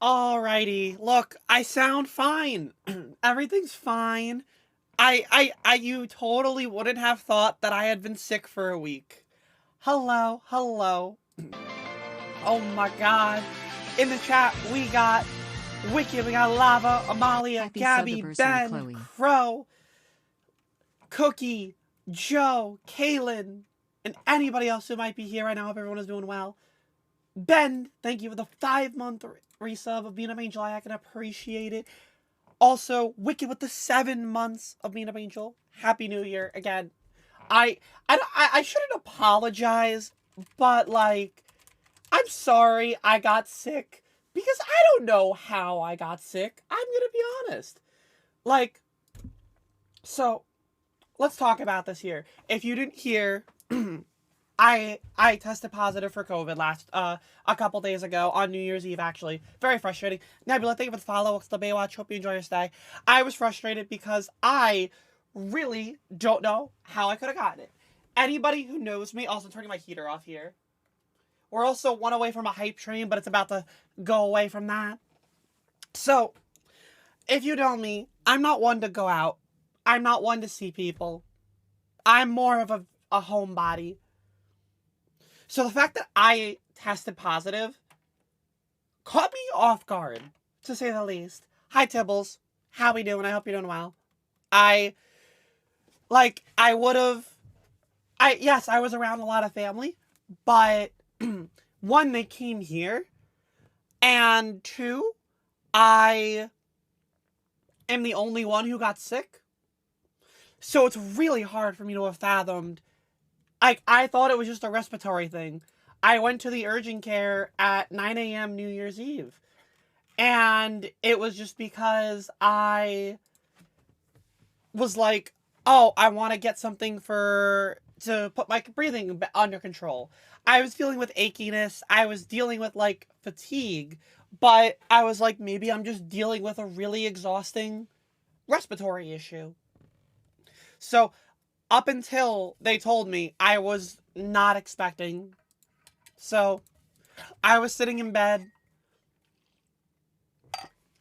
Alrighty, look, I sound fine. Everything's fine. You totally wouldn't have thought that I had been sick for a week. Hello, hello. Oh my god. In the chat, we got Wicked, we got Lava, Amalia, Happy Gabby, Subiversary, Ben, Chloe. Crow, Cookie, Joe, Kaylin, and anybody else who might be here right now. Hope everyone is doing well. Ben, thank you for the 5-month resub of being a Angel. I can appreciate it. Also, Wicked with the 7 months of being a Angel. Happy New Year again. I shouldn't apologize, but like, I'm sorry I got sick because I don't know how I got sick. I'm gonna be honest. Like, so let's talk about this here. If you didn't hear, I tested positive for COVID a couple days ago on New Year's Eve, actually. Very frustrating. Nebula, thank you for the follow. It's the Baywatch. Hope you enjoy your stay. I was frustrated because I really don't know how I could have gotten it. Anybody who knows me, also turning my heater off here. We're also one away from a hype train, but it's about to go away from that. So, if you know me, I'm not one to go out. I'm not one to see people. I'm more of a homebody. So the fact that I tested positive caught me off guard, to say the least. Hi, Tibbles. How we doing? I hope you're doing well. I was around a lot of family, but one, they came here, and two, I am the only one who got sick. So it's really hard for me to have fathomed. I thought it was just a respiratory thing. I went to the urgent care at 9 a.m. New Year's Eve. And it was just because I was like, oh, I want to get something to put my breathing under control. I was dealing with achiness. I was dealing with, like, fatigue. But I was like, maybe I'm just dealing with a really exhausting respiratory issue. So, up until they told me, I was not expecting. So, I was sitting in bed.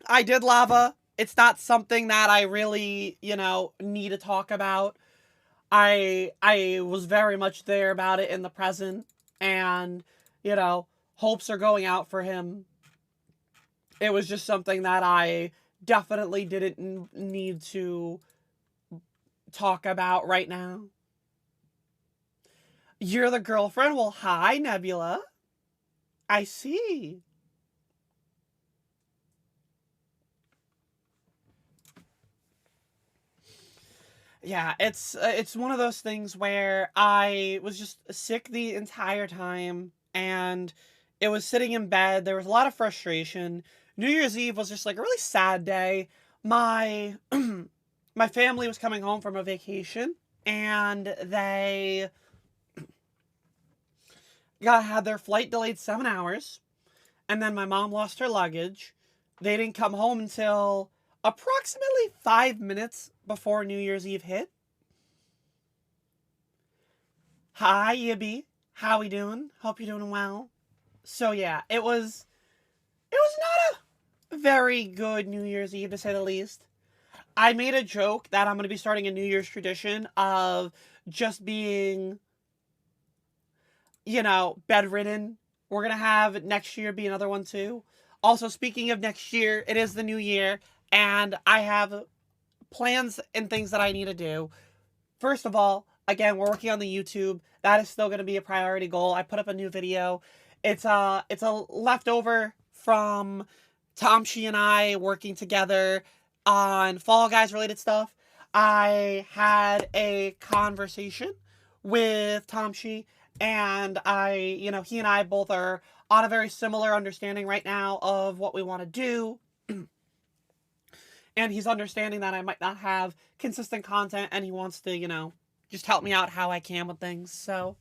I did lava. It's not something that I really, need to talk about. I was very much there about it in the present, and, hopes are going out for him. It was just something that I definitely didn't need to talk about right now. You're the girlfriend? Well, hi, Nebula. I see. Yeah, it's one of those things where I was just sick the entire time, and it was sitting in bed. There was a lot of frustration. New Year's Eve was just like a really sad day. My my family was coming home from a vacation, and they had their flight delayed 7 hours, and then my mom lost her luggage. They didn't come home until approximately 5 minutes before New Year's Eve hit. Hi, Yibby. How we doing? Hope you're doing well. So yeah, it was not a very good New Year's Eve, to say the least. I made a joke that I'm going to be starting a New Year's tradition of just being, bedridden. We're going to have next year be another one too. Also, speaking of next year, it is the new year, and I have plans and things that I need to do. First of all, again, we're working on the YouTube. That is still going to be a priority goal. I put up a new video. It's a leftover from Tomshi and I working together on Fall Guys related stuff. I had a conversation with Tomshi, and he and I both are on a very similar understanding right now of what we want to do. And he's understanding that I might not have consistent content, and he wants to, just help me out how I can with things. So,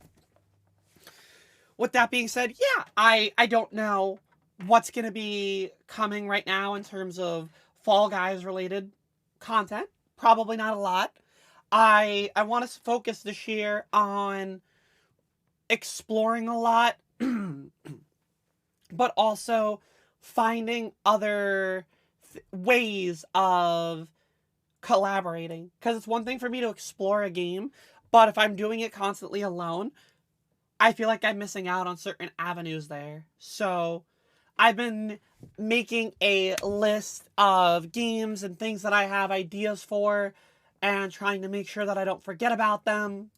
with that being said, yeah, I don't know what's going to be coming right now in terms of Fall Guys related content. Probably not a lot. I want to focus this year on exploring a lot, but also finding other ways of collaborating. Because it's one thing for me to explore a game, but if I'm doing it constantly alone, I feel like I'm missing out on certain avenues there. So I've been making a list of games and things that I have ideas for and trying to make sure that I don't forget about them.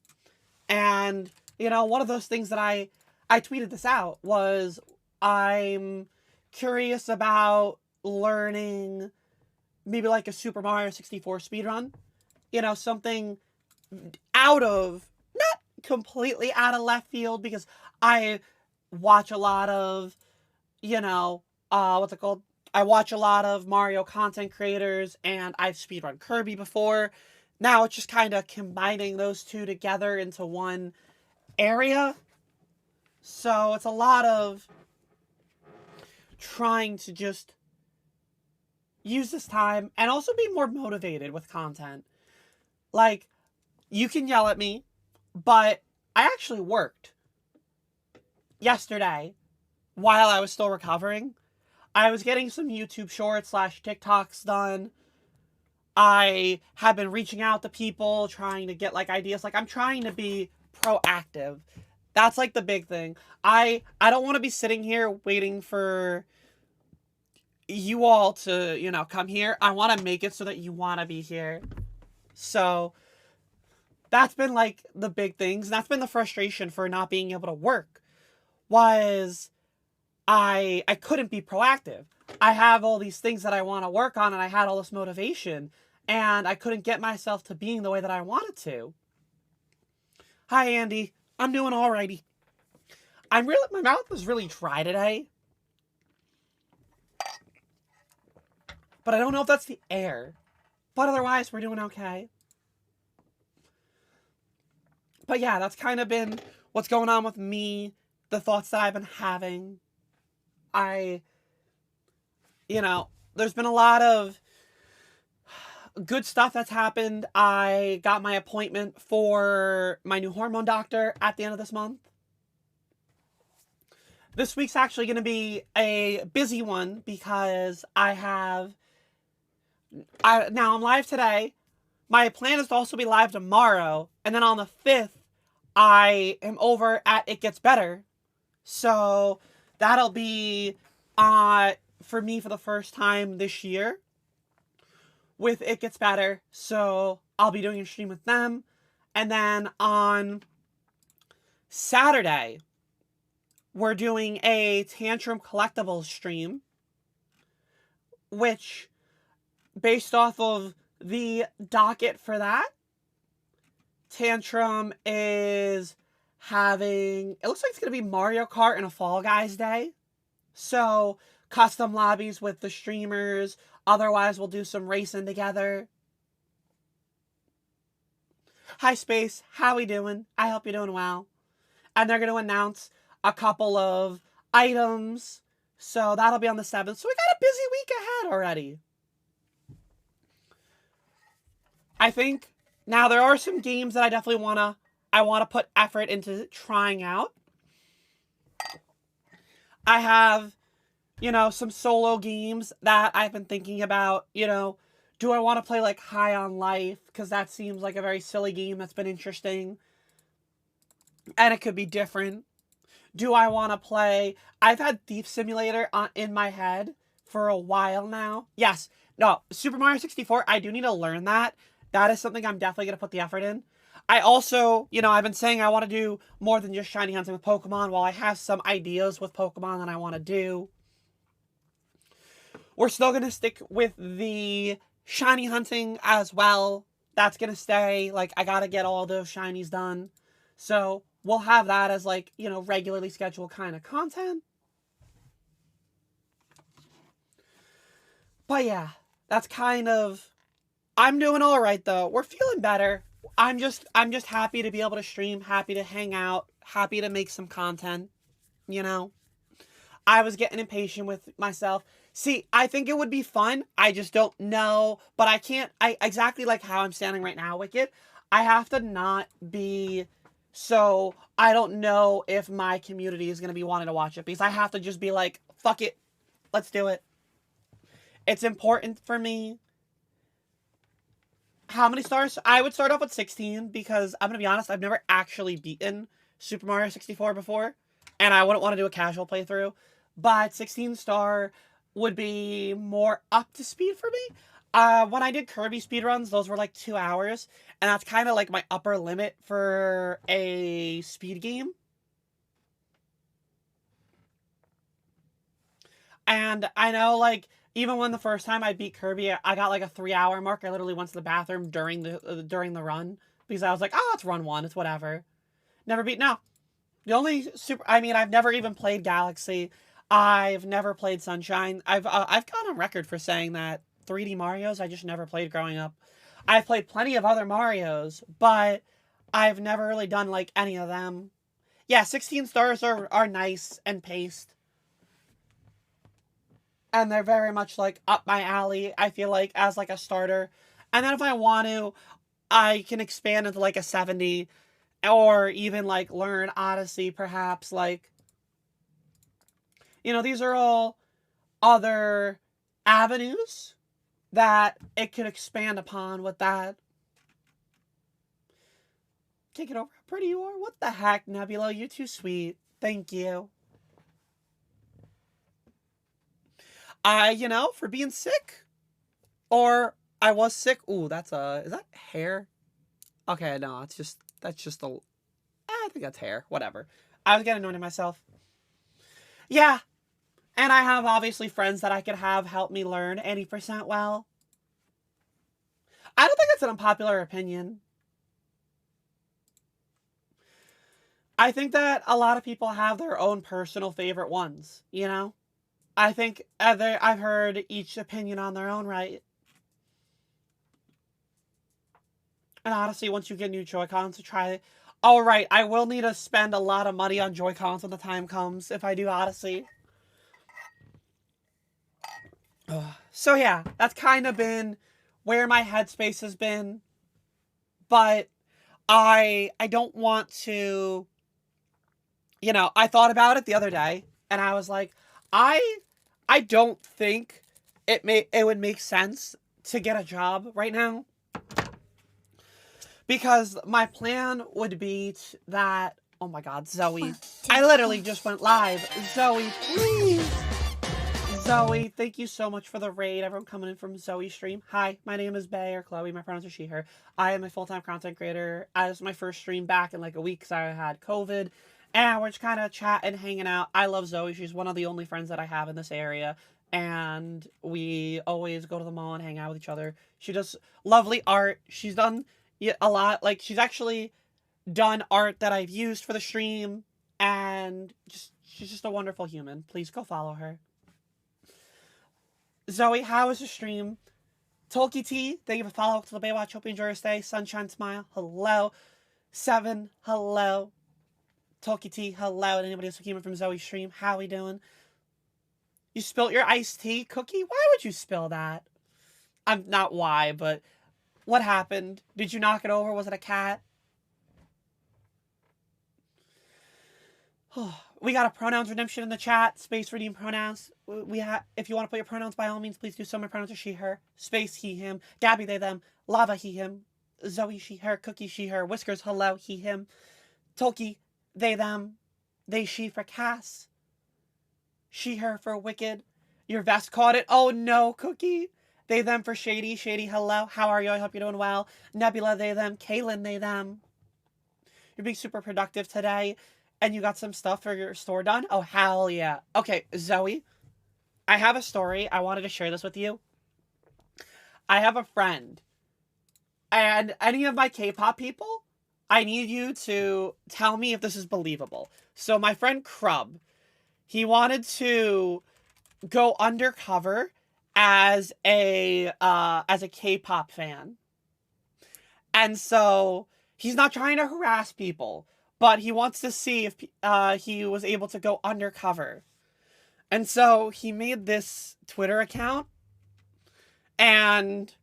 And, you know, one of those things that I tweeted this out was I'm curious about learning maybe like a Super Mario 64 speedrun. You know, something out of, not completely out of left field, because I watch a lot of, you know, what's it called? I watch a lot of Mario content creators, and I've speedrun Kirby before. Now it's just kind of combining those two together into one area. So it's a lot of trying to just use this time and also be more motivated with content. Like, you can yell at me, but I actually worked yesterday while I was still recovering. I was getting some YouTube shorts / TikToks done. I have been reaching out to people, trying to get like ideas. Like, I'm trying to be proactive. That's like the big thing. I don't want to be sitting here waiting for you all to, you know, come here. I want to make it so that you want to be here. So that's been like the big things. And that's been the frustration for not being able to work, was I couldn't be proactive. I have all these things that I want to work on, and I had all this motivation, and I couldn't get myself to being the way that I wanted to. Hi, Andy. I'm doing alrighty. My mouth is really dry today. But I don't know if that's the air. But otherwise, we're doing okay. But yeah, that's kind of been what's going on with me, the thoughts that I've been having. You know, there's been a lot of good stuff that's happened. I got my appointment for my new hormone doctor at the end of this month. This week's actually going to be a busy one because now I'm live today. My plan is to also be live tomorrow. And then on the 5th, I am over at It Gets Better. So that'll be for me for the first time this year with It Gets Better. So I'll be doing a stream with them. And then on Saturday, we're doing a Tantrum Collectibles stream, which, based off of the docket for that, Tantrum is having, it looks like it's going to be Mario Kart and a Fall Guys day. So, custom lobbies with the streamers. Otherwise, we'll do some racing together. Hi, Space. How we doing? I hope you're doing well. And they're going to announce a couple of items. So, that'll be on the 7th. So, we got a busy week ahead already. I think now there are some games that I definitely want to put effort into trying out. I have, you know, some solo games that I've been thinking about. You know, do I want to play like High on Life? Because that seems like a very silly game that's been interesting. And it could be different. Do I want to play, I've had Thief Simulator in my head for a while now. Yes. No, Super Mario 64, I do need to learn that. That is something I'm definitely going to put the effort in. I also, you know, I've been saying I want to do more than just shiny hunting with Pokemon. While I have some ideas with Pokemon that I want to do, we're still going to stick with the shiny hunting as well. That's going to stay. Like, I got to get all those shinies done. So, we'll have that as, like, you know, regularly scheduled kind of content. But yeah, that's kind of, I'm doing all right though. We're feeling better. I'm just happy to be able to stream, happy to hang out, happy to make some content, you know. I was getting impatient with myself. See, I think it would be fun. I just don't know, but exactly like how I'm standing right now, Wicked. I have to not be, so I don't know if my community is going to be wanting to watch it, because I have to just be like, fuck it. let's do it. It's important for me. How many stars? I would start off with 16 because I'm going to be honest, I've never actually beaten Super Mario 64 before, and I wouldn't want to do a casual playthrough, but 16 star would be more up to speed for me. When I did Kirby speedruns, those were like 2 hours, and that's kind of like my upper limit for a speed game. And I know, like, even when the first time I beat Kirby, I got like a 3-hour mark. I literally went to the bathroom during the run because I was like, oh, it's run 1, it's whatever. Never beat. No, the only I mean, I've never even played Galaxy. I've never played Sunshine. I've gone on record for saying that 3D Marios I just never played growing up. I've played plenty of other Marios, but I've never really done like any of them. Yeah, 16 stars are nice and paced. And they're very much like up my alley, I feel like, as like a starter. And then if I want to, I can expand into like a 70 or even like learn Odyssey perhaps. Like, you know, these are all other avenues that it could expand upon with that. Take it over how pretty you are. What the heck, Nebula? You're too sweet. Thank you. You know, for being sick. Or I was sick. Ooh, that's is that hair? Okay, no, that's just I think that's hair. Whatever. I was getting annoyed at myself. Yeah. And I have obviously friends that I could have help me learn 80% well. I don't think it's an unpopular opinion. I think that a lot of people have their own personal favorite ones, you know? I think I've heard each opinion on their own right. And honestly, once you get new Joy-Cons to try it. Alright, I will need to spend a lot of money on Joy-Cons when the time comes if I do Odyssey. So yeah, that's kind of been where my headspace has been. But I don't want to... You know, I thought about it the other day, and I was like, I don't think it would make sense to get a job right now. Because my plan would be that... Oh my god, Zoe. I literally just went live. Zoe, please. Zoe, thank you so much for the raid. Everyone coming in from Zoe's stream. Hi, my name is Bay or Chloe. My pronouns are she, her. I am a full-time content creator. This is my first stream back in like a week because I had COVID. And we're just kind of chatting, hanging out. I love Zoe. She's one of the only friends that I have in this area. And we always go to the mall and hang out with each other. She does lovely art. She's done a lot. Like, she's actually done art that I've used for the stream. And she's just a wonderful human. Please go follow her. Zoe, how is the stream? Tolky T, thank you for following to the Baywatch. Hope you enjoy your stay. Sunshine Smile, hello. Seven, hello. Tolky T, hello. And anybody else who came in from Zoe's stream, how we doing? You spilt your iced tea, Cookie? Why would you spill that? I'm not why, but what happened? Did you knock it over? Was it a cat? We got a pronouns redemption in the chat. Space redeem pronouns. If you want to put your pronouns, by all means, please do so. My pronouns are she, her. Space, he, him. Gabby, they, them. Lava, he, him. Zoe, she, her. Cookie, she, her. Whiskers, hello, he, him. Tolky, they, them. They, she for Cass. She, her for Wicked. Your vest caught it. Oh no, Cookie. They, them for Shady. Shady, hello. How are you? I hope you're doing well. Nebula, they, them. Kaylin, they, them. You're being super productive today. And you got some stuff for your store done? Oh, hell yeah. Okay, Zoe, I have a story. I wanted to share this with you. I have a friend. And any of my K-pop people, I need you to tell me if this is believable. So my friend Krub, he wanted to go undercover as a K-pop fan. And so he's not trying to harass people, but he wants to see if he was able to go undercover. And so he made this Twitter account. And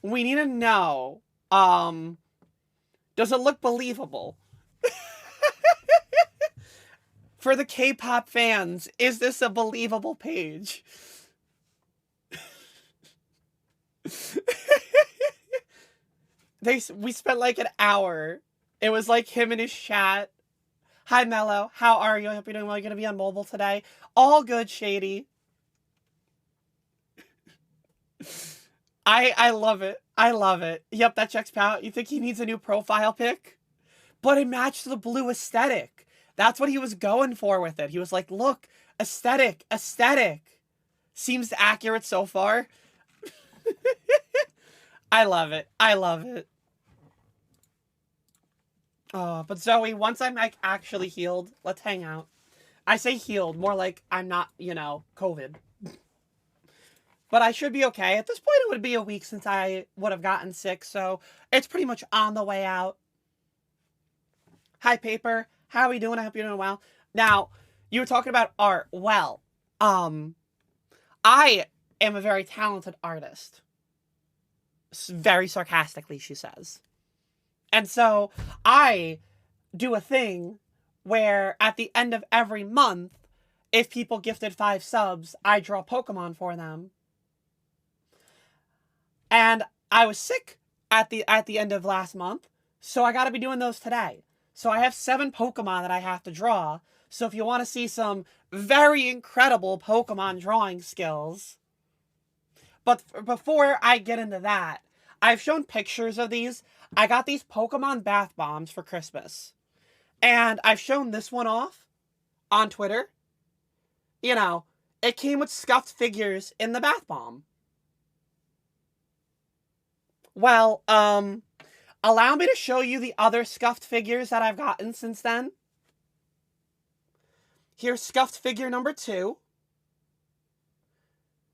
we need to know, does it look believable? For the K-pop fans, is this a believable page? We spent like an hour. It was like him and his chat. Hi, Mello. How are you? I hope you're doing well. You're going to be on mobile today. All good, Shady. I love it. I love it. Yep, that checks out. You think he needs a new profile pic? But it matched the blue aesthetic. That's what he was going for with it. He was like, look, aesthetic, aesthetic. Seems accurate so far. I love it. I love it. Oh, but Zoe, once I'm like actually healed, let's hang out. I say healed, more like I'm not, you know, COVID. But I should be okay. At this point, it would be a week since I would have gotten sick, so it's pretty much on the way out. Hi, Paper. How are we doing? I hope you're doing well. Now, you were talking about art. Well, I am a very talented artist. Very sarcastically, she says. And so, I do a thing where at the end of every month, if people gifted 5 subs, I draw Pokemon for them. And I was sick at the end of last month, so I got to be doing those today. So I have 7 Pokemon that I have to draw. So if you want to see some very incredible Pokemon drawing skills. But before I get into that, I've shown pictures of these. I got these Pokemon bath bombs for Christmas. And I've shown this one off on Twitter. You know, it came with scuffed figures in the bath bomb. Well, allow me to show you the other scuffed figures that I've gotten since then. Here's scuffed figure number 2.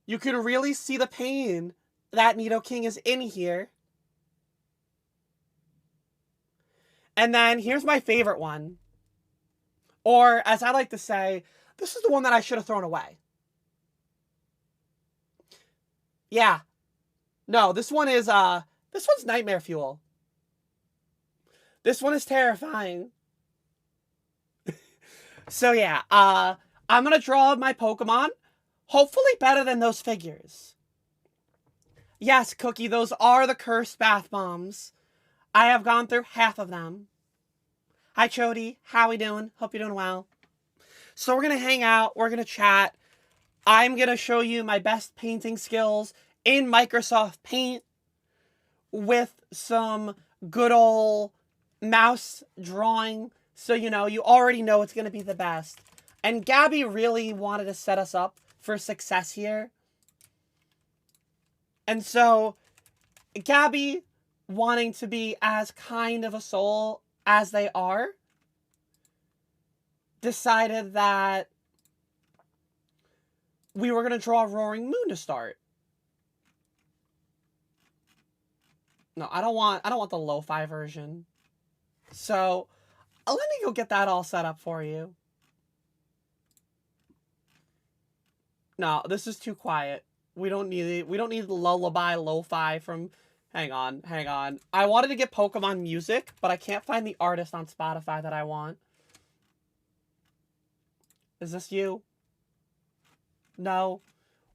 You can really see the pain that Nidoking is in here. And then here's my favorite one. Or, as I like to say, this is the one that I should have thrown away. Yeah. No, this one's nightmare fuel. This one is terrifying. So yeah, I'm gonna draw my Pokemon. Hopefully better than those figures. Yes, Cookie, those are the cursed bath bombs. I have gone through half of them. Hi, Chody. How we doing? Hope you're doing well. So we're gonna hang out. We're gonna chat. I'm gonna show you my best painting skills in Microsoft Paint with some good old mouse drawing. So, you know, you already know it's going to be the best. And Gabby really wanted to set us up for success here. And so, Gabby, wanting to be as kind of a soul as they are, decided that we were going to draw Roaring Moon to start. No, I don't want the lo-fi version. So, let me go get that all set up for you. No, this is too quiet. We don't need it. We don't need the lullaby lo-fi from... Hang on. I wanted to get Pokemon music, but I can't find the artist on Spotify that I want. Is this you? No.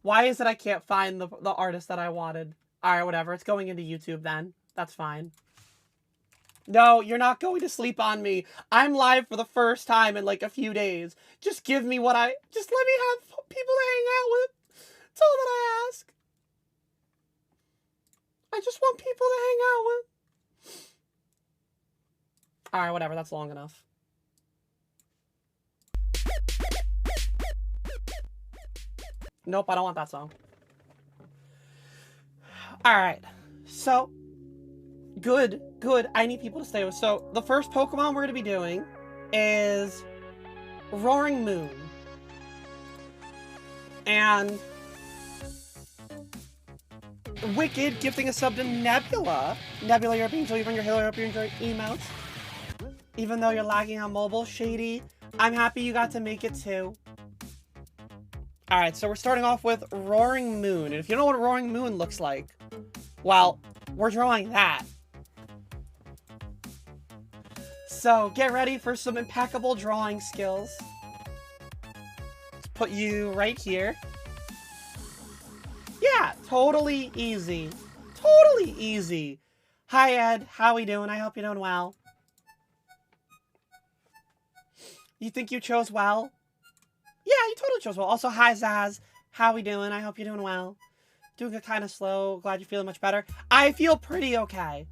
Why is it I can't find the artist that I wanted? Alright, whatever. It's going into YouTube then. That's fine. No, you're not going to sleep on me. I'm live for the first time in like a few days. Just give me what just let me have people to hang out with. That's all that I ask. I just want people to hang out with. Alright, whatever. That's long enough. Nope, I don't want that song. Alright. So... Good. I need people to stay with. So, the first Pokemon we're going to be doing is Roaring Moon. And Wicked gifting a sub to Nebula. Nebula, you're being enjoying your Halo. I hope you enjoy emotes. Even though you're lagging on mobile. Shady, I'm happy you got to make it too. Alright, so we're starting off with Roaring Moon. And if you don't know what Roaring Moon looks like, well, we're drawing that. So, get ready for some impeccable drawing skills. Let's put you right here. Yeah, totally easy. Totally easy. Hi, Ed. How we doing? I hope you're doing well. You think you chose well? Yeah, you totally chose well. Also, hi, Zaz. How we doing? I hope you're doing well. Doing it kind of slow. Glad you're feeling much better. I feel pretty okay.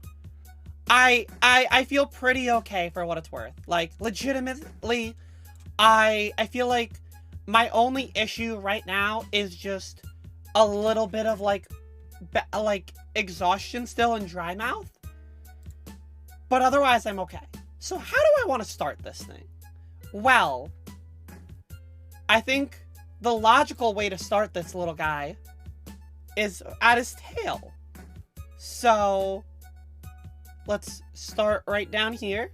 I feel pretty okay for what it's worth. Like, legitimately, I feel like my only issue right now is just a little bit of, like exhaustion still and dry mouth. But otherwise, I'm okay. So how do I want to start this thing? Well, I think the logical way to start this little guy is at his tail. So let's start right down here.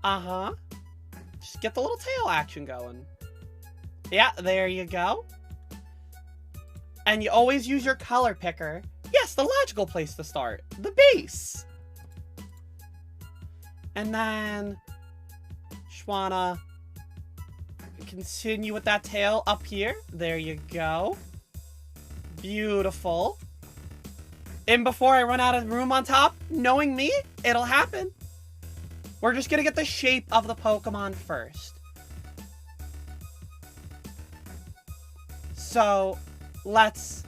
Just get the little tail action going. Yeah, there you go. And you always use your color picker. Yes, the logical place to start. The base. And then just wanna continue with that tail up here. There you go. Beautiful. And before I run out of room on top, knowing me, it'll happen. We're just gonna get the shape of the Pokemon first. So, let's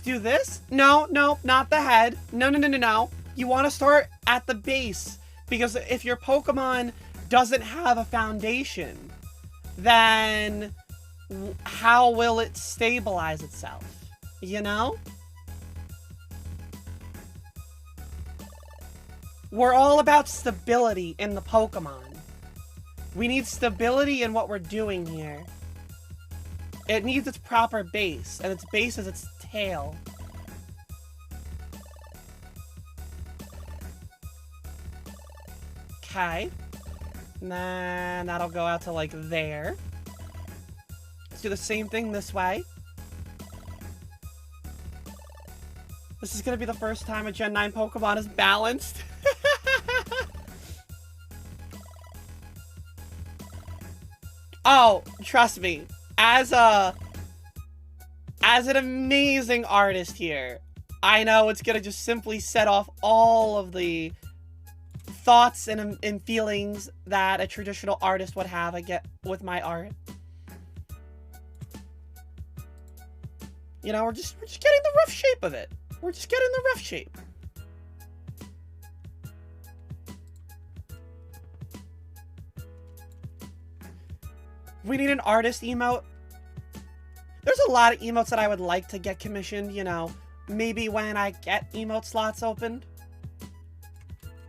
do this. No, not the head. No. You want to start at the base. Because if your Pokemon doesn't have a foundation, then how will it stabilize itself? You know? We're all about stability in the Pokemon. We need stability in what we're doing here. It needs its proper base, and its base is its tail. Okay. And then that'll go out to, like, there. Let's do the same thing this way. This is gonna be the first time a Gen 9 Pokemon is balanced. Oh, trust me. As an amazing artist here, I know it's gonna just simply set off all of the thoughts and feelings that a traditional artist would have, I get, with my art. You know, we're just getting the rough shape of it. We're just getting the rough shape. We need an artist emote. There's a lot of emotes that I would like to get commissioned, you know. Maybe when I get emote slots opened.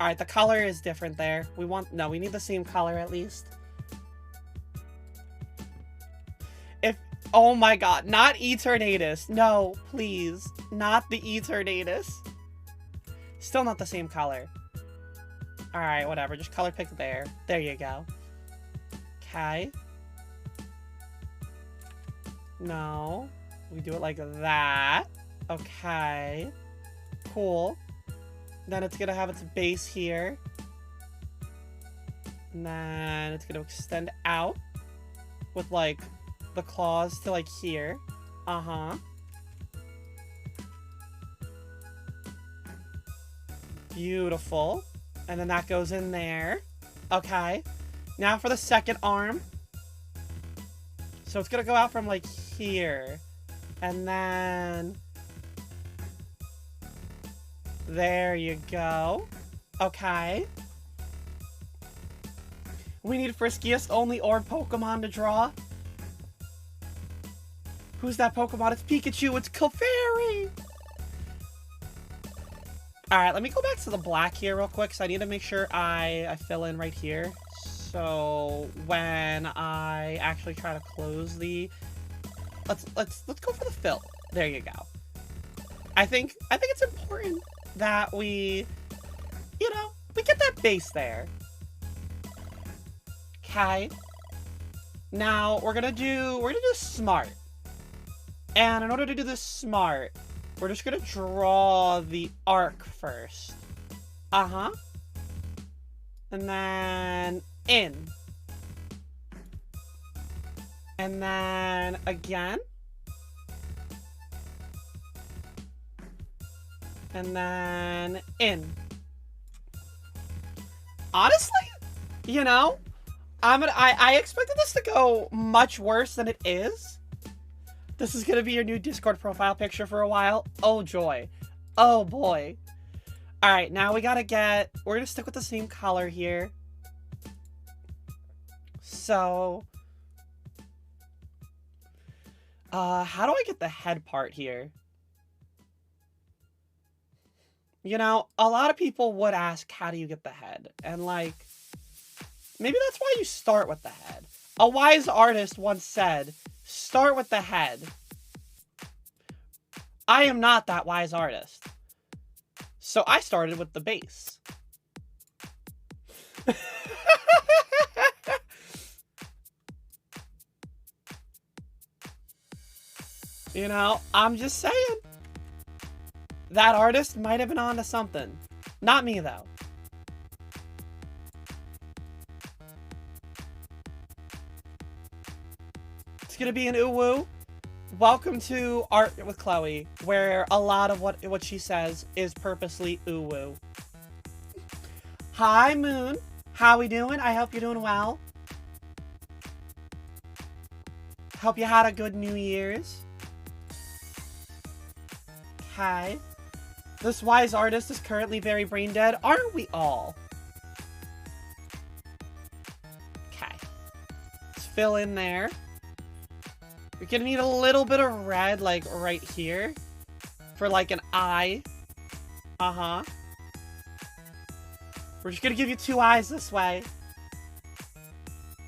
Alright, the color is different there. We need the same color at least. Oh my god, not Eternatus. No, please. Not the Eternatus. Still not the same color. Alright, whatever. Just color pick there. There you go. Okay. No. We do it like that. Okay. Cool. Then it's gonna have its base here. And then it's gonna extend out with, like, the claws to, like, here. Beautiful. And then that goes in there. Okay. Now for the second arm. So it's gonna go out from, like, here. And then there you go. Okay. We need Friskiest only Orb Pokemon to draw. Who's that Pokemon? It's Pikachu. It's Clefairy. Alright, let me go back to the black here real quick, because I need to make sure I fill in right here. So when I actually try to close the... Let's go for the fill. There you go. I think it's important that we, you know, we get that base there. Okay. Now we're gonna do smart. And in order to do this smart, we're just gonna draw the arc first. And then in. And then again. And then in. Honestly, you know, I expected this to go much worse than it is. This is gonna be your new Discord profile picture for a while. Oh joy. Oh boy. Alright, now we're gonna stick with the same color here. So, how do I get the head part here? You know, a lot of people would ask, how do you get the head? And like, maybe that's why you start with the head. A wise artist once said, start with the head. I am not that wise artist. So I started with the base. You know, I'm just saying. That artist might have been onto something. Not me, though. It's gonna be an ooh-woo. Welcome to Art with Chloe, where a lot of what she says is purposely ooh-woo. Hi, Moon. How we doing? I hope you're doing well. Hope you had a good New Year's. Okay. This wise artist is currently very brain dead. Aren't we all? Okay. Let's fill in there. We're gonna need a little bit of red, like, right here. For, like, an eye. Uh-huh. We're just gonna give you 2 eyes this way.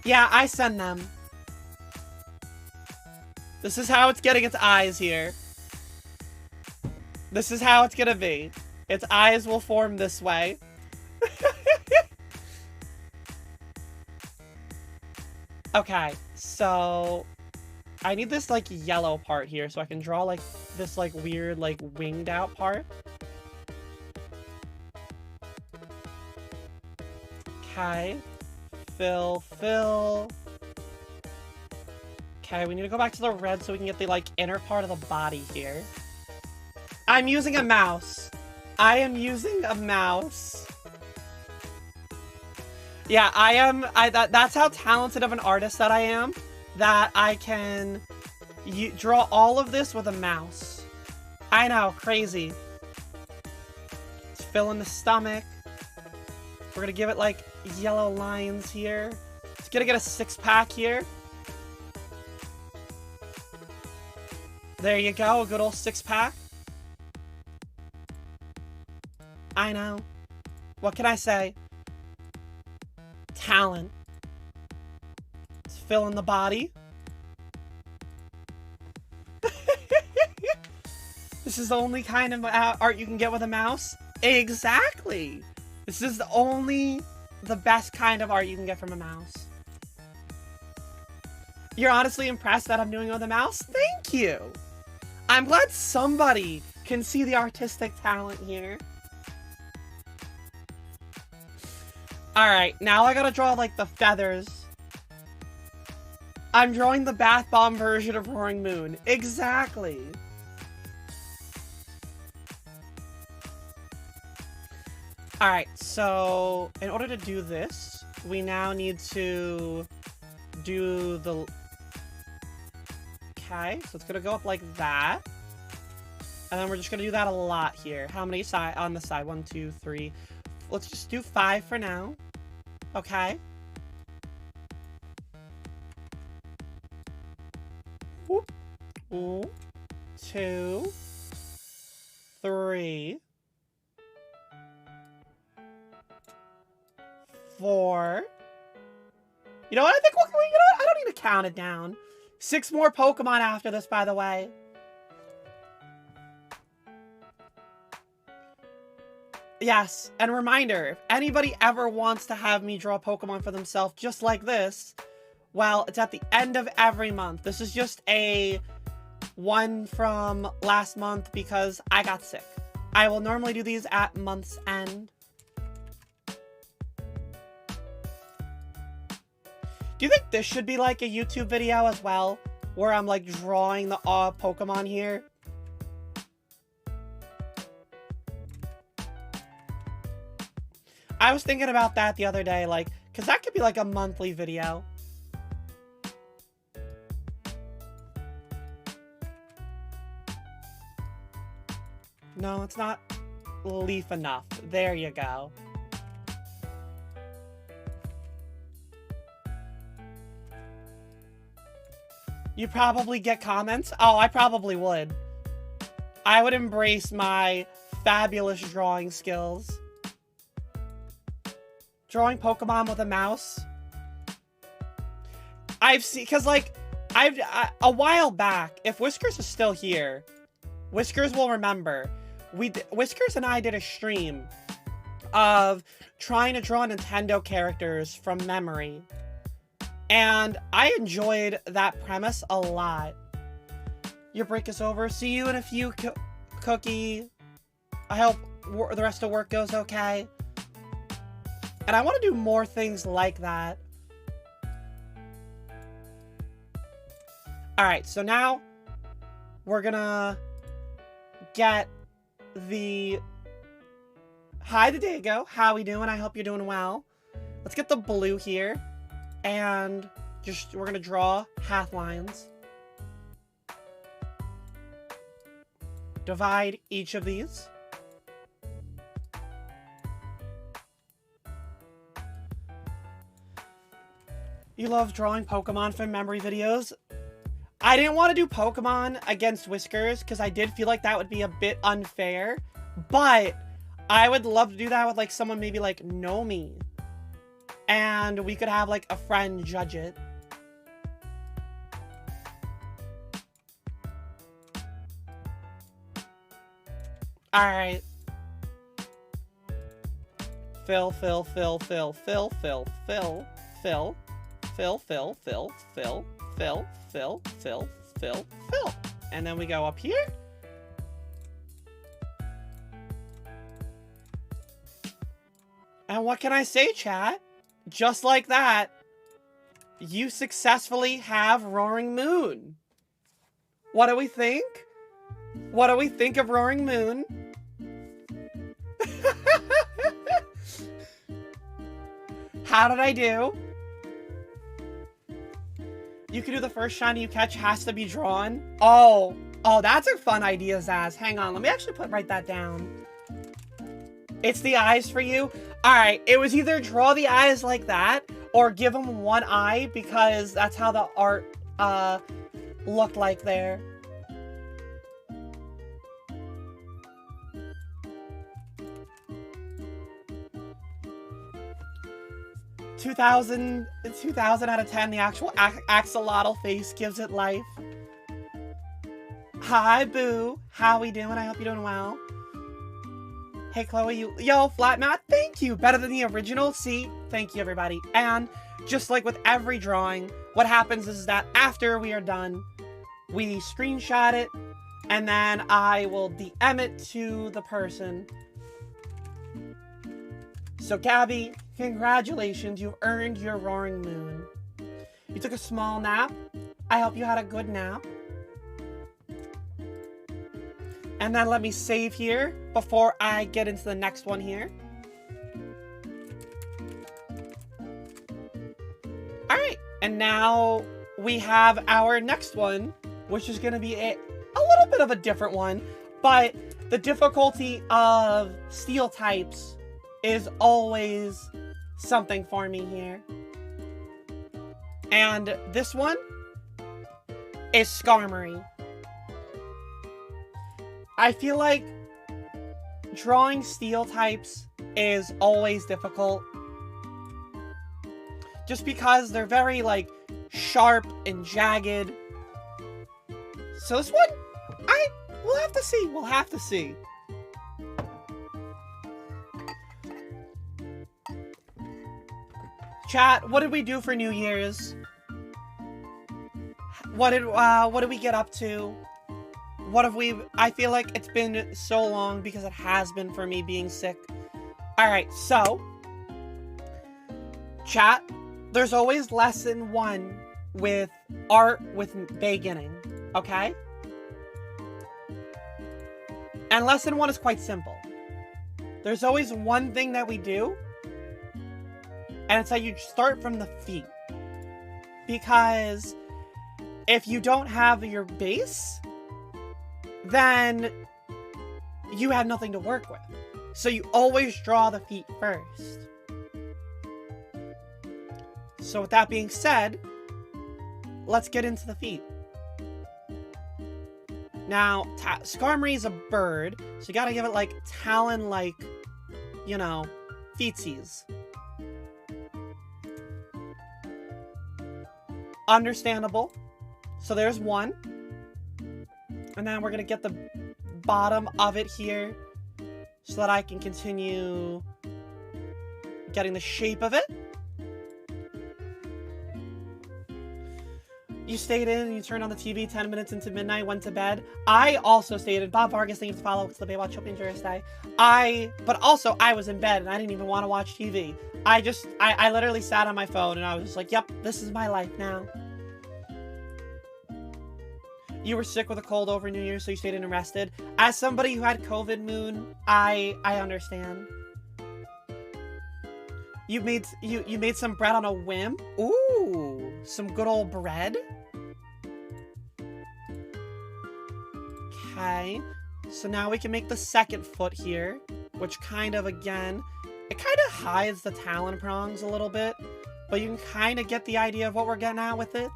Yeah, I send them. This is how it's getting its eyes here. This is how it's gonna be. Its eyes will form this way. Okay, so I need this, like, yellow part here so I can draw, like, this, like, weird, like, winged out part. Okay. Fill. Okay, we need to go back to the red so we can get the, like, inner part of the body here. I'm using a mouse. I am using a mouse. Yeah, that's how talented of an artist that I am. That I can draw all of this with a mouse. I know, crazy. Let's fill in the stomach. We're gonna give it, like, yellow lines here. It's gonna get a 6-pack here. There you go, a good old 6-pack. I know. What can I say? Talent. Let's fill in the body. This is the only kind of art you can get with a mouse? Exactly! This is the best kind of art you can get from a mouse. You're honestly impressed that I'm doing it with a mouse? Thank you! I'm glad somebody can see the artistic talent here. Alright, now I gotta draw, like, the feathers. I'm drawing the bath bomb version of Roaring Moon. Exactly. Alright, so in order to do this, we now need to do the... Okay, so it's gonna go up like that. And then we're just gonna do that a lot here. How many on the side? 1, 2, 3. Let's just do 5 for now. Okay. Whoop. 2, 3, 4. You know what? I think you know what? I don't need to count it down. 6 more Pokemon after this, by the way. Yes, and reminder, if anybody ever wants to have me draw Pokemon for themselves just like this, well, it's at the end of every month. This is just a one from last month because I got sick. I will normally do these at month's end. Do you think this should be like a YouTube video as well? Where I'm like drawing the Pokemon here? I was thinking about that the other day, like, because that could be like a monthly video. No, it's not leaf enough. There you go. You probably get comments? Oh, I probably would. I would embrace my fabulous drawing skills. Drawing Pokemon with a mouse. I've seen, because like, a while back, if Whiskers is still here, Whiskers will remember. Whiskers and I did a stream of trying to draw Nintendo characters from memory. And I enjoyed that premise a lot. Your break is over. See you in a few, Cookie. I hope the rest of work goes okay. And I want to do more things like that. Alright, so now we're gonna get the... Hi, the Dago. How we doing? I hope you're doing well. Let's get the blue here. And just, we're gonna draw half lines. Divide each of these. You love drawing Pokemon from memory videos. I didn't want to do Pokemon against Whiskers because I did feel like that would be a bit unfair. But I would love to do that with like someone maybe like Nomi. And we could have like a friend judge it. Alright. Fill, fill, fill, fill, fill, fill, fill, fill, fill, fill, fill, fill, fill, fill, fill, fill, fill. And then we go up here. And what can I say, chat? Just like that, you successfully have Roaring Moon. What do we think? What do we think of Roaring Moon? How did I do? You can do the first shiny you catch has to be drawn. Oh, that's a fun idea, Zaz. Hang on, let me actually write that down. It's the eyes for you. All right, it was either draw the eyes like that or give them one eye because that's how the art looked like there. Two thousand out of 10, the actual axolotl face gives it life. Hi, Boo. How we doing? I hope you're doing well. Hey, Chloe, yo, Flat Matt, thank you. Better than the original. See, thank you, everybody. And just like with every drawing, what happens is that after we are done, we screenshot it, and then I will DM it to the person. So, Gabby, congratulations. You've earned your Roaring Moon. You took a small nap. I hope you had a good nap. And then let me save here before I get into the next one here. Alright, and now we have our next one, which is going to be a little bit of a different one, but the difficulty of steel types is always something for me here. And this one is Skarmory. I feel like drawing steel types is always difficult. Just because they're very, like, sharp and jagged. So this one, we'll have to see. We'll have to see. Chat, what did we do for New Year's? What did we get up to? What have we... I feel like it's been so long because it has been for me being sick. Alright, so... Chat, there's always lesson 1 with art with beginning, okay? And lesson 1 is quite simple. There's always one thing that we do And it's that you start from the feet. Because if you don't have your base, then you have nothing to work with. So you always draw the feet first. So with that being said, let's get into the feet. Now, Skarmory is a bird, so you gotta give it, like, talon-like, you know, feetsies. Understandable. So there's one. And then we're gonna get the bottom of it here so that I can continue getting the shape of it. You stayed in and you turned on the TV 10 minutes into midnight, went to bed. I also stayed in. Bob Vargas, thank you for follow. It's the Baywatch Shopping Thursday. But also, I was in bed and I didn't even want to watch TV. I literally sat on my phone and I was just like, yep, this is my life now. You were sick with a cold over New Year's, so you stayed in and rested. As somebody who had COVID, Moon, I understand. You made some bread on a whim. Ooh, some good old bread. Okay, so now we can make the second foot here, which kind of, again, it kind of hides the talon prongs a little bit, but you can kind of get the idea of what we're getting at with it.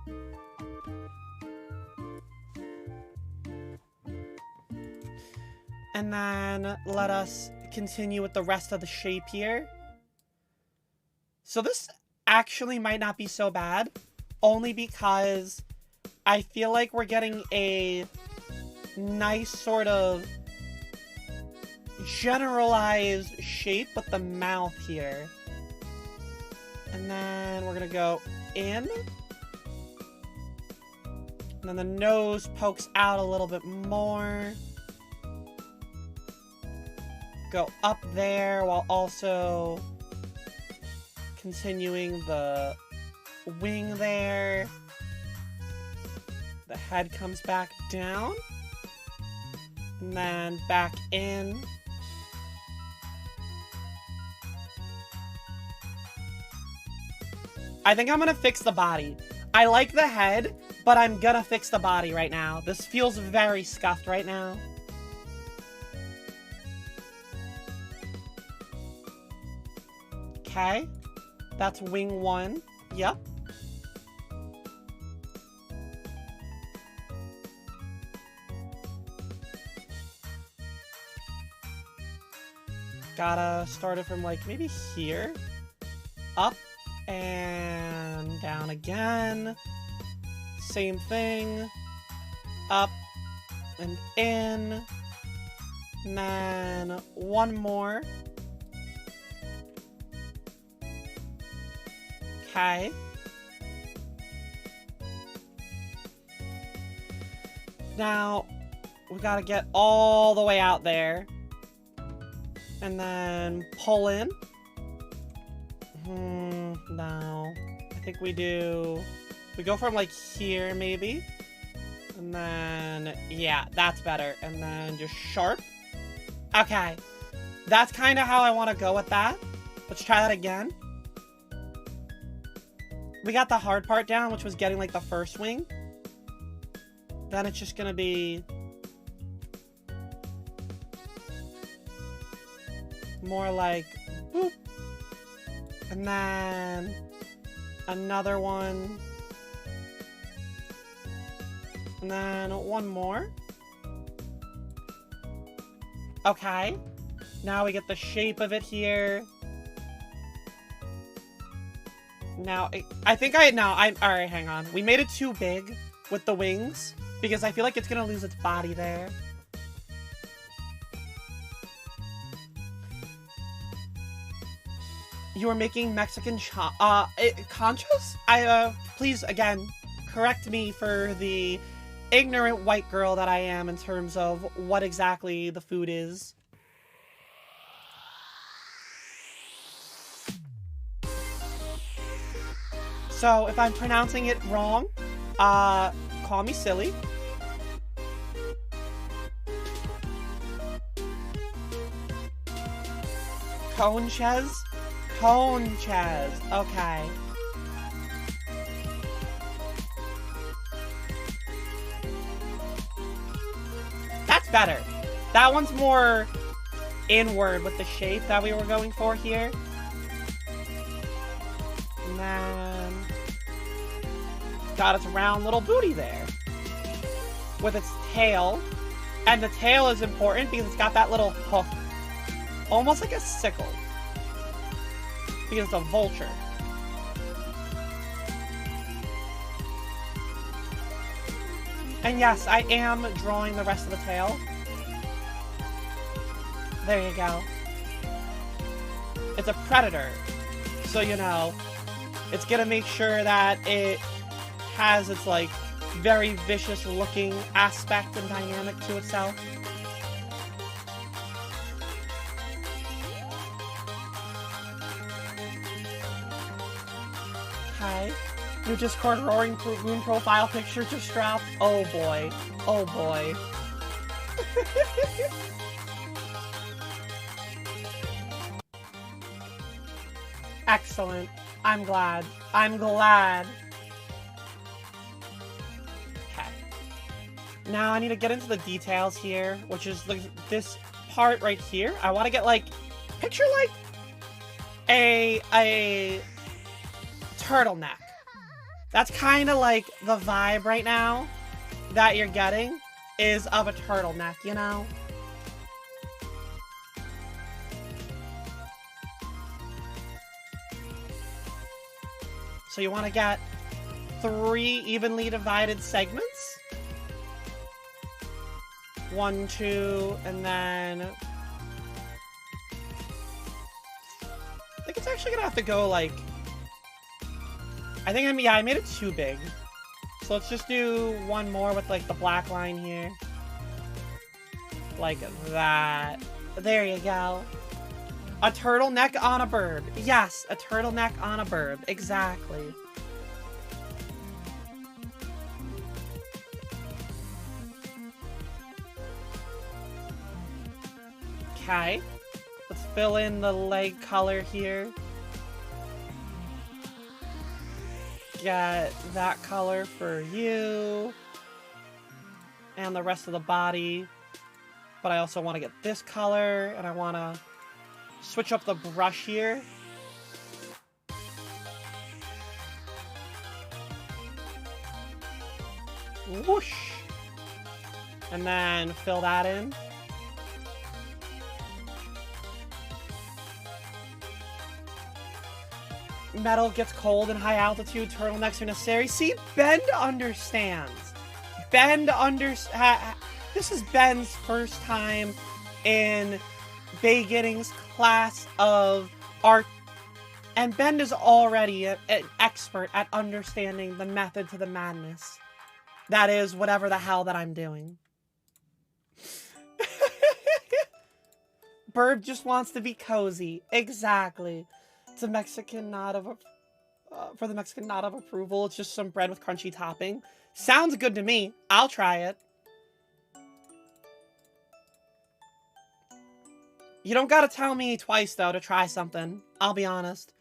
And then let us continue with the rest of the shape here. So this actually might not be so bad, only because I feel like we're getting a nice sort of generalized shape with the mouth here. And then we're gonna go in. And then the nose pokes out a little bit more. Go up there while also continuing the wing there. The head comes back down. And then back in. I think I'm gonna fix the body. I like the head, but I'm gonna fix the body right now. This feels very scuffed right now. Okay. That's wing one. Yep. Gotta start it from, like, maybe here. Up and down again. Same thing. Up and in. And then one more. Okay. Now, we gotta get all the way out there. And then pull in. No. I think we go from, like, here, maybe. And then, yeah, that's better. And then just sharp. Okay. That's kind of how I want to go with that. Let's try that again. We got the hard part down, which was getting, like, the first wing. Then it's just gonna be more like boop. And then another one. And then one more. Okay. Now we get the shape of it here. Now, alright, hang on. We made it too big with the wings, because I feel like it's gonna lose its body there. You were making Mexican conchas? Please, again, correct me for the ignorant white girl that I am in terms of what exactly the food is. So, if I'm pronouncing it wrong, call me silly. Conches? cone chest. Okay. That's better. That one's more inward with the shape that we were going for here. And then got its round little booty there. With its tail. And the tail is important because it's got that little hook. Almost like a sickle. Because it's a vulture. And yes, I am drawing the rest of the tail. There you go. It's a predator. So, you know, it's gonna make sure that it has its, like, very vicious looking aspect and dynamic to itself. Hi. New Discord Roaring Moon profile picture just dropped. Oh boy. Oh boy. Excellent. I'm glad. I'm glad. Okay. Now I need to get into the details here, which is like this part right here. I want to get like, picture like a turtleneck. That's kind of like the vibe right now that you're getting is of a turtleneck, you know? So you want to get 3 evenly divided segments. 1, 2, and then... I think it's actually gonna have to go like... I think I made it too big. So let's just do one more with like the black line here. Like that. There you go. A turtleneck on a bird. Yes, a turtleneck on a bird. Exactly. Okay. Let's fill in the leg color here. Get that color for you. And the rest of the body. But I also want to get this color. And I want to switch up the brush here. Whoosh. And then fill that in. Metal gets cold in high altitude. Turtlenecks are necessary. See, Ben understands. This is Ben's first time in beginnings class of art. And Ben is already an expert at understanding the method to the madness. That is whatever the hell that I'm doing. Bird just wants to be cozy. Exactly. It's a Mexican nod of for the Mexican nod of approval. It's just some bread with crunchy topping. Sounds good to me. I'll try it. You don't gotta tell me twice, though, to try something. I'll be honest.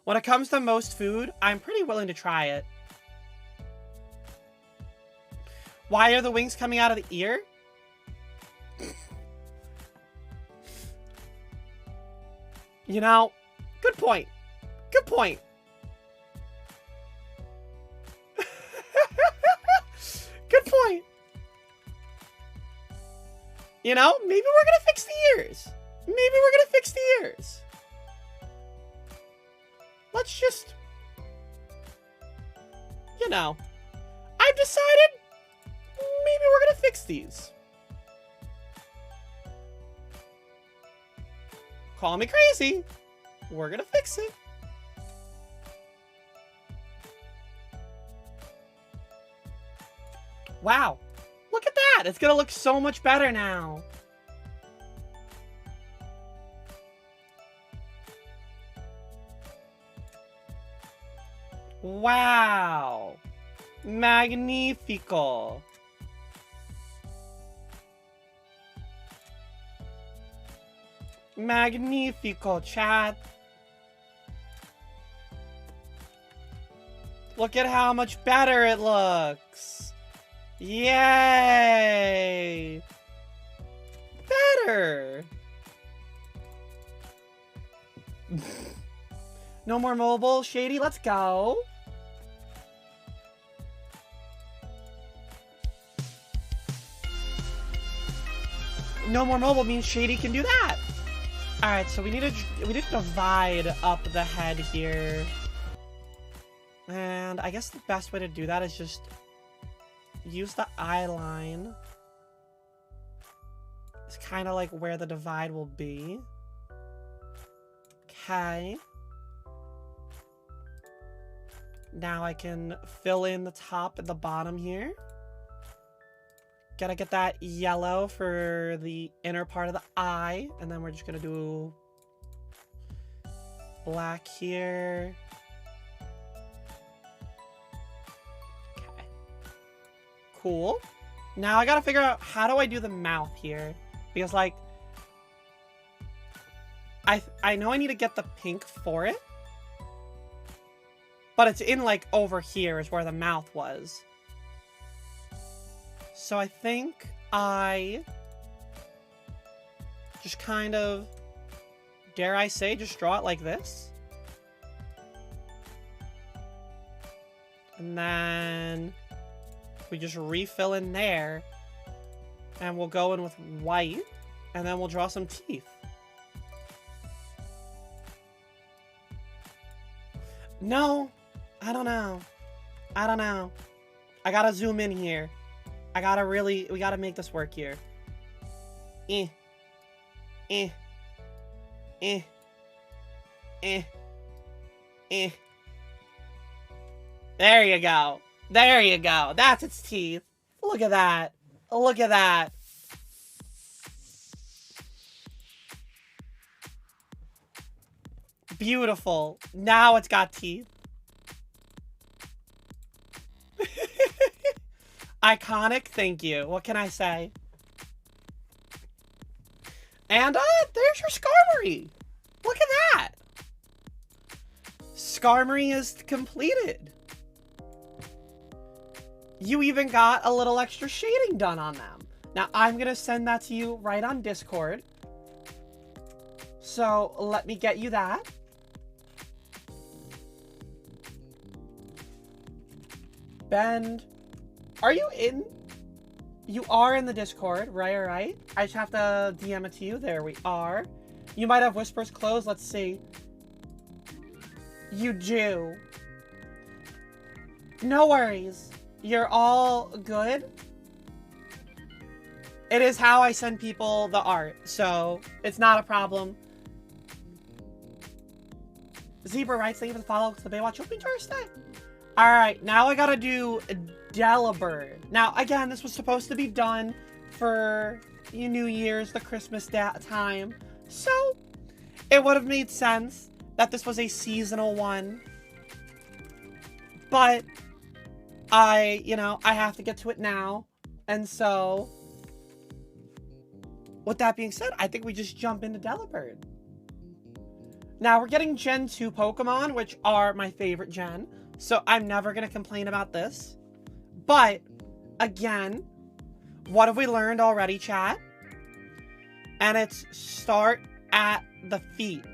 When it comes to most food, I'm pretty willing to try it. Why are the wings coming out of the ear? You know, good point. Good point. Good point. You know, maybe we're gonna fix the ears. Maybe we're gonna fix the ears. Let's just... You know, I've decided maybe we're gonna fix these. Call me crazy. We're gonna fix it. Wow. Look at that. It's gonna look so much better now. Wow. Magnifico. Magnifico, chat. Look at how much better it looks. Yay! Better. No more mobile. Shady, let's go. No more mobile means Shady can do that. Alright, so we need to divide up the head here. And I guess the best way to do that is just use the eye line. It's kind of like where the divide will be. Okay. Now I can fill in the top and the bottom here. Gotta get that yellow for the inner part of the eye. And then we're just gonna do black here. Okay. Cool. Now I gotta figure out how do I do the mouth here. Because, like, I know I need to get the pink for it. But it's in, like, over here is where the mouth was. So I think I just kind of, dare I say, just draw it like this. And then we just refill in there. And we'll go in with white. And then we'll draw some teeth. No, I don't know. I don't know. I gotta zoom in here. We gotta make this work here. Eh. Eh. Eh. Eh. Eh. There you go. There you go. That's its teeth. Look at that. Look at that. Beautiful. Now it's got teeth. Iconic, thank you. What can I say? And, there's your Skarmory. Look at that. Skarmory is completed. You even got a little extra shading done on them. Now, I'm gonna send that to you right on Discord. So, let me get you that. Bend. Are you in? You are in the Discord, right? I just have to DM it to you. There we are. You might have whispers closed. Let's see. You do. No worries. You're all good. It is how I send people the art, so it's not a problem. Zebra writes, thank you for the follow to the Baywatch opening Thursday. Alright, now I gotta do Delibird. Now, again, this was supposed to be done for New Year's, the Christmas time. So, it would have made sense that this was a seasonal one. But, I have to get to it now. And so, with that being said, I think we just jump into Delibird. Now, we're getting Gen 2 Pokemon, which are my favorite gen. So I'm never going to complain about this. But, again, what have we learned already, chat? And it's start at the feet.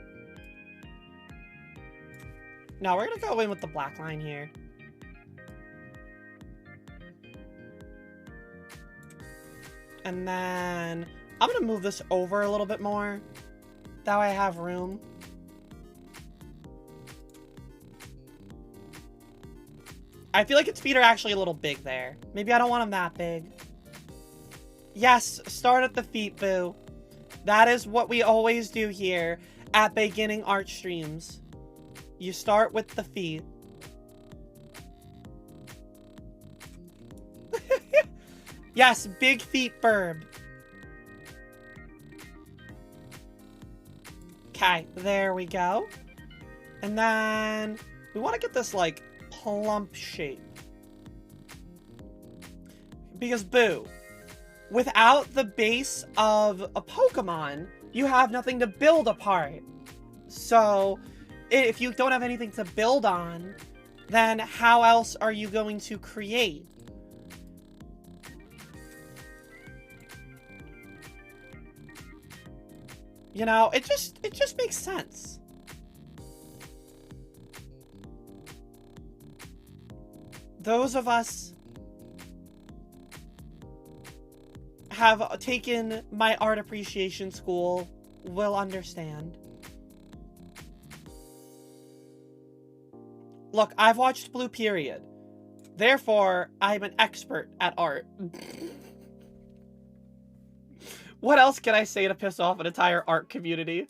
Now, we're going to go in with the black line here. And then I'm going to move this over a little bit more. That way I have room. I feel like its feet are actually a little big there. Maybe I don't want them that big. Yes, start at the feet, boo. That is what we always do here at beginning art streams. You start with the feet. Yes, big feet bird. Okay, there we go. And then we want to get this, like, plump shape. Because, boo, without the base of a Pokemon, you have nothing to build apart. So, if you don't have anything to build on, then how else are you going to create? You know, it just makes sense. Those of us have taken my art appreciation school will understand. Look, I've watched Blue Period. Therefore, I'm an expert at art. What else can I say to piss off an entire art community?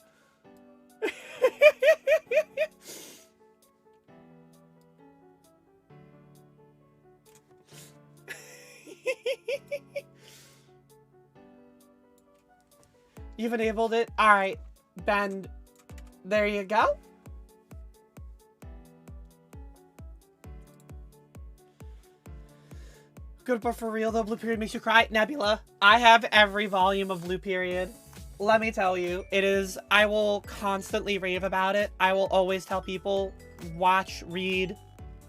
You've enabled it? Alright, Ben. There you go. Good, but for real though, Blue Period makes you cry. Nebula, I have every volume of Blue Period. Let me tell you, it is, I will constantly rave about it. I will always tell people, watch, read,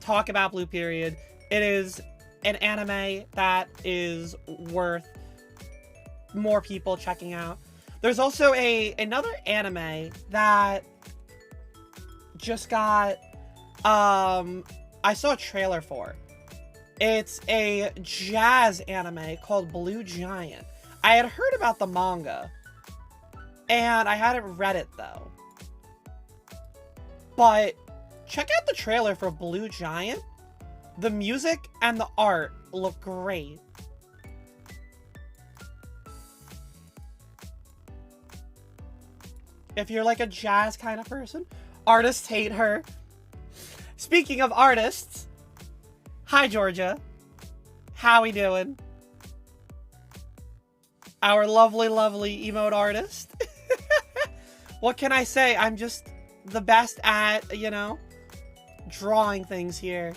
talk about Blue Period. It is an anime that is worth more people checking out. There's also another anime that just got, I saw a trailer for. It's a jazz anime called Blue Giant. I had heard about the manga, and I hadn't read it though. But check out the trailer for Blue Giant. The music and the art look great. If you're like a jazz kind of person, artists hate her. Speaking of artists, hi Georgia. How we doing? Our lovely, lovely emote artist. What can I say? I'm just the best at, you know, drawing things here.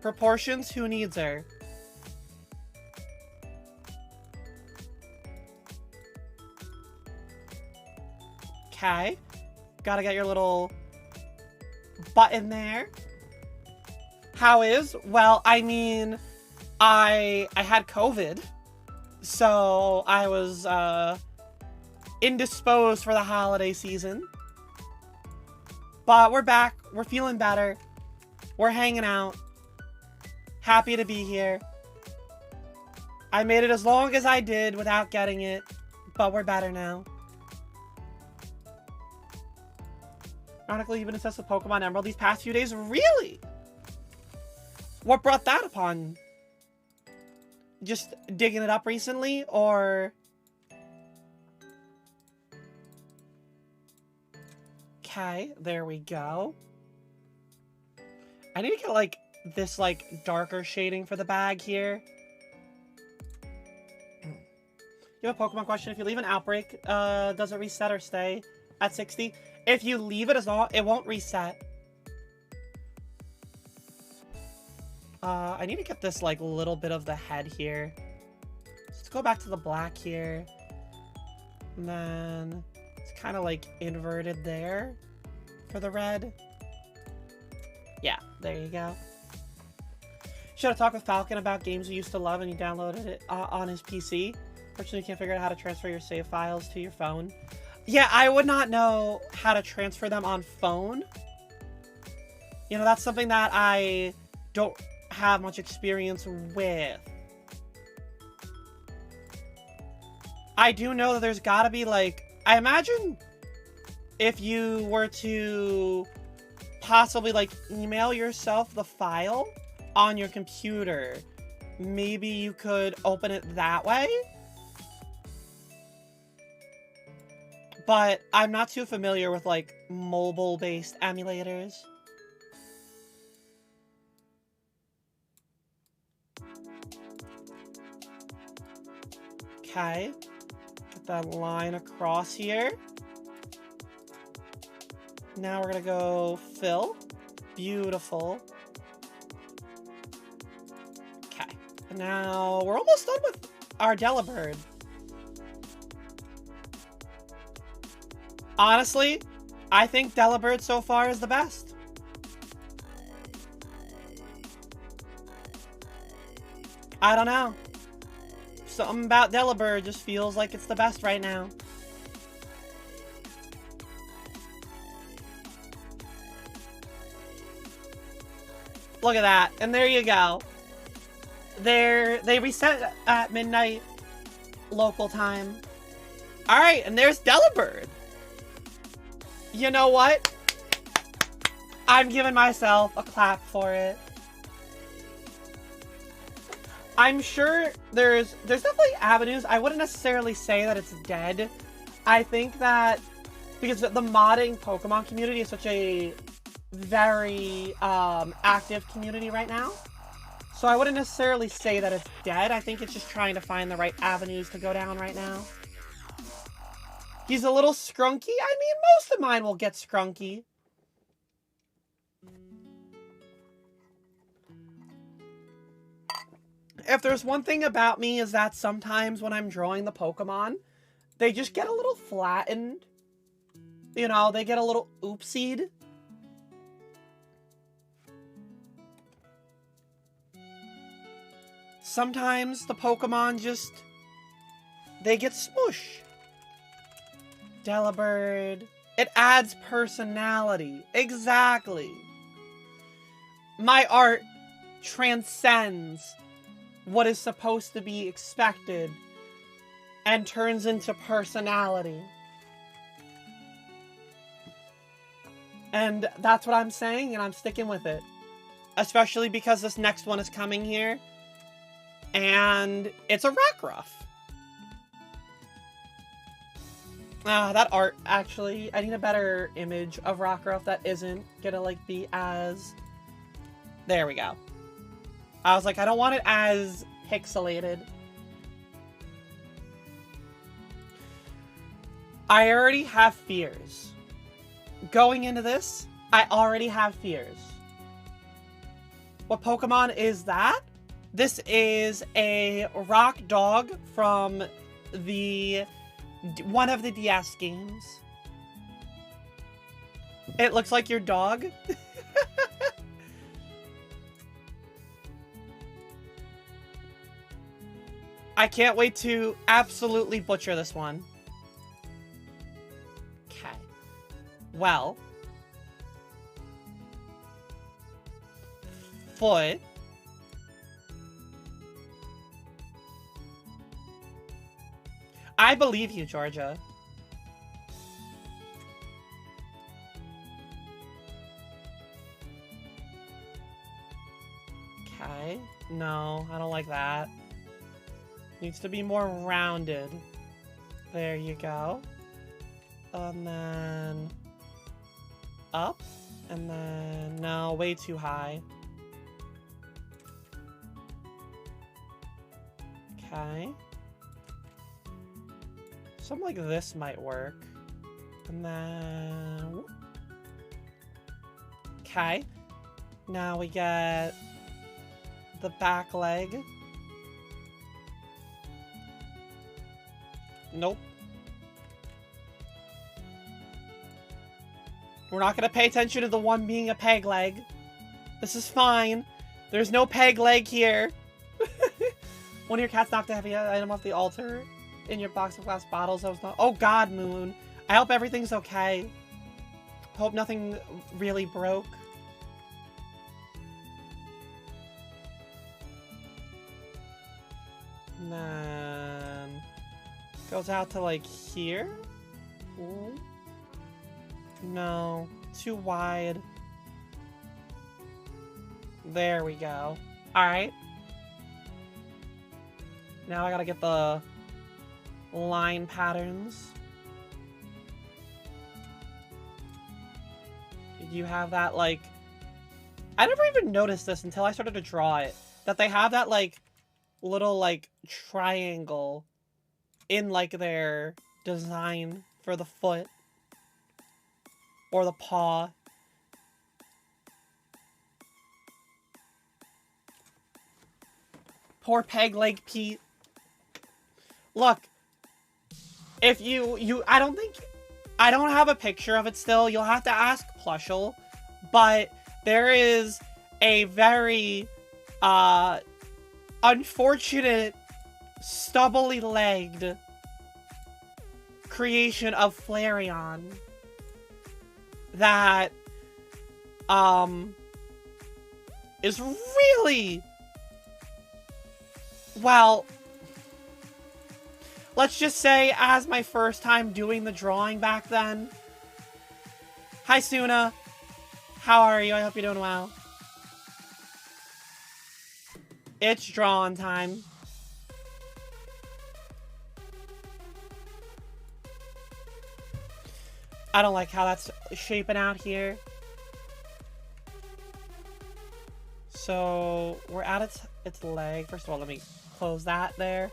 Proportions, who needs her? Okay. Gotta get your little button there. How is? Well, I mean, I had COVID, so I was indisposed for the holiday season. But we're back. We're feeling better. We're hanging out. Happy to be here. I made it as long as I did without getting it, but we're better now. Ironically, you've been obsessed with Pokemon Emerald these past few days? Really? What brought that upon? Just digging it up recently, or... Okay, there we go. I need to get, like, this, like, darker shading for the bag here. You have a Pokemon question. If you leave an outbreak, does it reset or stay at 60? If you leave it as long, it won't reset. I need to get this, like, little bit of the head here. Let's go back to the black here. And then it's kind of, like, inverted there for the red. Yeah, there you go. Should have talked with Falcon about games we used to love and he downloaded it on his PC. Fortunately, you can't figure out how to transfer your save files to your phone. Yeah, I would not know how to transfer them on phone. You know, that's something that I don't have much experience with. I do know that there's gotta be, like, I imagine if you were to possibly, like, email yourself the file on your computer, maybe you could open it that way. But I'm not too familiar with, like, mobile-based emulators. Okay. Get that line across here. Now we're gonna go fill. Beautiful. Okay. Now we're almost done with our Delibird. Honestly, I think Delibird so far is the best. I don't know. Something about Delibird just feels like it's the best right now. Look at that. And there you go. They reset at midnight local time. Alright, and there's Delibird. You know what? I'm giving myself a clap for it. I'm sure there's definitely avenues. I wouldn't necessarily say that it's dead. I think that because the modding Pokemon community is such a very active community right now. So I wouldn't necessarily say that it's dead. I think it's just trying to find the right avenues to go down right now. He's a little scrunky. I mean, most of mine will get scrunky. If there's one thing about me is that sometimes when I'm drawing the Pokemon, they just get a little flattened. You know, they get a little oopsied. Sometimes the Pokemon just, they get smush. Delibird. It adds personality. Exactly. My art transcends what is supposed to be expected and turns into personality. And that's what I'm saying, and I'm sticking with it. Especially because this next one is coming here. And it's a Rockruff. That art, actually, I need a better image of Rockruff that isn't gonna, like, be as... There we go. I was like, I don't want it as pixelated. I already have fears. Going into this, I already have fears. What Pokemon is that? This is a rock dog from one of the DS games. It looks like your dog. I can't wait to absolutely butcher this one. Okay. Well. Foot. I believe you, Georgia. Okay. No, I don't like that. Needs to be more rounded. There you go. And then... up. And then... no, way too high. Okay. Something like this might work. And then... okay. Now we get... the back leg. Nope. We're not going to pay attention to the one being a peg leg. This is fine. There's no peg leg here. One of your cats knocked a heavy item off the altar in your box of glass bottles. That was not... oh god, Moon. I hope everything's okay. Hope nothing really broke. And then... goes out to, like, here? Ooh. No. Too wide. There we go. Alright. Now I gotta get the line patterns. Did you have that, like... I never even noticed this until I started to draw it. That they have that, like, little, like, triangle in, like, their design for the foot. Or the paw. Poor peg leg Pete. Look. If I don't think I don't have a picture of it still. You'll have to ask Plushel. But there is a very unfortunate, stubbly-legged creation of Flareon that is really, well, let's just say, as my first time doing the drawing back then. Hi, Suna. How are you? I hope you're doing well. It's drawing time. I don't like how that's shaping out here. So, we're at its leg. First of all, let me close that there.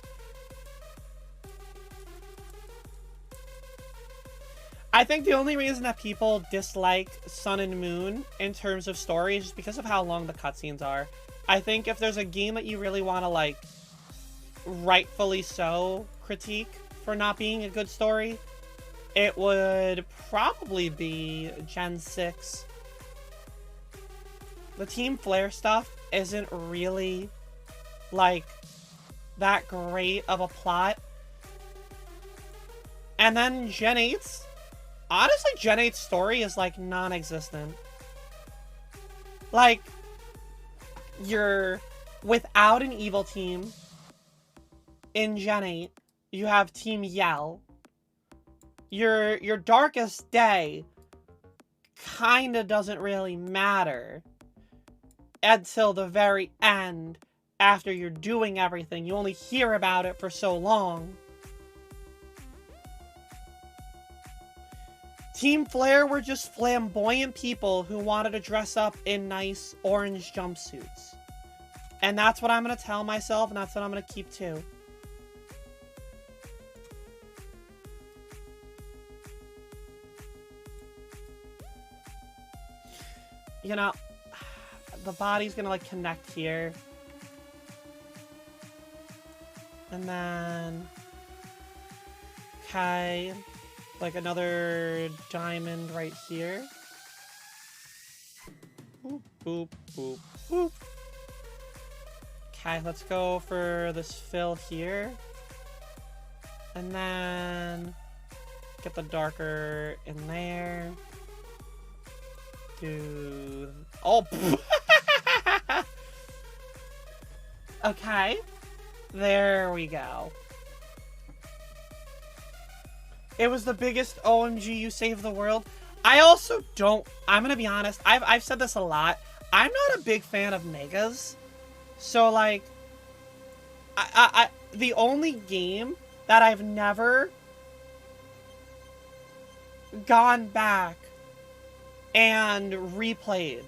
I think the only reason that people dislike Sun and Moon in terms of story is just because of how long the cutscenes are. I think if there's a game that you really want to, like, rightfully so critique for not being a good story, it would probably be Gen 6. The Team Flare stuff isn't really, like, that great of a plot. And then Gen 8's, honestly, Gen 8's story is, like, non-existent. Like, you're without an evil team in Gen 8. You have Team Yell. Your darkest day kinda doesn't really matter until the very end, after you're doing everything. You only hear about it for so long. Team Flare were just flamboyant people who wanted to dress up in nice orange jumpsuits. And that's what I'm going to tell myself, and that's what I'm going to keep to. You know, the body's going to, like, connect here. And then... okay. Like, another diamond right here. Boop, boop, boop, boop. Okay, let's go for this fill here. And then... get the darker in there. Do... oh! Okay. There we go. It was the biggest OMG, you saved the world. I also don't... I'm gonna be honest. I've said this a lot. I'm not a big fan of megas. So, like... the only game that I've never gone back and replayed,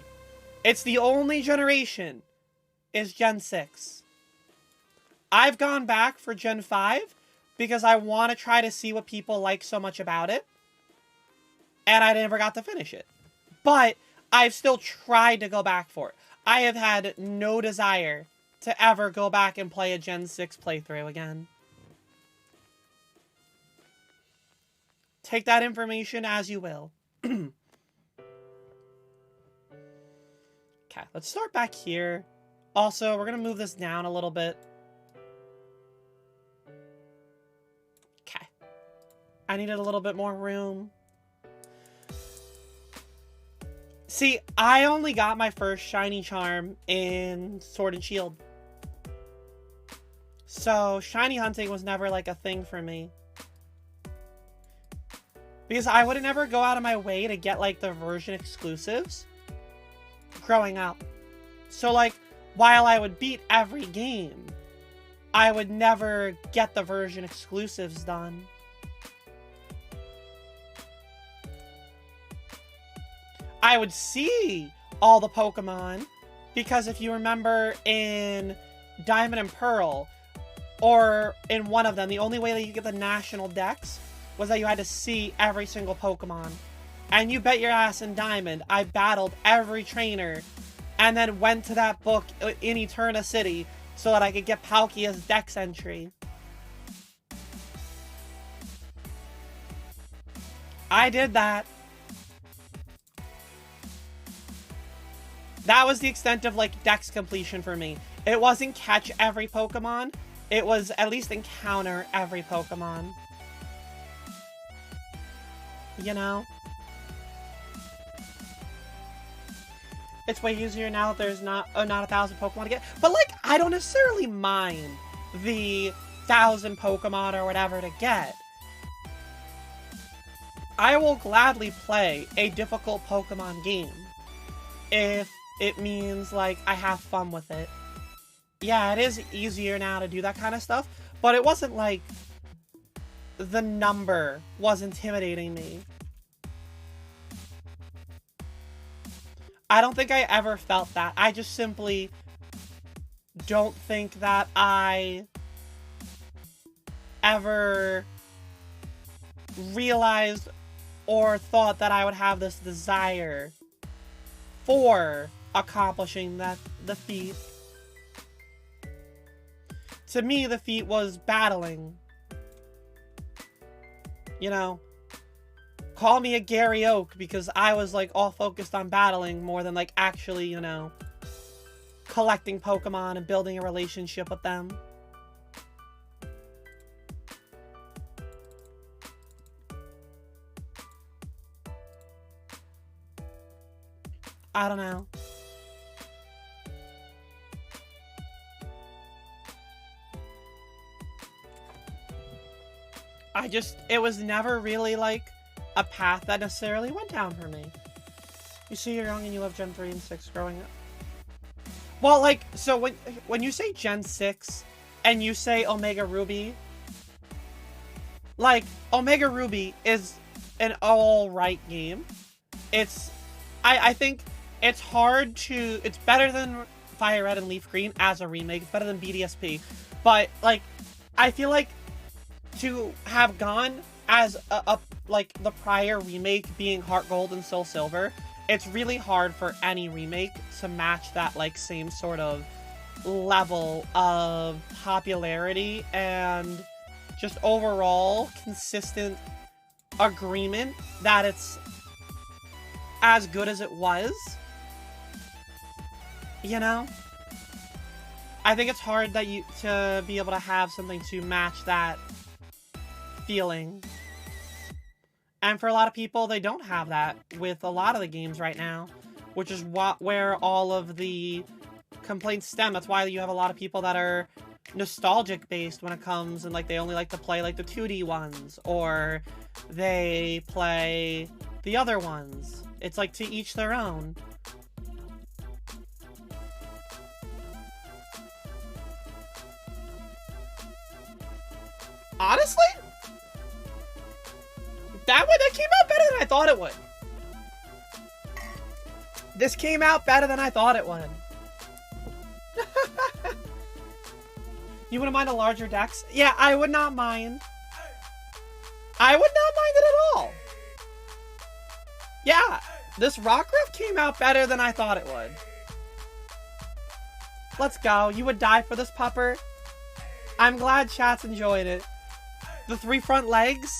it's the only generation, is Gen 6. I've gone back for Gen 5 because I want to try to see what people like so much about it. And I never got to finish it. But I've still tried to go back for it. I have had no desire to ever go back and play a Gen 6 playthrough again. Take that information as you will. Okay, let's start back here. Also, we're going to move this down a little bit. Okay. I needed a little bit more room. See, I only got my first shiny charm in Sword and Shield. So, shiny hunting was never, like, a thing for me. Because I would never go out of my way to get, like, the version exclusives growing up. So, like, while I would beat every game, I would never get the version exclusives done. I would see all the Pokemon, because if you remember in Diamond and Pearl, or in one of them, the only way that you could get the national dex was that you had to see every single Pokemon. And you bet your ass in Diamond, I battled every trainer, and then went to that book in Eterna City so that I could get Palkia's dex entry. I did that. That was the extent of, like, Dex completion for me. It wasn't catch every Pokemon. It was at least encounter every Pokemon. You know? It's way easier now that there's not 1,000 Pokemon to get. But, like, I don't necessarily mind the 1,000 Pokemon or whatever to get. I will gladly play a difficult Pokemon game if it means, like, I have fun with it. Yeah, it is easier now to do that kind of stuff, but it wasn't like the number was intimidating me. I don't think I ever felt that. I just simply don't think that I ever realized or thought that I would have this desire for accomplishing the feat. To me, the feat was battling. You know, call me a Gary Oak because I was, like, all focused on battling more than, like, actually, you know, collecting Pokemon and building a relationship with them. I don't know. It was never really, like, a path that necessarily went down for me. You see, you're young and you love Gen 3 and 6 growing up. Well, like, so when you say Gen 6 and you say Omega Ruby, like, Omega Ruby is an alright game. I think it's hard to, it's better than Fire Red and Leaf Green as a remake. It's better than BDSP. But, like, I feel like to have gone as like the prior remake being Heart Gold and Soul Silver, it's really hard for any remake to match that, like, same sort of level of popularity and just overall consistent agreement that it's as good as it was. You know? I think it's hard that to be able to have something to match that feeling. And for a lot of people, they don't have that with a lot of the games right now, which is where all of the complaints stem. That's why you have a lot of people that are nostalgic based when it comes and, like, they only like to play, like, the 2D ones, or they play the other ones. It's, like, to each their own. Honestly, that came out better than I thought it would. This came out better than I thought it would. You wouldn't mind a larger dex? Yeah, I would not mind. I would not mind it at all. Yeah, this Rockruff came out better than I thought it would. Let's go. You would die for this pupper. I'm glad chat's enjoyed it. The 3 front legs.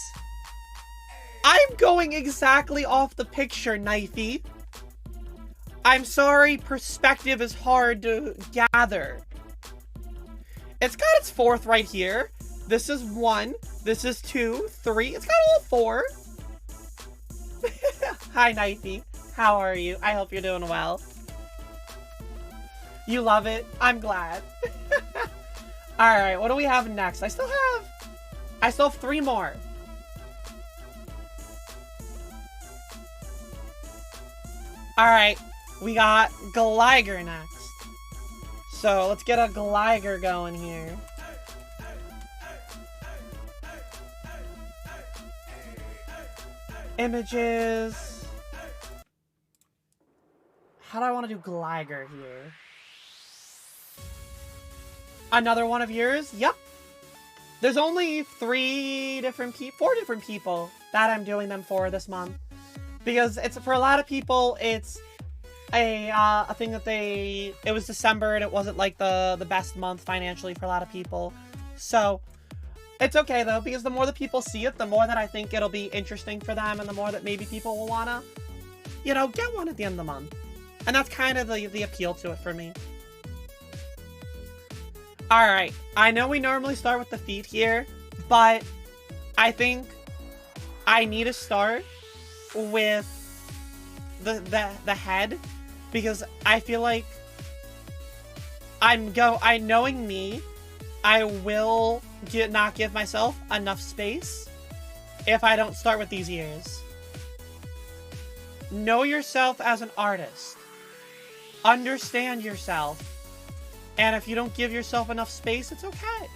I'm going exactly off the picture, Knifey. I'm sorry, perspective is hard to gather. It's got its 4th right here. This is 1. This is 2, 3. It's got all 4. Hi, Knifey. How are you? I hope you're doing well. You love it? I'm glad. Alright, what do we have next? I still have 3 more. Alright, we got Gligar next. So, let's get a Gligar going here. Images. How do I want to do Gligar here? Another one of yours? Yep. There's only 4 different people that I'm doing them for this month. Because it's, for a lot of people, it's a thing that it was December and it wasn't, like, the best month financially for a lot of people. So, It's okay though, because the more that people see it, the more that I think it'll be interesting for them, and the more that maybe people will wanna, you know, get one at the end of the month. And that's kind of the appeal to it for me. Alright, I know we normally start with the feet here, but I think I need to start with the head, because I feel like knowing me, I will not give myself enough space if I don't start with these ears. Know yourself as an artist. Understand yourself. And if you don't give yourself enough space, it's okay.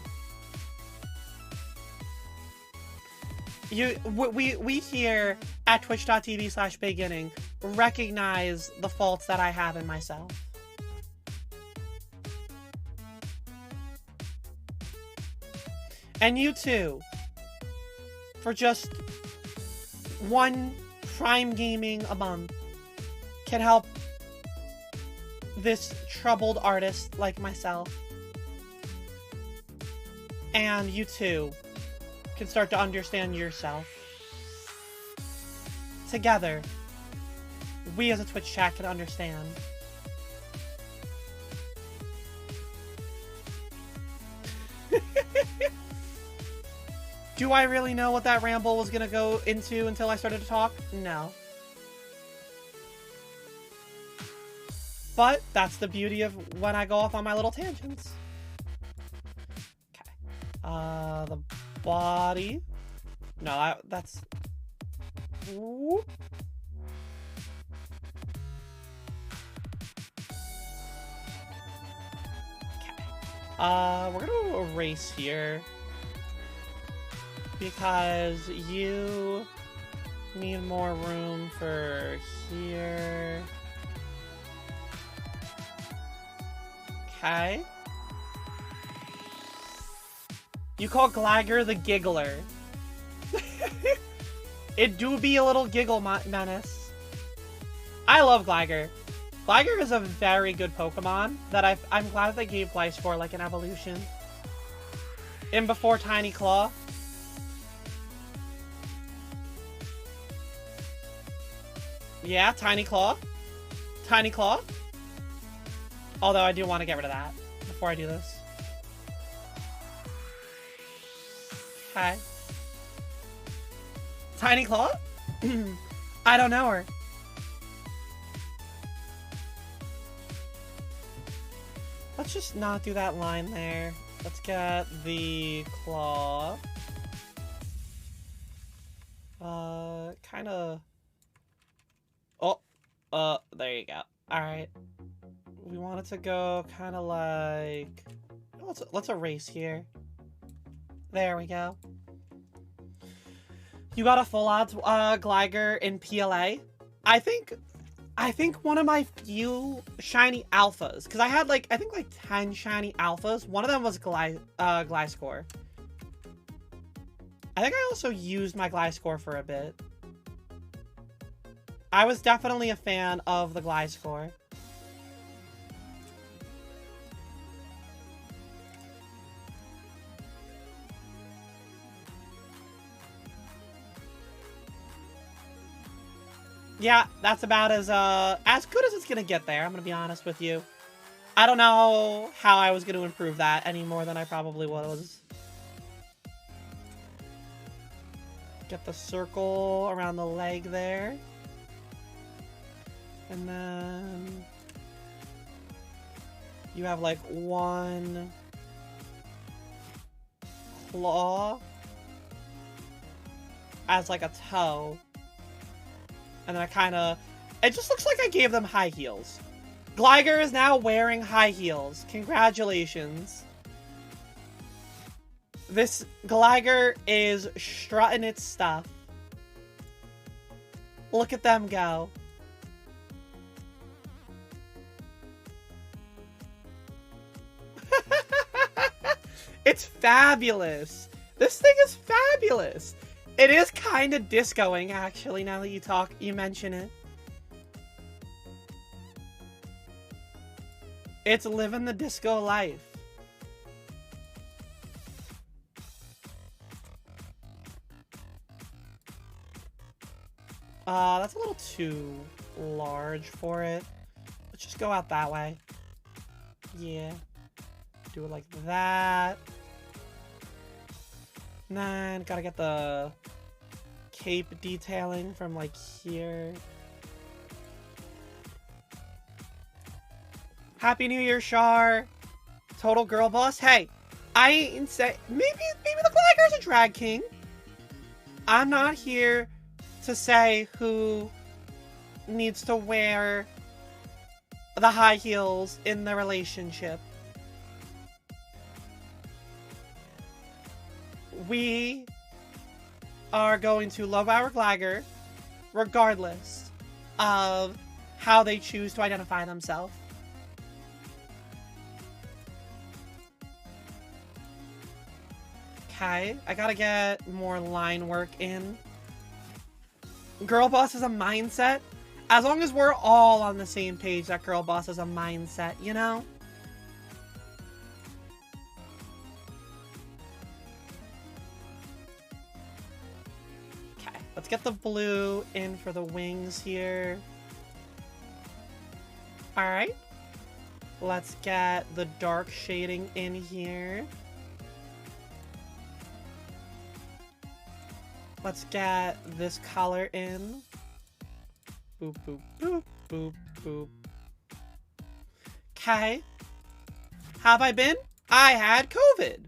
We here at twitch.tv/beginning recognize the faults that I have in myself. And you too, for just one Prime Gaming a month, can help this troubled artist like myself. And you too can start to understand yourself. Together, we as a Twitch chat can understand. Do I really know what that ramble was gonna go into until I started to talk? No. But that's the beauty of when I go off on my little tangents. Okay. The body. No, that's... Whoop. Okay. We're gonna erase here. Because you need more room for here. Okay. You call Gligar the Giggler. It do be a little giggle menace. I love Gligar. Gligar is a very good Pokemon that I'm glad they gave Gliscor like an evolution. In before Tiny Claw. Yeah, Tiny Claw. Tiny Claw. Although I do want to get rid of that before I do this. Hi. Tiny Claw? I don't know her. Let's just not do that line there. Let's get the claw. Kinda... Oh, there you go. Alright. We want it to go kinda like... Let's erase here. There we go. You got a full odds Gligar in PLA. I think one of my few shiny alphas, because I had like, I think like 10 shiny alphas. One of them was Gliscor. I think I also used my Gliscor for a bit. I was definitely a fan of the Gliscor. Yeah, that's about as good as it's gonna get there, I'm gonna be honest with you. I don't know how I was gonna improve that any more than I probably was. Get the circle around the leg there. And then... you have like one... claw as like a toe. And then I kind of... it just looks like I gave them high heels. Gligar is now wearing high heels. Congratulations. This Gligar is strutting its stuff. Look at them go. It's fabulous. This thing is fabulous. It is kind of discoing, actually, now that you mention it. It's living the disco life. That's a little too large for it. Let's just go out that way. Yeah. Do it like that. And then gotta get the cape detailing from like here. Happy New Year, Char. Total girl boss. Hey, I ain't say maybe the Gligar's a drag king. I'm not here to say who needs to wear the high heels in the relationship. We are going to love our Gligar regardless of how they choose to identify themselves. Okay, I gotta get more line work in. Girl boss is a mindset. As long as we're all on the same page that girl boss is a mindset, you know? Okay, let's get the blue in for the wings here. Alright. Let's get the dark shading in here. Let's get this color in. Boop, boop, boop, boop, boop. Okay. How have I been? I had COVID.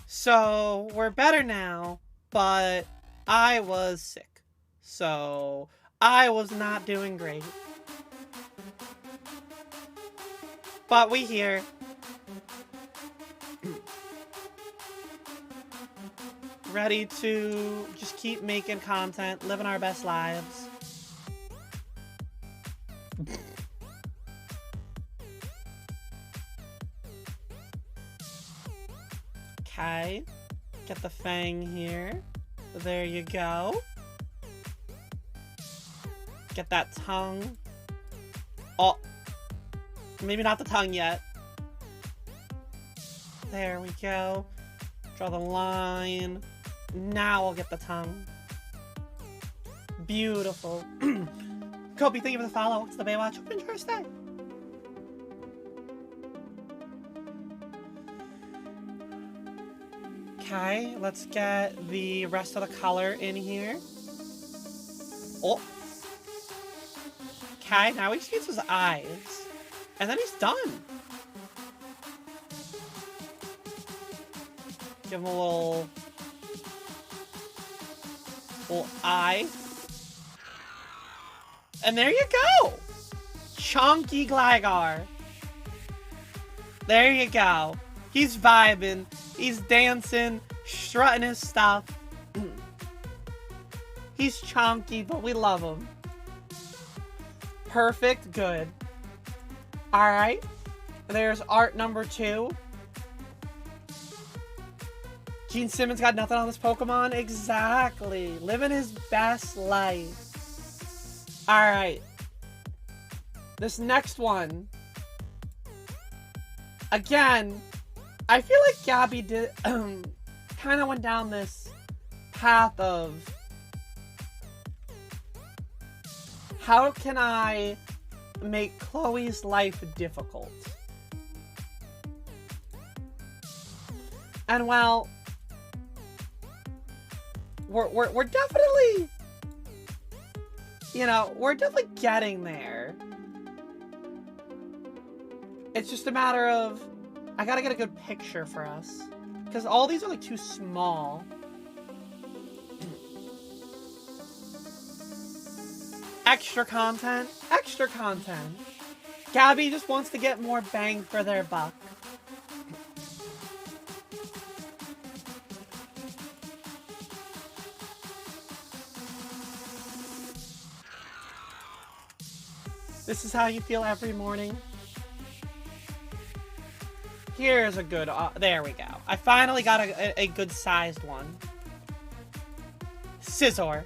So, we're better now, but I was sick. So, I was not doing great. But we here. Ready to just keep making content, living our best lives. Okay. Get the fang here. There you go. Get that tongue. Oh. Maybe not the tongue yet. There we go. Draw the line. Now I'll get the tongue. Beautiful. Kobe, thank you for the follow. It's the Baywatch. Hope you enjoy your stay. Okay, let's get the rest of the color in here. Oh. Okay, now he just needs his eyes. And then he's done. Give him a little eye. And there you go! Chunky Gligar. There you go. He's vibing. He's dancing, strutting his stuff. He's chunky, but we love him. Perfect, good. Alright. There's art number 2. Gene Simmons got nothing on this Pokemon? Exactly. Living his best life. Alright. This next one. Again, I feel like Gabby did kind of went down this path of how can I make Chloe's life difficult? And well, we're definitely, you know, we're definitely getting there. It's just a matter of, I gotta get a good picture for us. Because all these are like too small. Extra content. Extra content. Gabby just wants to get more bang for their buck. This is how you feel every morning. Here's a good, there we go. I finally got a good sized one. Scizor.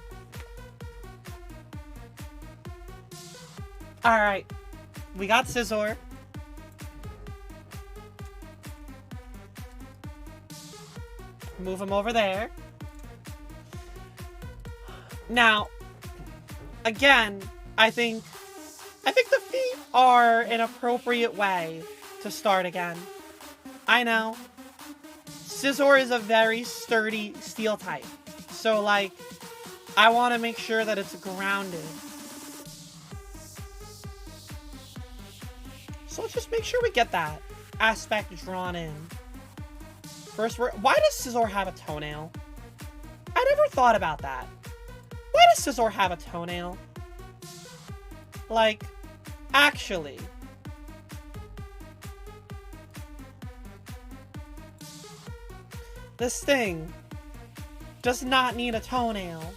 Alright. We got Scizor. Move him over there. Now, again, I think the feet are an appropriate way to start again. I know. Scizor is a very sturdy steel type. So, like, I want to make sure that it's grounded. So let's just make sure we get that aspect drawn in. First, why does Scizor have a toenail? I never thought about that. Why does Scizor have a toenail? Like, actually. This thing does not need a toenail.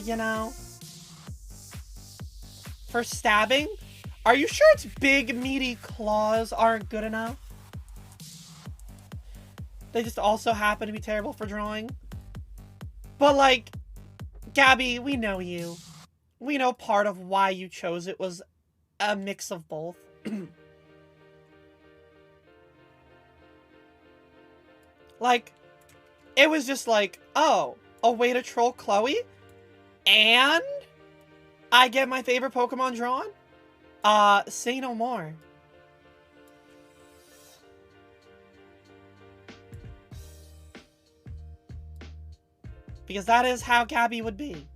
You know? For stabbing? Are you sure its big, meaty claws aren't good enough? They just also happen to be terrible for drawing. But, like, Gabby, we know you. We know part of why you chose it was a mix of both. Like, it was just like, oh, a way to troll Chloe? And I get my favorite Pokemon drawn? Say no more. Because that is how Gabby would be.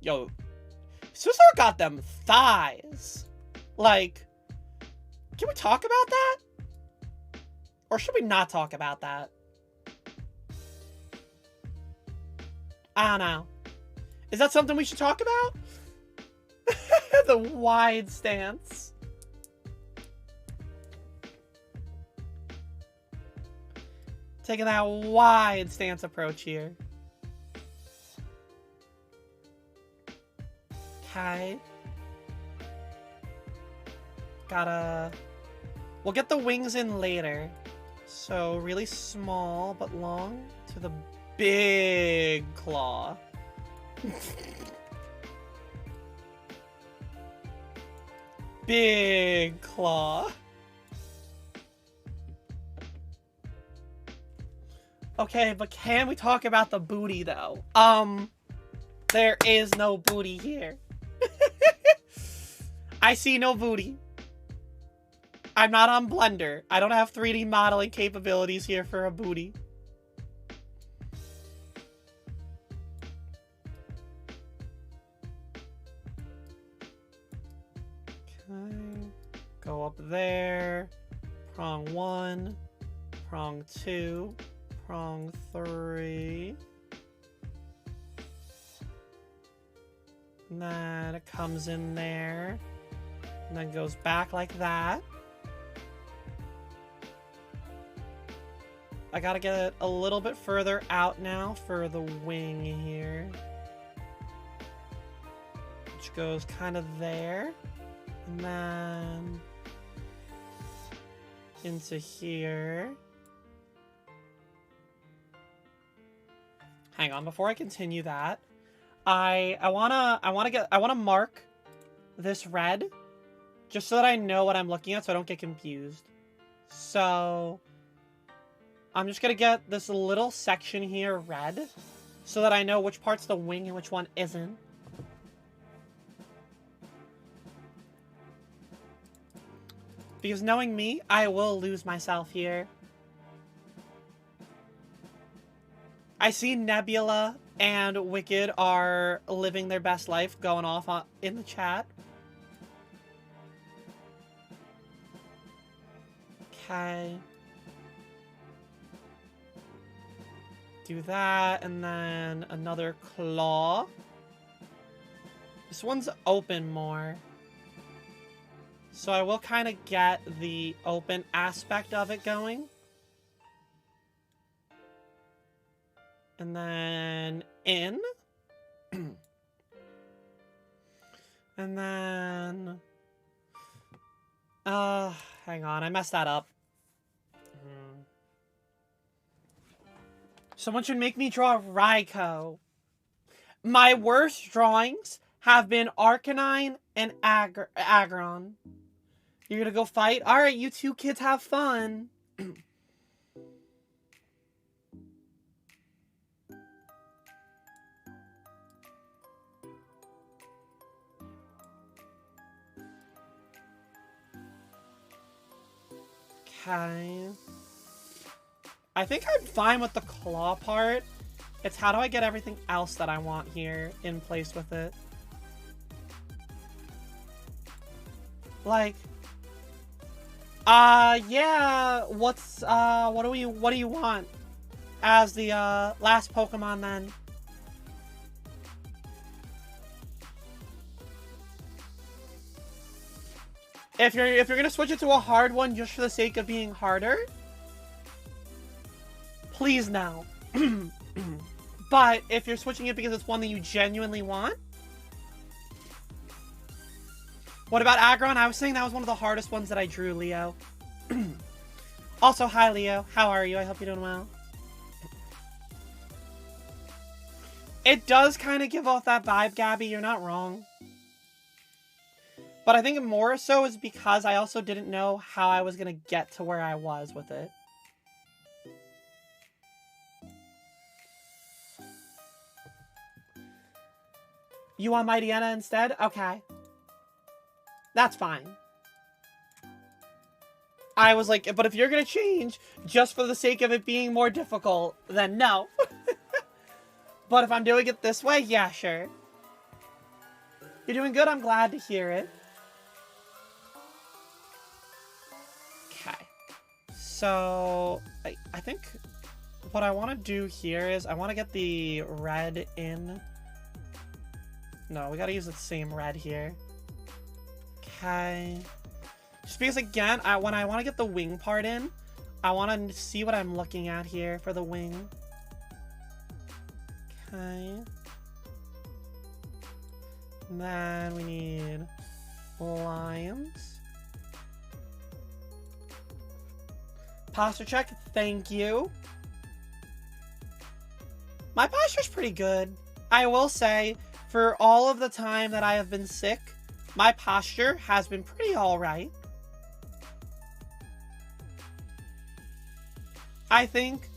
Yo, Scizor got them thighs. Like, can we talk about that? Or should we not talk about that? I don't know. Is that something we should talk about? The wide stance. Taking that wide stance approach here. Okay. We'll get the wings in later. So, really small but long to the big claw. Big claw. Okay, but can we talk about the booty, though? There is no booty here. I see no booty. I'm not on Blender. I don't have 3D modeling capabilities here for a booty. Okay. Go up there. Prong 1. Prong 2. Prong 3. And then it comes in there. And then goes back like that. I gotta get it a little bit further out now for the wing here. Which goes kind of there. And then into here. Hang on, before I continue that, I wanna mark this red just so that I know what I'm looking at so I don't get confused. So I'm just gonna get this little section here red so that I know which part's the wing and which one isn't. Because knowing me, I will lose myself here. I see Nebula and Wicked are living their best life going off in the chat. Okay. Do that, and then another claw. This one's open more. So I will kind of get the open aspect of it going. And then in. And then... hang on, I messed that up. Someone should make me draw Raikou. My worst drawings have been Arcanine and Aggron. You're gonna go fight? Alright, you two kids have fun. Okay. I think I'm fine with the claw part. It's how do I get everything else that I want here in place with it? Like, yeah, what do you want as the, last Pokemon then? If you're gonna switch it to a hard one just for the sake of being harder, please no. But if you're switching it because it's one that you genuinely want. What about Aggron? I was saying that was one of the hardest ones that I drew, Leo. Also, hi Leo. How are you? I hope you're doing well. It does kind of give off that vibe, Gabby. You're not wrong. But I think more so is because I also didn't know how I was going to get to where I was with it. You want Mightyena instead? Okay. That's fine. I was like, but if you're going to change just for the sake of it being more difficult, then no. But if I'm doing it this way, yeah, sure. You're doing good. I'm glad to hear it. Okay. So, I think what I want to do here is I want to get the red in. No, we got to use the same red here. Okay. Just because, again, when I want to get the wing part in, I want to see what I'm looking at here for the wing. Okay. And then we need lines. Posture check, thank you. My posture's pretty good. I will say, for all of the time that I have been sick, my posture has been pretty alright. I think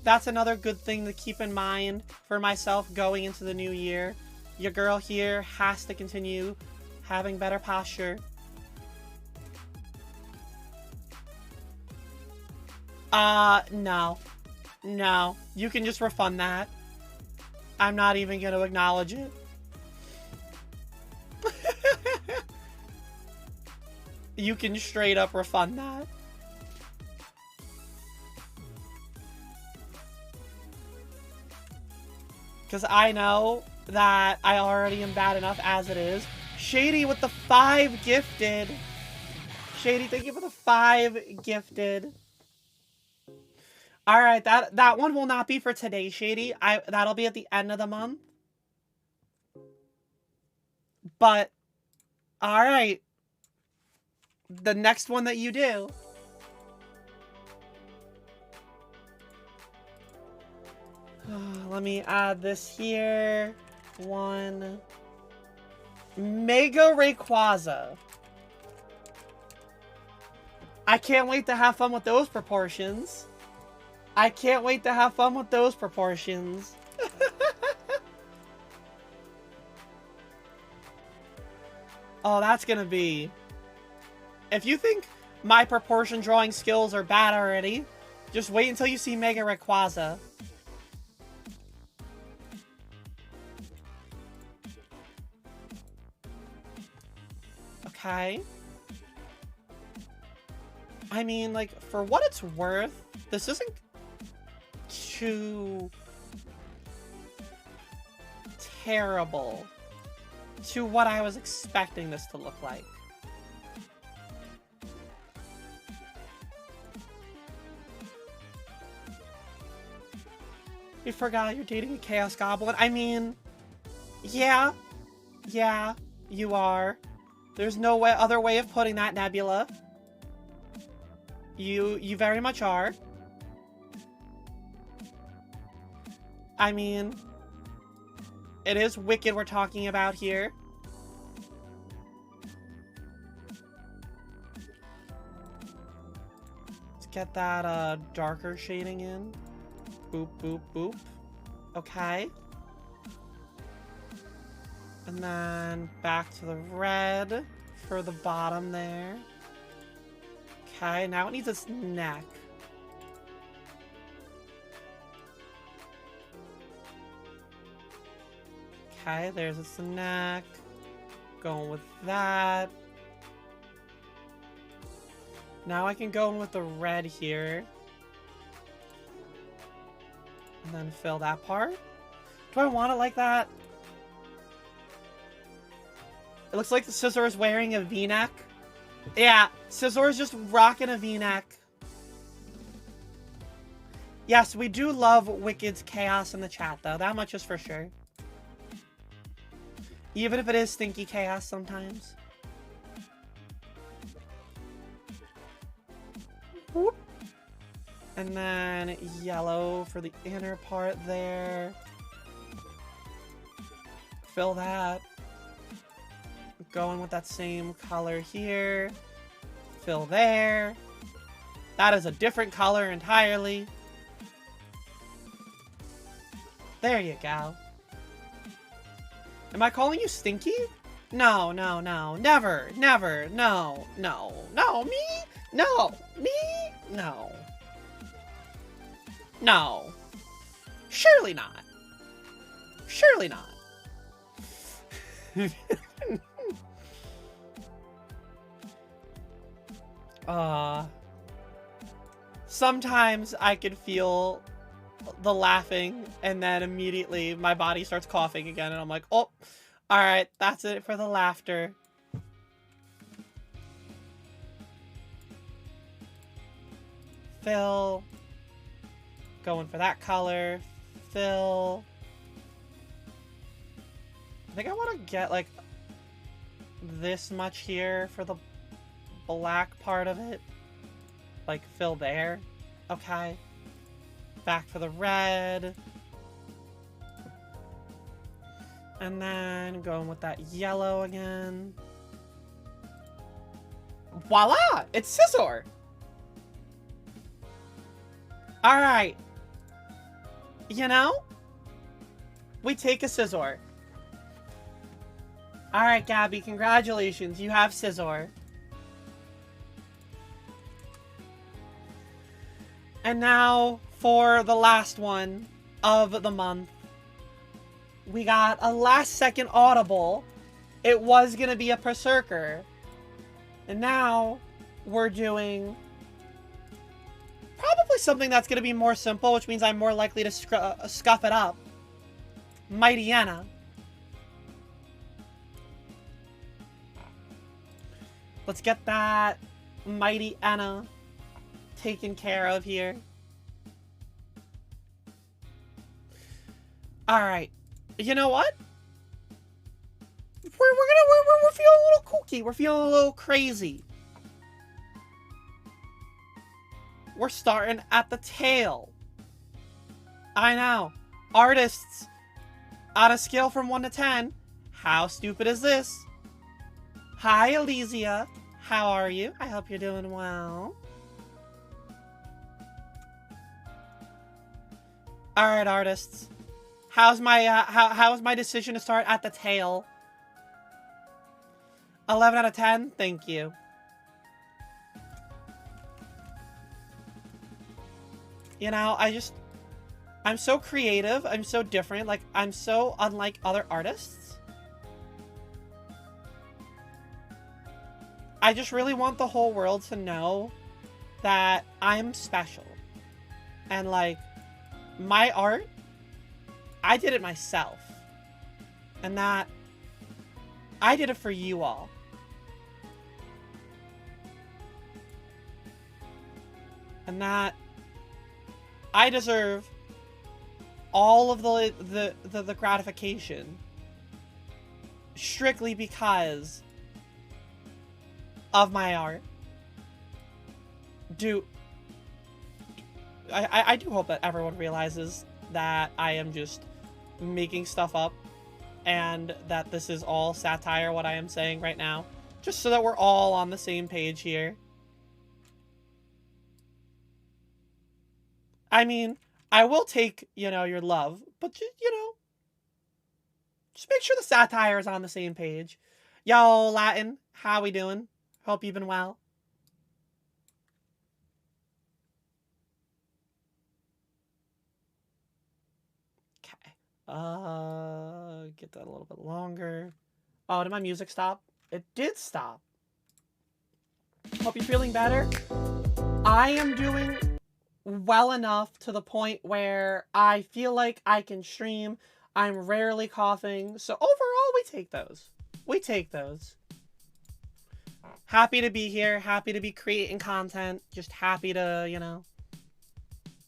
that's another good thing to keep in mind for myself going into the new year. Your girl here has to continue having better posture. No. No. You can just refund that. I'm not even going to acknowledge it. You can straight up refund that. Because I know that I already am bad enough as it is. Shady with the 5 gifted. Shady, thank you for the 5 gifted. Alright, that one will not be for today, Shady. That'll be at the end of the month. But, alright. The next one that you do. Let me add this here. 1. Mega Rayquaza. I can't wait to have fun with those proportions. I can't wait to have fun with those proportions. Oh, that's gonna be... If you think my proportion drawing skills are bad already, just wait until you see Mega Rayquaza. Okay. I mean, like, for what it's worth, this isn't too terrible to what I was expecting this to look like. You forgot you're dating a Chaos Goblin? I mean, yeah, you are. There's no other way of putting that, Nebula. You very much are. I mean, it is Wicked we're talking about here. Let's get that darker shading in. Boop, boop, boop. Okay. And then back to the red for the bottom there. Okay, now it needs its neck. Okay, there's its neck. Going with that. Now I can go in with the red here. And then fill that part. Do I want it like that? It looks like the Scizor is wearing a V-neck. Yeah, Scizor is just rocking a V-neck. Yes, we do love Wicked's chaos in the chat, though. That much is for sure. Even if it is stinky chaos sometimes. Whoop. And then yellow for the inner part there. Fill that. Going with that same color here. Fill there. That is a different color entirely. There you go. Am I calling you stinky? No, no, no. Never, never. No, no. No, me? No. Me? No. No. Surely not. Surely not. Sometimes I could feel the laughing, and then immediately my body starts coughing again, and I'm like, oh, alright, that's it for the laughter. Fill. Going for that color. Fill. I think I want to get, like, this much here for the black part of it. Like, fill there. Okay. Back for the red. And then going with that yellow again. Voila! It's Scizor! Alright. You know? We take a Scizor. Alright, Gabby, congratulations. You have Scizor. And now, for the last one of the month, we got a last-second audible. It was going to be a Berserker. And now, we're doing probably something that's going to be more simple, which means I'm more likely to scuff it up. Mightyena. Let's get that Mightyena taken care of here. Alright. You know what? We're feeling a little kooky. We're feeling a little crazy. We're starting at the tail. I know. Artists, on a scale from 1 to 10, how stupid is this? Hi, Elysia. How are you? I hope you're doing well. Alright, artists. How's my, how's my decision to start at the tail? 11 out of 10? Thank you. You know, I'm so creative. I'm so different. Like, I'm so unlike other artists. I just really want the whole world to know that I'm special. And, like, my art, I did it myself. And that I did it for you all. And that I deserve all of the gratification strictly because of my art. I do hope that everyone realizes that I am just making stuff up and that this is all satire, what I am saying right now, just so that we're all on the same page here. I mean, I will take, you know, your love, but, you know, just make sure the satire is on the same page. Yo, Latin, how we doing? Hope you've been well. Get that a little bit longer. Oh, did my music stop? It did stop. Hope you're feeling better. I am doing well enough to the point where I feel like I can stream. I'm rarely coughing. So overall, we take those. We take those. Happy to be here. Happy to be creating content. Just happy to, you know,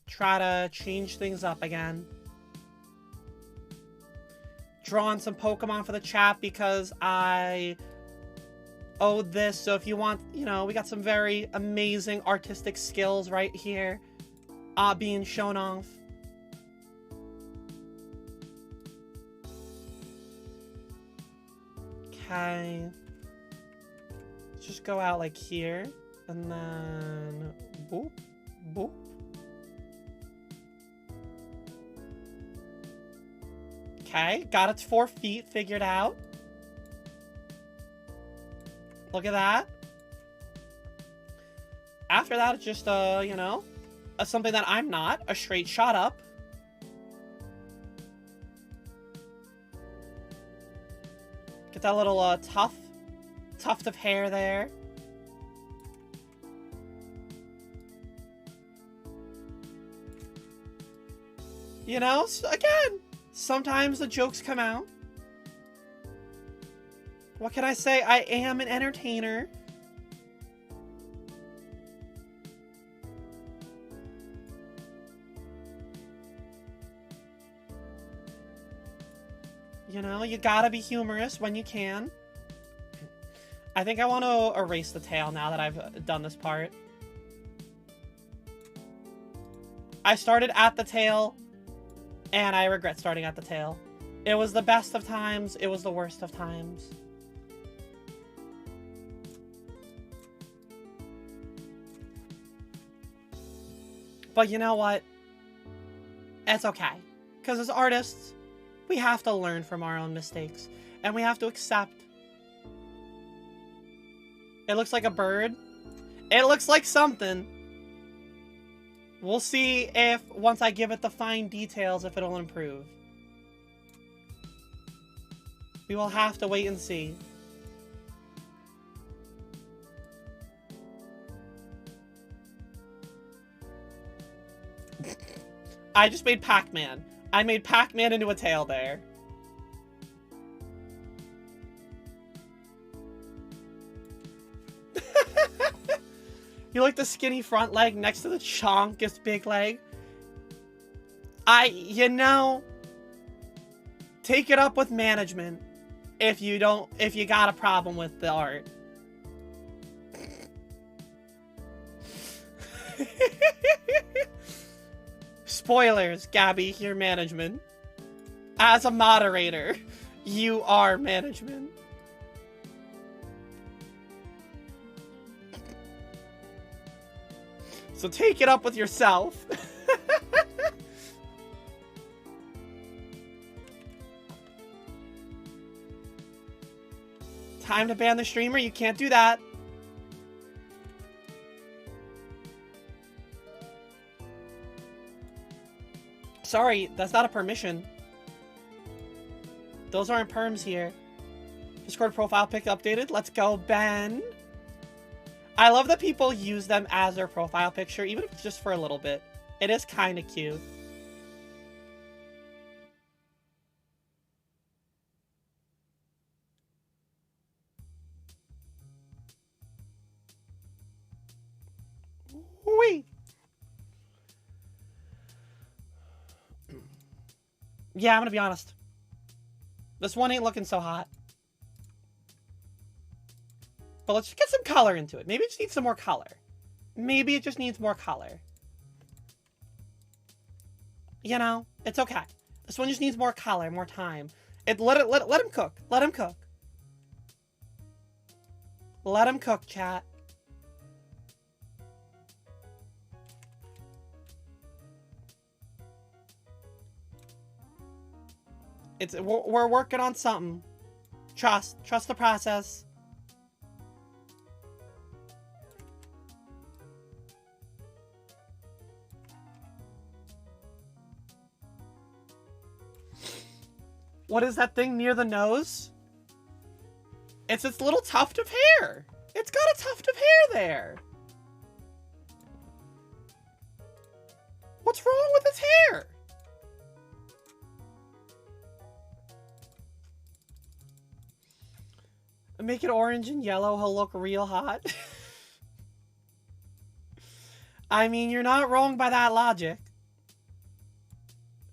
try to change things up again. Drawing some Pokemon for the chat because I owed this. So if you want, you know, we got some very amazing artistic skills right here being shown off. Okay. Let's just go out like here. And then boop, boop. Okay, got its 4 feet figured out. Look at that. After that, it's just, you know, something that I'm not. A straight shot up. Get that little, tuft of hair there. You know, so again, sometimes the jokes come out. What can I say? I am an entertainer. You know, you gotta be humorous when you can. I think I want to erase the tail now that I've done this part. I started at the tail, and I regret starting at the tail. It was the best of times, it was the worst of times. But you know what? It's okay. Because as artists, we have to learn from our own mistakes. And we have to accept. It looks like a bird. It looks like something. We'll see if, once I give it the fine details, if it'll improve. We will have to wait and see. I just made Pac-Man. I made Pac-Man into a tail there. You like the skinny front leg next to the chonkest big leg? You know, take it up with management if you got a problem with the art. Spoilers, Gabby, you're management. As a moderator, you are management. So take it up with yourself. Time to ban the streamer? You can't do that. Sorry, that's not a permission. Those aren't perms here. Discord profile pic updated. Let's go, Ben. I love that people use them as their profile picture, even if it's just for a little bit. It is kind of cute. Whee! Yeah, I'm gonna be honest. This one ain't looking so hot. But let's just get some color into it. Maybe it just needs some more color. Maybe it just needs more color. You know, it's okay. This one just needs more color, more time. Let him cook. Let him cook. Let him cook, chat. We're working on something. Trust the process. What is that thing near the nose? It's its little tuft of hair. It's got a tuft of hair there. What's wrong with its hair? Make it orange and yellow, he'll look real hot. I mean, you're not wrong by that logic.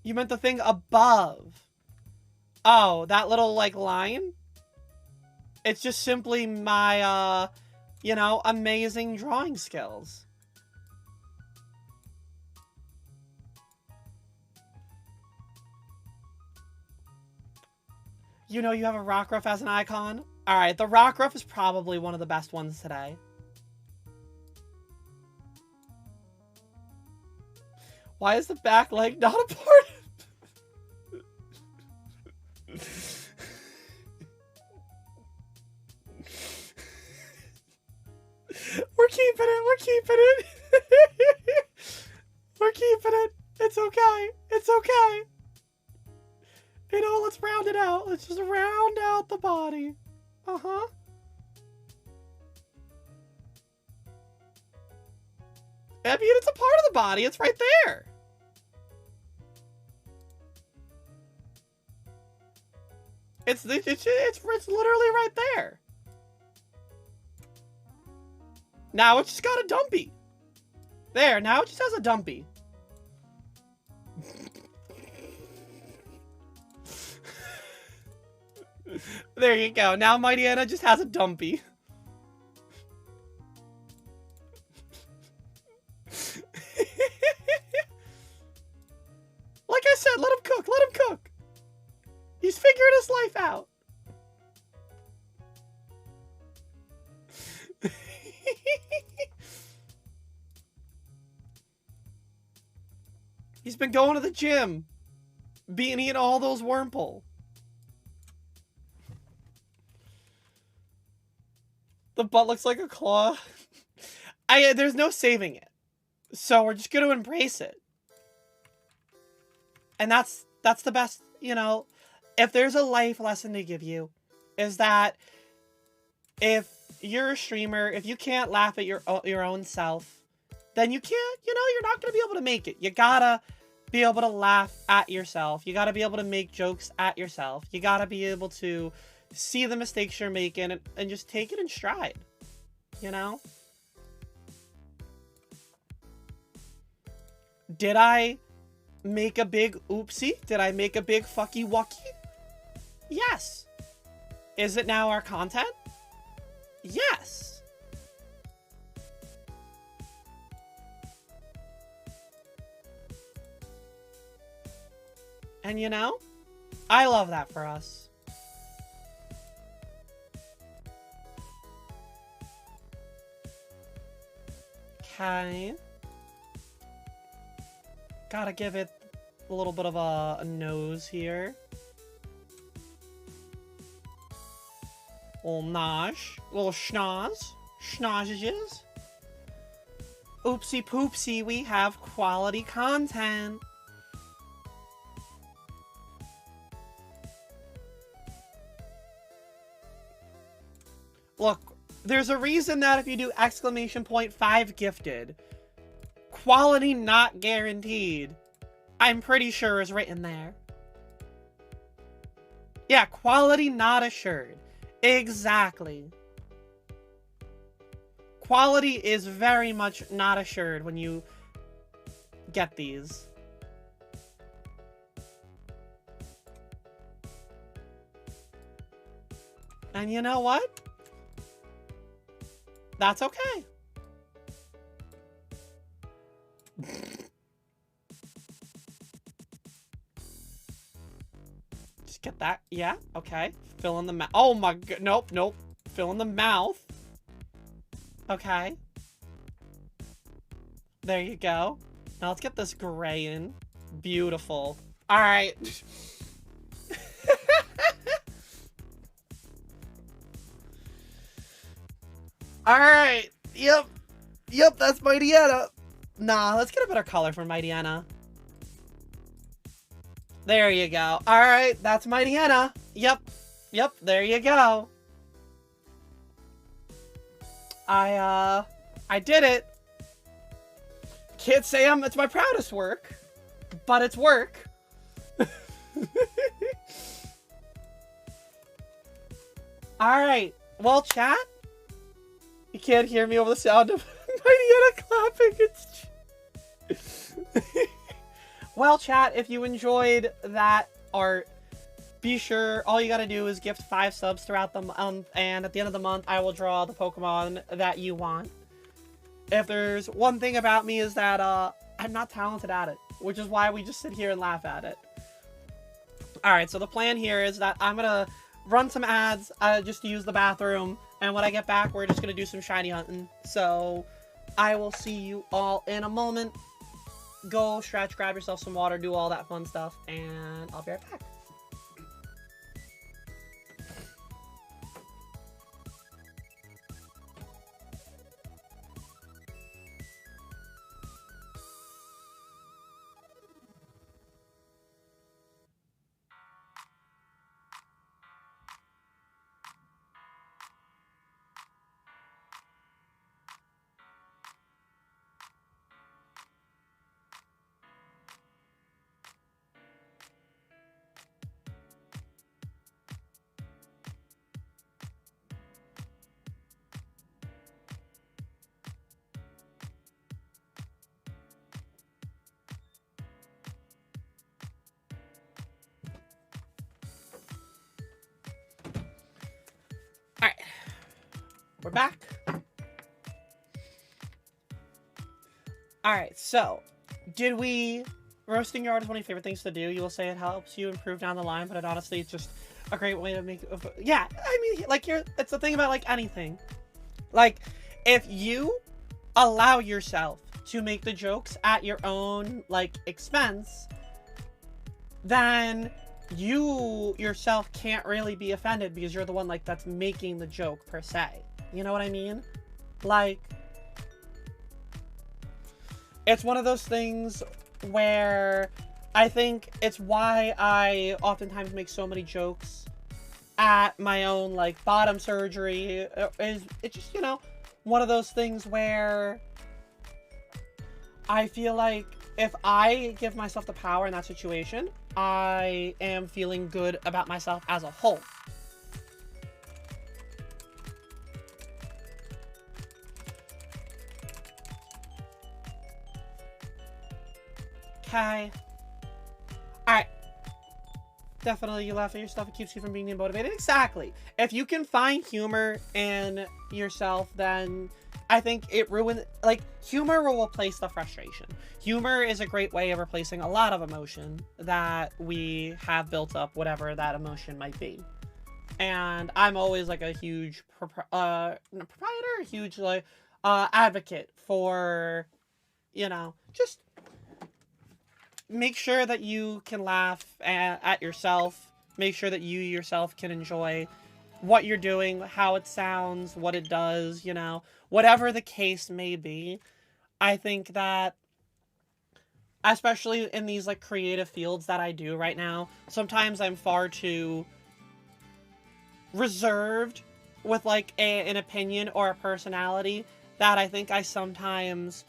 You meant the thing above. Oh, that little, like, line? It's just simply my, you know, amazing drawing skills. You know you have a Rockruff as an icon? Alright, the Rockruff is probably one of the best ones today. Why is the back leg not a part of... We're keeping it, we're keeping it. We're keeping it. It's okay. It's okay. You know, let's round it out. Let's just round out the body. Uh-huh. I mean, it's a part of the body. It's right there. It's literally right there. Now it's just got a dumpy. There, now it just has a dumpy. There you go. Now Mightyena just has a dumpy. Like I said, let him cook. Let him cook. He's figuring his life out. He's been going to the gym. Eating all those Wurmple. The butt looks like a claw. There's no saving it. So we're just going to embrace it. And that's the best, you know. If there's a life lesson to give you, is that if you're a streamer, if you can't laugh at your own self, then you can't, you know, you're not going to be able to make it. You gotta be able to laugh at yourself. You gotta be able to make jokes at yourself. You gotta be able to see the mistakes you're making and just take it in stride, you know? Did I make a big oopsie? Did I make a big fucky wucky? Yes. Is it now our content? Yes. And you know, I love that for us. Okay. Gotta give it a little bit of a nose here. Little nosh. Little schnoz. Schnozes. Oopsie poopsie, we have quality content. Look, there's a reason that if you do !5 gifted, quality not guaranteed, I'm pretty sure is written there. Yeah, quality not assured. Exactly. Quality is very much not assured when you get these. And you know what? That's okay. Just get that. Yeah, okay. Fill in the mouth. Oh my god. Nope, nope. Fill in the mouth. Okay. There you go. Now let's get this gray in. Beautiful. Alright. Alright. Yep. Yep, that's Mightyena. Nah, let's get a better color for Mightyena. There you go. Alright, that's Mightyena. Yep. Yep, there you go. I did it. Can't say it's my proudest work, but it's work. Alright, well, chat, you can't hear me over the sound of Mightyena clapping. Well, chat, if you enjoyed that art, be sure, all you gotta do is gift 5 subs throughout the month, and at the end of the month, I will draw the Pokemon that you want. If there's one thing about me is that, I'm not talented at it, which is why we just sit here and laugh at it. Alright, so the plan here is that I'm gonna run some ads, just to use the bathroom, and when I get back, we're just gonna do some shiny hunting. So, I will see you all in a moment. Go stretch, grab yourself some water, do all that fun stuff, and I'll be right back. Alright, we're back. Alright, so, roasting your art is one of your favorite things to do. You will say it helps you improve down the line, but honestly, it's just a great way to make, yeah, I mean, like, it's the thing about, like, anything. Like, if you allow yourself to make the jokes at your own, like, expense, then you yourself can't really be offended because you're the one, like, that's making the joke per se. You know what I mean? Like, it's one of those things where I think it's why I oftentimes make so many jokes at my own, like, bottom surgery. It's just, you know, one of those things where I feel like if I give myself the power in that situation, I am feeling good about myself as a whole. Okay. Alright. Definitely, you laugh at your stuff, it keeps you from being demotivated. Exactly. If you can find humor in yourself, then I think it ruins, like, humor will replace the frustration. Humor is a great way of replacing a lot of emotion that we have built up, whatever that emotion might be. And I'm always, like, a huge huge, like, advocate for, you know, just make sure that you can laugh at yourself. Make sure that you yourself can enjoy what you're doing, how it sounds, what it does, you know, whatever the case may be. I think that, especially in these, like, creative fields that I do right now, sometimes I'm far too reserved with, like, an opinion or a personality that I think I sometimes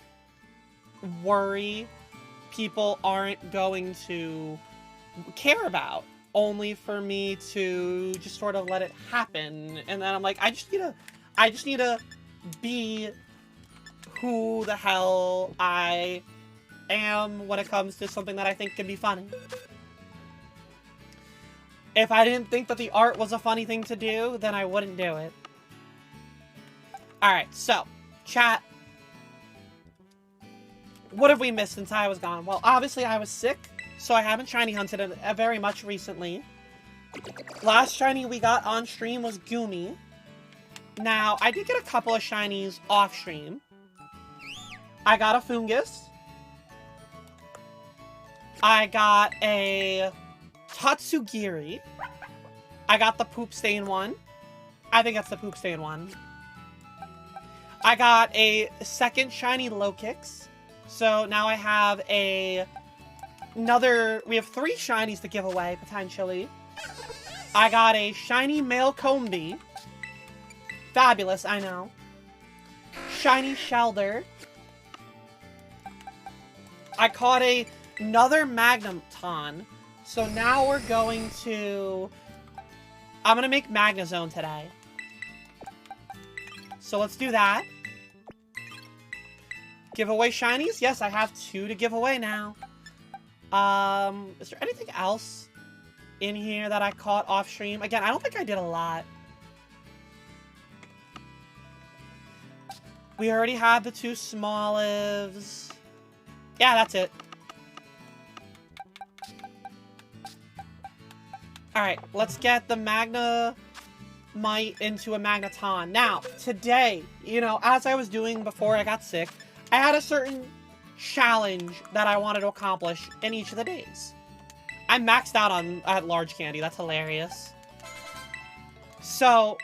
worry people aren't going to care about, only for me to just sort of let it happen. And then I'm like, I just need to be who the hell I am when it comes to something that I think can be funny. If I didn't think that the art was a funny thing to do, then I wouldn't do it. Alright, so, chat. What have we missed since I was gone? Well, obviously I was sick, so I haven't shiny hunted very much recently. Last shiny we got on stream was Goomy. Now, I did get a couple of shinies off stream. I got a Fungus. I got a Tatsugiri. I got the Poop Stain one. I think that's the Poop Stain one. I got a second shiny Lokix. So now I have a we have 3 shinies to give away, potentially. I got a shiny male Combee. Fabulous, I know. Shiny Shelder. I caught another Magneton. So now we're going to... I'm going to make Magnezone today. So let's do that. Give away shinies? Yes, I have 2 to give away now. Is there anything else in here that I caught off stream? Again, I don't think I did a lot. We already have the 2 Smolives. Yeah, that's it. Alright, let's get the Magnemite into a Magneton. Now, today, you know, as I was doing before I got sick, I had a certain challenge that I wanted to accomplish in each of the days. I maxed out at Large Candy. That's hilarious. So,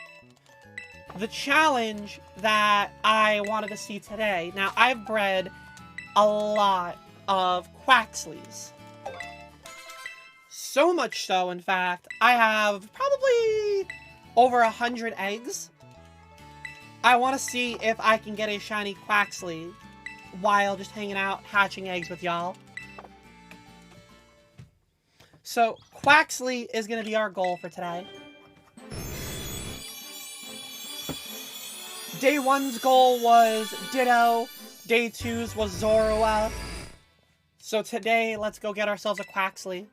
the challenge that I wanted to see today... Now, I've bred a lot of Quaxleys. So much so, in fact, I have probably over 100 eggs. I want to see if I can get a shiny Quaxley while just hanging out, hatching eggs with y'all. So, Quaxley is going to be our goal for today. Day 1's goal was Ditto. Day 2's was Zorua. So today, let's go get ourselves a Quaxley.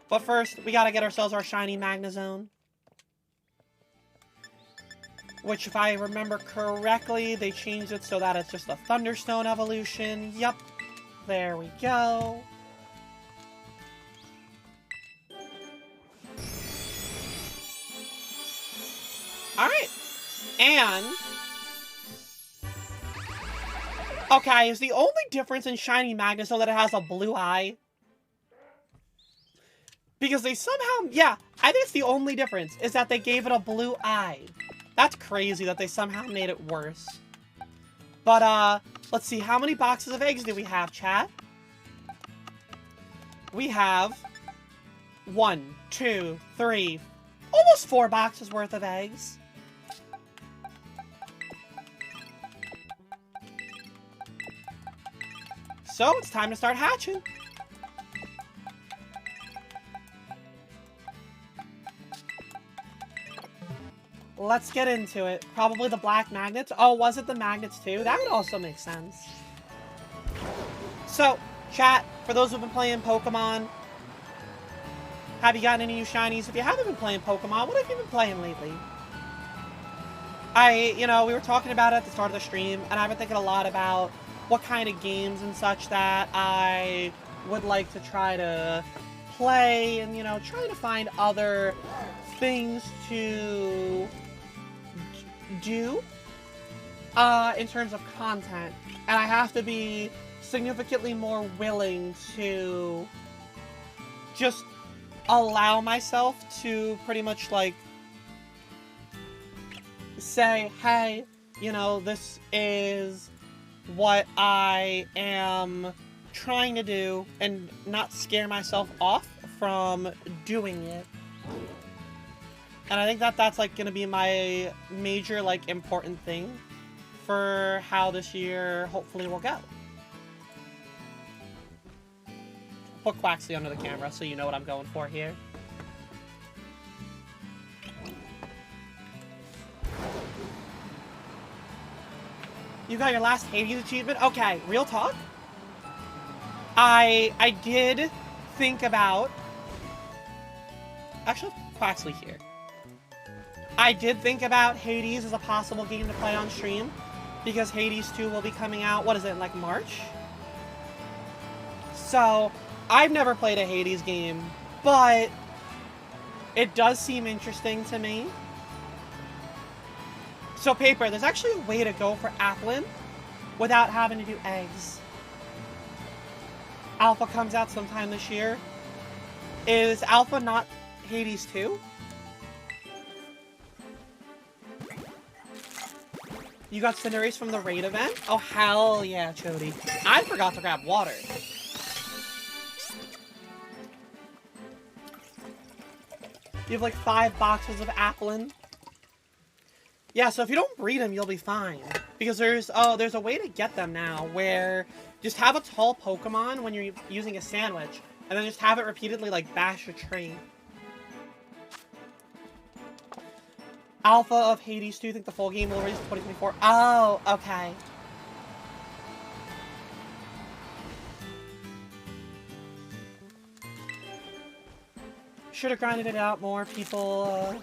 But first, we gotta get ourselves our shiny Magnezone. Which, if I remember correctly, they changed it so that it's just a Thunderstone evolution. Yup. There we go. Alright. And... okay, is the only difference in shiny Magnezone that it has a blue eye? Because they somehow... yeah, I think it's the only difference, is that they gave it a blue eye. That's crazy that they somehow made it worse. But, let's see, how many boxes of eggs do we have, chat? We have 1, 2, 3, almost 4 boxes worth of eggs. So, it's time to start hatching. Let's get into it. Probably the black magnets. Oh, was it the magnets too? That would also make sense. So, chat, for those who've been playing Pokemon, have you gotten any new shinies? If you haven't been playing Pokemon, what have you been playing lately? You know, we were talking about it at the start of the stream, and I've been thinking a lot about what kind of games and such that I would like to try to play, and, you know, trying to find other things to do in terms of content, and I have to be significantly more willing to just allow myself to pretty much like say, hey, you know, this is what I am trying to do, and not scare myself off from doing it. And I think that that's, like, gonna be my major, like, important thing for how this year hopefully will go. Put Quaxley under the camera so you know what I'm going for here. You got your last Hades achievement? Okay, real talk. I did think about... actually, Quaxley here. I did think about Hades as a possible game to play on stream, because Hades 2 will be coming out, what is it, in like March? So, I've never played a Hades game, but it does seem interesting to me. So, Paper, there's actually a way to go for Applin without having to do eggs. Alpha comes out sometime this year. Is Alpha not Hades 2? You got Cinderace from the raid event? Oh, hell yeah, Chody. I forgot to grab water. You have like 5 boxes of Applin. Yeah, so if you don't breed them, you'll be fine. Because there's a way to get them now where just have a tall Pokemon when you're using a sandwich, and then just have it repeatedly like bash a tree. Alpha of Hades 2, think the full game will release 2024. Oh, okay. Should have grinded it out more. People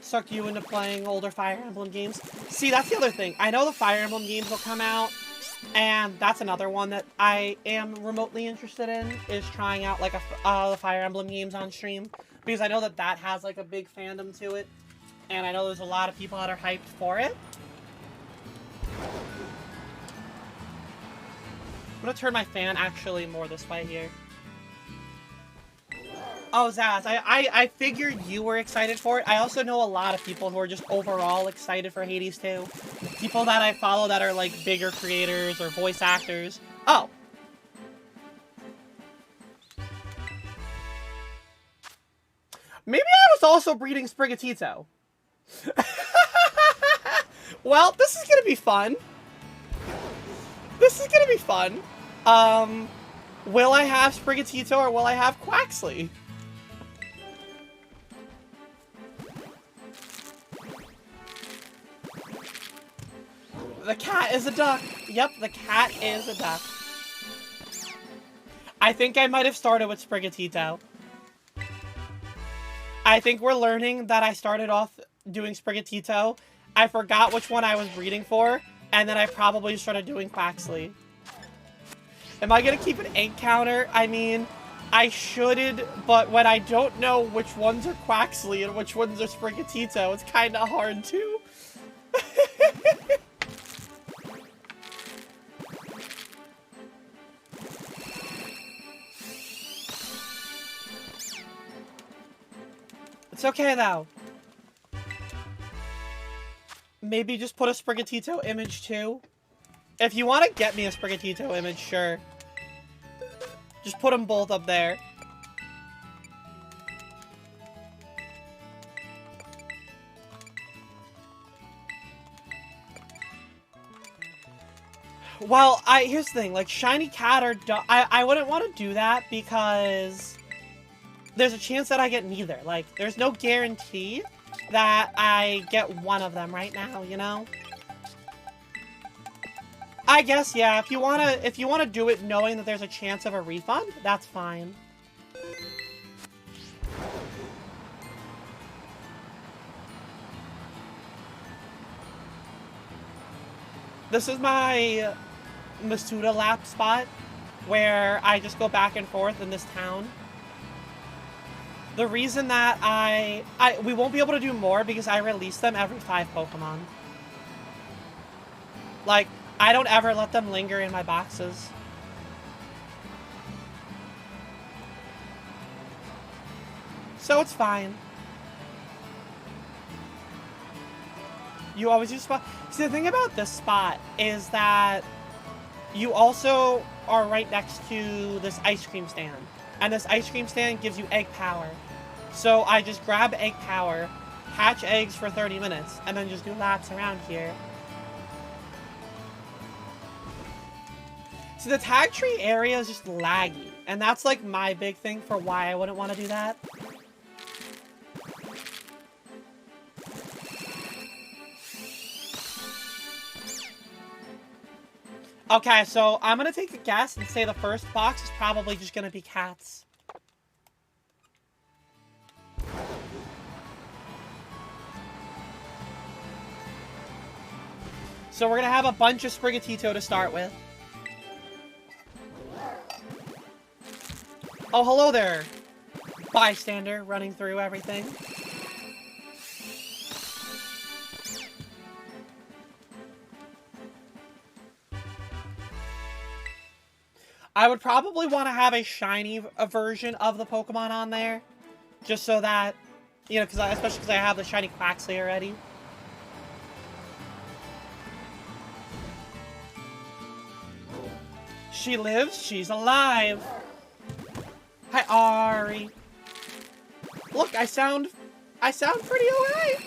sucked you into playing older Fire Emblem games. See, that's the other thing. I know the Fire Emblem games will come out, and that's another one that I am remotely interested in, is trying out like the Fire Emblem games on stream, because I know that that has like a big fandom to it, and I know there's a lot of people that are hyped for it. I'm gonna turn my fan actually more this way here. Oh, Zaz, I figured you were excited for it. I also know a lot of people who are just overall excited for Hades 2. People that I follow that are, like, bigger creators or voice actors. Oh. Maybe I was also breeding Sprigatito. Well, this is gonna be fun. This is gonna be fun. Will I have Sprigatito or will I have Quaxly? The cat is a duck. Yep, the cat is a duck. I think I might have started with Sprigatito. I think we're learning that I started off doing Sprigatito. I forgot which one I was breeding for, and then I probably started doing Quaxly. Am I gonna keep an egg counter? I mean, I should, but when I don't know which ones are Quaxly and which ones are Sprigatito, it's kind of hard to. It's okay, though. Maybe just put a Sprigatito image, too. If you want to get me a Sprigatito image, sure. Just put them both up there. Well, here's the thing. Like, Shiny Cat or I wouldn't want to do that because there's a chance that I get neither. Like, there's no guarantee that I get one of them right now, you know? I guess, yeah, if you wanna do it knowing that there's a chance of a refund, that's fine. This is my Masuda lap spot, where I just go back and forth in this town. The reason that we won't be able to do more because I release them every 5 Pokemon. Like, I don't ever let them linger in my boxes. So it's fine. You always use spot. See, the thing about this spot is that you also are right next to this ice cream stand. And this ice cream stand gives you egg power. So I just grab egg power, hatch eggs for 30 minutes, and then just do laps around here. See, the tag tree area is just laggy. And that's like my big thing for why I wouldn't want to do that. Okay, so I'm gonna take a guess and say the first box is probably just gonna be cats. So we're gonna have a bunch of Sprigatito to start with. Oh, hello there, bystander running through everything. I would probably want to have a shiny version of the Pokemon on there. Just so that, you know, especially because I have the shiny Quaxly already. She lives, she's alive. Hi, Ari. Look, I sound I sound pretty alright.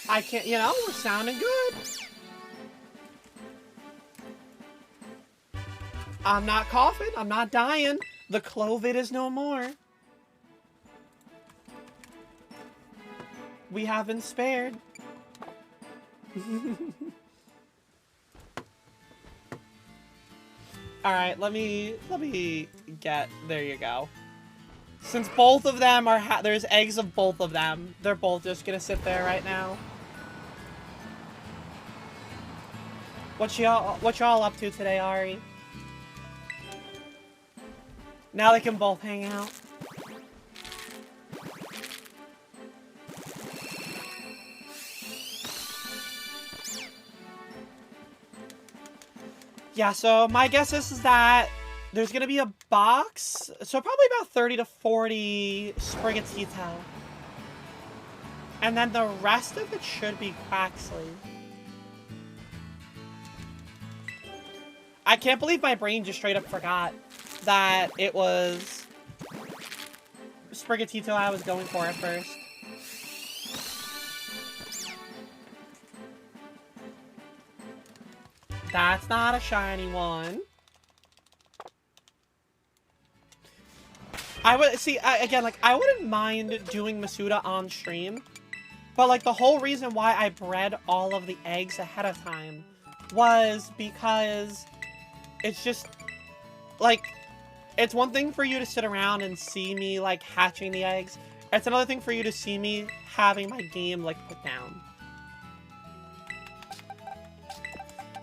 I can't, you know, we're sounding good. I'm not coughing. I'm not dying. The Clovid is no more. We have been spared. Alright, let me get, there you go. Since both of them are, there's eggs of both of them, they're both just gonna sit there right now. What y'all up to today, Ari? Now they can both hang out. Yeah, so my guess is that there's gonna be a box, so probably about 30 to 40 Sprigatito. And then the rest of it should be Quaxly. I can't believe my brain just straight up forgot that it was Sprigatito I was going for at first. That's not a shiny one. I would, see, again, like, I wouldn't mind doing Masuda on stream, but, like, the whole reason why I bred all of the eggs ahead of time was because it's just, like, it's one thing for you to sit around and see me, like, hatching the eggs. It's another thing for you to see me having my game, like, put down.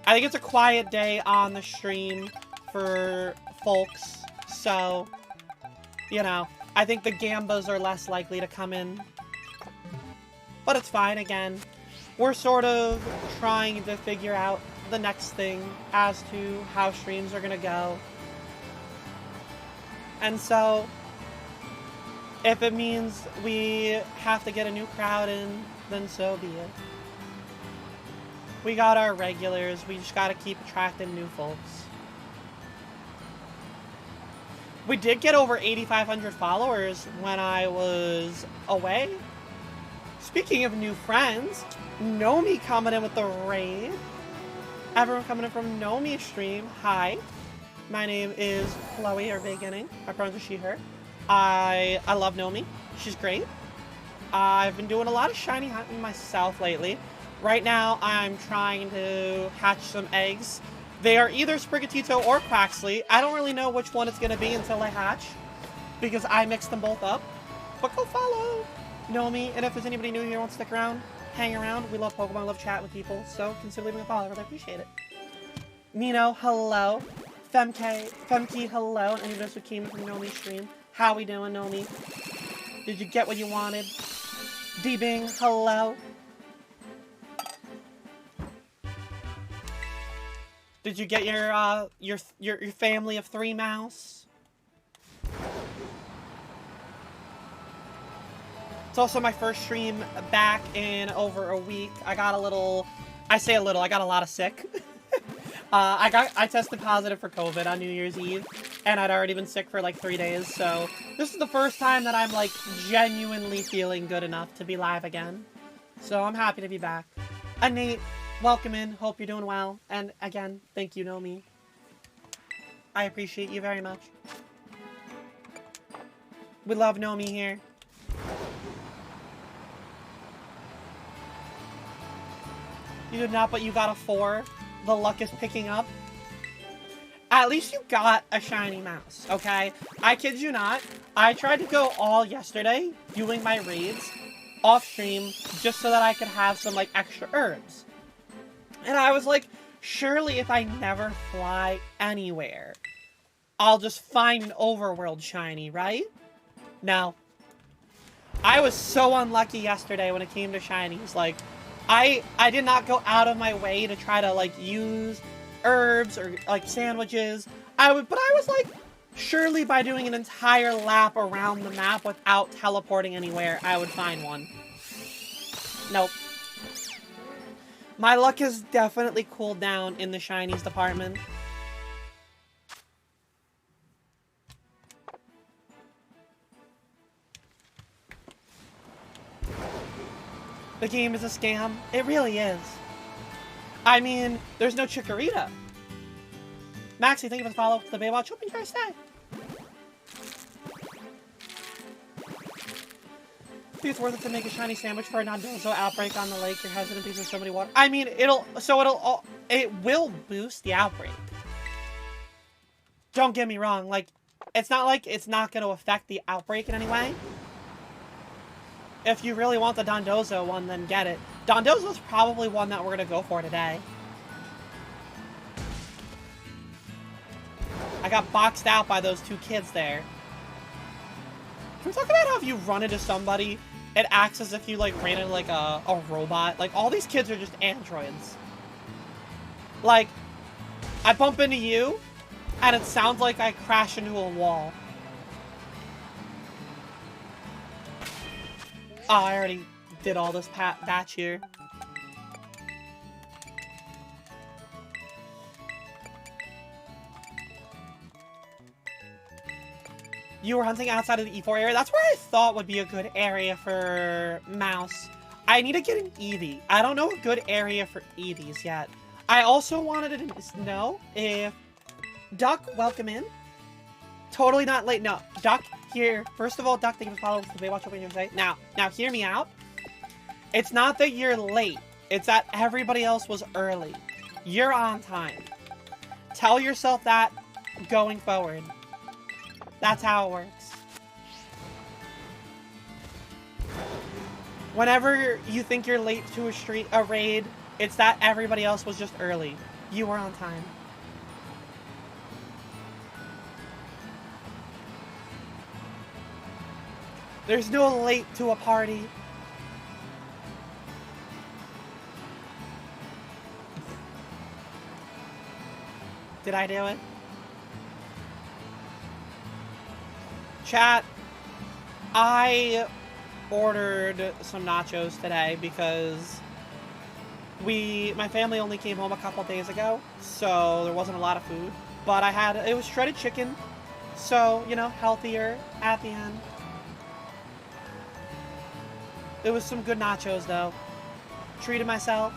I think it's a quiet day on the stream for folks, so, you know, I think the Gambas are less likely to come in. But it's fine, again. We're sort of trying to figure out the next thing as to how streams are gonna go. And so, if it means we have to get a new crowd in, then so be it. We got our regulars, we just gotta keep attracting new folks. We did get over 8,500 followers when I was away. Speaking of new friends, Nomi coming in with the raid. Everyone coming in from Nomi's stream, hi. My name is Chloe, or Beginning. My pronouns are she, her. I love Nomi. She's great. I've been doing a lot of shiny hunting myself lately. Right now, I'm trying to hatch some eggs. They are either Sprigatito or Quaxly. I don't really know which one it's going to be until I hatch, because I mix them both up. But go follow Nomi, and if there's anybody new here who wants to stick around, hang around. We love Pokemon, love chat with people, so consider leaving a follow. I really appreciate it. Nino, hello. Femke, hello. And any of those who came from Nomi's stream, how we doing, Nomi? Did you get what you wanted? D-Bing, hello. Did you get your family of 3 mouse? It's also my first stream back in over a week. I got a little, I say a little, I got a lot of sick. I tested positive for COVID on New Year's Eve, and I'd already been sick for like 3 days, so this is the first time that I'm like genuinely feeling good enough to be live again. So I'm happy to be back. Nate, welcome in. Hope you're doing well. And again, thank you, Nomi. I appreciate you very much. We love Nomi here. You did not, but you got a 4. The luck is picking up. At least you got a shiny mouse, okay? I kid you not. I tried to go all yesterday doing my raids off stream just so that I could have some like extra herbs. And I was like, surely if I never fly anywhere, I'll just find an overworld shiny, right? No. I was so unlucky yesterday when it came to shinies. Like, I did not go out of my way to try to like use herbs or like sandwiches. But I was like, surely by doing an entire lap around the map without teleporting anywhere, I would find one. Nope. My luck has definitely cooled down in the shinies department. the game is a scam. It really is. I mean, there's no Chikorita. Maxie, thank you for the follow to the Baywatch. Hope you guys stay. I think it's worth it to make a shiny sandwich for a Dondozo outbreak on the lake. You're hesitant because there's so many water. I mean, it will boost the outbreak. Don't get me wrong. Like, it's not like it's not going to affect the outbreak in any way. If you really want the Dondozo one, then get it. Dondozo's probably one that we're going to go for today. I got boxed out by those two kids there. Can we talk about how if you run into somebody, it acts as if you, like, ran into, like, a robot? Like, all these kids are just androids. Like, I bump into you, and it sounds like I crash into a wall. Oh, I already did all this batch here. You were hunting outside of the E4 area? That's where I thought would be a good area for Mouse. I need to get an Eevee. I don't know a good area for Eevees yet. I also wanted to know if... Duck, welcome in. Totally not late. No, Duck, here. First of all, Duck, thank you for following the Baywatch opening today. Now, hear me out. It's not that you're late. It's that everybody else was early. You're on time. Tell yourself that going forward. That's how it works. Whenever you think you're late to a raid, it's that everybody else was just early. You were on time. There's no late to a party. Did I do it? Chat, I ordered some nachos today because my family only came home a couple days ago, so there wasn't a lot of food. But it was shredded chicken, so, you know, healthier at the end. It was some good nachos, though. Treated myself.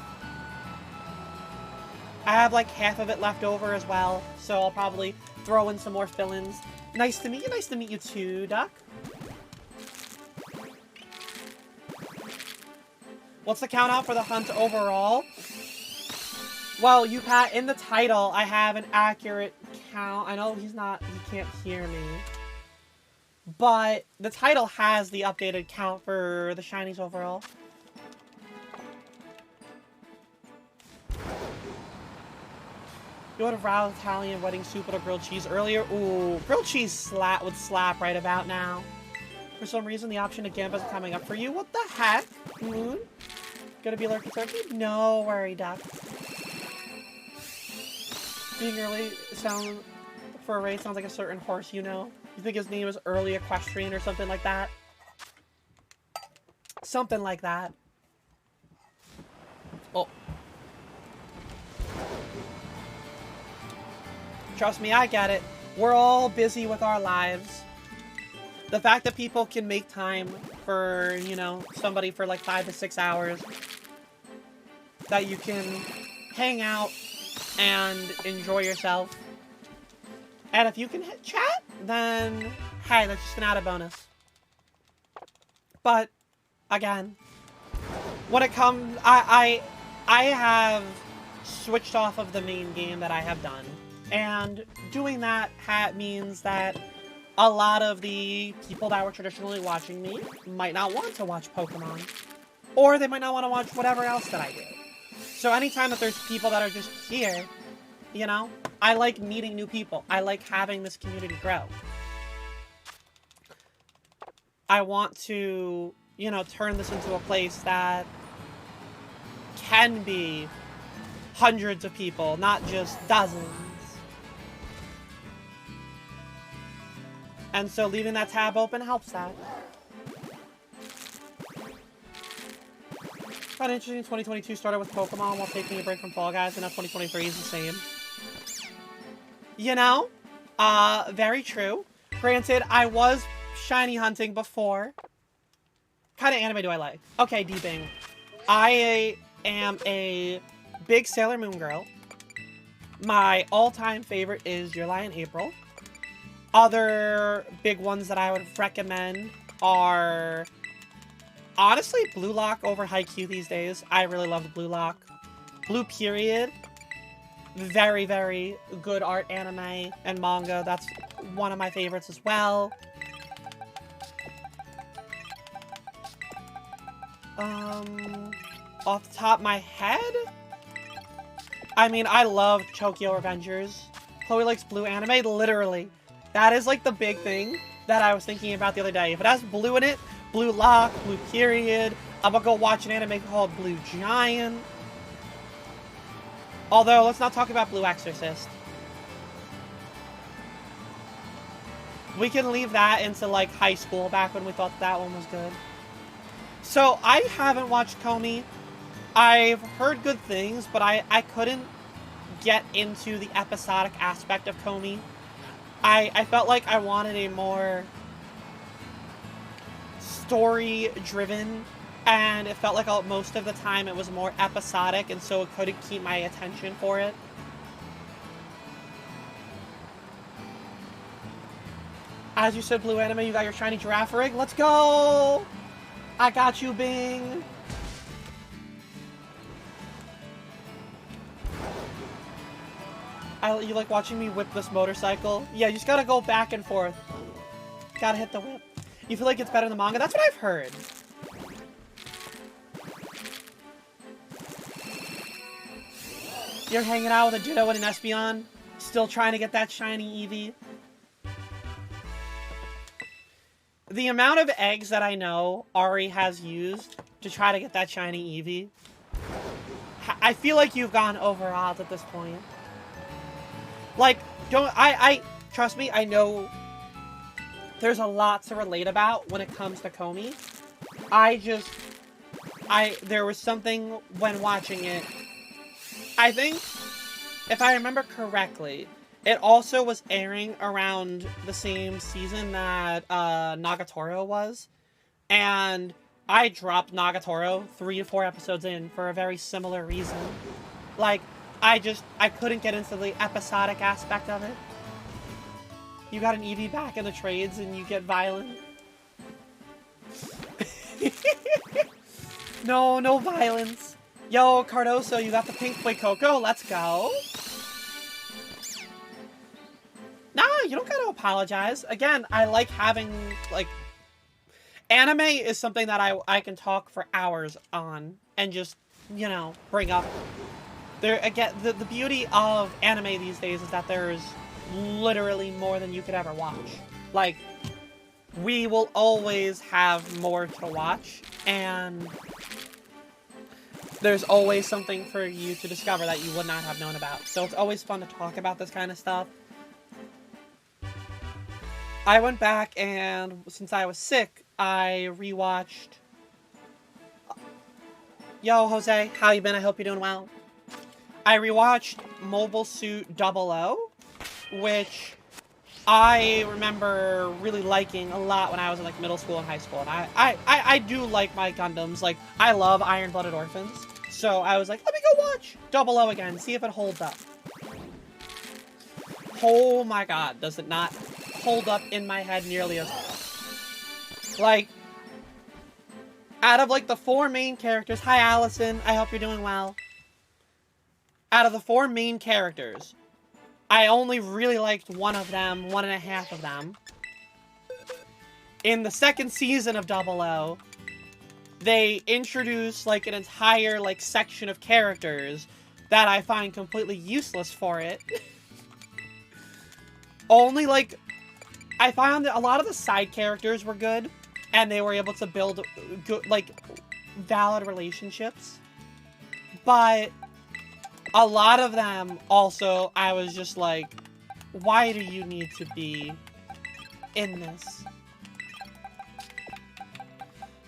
I have, like, half of it left over as well, so I'll probably throw in some more fill-ins. Nice to meet you. Nice to meet you, too, Duck. What's the count out for the hunt overall? Well, you, Pat, in the title, I have an accurate count. I know he can't hear me. But the title has the updated count for the shinies overall. You would have rather Italian wedding soup with a grilled cheese earlier? Ooh, grilled cheese would slap right about now. For some reason, the option to Gamba isn't coming up for you. What the heck, Moon? Gonna be Lurky Turkey? No worry, Duck. Being early for a raid sounds like a certain horse you know. You think his name is Early Equestrian or something like that? Something like that. Oh. Trust me, I get it. We're all busy with our lives. The fact that people can make time for, you know, somebody for like 5 to 6 hours. That you can hang out and enjoy yourself. And if you can hit chat, then, hey, that's just an added bonus. But, again, when it comes, I have switched off of the main game that I have done. And doing that means that a lot of the people that were traditionally watching me might not want to watch Pokemon. Or they might not want to watch whatever else that I do. So anytime that there's people that are just here, you know, I like meeting new people. I like having this community grow. I want to, you know, turn this into a place that can be hundreds of people, not just dozens. And so leaving that tab open helps that. Quite interesting, 2022 started with Pokemon while taking a break from Fall Guys, and now 2023 is the same. You know, very true. Granted, I was shiny hunting before. Kind of anime do I like? Okay, D-Bing. I am a big Sailor Moon girl. My all-time favorite is Your Lie in April. Other big ones that I would recommend are, honestly, Blue Lock over Haikyuu these days. I really love Blue Lock. Blue Period. Very, very good art anime and manga. That's one of my favorites as well. Off the top of my head, I mean, I love Tokyo Revengers. Chloe likes blue anime, literally. That is like the big thing that I was thinking about the other day. If it has blue in it, Blue Lock, Blue Period, I'm gonna go watch an anime called Blue Giant. Although, let's not talk about Blue Exorcist. We can leave that into, like, high school, back when we thought that one was good. So, I haven't watched Komi. I've heard good things, but I couldn't get into the episodic aspect of Komi. I felt like I wanted a more story-driven, and it felt like most of the time it was more episodic, and so it couldn't keep my attention for it. As you said, Blue Anime, you got your shiny giraffe rig. Let's go! I got you, Bing! You like watching me whip this motorcycle? Yeah, you just gotta go back and forth. Gotta hit the whip. You feel like it's better than the manga? That's what I've heard. You're hanging out with a Ditto and an Espeon? Still trying to get that shiny Eevee? The amount of eggs that I know Ari has used to try to get that shiny Eevee, I feel like you've gone over odds at this point. Like, trust me, I know there's a lot to relate about when it comes to Komi. There was something when watching it. I think, if I remember correctly, it also was airing around the same season that Nagatoro was. And I dropped Nagatoro 3 to 4 episodes in for a very similar reason. Like, I couldn't get into the episodic aspect of it. You got an Eevee back in the trades and you get violent. No violence. Yo, Cardoso, you got the pink Fuecoco. Let's go. Nah, you don't gotta apologize. Again, I like having, like... Anime is something that I can talk for hours on and just, you know, bring up. Again, the beauty of anime these days is that there's literally more than you could ever watch. Like, we will always have more to watch, and there's always something for you to discover that you would not have known about. So it's always fun to talk about this kind of stuff. I went back and, since I was sick, I rewatched... Yo, Jose, how you been? I hope you're doing well. I rewatched Mobile Suit 00, which I remember really liking a lot when I was in, like, middle school and high school. And I do like my Gundams. Like, I love Iron-Blooded Orphans. So I was like, let me go watch 00 again, see if it holds up. Oh my god, does it not hold up in my head nearly as well. Like, out of, like, the 4 main characters... Hi, Allison. I hope you're doing well. Out of the 4 main characters, I only really liked one of them, 1.5 of them. In the second season of 00, they introduced, like, an entire, like, section of characters that I find completely useless for it. Only, like, I found that a lot of the side characters were good, and they were able to build good, like, valid relationships. But a lot of them also, I was just like, why do you need to be in this?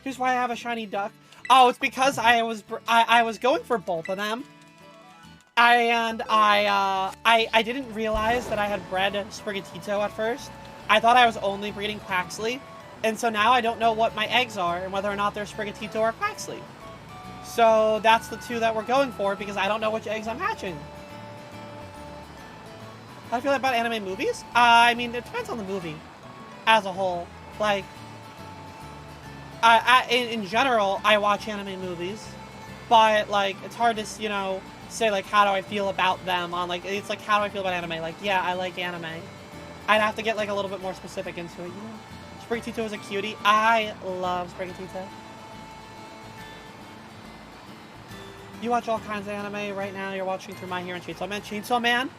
Here's why I have a shiny duck. Oh, it's because I was going for both of them. I didn't realize that I had bred Sprigatito at first. I thought I was only breeding Quaxley. And so now I don't know what my eggs are and whether or not they're Sprigatito or Quaxley. So that's the two that we're going for because I don't know which eggs I'm hatching. How do you feel about anime movies? I mean, it depends on the movie as a whole. Like, in general, I watch anime movies, but, like, it's hard to, you know, say, like, how do I feel about them on, like, it's like, how do I feel about anime? Like, yeah, I like anime. I'd have to get, like, a little bit more specific into it, you know? Sprigatito is a cutie. I love Sprigatito. You watch all kinds of anime right now. You're watching through My Hero and Chainsaw Man. Chainsaw Man,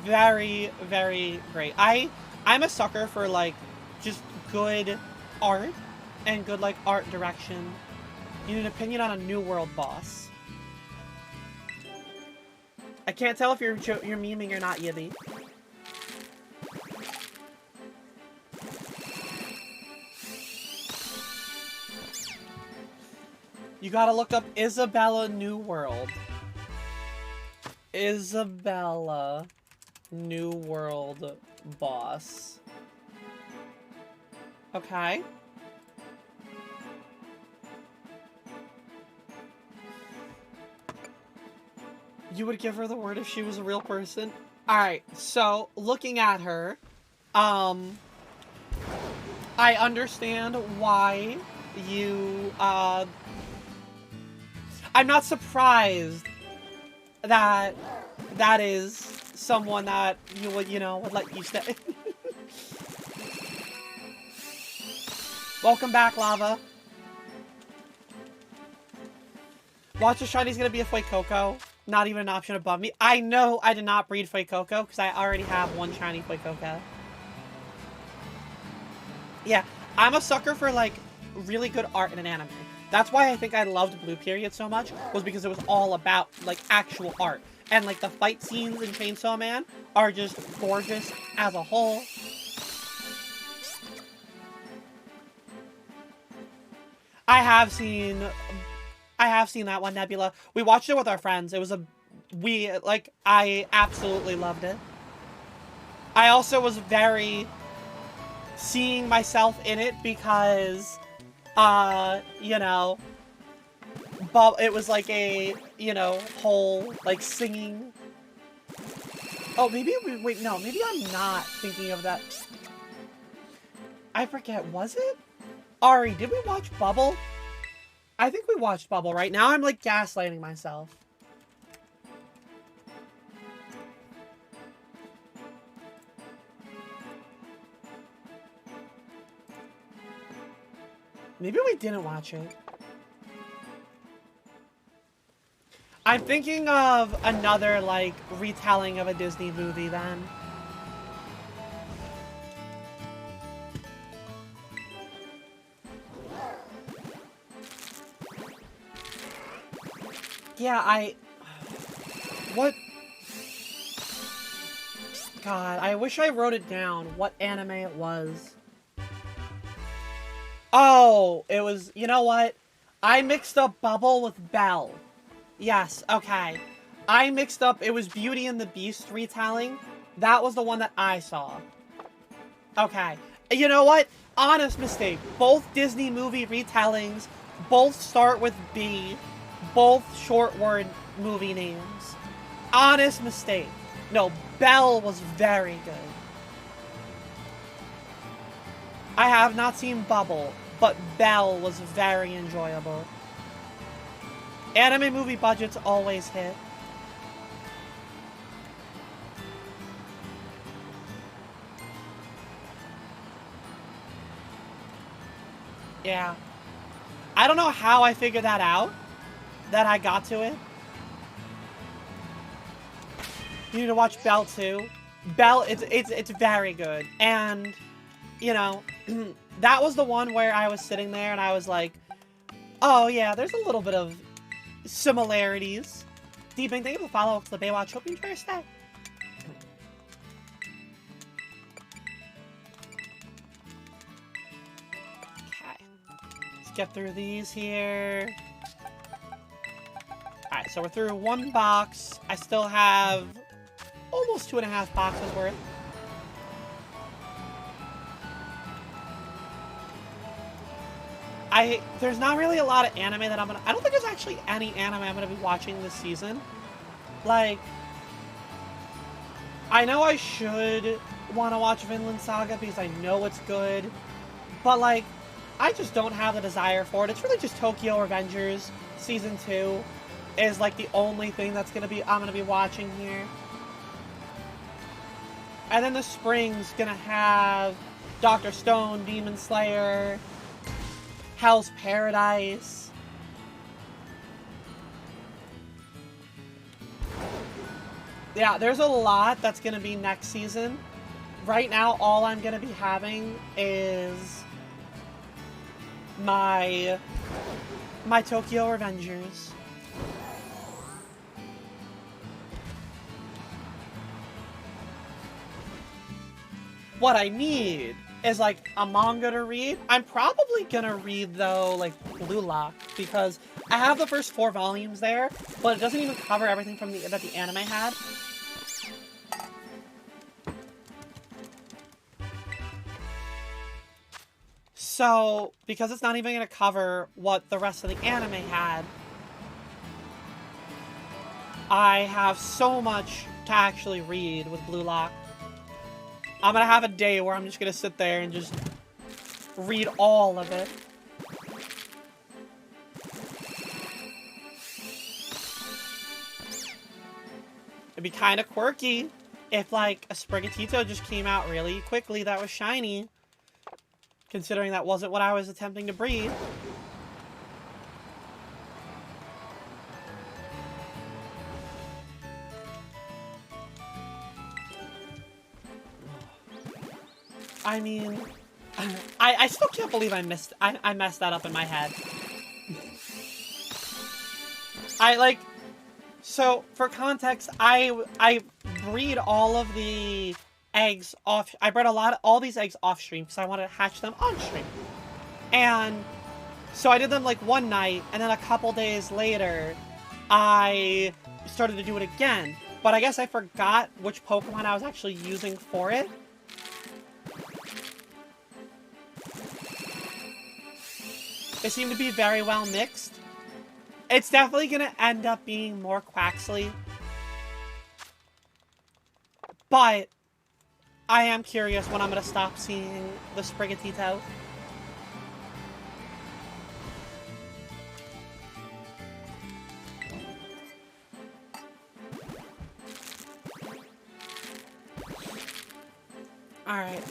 very, very great. I'm a sucker for, like, just good art and good, like, art direction. You need an opinion on a New World boss. I can't tell if you're memeing or not, Yibby. You gotta look up Isabella New World. Isabella New World boss. Okay. You would give her the word if she was a real person? Alright, so looking at her, I understand why you, I'm not surprised that that is someone that you would, you know, would let you stay. Welcome back, Lava. Watch the Shiny's gonna be a Fuecoco. Not even an option above me. I know I did not breed Fuecoco because I already have one shiny Fuecoco. Yeah, I'm a sucker for, like, really good art in an anime. That's why I think I loved Blue Period so much, was because it was all about, like, actual art. And, like, the fight scenes in Chainsaw Man are just gorgeous as a whole. I have seen that one, Nebula. We watched it with our friends. It was I absolutely loved it. I also was very seeing myself in it because, you know, it was like a, you know, whole, like, singing. Oh, maybe wait, no, maybe I'm not thinking of that. I forget, was it? Ari, did we watch Bubble? I think we watched Bubble right now. I'm, like, gaslighting myself. Maybe we didn't watch it. I'm thinking of another, like, retelling of a Disney movie then. Yeah, what? God, I wish I wrote it down, what anime it was. Oh, it was, you know what? I mixed up Bubble with Belle. Yes, okay. I mixed up, it was Beauty and the Beast retelling. That was the one that I saw. Okay. You know what? Honest mistake. Both Disney movie retellings, both start with B, both short word movie names. Honest mistake. No, Belle was very good. I have not seen Bubble, but Belle was very enjoyable. Anime movie budgets always hit. Yeah. I don't know how I figured that out, that I got to it. You need to watch Belle too. Belle, it's very good. And, you know, that was the one where I was sitting there and I was like, oh yeah, there's a little bit of similarities. D-Bing, thank you for the follow to the Baywatch. Hope you enjoy your stay. Okay. Let's get through these here. Alright, so we're through one box. I still have almost 2.5 boxes worth. there's not really a lot of anime that I don't think there's actually any anime I'm gonna be watching this season. Like, I know I should want to watch Vinland Saga because I know it's good, but like, I just don't have the desire for it. It's really just Tokyo Revengers Season 2 is like the only thing that's I'm gonna be watching here. And then the spring's gonna have Dr. Stone, Demon Slayer, Hell's Paradise. Yeah, there's a lot that's gonna be next season. Right now, all I'm gonna be having is my Tokyo Revengers. What I need is like a manga to read. I'm probably gonna read though like Blue Lock because I have the first 4 volumes there, but it doesn't even cover everything from that the anime had. So, because it's not even going to cover what the rest of the anime had, I have so much to actually read with Blue Lock. I'm going to have a day where I'm just going to sit there and just read all of it. It'd be kind of quirky if, like, a Sprigatito just came out really quickly that was shiny. Considering that wasn't what I was attempting to breed. I mean, I still can't believe I messed that up in my head. So for context, I breed all of the eggs off. I bred all these eggs off stream because I wanted to hatch them on stream. And so I did them like one night, and then a couple days later, I started to do it again. But I guess I forgot which Pokemon I was actually using for it. They seem to be very well mixed. It's definitely going to end up being more Quaxly. But I am curious when I'm going to stop seeing the Sprigatito. Alright.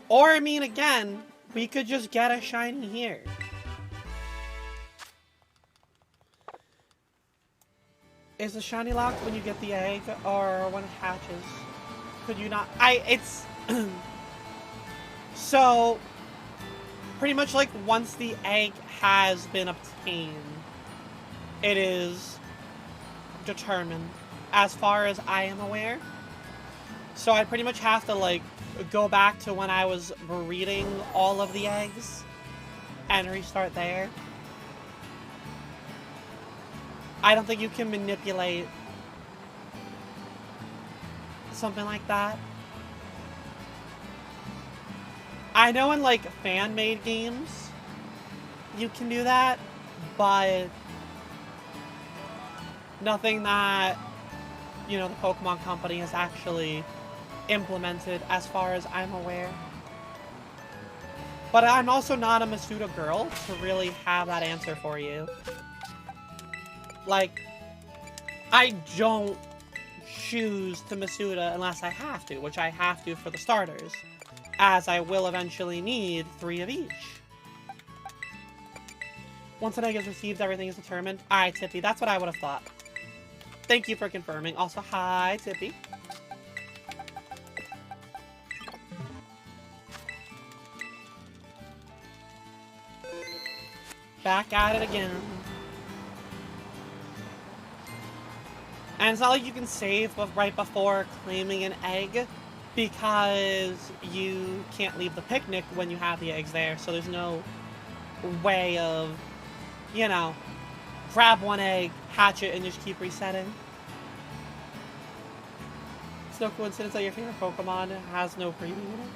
Or, I mean, again, we could just get a shiny here. Is the shiny locked when you get the egg, or when it hatches? Could you not? So, pretty much like once the egg has been obtained, it is determined, as far as I am aware. So I pretty much have to, like, go back to when I was breeding all of the eggs and restart there. I don't think you can manipulate something like that. I know in, like, fan-made games, you can do that, but nothing that, you know, the Pokemon Company has actually implemented as far as I'm aware. But I'm also not a Masuda girl to really have that answer for you. Like, I don't choose to Masuda unless I have to, which I have to for the starters, as I will eventually need 3 of each. Once an egg is received, everything is determined. Alright, Tippy, that's what I would have thought. Thank you for confirming. Also, hi, Tippy. Back at it again. And it's not like you can save right before claiming an egg, because you can't leave the picnic when you have the eggs there, so there's no way of, you know, grab one egg, hatch it, and just keep resetting. It's no coincidence that your favorite Pokemon has no breeding in it.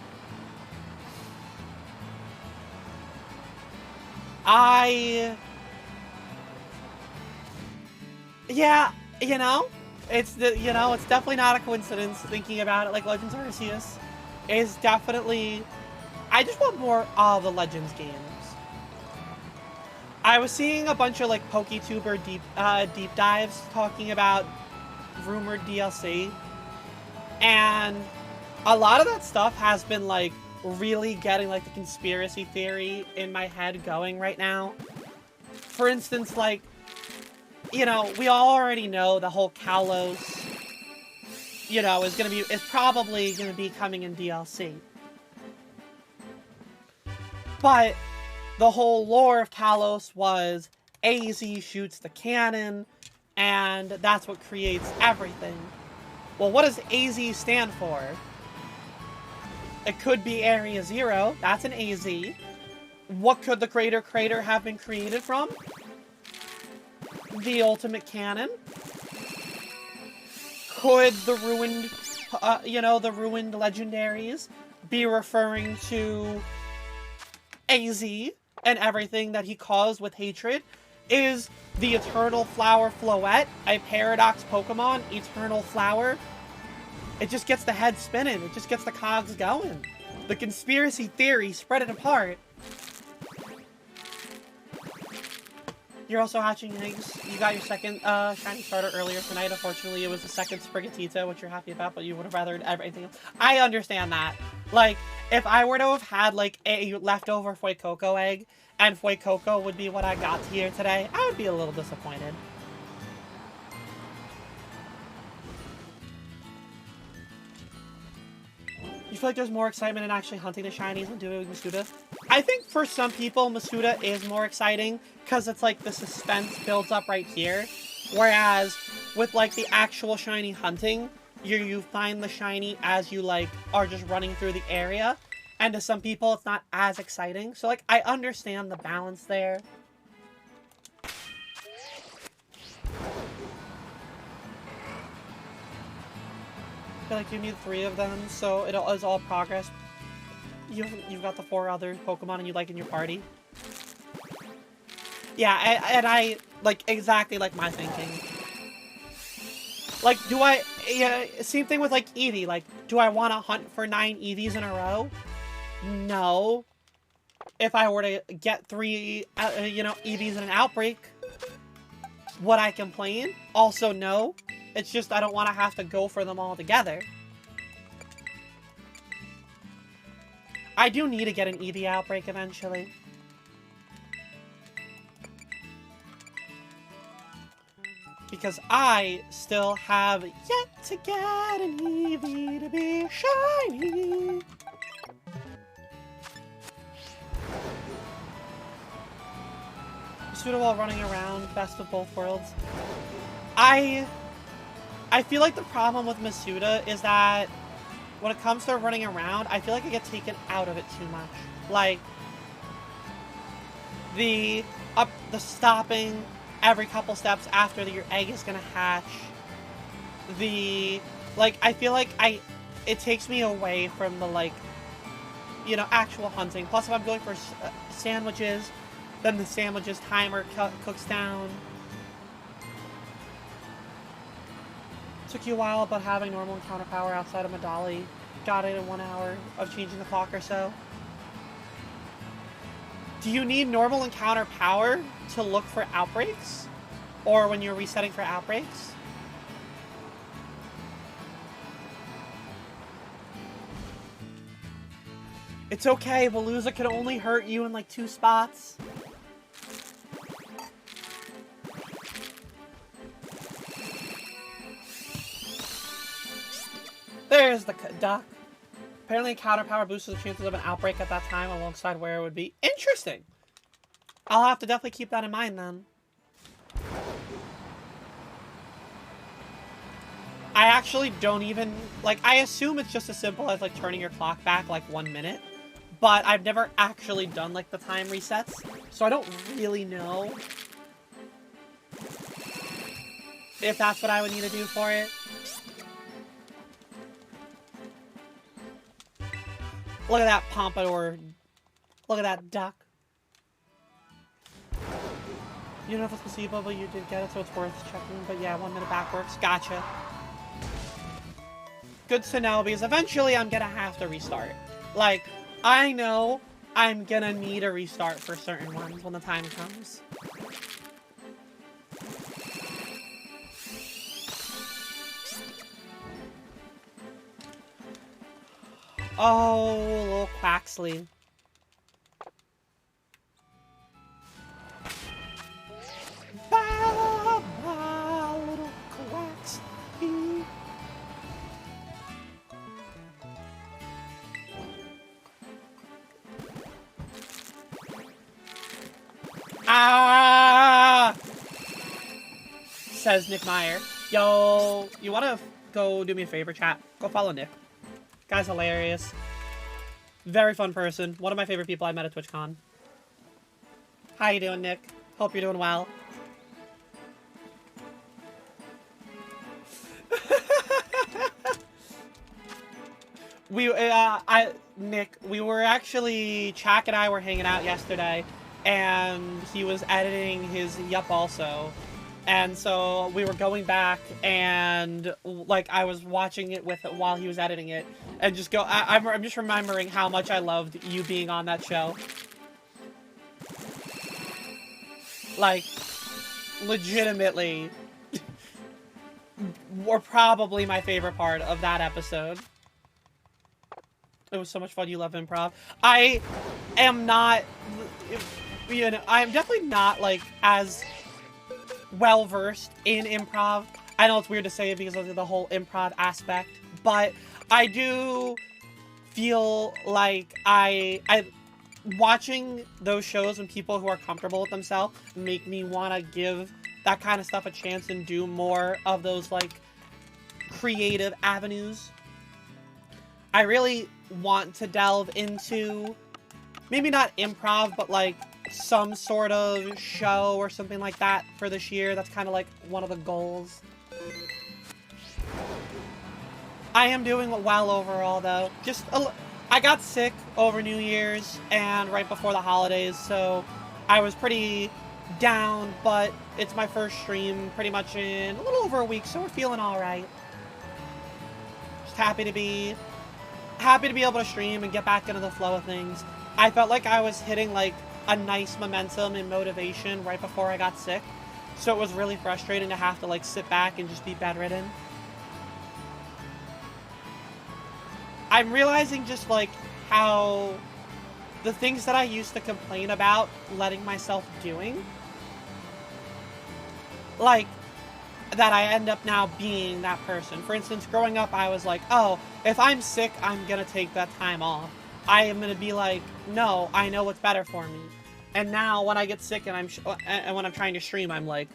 Yeah, you know, it's it's definitely not a coincidence thinking about it. Like Legends Arceus is definitely. I just want more of the Legends games. I was seeing a bunch of like PokeTuber deep dives talking about rumored DLC, and a lot of that stuff has been like really getting like the conspiracy theory in my head going right now. For instance, like, we all already know the whole Kalos, is probably gonna be coming in DLC. But the whole lore of Kalos was AZ shoots the cannon, and that's what creates everything. Well, what does AZ stand for? It could be Area Zero. That's an AZ. What could the Greater Crater have been created from? The Ultimate Cannon. Could the ruined, the ruined legendaries be referring to AZ and everything that he caused with hatred? Is the Eternal Flower Floette a Paradox Pokemon? Eternal Flower? It just gets the head spinning. It just gets the cogs going. The conspiracy theory, spread it apart. You're also hatching eggs. You got your second shiny starter earlier tonight. Unfortunately, it was the second Sprigatito, which you're happy about, but you would have rather everything else. I understand that. Like, if I were to have had, like, a leftover Fuecoco egg, and Fuecoco would be what I got here today, I would be a little disappointed. You feel like there's more excitement in actually hunting the shinies than doing Masuda? I think for some people, Masuda is more exciting because it's like the suspense builds up right here. Whereas with like the actual shiny hunting, you find the shiny as you like are just running through the area. And to some people, it's not as exciting. So like, I understand the balance there. I feel like you need 3 of them, so it is all progress. You've got the 4 other Pokemon and you like in your party. Yeah, and I like exactly like my thinking. Like, same thing with like Eevee. Like, do I want to hunt for 9 Eevees in a row? No. If I were to get 3, Eevees in an outbreak, would I complain? Also, no. It's just I don't want to have to go for them all together. I do need to get an Eevee outbreak eventually. Because I still have yet to get an Eevee to be shiny. Masuda while running around, best of both worlds. I feel like the problem with Masuda is that when it comes to running around, I feel like I get taken out of it too much. Like, the stopping every couple steps after your egg is gonna hatch. I feel like it takes me away from the, like, actual hunting. Plus, if I'm going for sandwiches, then the sandwiches timer cooks down. Took you a while, but having normal encounter power outside of Medali. Got it in 1 hour of changing the clock or so. Do you need normal encounter power to look for outbreaks? Or when you're resetting for outbreaks? It's okay, Veluza can only hurt you in like 2 spots. There's the duck. Apparently, encounter power boosts the chances of an outbreak at that time alongside where it would be. Interesting! I'll have to definitely keep that in mind then. I actually don't even... Like, I assume it's just as simple as, like, turning your clock back, like, 1 minute. But I've never actually done, like, the time resets. So I don't really know if that's what I would need to do for it. Look at that pompadour. Look at that duck. You don't know if it's placebo, but you did get it, so it's worth checking. But yeah, 1 minute back works. Gotcha. Good to know, because eventually I'm gonna have to restart. Like, I know I'm gonna need a restart for certain ones when the time comes. Oh, little Quaxley. Ba, ba, little Quaxley. Ah! Says Nick Meyer. Yo, you wanna go do me a favor, chat? Go follow Nick. Guy's hilarious. Very fun person. One of my favorite people I met at TwitchCon. How you doing, Nick? Hope you're doing well. Nick, we were actually, Chak and I were hanging out yesterday, and he was editing his Yup also. And so we were going back, and like I was watching it with while he was editing it, and just I'm just remembering how much I loved you being on that show. Like, legitimately, were probably my favorite part of that episode. It was so much fun. You love improv. I am not, you know, I'm definitely not like as well versed in improv. I know it's weird to say it because of the whole improv aspect, but I do feel like I watching those shows and people who are comfortable with themselves make me want to give that kind of stuff a chance and do more of those like creative avenues. I really want to delve into maybe not improv, but like some sort of show or something like that for this year. That's kind of like one of the goals. I am doing well overall though. Just I got sick over New Year's and right before the holidays, so I was pretty down, but it's my first stream pretty much in a little over a week, so we're feeling all right. Just happy to be able to stream and get back into the flow of things. I felt like I was hitting like a nice momentum and motivation right before I got sick, so it was really frustrating to have to like sit back and just be bedridden. I'm realizing just like how the things that I used to complain about letting myself doing, like, that I end up now being that person. For instance, growing up, I was like, oh, if I'm sick, I'm gonna take that time off. I am gonna be like, no, I know what's better for me. And now, when I get sick and when I'm trying to stream, I'm like,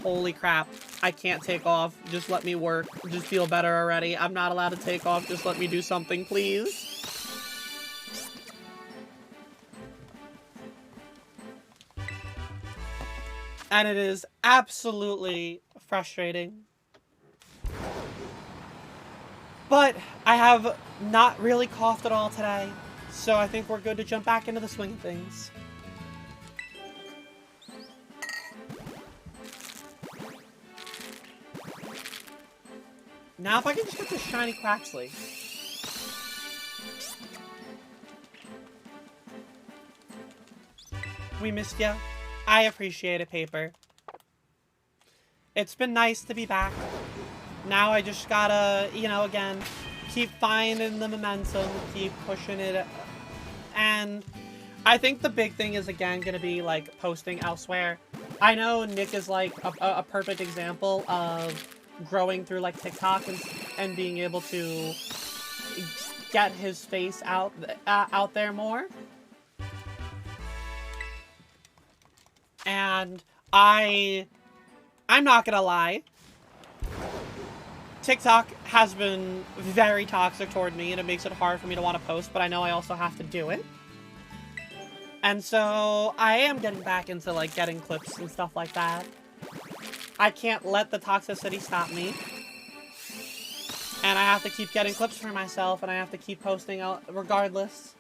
holy crap, I can't take off. Just let me work. Just feel better already. I'm not allowed to take off. Just let me do something, please. And it is absolutely frustrating. But I have not really coughed at all today, so I think we're good to jump back into the swing of things. Now if I can just get this shiny Quaxley. We missed ya. I appreciate it, Paper. It's been nice to be back. Now I just gotta, you know, again, keep finding the momentum, keep pushing it. And I think the big thing is, again, gonna be, like, posting elsewhere. I know Nick is, like, a perfect example of growing through, like, TikTok and being able to get his face out there more. And I'm not gonna lie, TikTok has been very toxic toward me, and it makes it hard for me to want to post, but I know I also have to do it. And so I am getting back into, like, getting clips and stuff like that. I can't let the toxicity stop me. And I have to keep getting clips for myself, and I have to keep posting out regardless.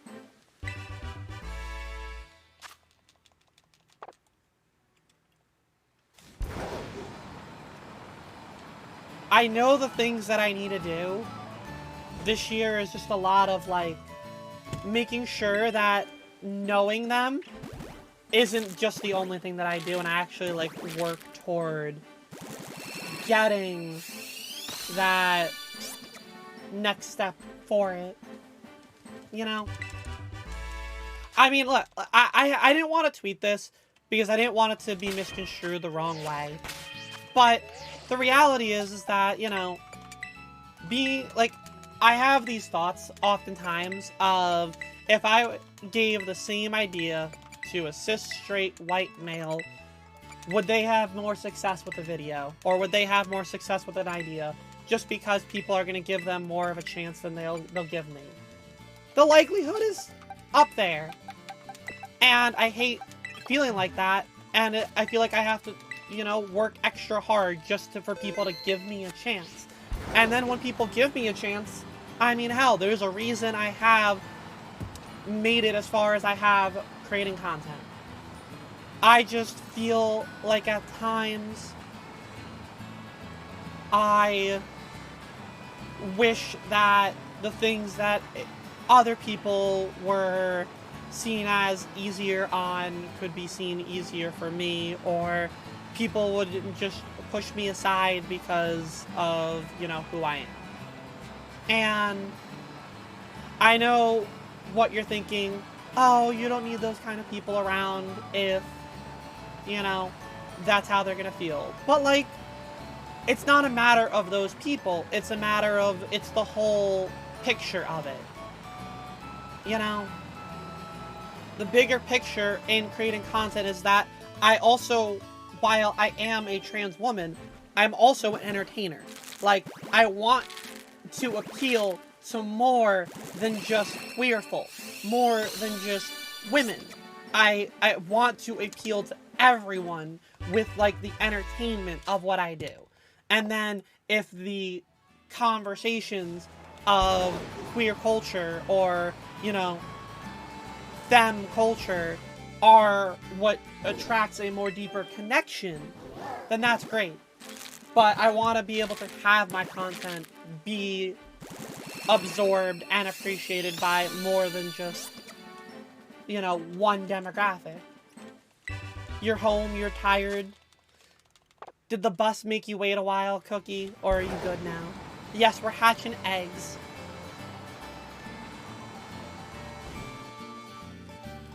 I know the things that I need to do. This year is just a lot of, like, making sure that knowing them isn't just the only thing that I do, and I actually, like, work toward getting that next step for it. You know? I mean, look, I didn't want to tweet this because I didn't want it to be misconstrued the wrong way. But the reality is that, you know, I have these thoughts oftentimes of if I gave the same idea to a cis straight white male, would they have more success with the video? Or would they have more success with an idea just because people are going to give them more of a chance than they'll give me? The likelihood is up there. And I hate feeling like that, and I feel like I have to, you know, work extra hard just for people to give me a chance. And then when people give me a chance, I mean, hell, there's a reason I have made it as far as I have creating content. I just feel like at times I wish that the things that other people were seen as easier on could be seen easier for me, or people wouldn't just push me aside because of, you know, who I am. And I know what you're thinking. Oh, you don't need those kind of people around if, you know, that's how they're gonna feel. But, like, it's not a matter of those people. It's a matter of, it's the whole picture of it. You know? The bigger picture in creating content is that I also, while I am a trans woman, I'm also an entertainer. Like, I want to appeal to more than just queer folk, more than just women. I want to appeal to everyone with, like, the entertainment of what I do. And then if the conversations of queer culture or, you know, femme culture are what attracts a more deeper connection, then that's great. But I want to be able to have my content be absorbed and appreciated by more than just, you know, one demographic. You're home, you're tired. Did the bus make you wait a while, Cookie? Or are you good now? Yes, we're hatching eggs.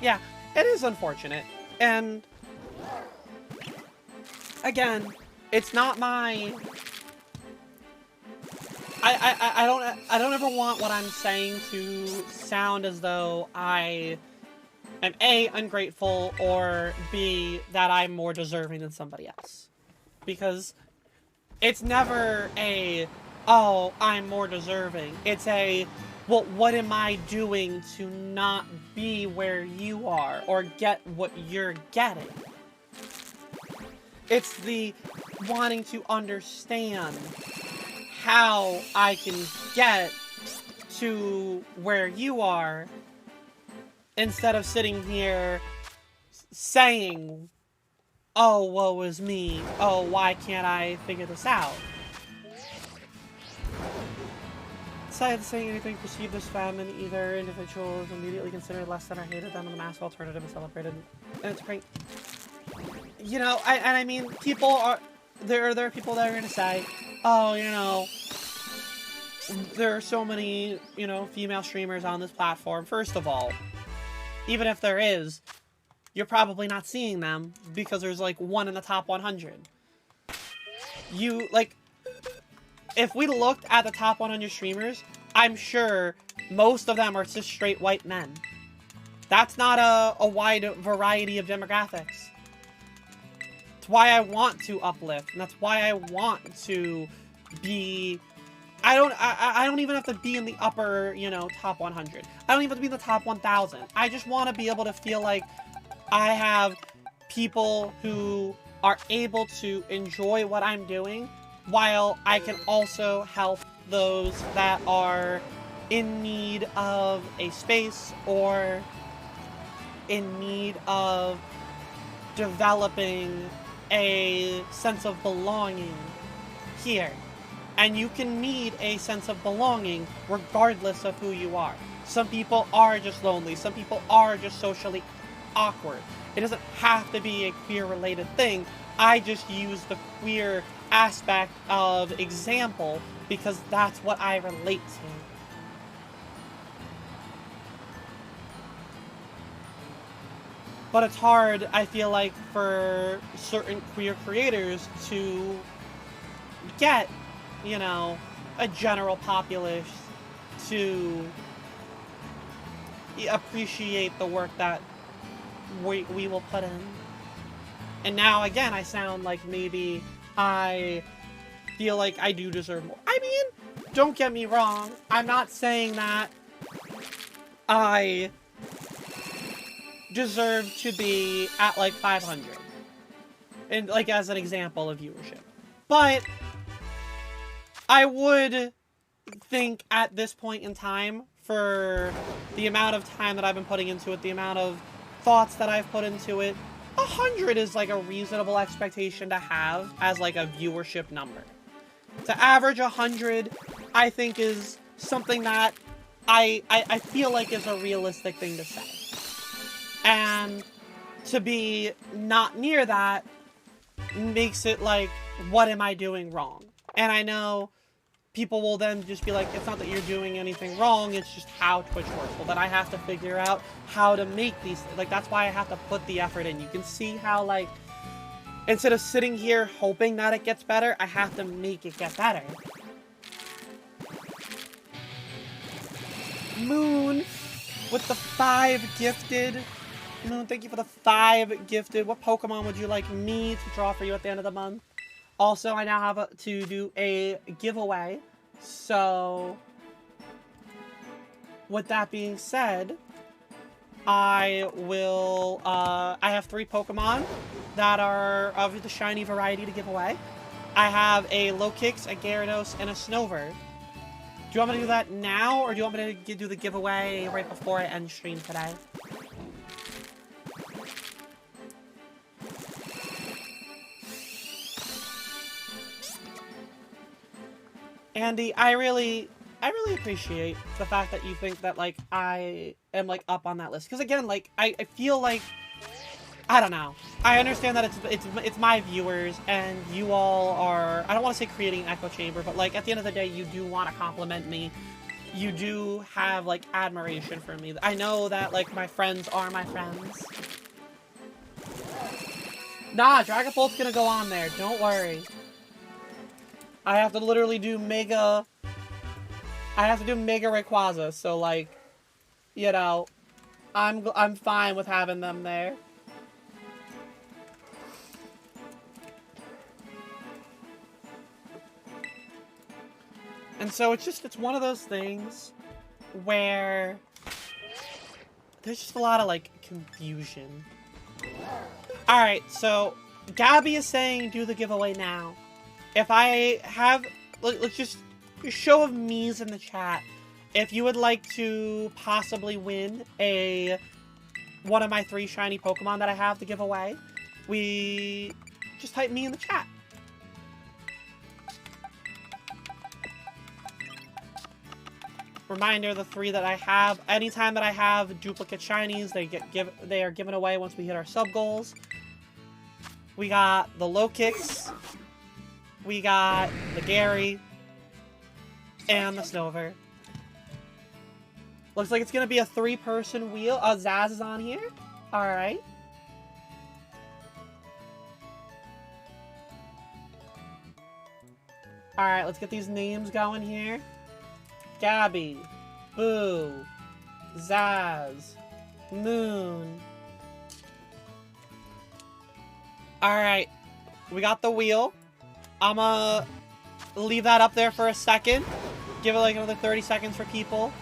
Yeah, it is unfortunate. And again, it's not my... I don't ever want what I'm saying to sound as though I am A, ungrateful, or B, that I'm more deserving than somebody else. Because it's never a, oh, I'm more deserving. It's a, well, what am I doing to not be where you are or get what you're getting? It's the wanting to understand how I can get to where you are instead of sitting here saying, oh, woe is me. Oh, why can't I figure this out? Besides saying anything perceived as femme in either individual is immediately considered less than or hated than the mass alternative and celebrated. And it's great. You know, I mean, people are... There are people that are going to say, oh, you know, there are so many, you know, female streamers on this platform. First of all, even if there is, you're probably not seeing them because there's, like, one in the top 100. You, like, if we looked at the top 100 streamers, I'm sure most of them are cis straight white men. That's not a wide variety of demographics. That's why I want to uplift, and that's why I want to be... I don't even have to be in the upper, you know, top 100. I don't even have to be in the top 1,000. I just want to be able to feel like I have people who are able to enjoy what I'm doing, while I can also help those that are in need of a space or in need of developing a sense of belonging here. And you can need a sense of belonging regardless of who you are. Some people are just lonely. Some people are just socially awkward. It doesn't have to be a queer-related thing. I just use the queer aspect of example because that's what I relate to. But it's hard, I feel like, for certain queer creators to get, you know, a general populace to appreciate the work that we will put in. And now, again, I sound like maybe I feel like I do deserve more. I mean, don't get me wrong. I'm not saying that I deserve to be at, like, 500. And, like, as an example of viewership. But I would think at this point in time, for the amount of time that I've been putting into it, the amount of thoughts that I've put into it, 100 is like a reasonable expectation to have as like a viewership number. To average 100, I think is something that I feel like is a realistic thing to say. And to be not near that makes it like, what am I doing wrong? And I know people will then just be like, it's not that you're doing anything wrong, it's just how Twitch works. Well, then I have to figure out how to make these, like, that's why I have to put the effort in. You can see how, like, instead of sitting here hoping that it gets better, I have to make it get better. Moon with the 5 gifted. Moon, thank you for the 5 gifted. What Pokemon would you like me to draw for you at the end of the month? Also, I now have to do a giveaway, so with that being said, I have 3 Pokemon that are of the shiny variety to give away. I have a Lokix, a Gyarados, and a Snover. Do you want me to do that now, or do you want me to do the giveaway right before I end stream today? Andy, I really appreciate the fact that you think that, like, I am, like, up on that list. Because, again, like, I feel like, I don't know. I understand that it's my viewers, and you all are, I don't want to say creating an echo chamber, but, like, at the end of the day, you do want to compliment me. You do have, like, admiration for me. I know that, like, my friends are my friends. Nah, Dragapult's gonna go on there. Don't worry. I have to literally do Mega... I have to do Mega Rayquaza, so, like, you know, I'm fine with having them there. And so it's one of those things where there's just a lot of, like, confusion. Alright, so Gabby is saying do the giveaway now. If I have, let's just, a show of me's in the chat. If you would like to possibly win one of my 3 shiny Pokemon that I have to give away, just type me in the chat. Reminder, the 3 that I have, anytime that I have duplicate shinies, they are given away once we hit our sub goals. We got the Lokix. We got the Gary, and the Snover. Looks like it's going to be a 3-person wheel. Zaz is on here. Alright. Alright, let's get these names going here. Gabby, Boo, Zaz, Moon. Alright, we got the wheel. I'm gonna leave that up there for a second. Give it like another 30 seconds for people.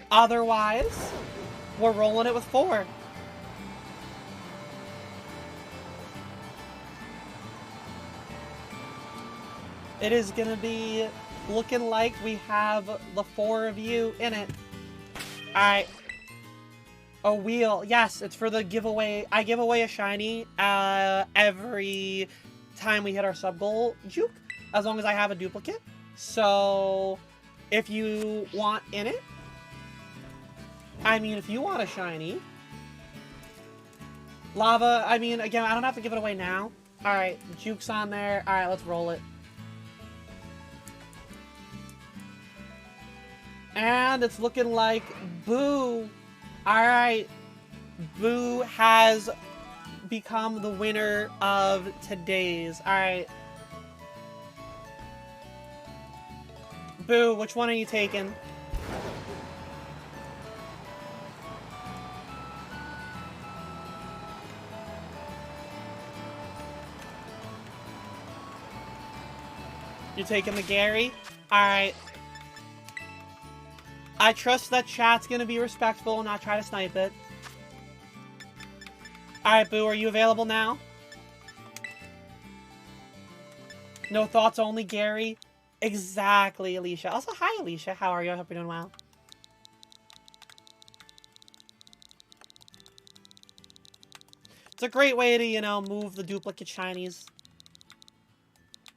Otherwise, we're rolling it with 4. It is gonna be looking like we have the 4 of you in it. Alright. A wheel. Yes, it's for the giveaway. I give away a shiny every time we hit our sub goal. Juke, as long as I have a duplicate. So, if you want in it, I mean, if you want a shiny, Lava, I mean, again, I don't have to give it away now. Alright, Juke's on there. Alright, let's roll it. And it's looking like Boo. Alright. Boo has become the winner of today's. Alright. Boo, which one are you taking? You're taking the Gary? Alright. I trust that chat's gonna be respectful and not try to snipe it. Alright, Boo, are you available now? No thoughts, only Gary? Exactly, Alicia. Also, hi, Alicia. How are you? I hope you're doing well. It's a great way to, you know, move the duplicate shinies.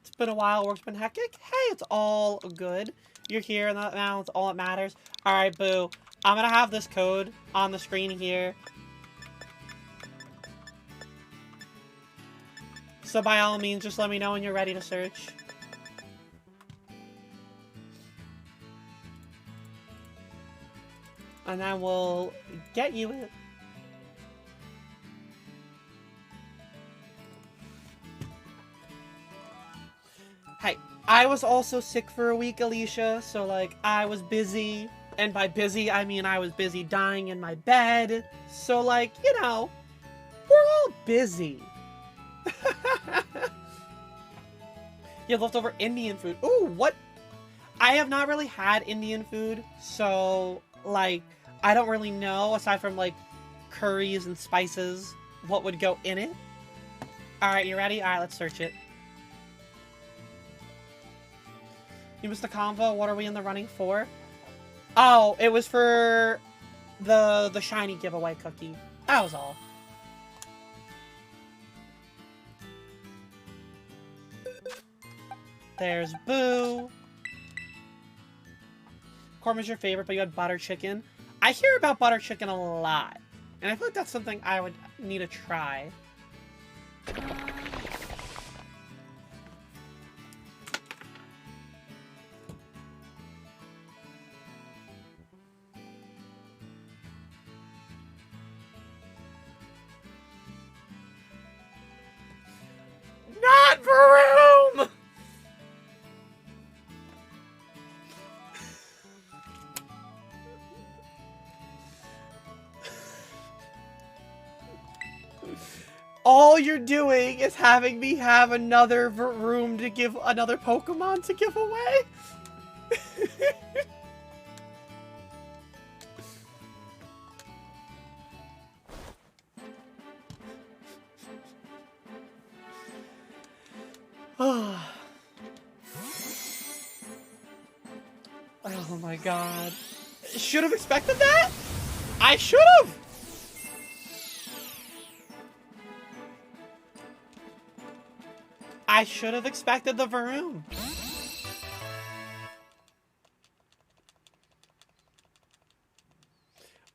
It's been a while. Work's been hectic. Hey, it's all good. You're here now. It's all that matters. Alright, Boo. I'm gonna have this code on the screen here. So by all means, just let me know when you're ready to search. And then we'll get you it. Hey, I was also sick for a week, Alicia, so, like, I was busy. And by busy, I mean I was busy dying in my bed. So, like, you know, we're all busy. You have leftover Indian food. Ooh, what? I have not really had Indian food, so, like, I don't really know, aside from, like, curries and spices, what would go in it. Alright, you ready? Alright, let's search it. You missed the convo. What are we in the running for? Oh, it was for the shiny giveaway cookie. That was all. There's Boo. Corn was your favorite, but you had butter chicken. I hear about butter chicken a lot. And I feel like that's something I would need to try. Not Varoom! All you're doing is having me have another room to give another Pokemon to give away? Oh my god. Should have expected that? I should have! I should have expected the Varoom.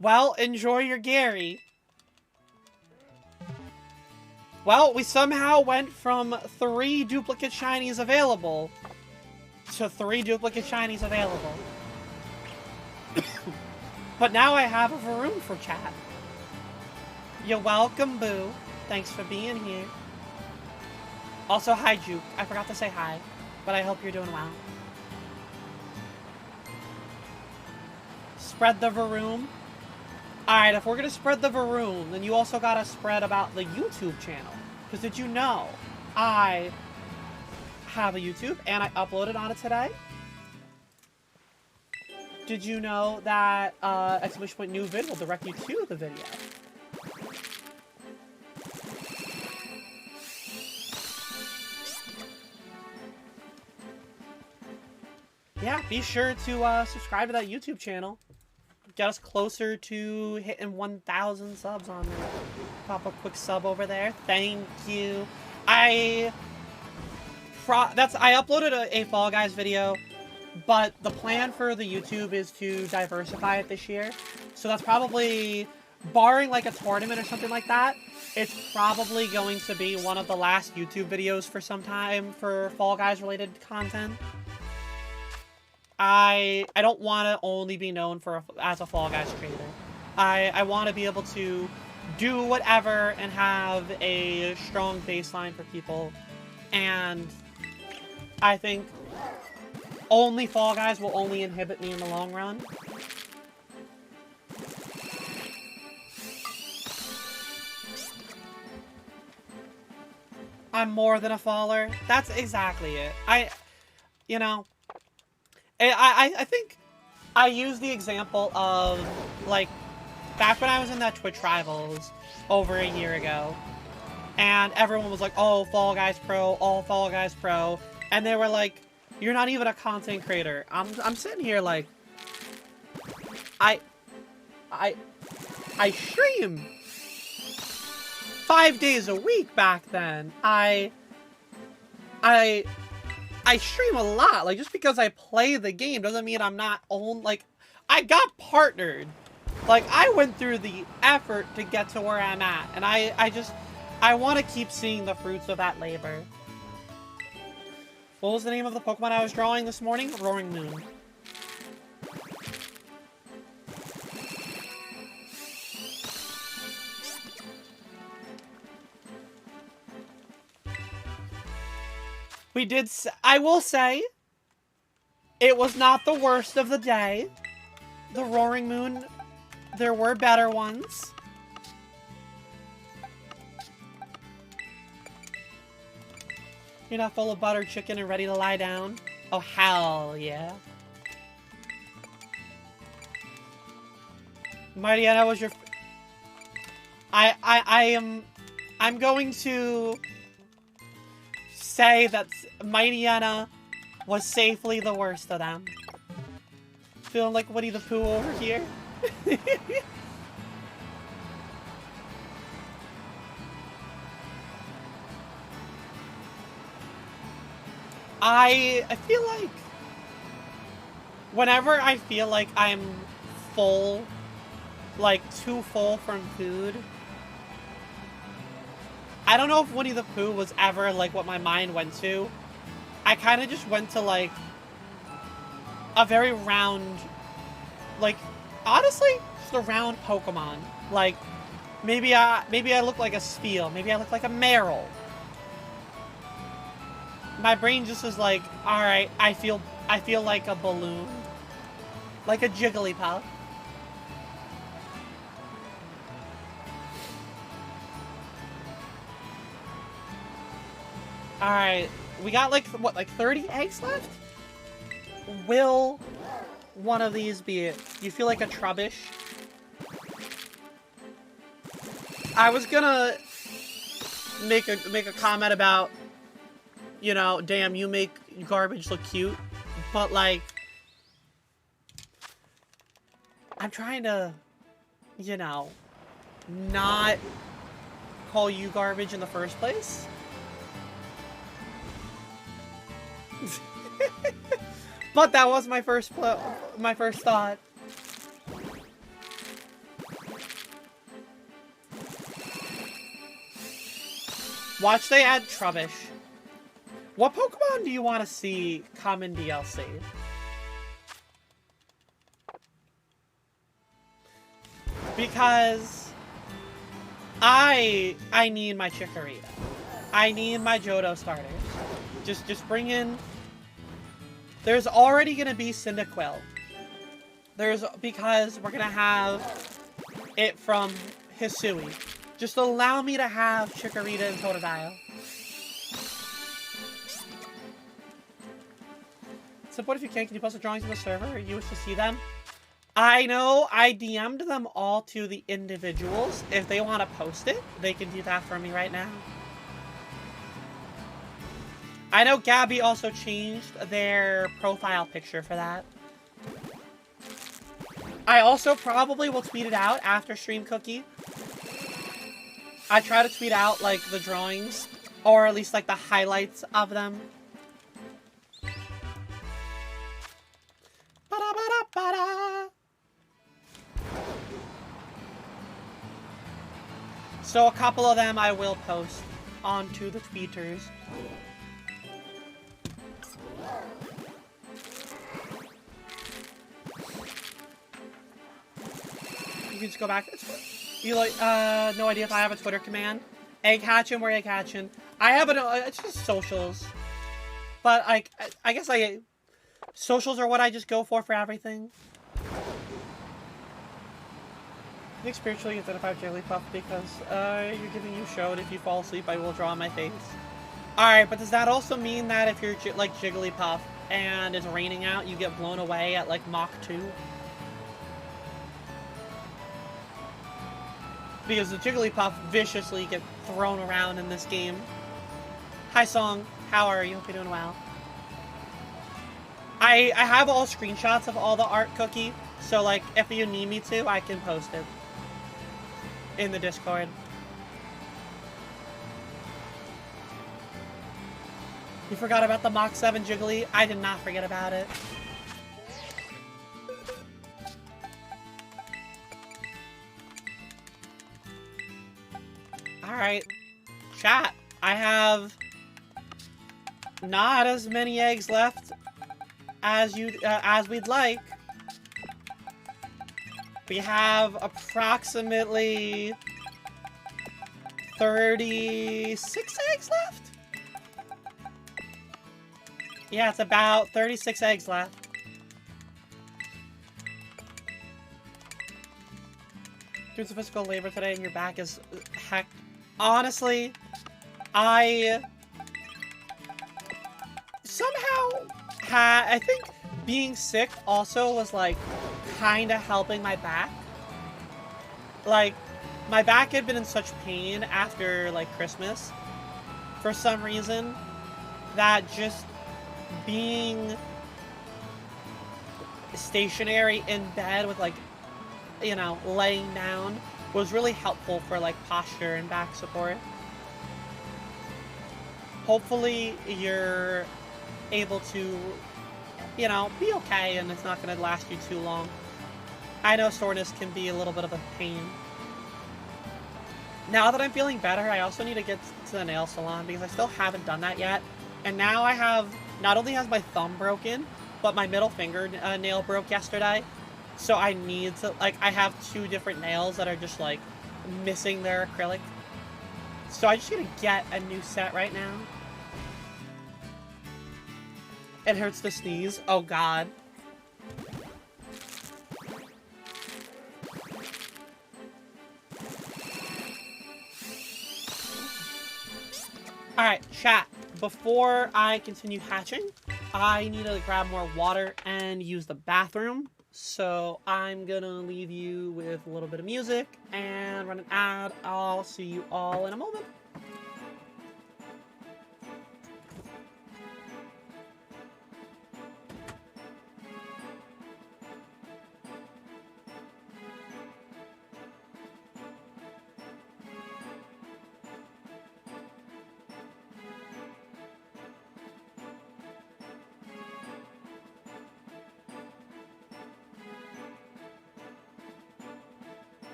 Well, enjoy your Gary. Well, we somehow went from 3 duplicate shinies available to 3 duplicate shinies available. But now I have a Varoom for chat. You're welcome, Boo. Thanks for being here. Also, hi, Juke. I forgot to say hi, but I hope you're doing well. Spread the Varoom. Alright, if we're gonna spread the Varoom, then you also gotta spread about the YouTube channel. Because did you know I have a YouTube and I uploaded on it today? Did you know that exclamation point new vid will direct you to the video? Yeah, be sure to subscribe to that YouTube channel. Get us closer to hitting 1,000 subs on there. Pop a quick sub over there. Thank you. I I uploaded a Fall Guys video, but the plan for the YouTube is to diversify it this year. So that's probably, barring like a tournament or something like that, it's probably going to be one of the last YouTube videos for some time for Fall Guys related content. I don't want to only be known as a Fall Guys creator. I want to be able to do whatever and have a strong baseline for people. And I think only Fall Guys will only inhibit me in the long run. I'm more than a faller. That's exactly it. You know, I think I use the example of, like, back when I was in that Twitch Rivals over a year ago, and everyone was like, oh, Fall Guys Pro, all Fall Guys Pro, and they were like, you're not even a content creator. I'm sitting here like, I stream 5 days a week back then. I stream a lot. Like, just because I play the game doesn't mean I'm not like, I got partnered. Like, I went through the effort to get to where I'm at, and I want to keep seeing the fruits of that labor. What was the name of the Pokemon I was drawing this morning? Roaring Moon. I will say, it was not the worst of the day. The Roaring Moon, there were better ones. You're not full of buttered chicken and ready to lie down? Oh, hell yeah. Mightyena was your... I'm going to say that Mightyena was safely the worst of them. Feeling like Winnie the Pooh over here. I feel like whenever I feel like I'm full, like too full from food, I don't know if Winnie the Pooh was ever like what my mind went to. I kind of just went to like a very round, like, honestly, just a round Pokemon. Like, maybe I look like a Spheal, maybe I look like a Marill. My brain just is like, alright, I feel like a balloon. Like a Jigglypuff. Alright, we got like, what, like 30 eggs left? Will one of these be it? You feel like a Trubbish? I was gonna make a comment about, you know, damn, you make garbage look cute, but like, I'm trying to, you know, not call you garbage in the first place. But that was my first thought. Watch they add Trubbish. What Pokemon do you want to see come in DLC? Because I need my Chikorita. I need my Johto starters. Just bring in. There's already gonna be Cyndaquil. Because we're gonna have it from Hisui. Just allow me to have Chikorita and Totodile. So what if you can you post the drawings on the server? You wish to see them? I know I DM'd them all to the individuals. If they want to post it, they can do that for me right now. I know Gabby also changed their profile picture for that. I also probably will tweet it out after Stream Cookie. I try to tweet out, like, the drawings, or at least, like, the highlights of them Ba-da-ba-da-ba-da. So a couple of them I will post onto the tweeters. You can just go back. You like, no idea if I have a Twitter command. Egg hatching, we're egg hatching. I have it's just socials. But, like, I guess socials are what I just go for everything. I think spiritually you identify Jigglypuff because, you're giving you show, and if you fall asleep, I will draw on my face. Alright, but does that also mean that if you're, like, Jigglypuff and it's raining out, you get blown away at, like, Mach 2? Because the Jigglypuff viciously get thrown around in this game. Hi, Song. How are you? Hope you're doing well. I have all screenshots of all the art, Cookie. So, like, if you need me to, I can post it in the Discord. You forgot about the Mach 7 Jiggly? I did not forget about it. Alright. Chat. I have not as many eggs left as we'd like. We have approximately 36 eggs left? Yeah, it's about 36 eggs left. Doing some physical labor today and your back is heck. Honestly, I think being sick also was, like, kind of helping my back. Like, my back had been in such pain after, like, Christmas for some reason that just being stationary in bed with, like, you know, laying down was really helpful for, like, posture and back support. Hopefully you're able to, you know, be okay and it's not going to last you too long. I know soreness can be a little bit of a pain. Now that I'm feeling better, I also need to get to the nail salon because I still haven't done that yet. And now I have, not only has my thumb broken, but my middle finger nail broke yesterday. So I need to, like, I have 2 different nails that are just, like, missing their acrylic. So I just need to get a new set right now. It hurts to sneeze. Oh, God. Alright, chat. Before I continue hatching, I need to grab more water and use the bathroom. So I'm gonna leave you with a little bit of music and run an ad. I'll see you all in a moment.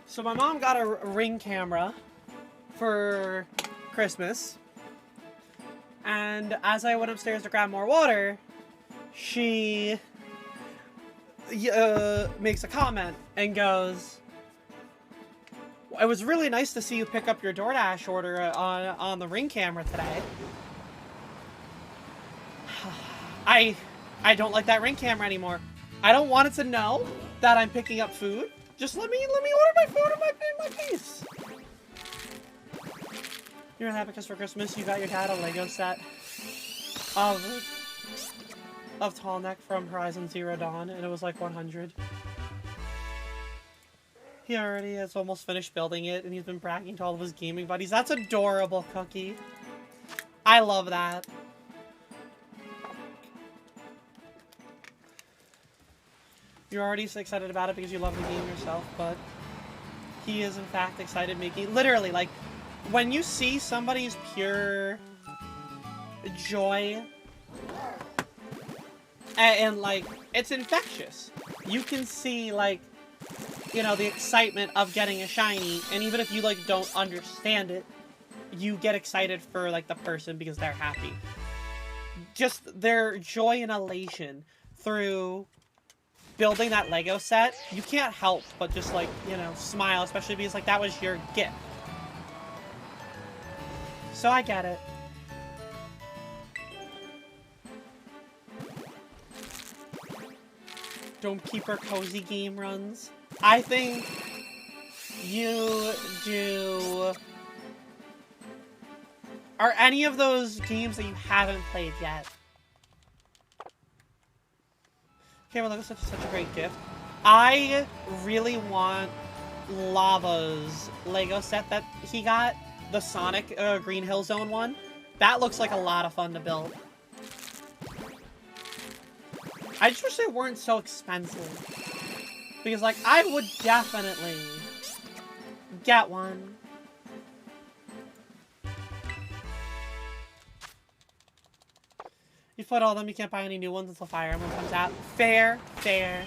So my mom got a Ring camera for Christmas, and as I went upstairs to grab more water, she makes a comment and goes, "It was really nice to see you pick up your DoorDash order on the Ring camera today." I don't like that Ring camera anymore. I don't want it to know that I'm picking up food. Just let me order my food in my face. You're happy because for Christmas you got your dad a Lego set of Tall Neck from Horizon Zero Dawn, and it was like 100. He already has almost finished building it, and he's been bragging to all of his gaming buddies. That's adorable, Cookie. I love that. You're already so excited about it because you love the game yourself, but he is in fact excited making... Literally, like, when you see somebody's pure joy, and like, it's infectious. You can see, like, you know, the excitement of getting a shiny, and even if you, like, don't understand it, you get excited for, like, the person because they're happy. Just their joy and elation through building that Lego set, you can't help but just, like, you know, smile, especially because, like, that was your gift. So I get it. Don't keep her cozy game runs. I think you do... Are any of those games that you haven't played yet? Okay, well, that's such a great gift. I really want Lava's Lego set that he got. The Sonic Green Hill Zone one. That looks like a lot of fun to build. I just wish they weren't so expensive. Because, like, I would definitely get one. You put all of them, you can't buy any new ones until Fire Emblem comes out. Fair, fair.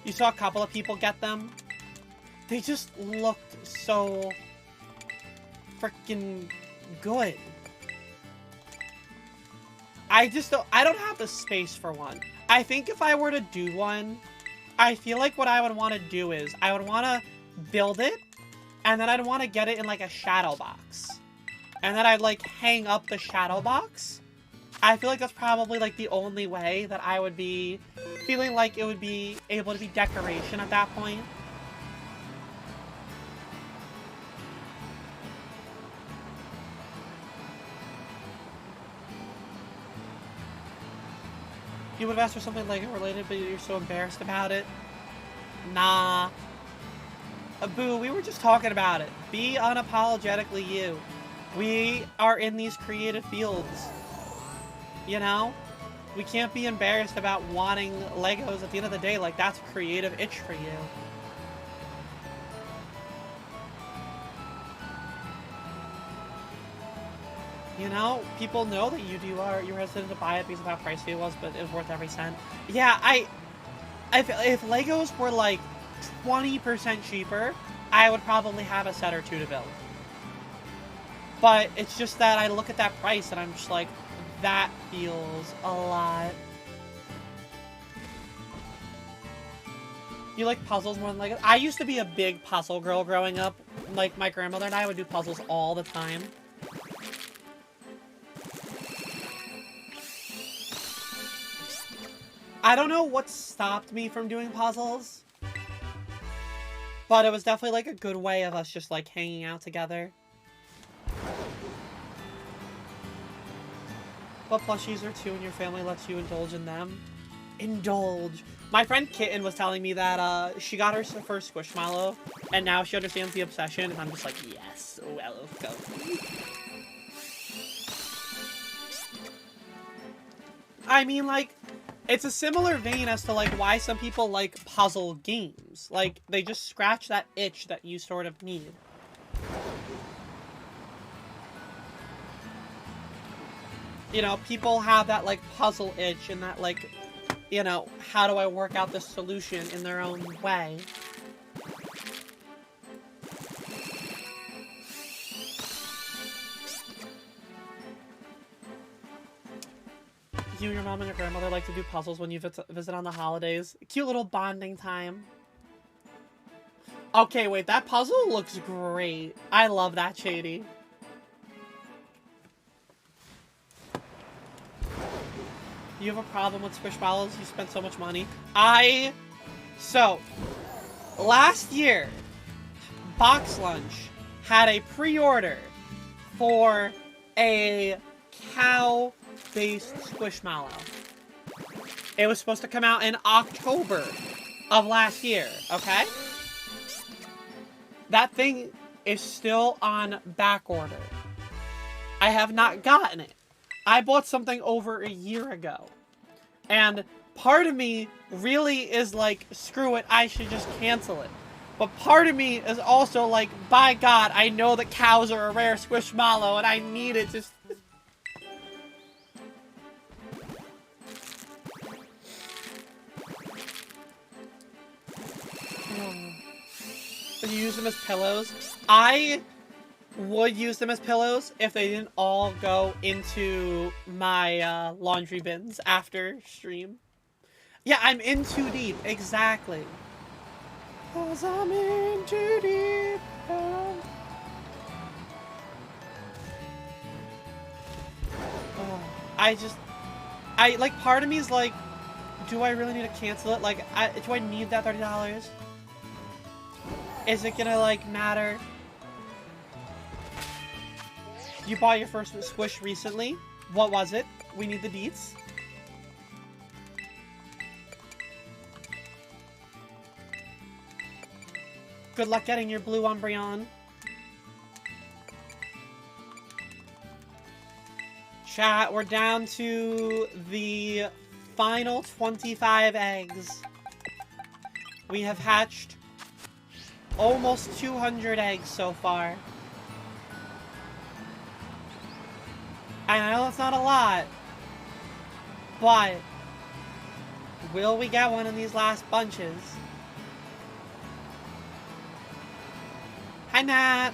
You saw a couple of people get them. They just looked so freaking good. I don't have the space for one. I think if I were to do one, I feel like what I would want to do is, I would want to build it, and then I'd want to get it in, like, a shadow box. And then I'd, like, hang up the shadow box. I feel like that's probably, like, the only way that I would be feeling like it would be able to be decoration at that point. You would have asked for something Lego related, but you're so embarrassed about it. Nah. Boo, we were just talking about it. Be unapologetically you. We are in these creative fields. You know? We can't be embarrassed about wanting Legos at the end of the day. Like, that's a creative itch for you. You know, people know that you you're hesitant to buy it because of how pricey it was, but it was worth every cent. Yeah, if Legos were like 20% cheaper, I would probably have a set or two to build. But it's just that I look at that price and I'm just like, that feels a lot. You like puzzles more than Legos? I used to be a big puzzle girl growing up. Like, my grandmother and I would do puzzles all the time. I don't know what stopped me from doing puzzles, but it was definitely, like, a good way of us just, like, hanging out together. What plushies or two in your family lets you indulge in them? Indulge. My friend Kitten was telling me that she got her first Squishmallow, and now she understands the obsession, and I'm just like, yes, welcome. I mean, like, it's a similar vein as to, like, why some people like puzzle games. Like, they just scratch that itch that you sort of need. You know, people have that, like, puzzle itch and that, like, you know, how do I work out this solution in their own way. You, your mom, and your grandmother like to do puzzles when you visit on the holidays. Cute little bonding time. Okay, wait, that puzzle looks great. I love that, Shady. You have a problem with Squishmallows? You spent so much money. So, last year, Box Lunch had a pre-order for a cow-based Squishmallow. It was supposed to come out in October of last year, okay? That thing is still on back order. I have not gotten it. I bought something over a year ago. And part of me really is like, screw it, I should just cancel it. But part of me is also like, by God, I know that cows are a rare Squishmallow and I need it to... You use them as pillows? I would use them as pillows if they didn't all go into my laundry bins after stream. Yeah, I'm in too deep. Exactly. 'Cause I'm in too deep. Like, part of me is like, do I really need to cancel it? Like, do I need that $30? Is it gonna, like, matter? You bought your first Squish recently. What was it? We need the deets. Good luck getting your blue Umbreon. Chat, we're down to the final 25 eggs. We have hatched almost 200 eggs so far. I know that's not a lot, but will we get one in these last bunches? Hi, Nat.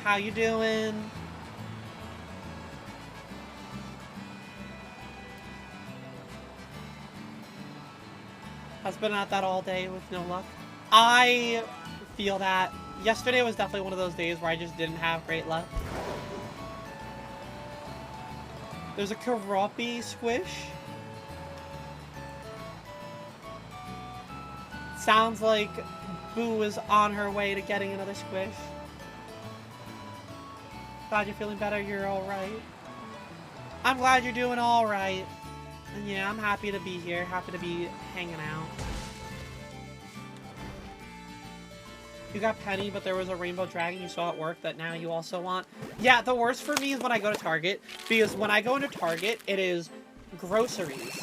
How you doing? Has been at that all day with no luck. I feel that. Yesterday was definitely one of those days where I just didn't have great luck. There's a Keroppi Squish. Sounds like Boo is on her way to getting another Squish. Glad you're feeling better. You're alright. I'm glad you're doing alright. And yeah, I'm happy to be here. Happy to be hanging out. You got Penny, but there was a Rainbow Dragon you saw at work that now you also want. Yeah, the worst for me is when I go to Target. Because when I go into Target, it is groceries,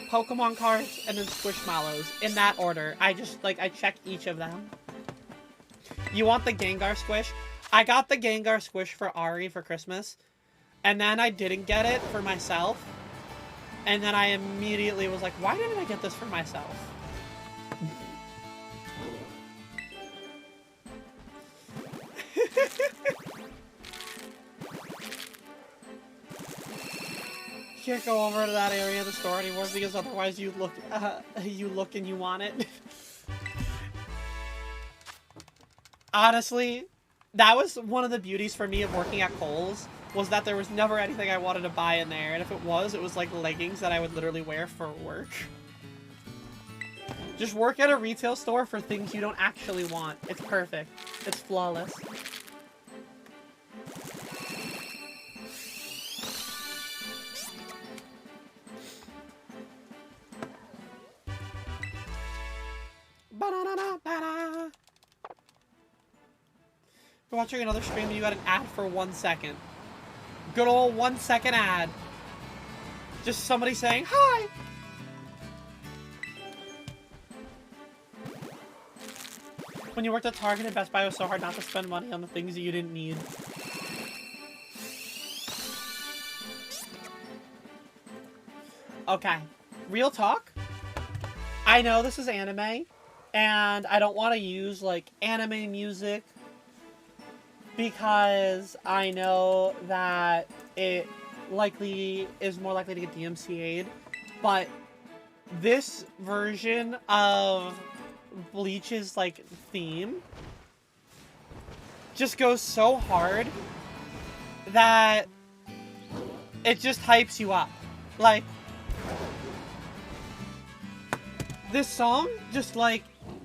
Pokemon cards, and then Squishmallows. In that order. I check each of them. You want the Gengar Squish? I got the Gengar Squish for Ari for Christmas. And then I didn't get it for myself. And then I immediately was like, why didn't I get this for myself? Can't go over to that area of the store anymore because otherwise you look and you want it. Honestly, that was one of the beauties for me of working at Kohl's, was that there was never anything I wanted to buy in there, and if it was like leggings that I would literally wear for work. Just work at a retail store for things you don't actually want. It's perfect. It's flawless. Ba-da-da-da-da-da. You're watching another stream and you got an ad for 1 second. Good old 1 second ad. Just somebody saying, hi! When you worked at Target and Best Buy, it was so hard not to spend money on the things that you didn't need. Okay. Real talk. I know this is anime, and I don't want to use, like, anime music because I know that it likely is more likely to get DMCA'd, but this version of Bleach's, like, theme just goes so hard that it just hypes you up. Like, this song, just like,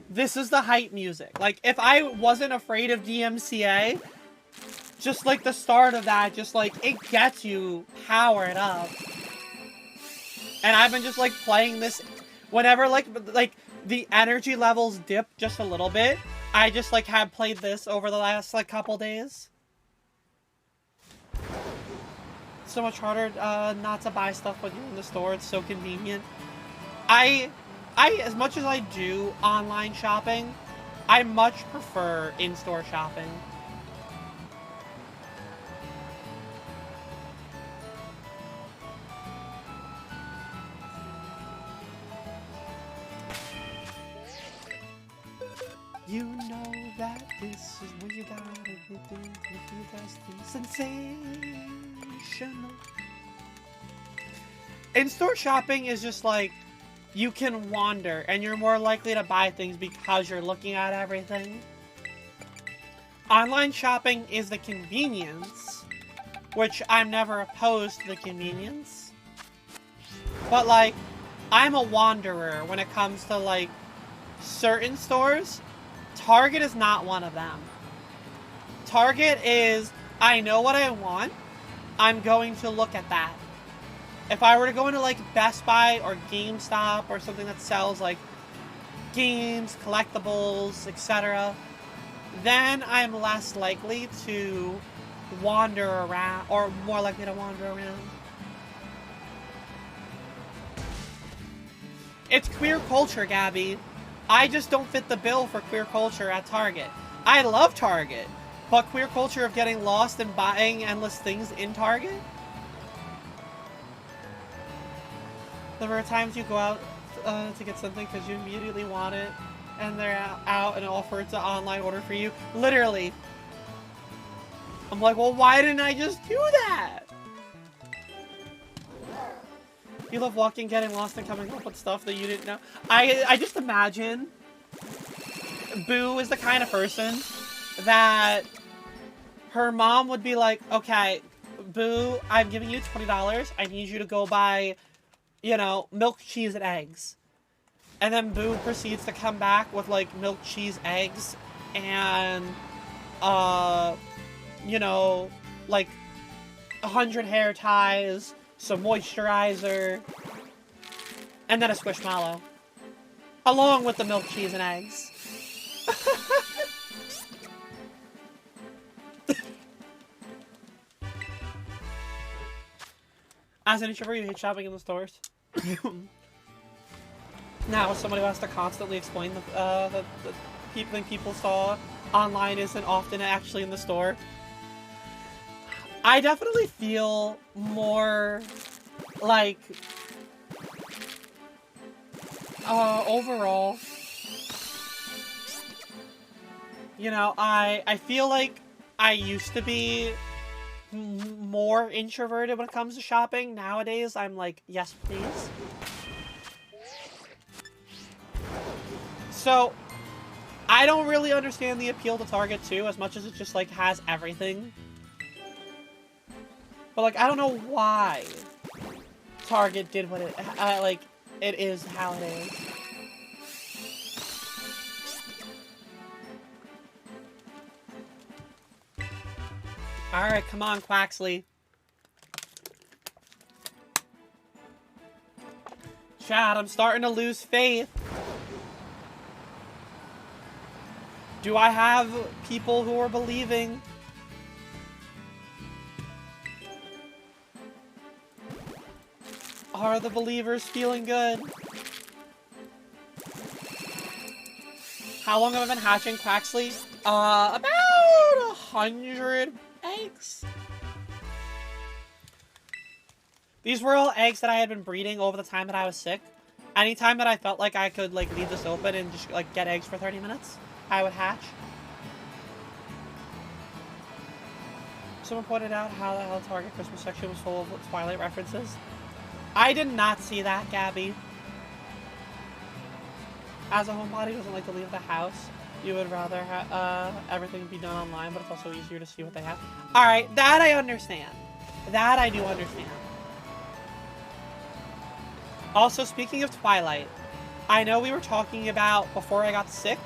this is the hype music. Like, if I wasn't afraid of DMCA, just like the start of that, just like, it gets you powered up. And I've been just like playing this whenever like the energy levels dip just a little bit. I just like have played this over the last like couple days. So much harder not to buy stuff when you're in the store. It's so convenient. I as much as I do online shopping, I much prefer in-store shopping. You know that this is where you gotta get things with you guys sensational. In-store shopping is just like, you can wander and you're more likely to buy things because you're looking at everything. Online shopping is the convenience, which I'm never opposed to the convenience. But like, I'm a wanderer when it comes to like certain stores. Target is not one of them. Target is, I know what I want, I'm going to look at that. If I were to go into like Best Buy or GameStop or something that sells like games, collectibles, etc., then I'm less likely to wander around, or more likely to wander around. It's queer culture, Gabby. I just don't fit the bill for queer culture at Target. I love Target, but queer culture of getting lost and buying endless things in Target? There are times you go out to get something because you immediately want it, and they're out and offer to online order for you. Literally. I'm like, well, why didn't I just do that? You love walking, getting lost, and coming up with stuff that you didn't know. I just imagine Boo is the kind of person that her mom would be like, okay, Boo, I'm giving you $20. I need you to go buy, you know, milk, cheese, and eggs. And then Boo proceeds to come back with, like, milk, cheese, eggs, and, you know, like, 100 hair ties, some moisturizer, and then a Squishmallow. Along with the milk, cheese, and eggs. As an introvert, you hate shopping in the stores. Now, as somebody who has to constantly explain the thing people saw online isn't often actually in the store, I definitely feel more like overall, you know, I feel like I used to be more introverted when it comes to shopping. Nowadays, I'm like, yes, please. So, I don't really understand the appeal to Target too, as much as it just like has everything. But like, I don't know why Target did what it like. It is how it is. All right, come on, Quaxley. Chad, I'm starting to lose faith. Do I have people who are believing? Are the believers feeling good? How long have I been hatching, Quaxley? About 100 eggs. These were all eggs that I had been breeding over the time that I was sick. Anytime that I felt like I could like leave this open and just like get eggs for 30 minutes, I would hatch. Someone pointed out how the hell Target Christmas section was full of Twilight references. I did not see that, Gabby. As a homebody who doesn't like to leave the house, you would rather everything be done online, but it's also easier to see what they have. Alright, that I understand. That I do understand. Also, speaking of Twilight, I know we were talking about, before I got sick,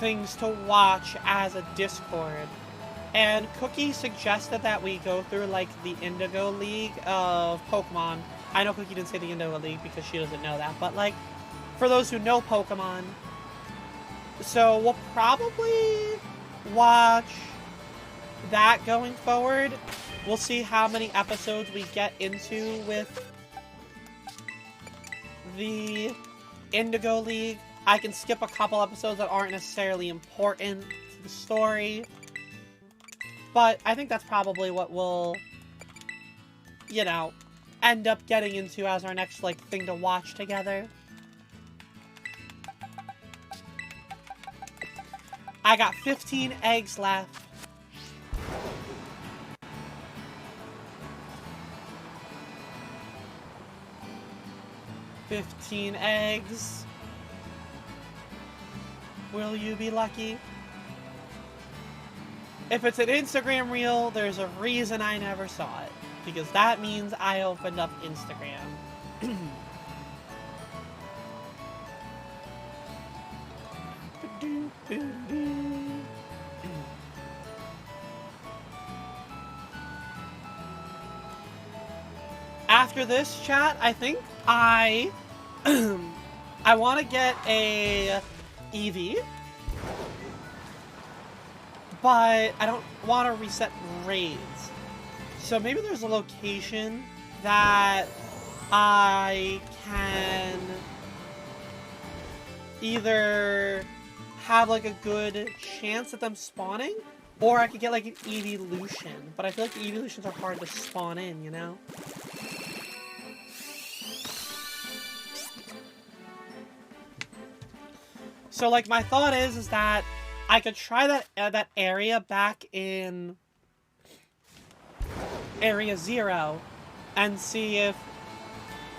things to watch as a Discord. And Cookie suggested that we go through, like, the Indigo League of Pokemon. I know Cookie didn't say the Indigo League because she doesn't know that, but, like, for those who know Pokemon. So we'll probably watch that going forward. We'll see how many episodes we get into with the Indigo League. I can skip a couple episodes that aren't necessarily important to the story. But I think that's probably what we'll, you know, end up getting into as our next, like, thing to watch together. I got 15 eggs left. "15 eggs. Will you be lucky?" If it's an Instagram reel, there's a reason I never saw it. Because that means I opened up Instagram. After this chat, I think I want to get a Eevee, but I don't want to reset raids. So maybe there's a location that I can either have, like, a good chance at them spawning, or I could get, like, an Evolution. But I feel like the Evolutions are hard to spawn in, you know? So, like, my thought is that I could try that area back in Area 0 and see if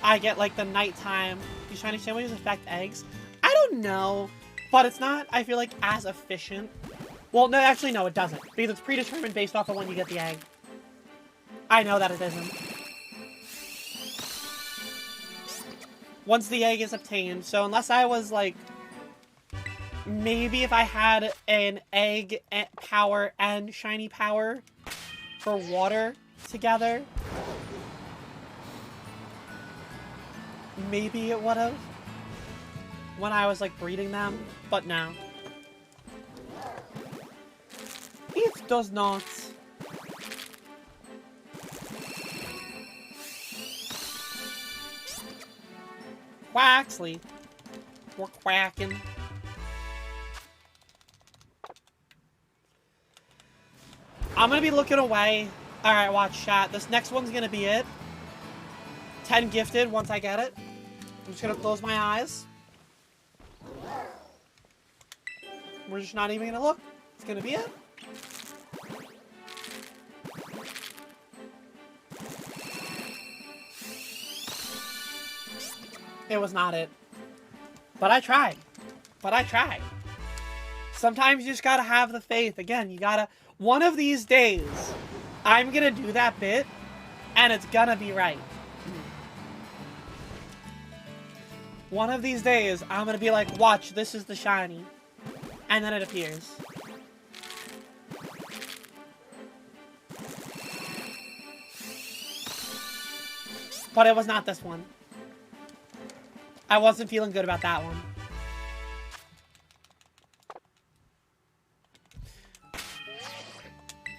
I get, like, the nighttime. Do shiny sandwiches affect eggs? I don't know, but it's not, I feel like, as efficient. Well, no, actually, no, it doesn't, because it's predetermined based off of when you get the egg. I know that it isn't. Once the egg is obtained, so unless I was, like, maybe if I had an egg power and shiny power for water together, maybe it would have when I was, like, breeding them, but no. It does not. Quaxley. We're quacking. I'm gonna be looking away. Alright, watch chat. This next one's gonna be it. 10 gifted once I get it. I'm just gonna close my eyes. We're just not even gonna look. It's gonna be it. It was not it. But I tried. But I tried. Sometimes you just gotta have the faith. Again, you gotta... One of these days, I'm gonna do that bit, and it's gonna be right. One of these days, I'm gonna be like, watch, this is the shiny. And then it appears. But it was not this one. I wasn't feeling good about that one.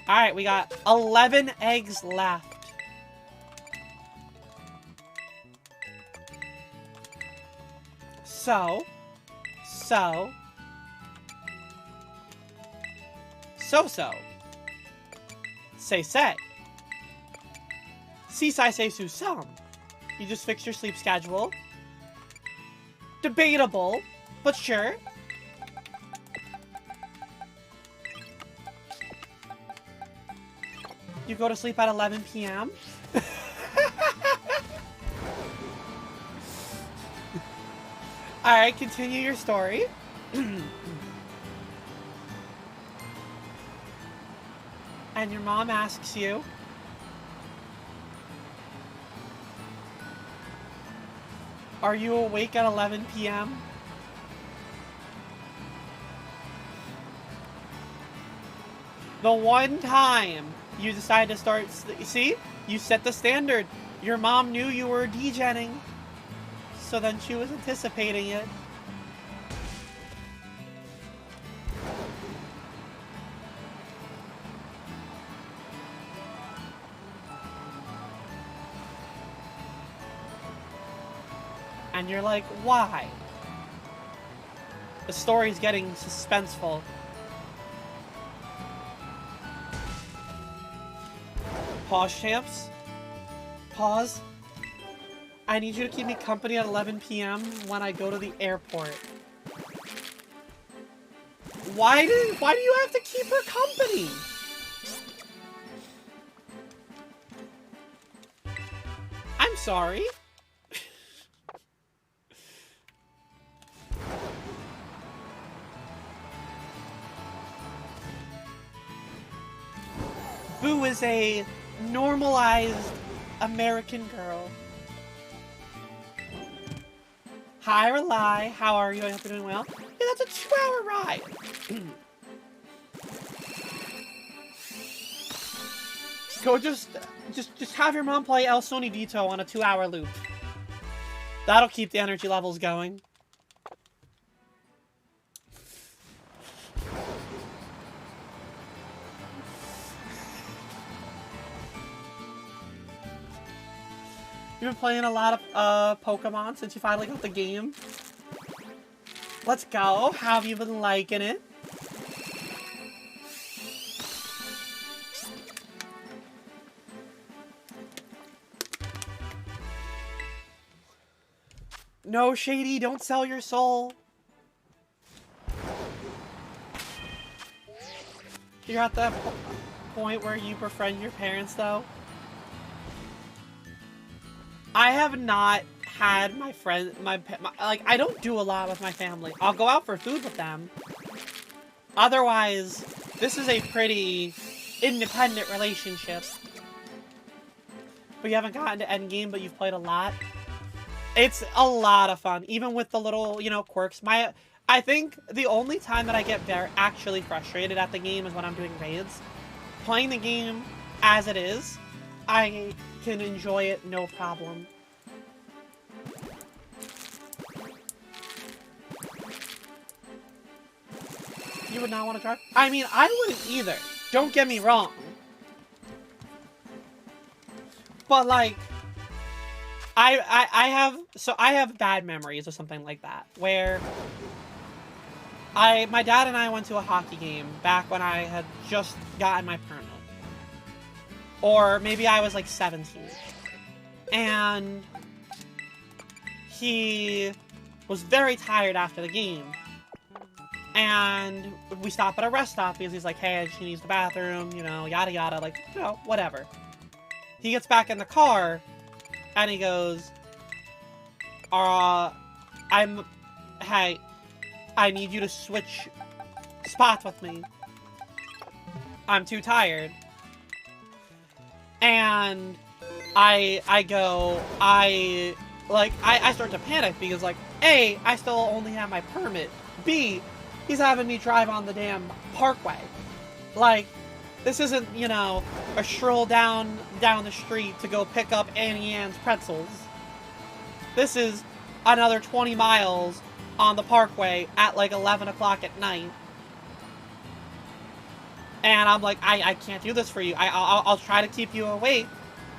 Alright, we got 11 eggs left. So. Say. Seaside say some. You just fixed your sleep schedule. Debatable, but sure. You go to sleep at 11 p.m. Alright, continue your story. And your mom asks you, Are you awake at 11 p.m.? The one time you decide to start... See? You set the standard. Your mom knew you were degenning. So then she was anticipating it. And you're like, why? The story's getting suspenseful. Pause, champs. Pause. I need you to keep me company at 11 p.m. when I go to the airport. Why do you have to keep her company? I'm sorry. Boo is a normalized American girl. Hi, Rely. How are you? I hope you're doing well. Yeah, that's a 2-hour ride. Go just have your mom play El Sonidito on a 2-hour loop. That'll keep the energy levels going. You've been playing a lot of Pokemon since you finally got the game. Let's go. How have you been liking it? No, Shady, don't sell your soul. You're at that point where you befriend your parents, though. I have not had my friend, like, I don't do a lot with my family. I'll go out for food with them. Otherwise, this is a pretty independent relationship. But you haven't gotten to endgame, but you've played a lot. It's a lot of fun, even with the little, you know, quirks. I think the only time that I get actually frustrated at the game is when I'm doing raids. Playing the game as it is, I can enjoy it no problem. You would not want to try? I mean, I wouldn't either. Don't get me wrong. But like, I have bad memories of something like that, where my dad and I went to a hockey game back when I had just gotten my permit. Or maybe I was like 17. And he was very tired after the game. And we stopped at a rest stop because he's like, hey, she needs the bathroom, you know, yada yada, like, you know, whatever. He gets back in the car and he goes, hey, I need you to switch spots with me. I'm too tired. And I start to panic because, like, A, I still only have my permit. B, he's having me drive on the damn parkway. Like, this isn't, you know, a stroll down the street to go pick up Annie Ann's pretzels. This is another 20 miles on the parkway at like 11 o'clock at night. And I'm like, I can't do this for you. I'll try to keep you awake,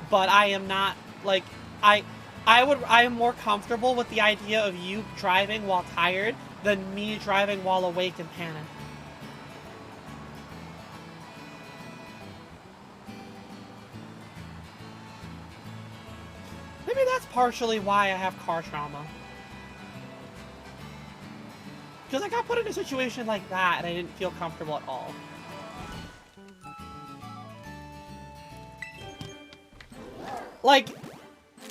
but I am not, like, I am more comfortable with the idea of you driving while tired than me driving while awake and panicked. Maybe that's partially why I have car trauma. Because I got put in a situation like that and I didn't feel comfortable at all. Like,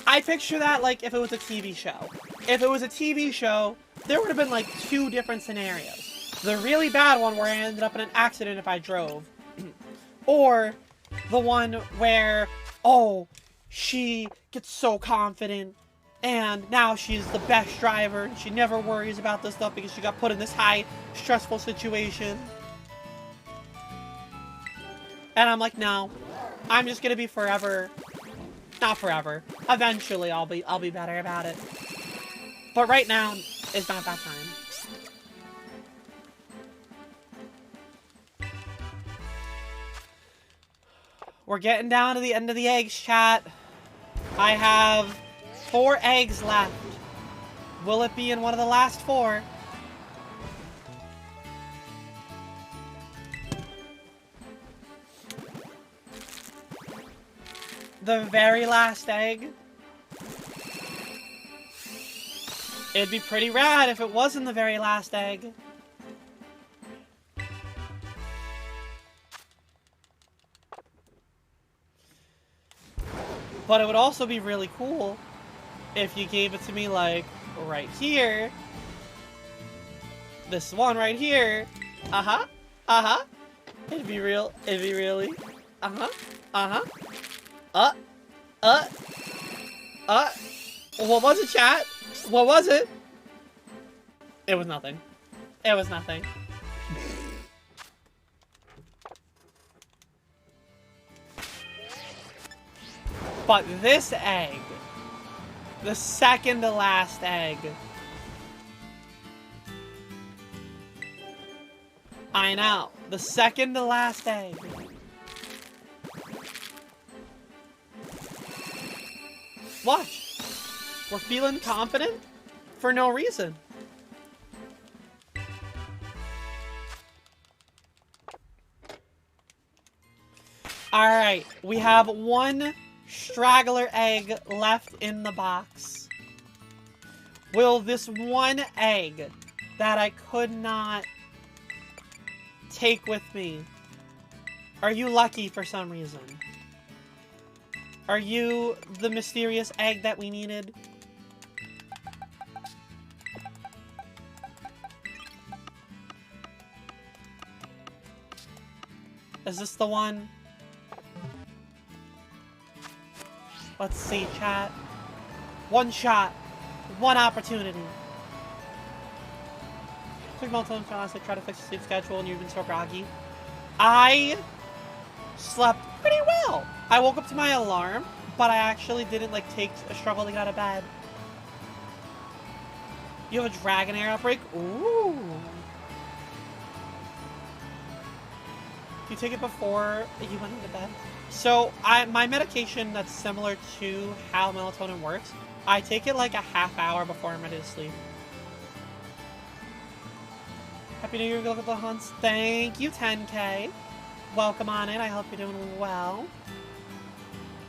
I picture that like if it was a TV show. If it was a TV show, there would have been like 2 different scenarios. The really bad one where I ended up in an accident if I drove. Or the one where, oh, she gets so confident And now she's the best driver, and she never worries about this stuff because she got put in this high, stressful situation. And I'm like, no, I'm just gonna be forever, not forever. Eventually, I'll be better about it. But right now is not that time. We're getting down to the end of the eggs, chat. I have 4 eggs left. Will it be in one of the last 4? The very last egg? It'd be pretty rad if it wasn't the very last egg. But it would also be really cool if you gave it to me, like, right here. This one right here. Uh-huh. Uh-huh. It'd be really... Uh-huh. Uh-huh. What was it, chat? What was it? It was nothing. It was nothing. But this egg, the second to last egg, I know, the second to last egg. Watch. We're feeling confident for no reason. Alright, we have 1 straggler egg left in the box. Will this 1 egg that I could not take with me, are you lucky for some reason? Are you the mysterious egg that we needed? Is this the one? Let's see, chat. 1 shot. 1 opportunity. Took multiple times to try to fix the sleep schedule and you've been so groggy. I slept pretty well. I woke up to my alarm, but I actually didn't, like, take a struggle to get out of bed. You have a Dragonair outbreak? Ooh. Do you take it before you went into bed? So, my medication that's similar to how melatonin works, I take it like a half hour before I'm ready to sleep. Happy New Year, good luck at the hunts. Thank you, 10K. Welcome on in. I hope you're doing well.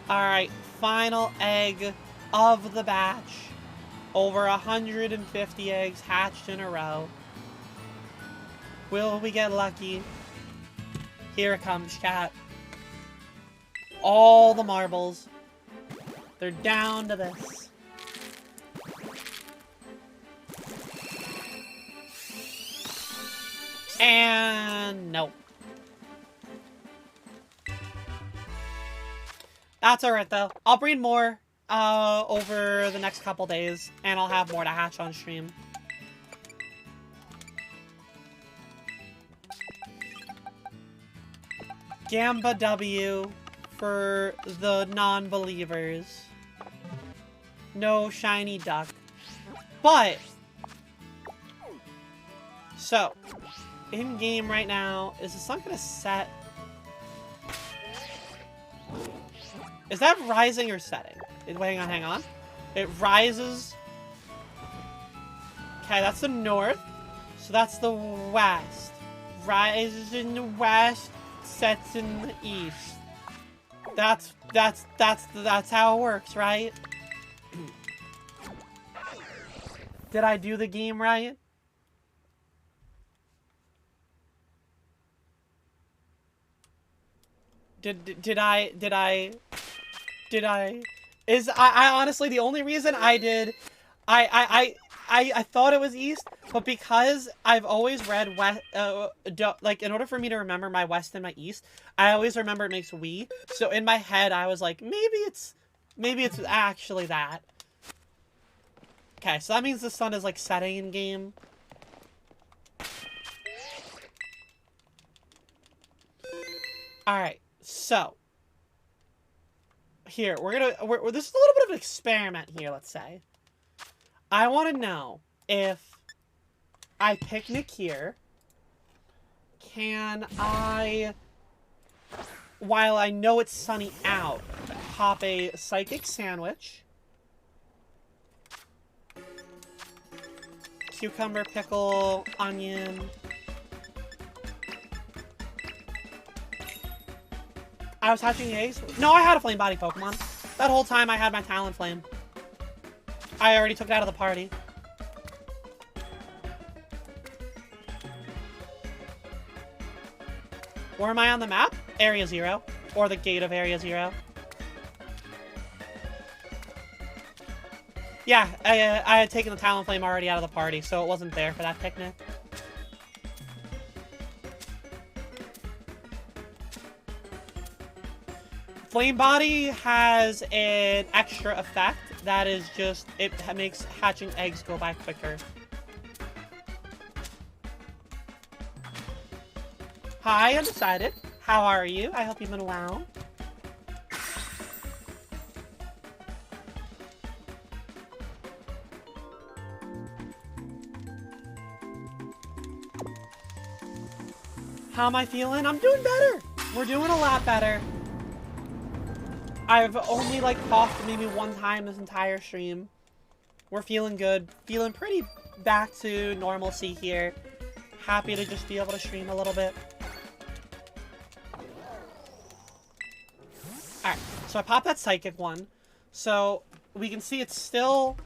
Alright, final egg of the batch. Over 150 eggs hatched in a row. Will we get lucky? Here it comes, chat. All the marbles. They're down to this. And no. That's alright though. I'll breed more over the next couple days, and I'll have more to hatch on stream. Gamba W for the non-believers. No shiny duck. But, so, in game right now, is the sun gonna set? Is that rising or setting? Hang on. It rises. Okay, that's the north. So that's the west. Rises in the west, sets in the east. That's how it works, right? Did I do the game right? Did I honestly, the only reason I did, I thought it was east, but because I've always read west, like, in order for me to remember my west and my east, I always remember it makes we. So in my head, I was like, maybe it's actually that. Okay, so that means the sun is, like, setting in game. Alright, so. Here, this is a little bit of an experiment here, let's say. I want to know if I picnic here, can I, while I know it's sunny out, pop a psychic sandwich, cucumber, pickle, onion. I was hatching eggs? No, I had a flame body Pokemon. That whole time I had my Talonflame. I already took it out of the party. Where am I on the map? Area 0. Or the gate of Area 0. Yeah, I had taken the Talonflame already out of the party, so it wasn't there for that picnic. Flame Body has an extra effect that is just, it makes hatching eggs go by quicker. Hi, Undecided. How are you? I hope you've been well. How am I feeling? I'm doing better. We're doing a lot better. I've only, like, coughed maybe one time this entire stream. We're feeling good. Feeling pretty back to normalcy here. Happy to just be able to stream a little bit. Alright, so I popped that Psychic one. So, we can see it's still...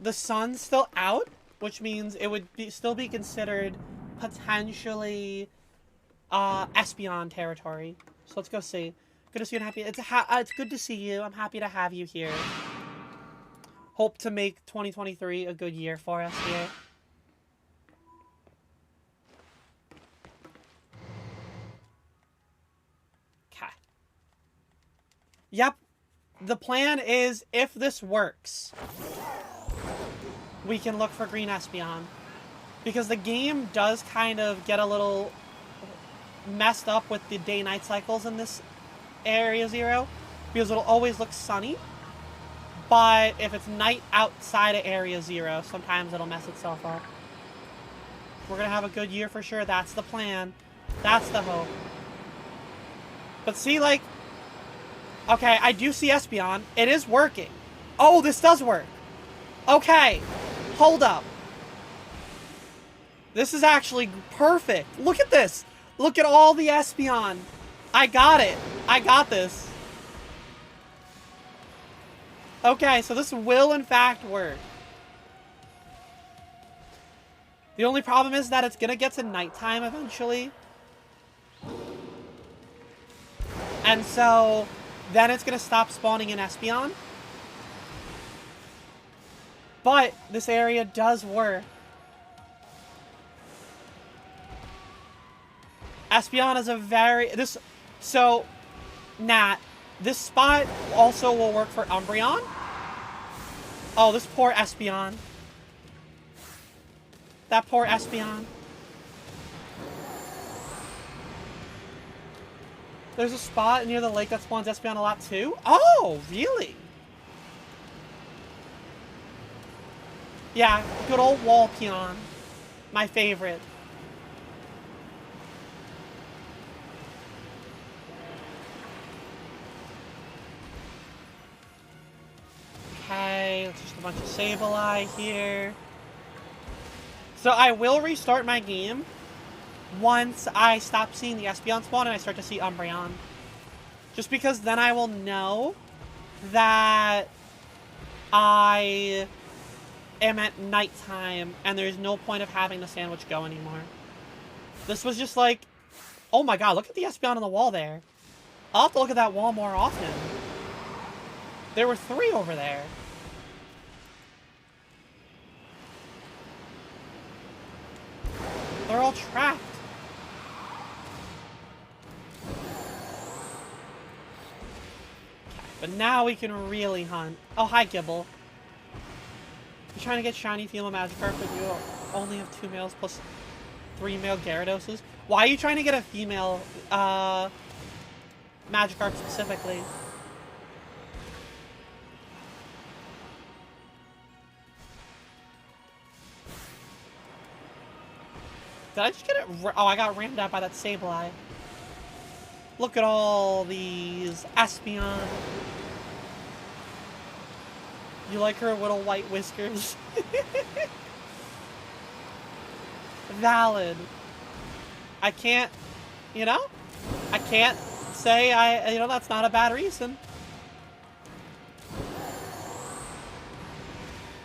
The sun's still out, which means it would still be considered potentially Espeon territory. So let's go see. Good to see you and happy. It's good to see you. I'm happy to have you here. Hope to make 2023 a good year for us here. Okay. Yep. The plan is, if this works, we can look for green Espeon. Because the game does kind of get a little messed up with the day-night cycles in this Area 0, because it'll always look sunny, but if it's night outside of Area 0, sometimes it'll mess itself up. We're gonna have a good year for sure. That's the plan. That's the hope. But see, like, okay, I do see Espeon. It is working. Oh, this does work. Okay, hold up. This is actually perfect. Look at this. Look at all the Espeon. I got it. I got this. Okay, so this will in fact work. The only problem is that it's gonna get to nighttime eventually. And so then it's gonna stop spawning in Espeon. But this area does work. Espeon is a very... So, Nat, this spot also will work for Umbreon. Oh, this poor Espeon. That poor Espeon. There's a spot near the lake that spawns Espeon a lot too? Oh, really? Yeah, good old Walpeon. My favorite. Okay, it's just a bunch of Sableye here. So I will restart my game once I stop seeing the Espeon spawn and I start to see Umbreon. Just because then I will know that I am at nighttime and there's no point of having the sandwich go anymore. This was just like, oh my god, look at the Espeon on the wall there. I'll have to look at that wall more often. There were 3 over there. They're all trapped. But now we can really hunt. Oh, hi, Gibble. trying to get shiny female Magikarp, but you only have 2 males plus 3 male Gyarados? Why are you trying to get a female Magikarp specifically? Did I just get it? Oh, I got rammed out by that Sableye. Look at all these Espeon. You like her little white whiskers? Valid. I can't, you know? I can't say that's not a bad reason.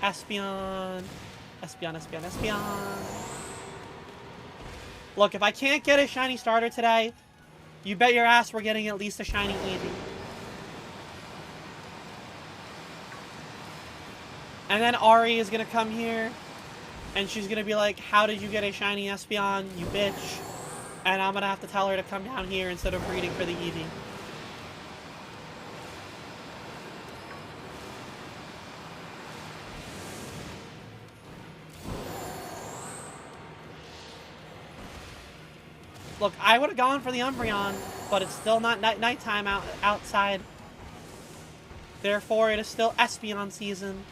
Espeon. Espeon, Espeon, Espeon. Look, if I can't get a shiny starter today, you bet your ass we're getting at least a shiny Eevee. And then Ari is gonna come here, and she's gonna be like, how did you get a shiny Espeon, you bitch? And I'm gonna have to tell her to come down here instead of breeding for the Eevee. Look, I would have gone for the Umbreon, but it's still not nighttime outside. Therefore, it is still Espeon season.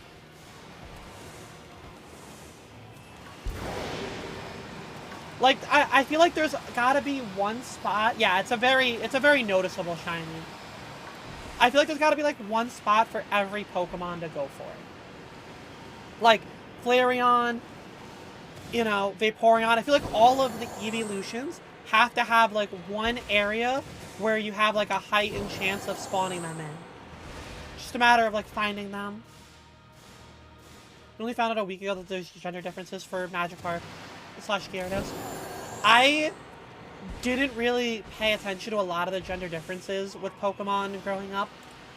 Like, I feel like there's gotta be one spot. Yeah, it's a very noticeable shiny. I feel like there's gotta be like one spot for every Pokemon to go for. Like, Flareon, you know, Vaporeon. I feel like all of the Eeveelutions have to have like one area where you have like a heightened chance of spawning them in. Just a matter of like finding them. We only found out a week ago that there's gender differences for Magikarp / Gyarados. I didn't really pay attention to a lot of the gender differences with Pokemon growing up.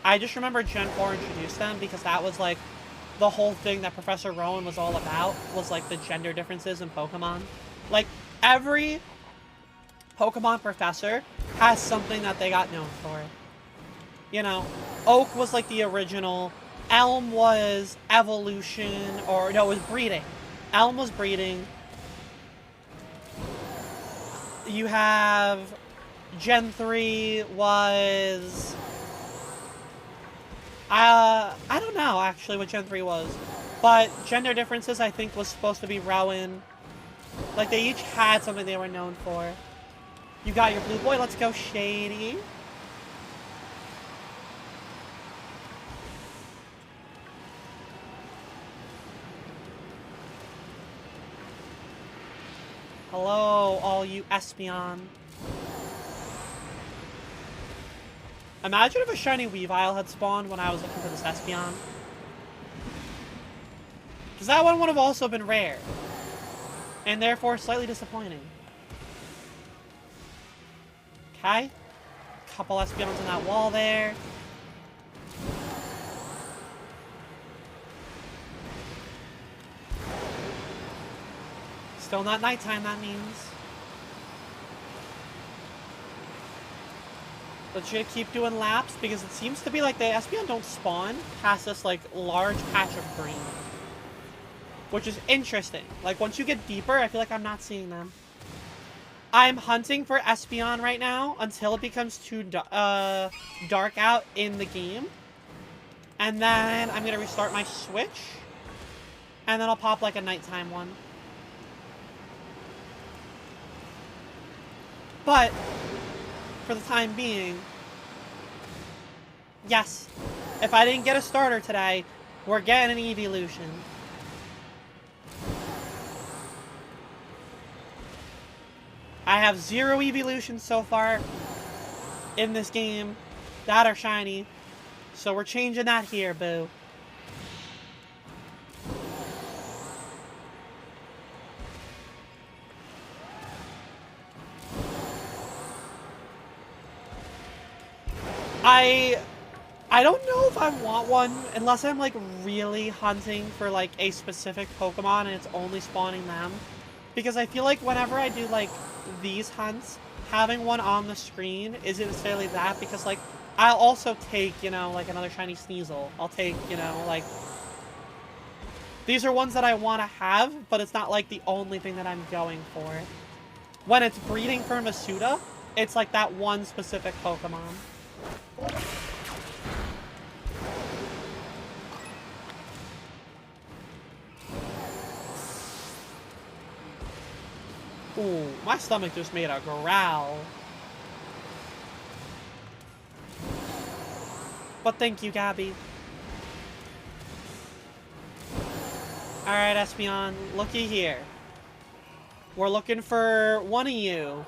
I just remember Gen 4 introduced them because that was like the whole thing that Professor Rowan was all about, was like the gender differences in Pokemon. Like, every Pokemon professor has something that they got known for. You know, Oak was like the original. Elm was evolution, or no, it was breeding. Elm was breeding. You have Gen 3 was... I don't know, actually, what Gen 3 was. But gender differences, I think, was supposed to be Rowan. Like, they each had something they were known for. You got your blue boy, let's go, Shady. Hello, all you Espeon. Imagine if a shiny Weavile had spawned when I was looking for this Espeon. Because that one would have also been rare. And therefore slightly disappointing. Okay. Couple Espeons on that wall there. Still not nighttime, that means. But should keep doing laps because it seems to be like the Espeon don't spawn past this like large patch of green. Which is interesting. Like once you get deeper, I feel like I'm not seeing them. I'm hunting for Espeon right now until it becomes too dark out in the game. And then I'm going to restart my Switch. And then I'll pop like a nighttime one. But, for the time being, yes, if I didn't get a starter today, we're getting an Eeveelution. I have 0 Eeveelutions so far in this game that are shiny, so we're changing that here, boo. I don't know if I want one unless I'm like really hunting for like a specific Pokemon and it's only spawning them. Because I feel like whenever I do like these hunts, having one on the screen isn't necessarily that, because like I'll also take, you know, like another shiny Sneasel. I'll take, you know, like These are ones that I want to have, but it's not like the only thing that I'm going for. When it's breeding for Masuda, it's like that one specific Pokemon. Ooh, my stomach just made a growl. But thank you, Gabby. Alright, Espeon, looky here. We're looking for one of you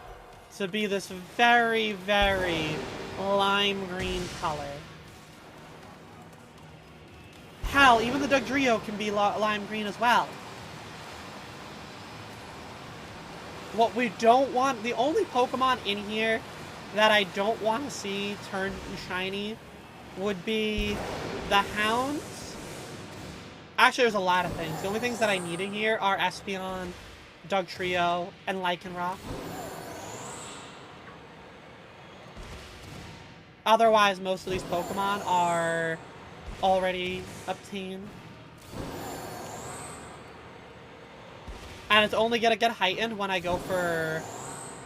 to be this very, very lime green color. Hell, even the Dugtrio can be lime green as well. What we don't want, the only Pokemon in here that I don't want to see turn shiny would be the Hounds. Actually, there's a lot of things. The only things that I need in here are Espeon, Dugtrio, and Lycanroc. Otherwise, most of these Pokemon are already obtained. And it's only gonna get heightened when I go for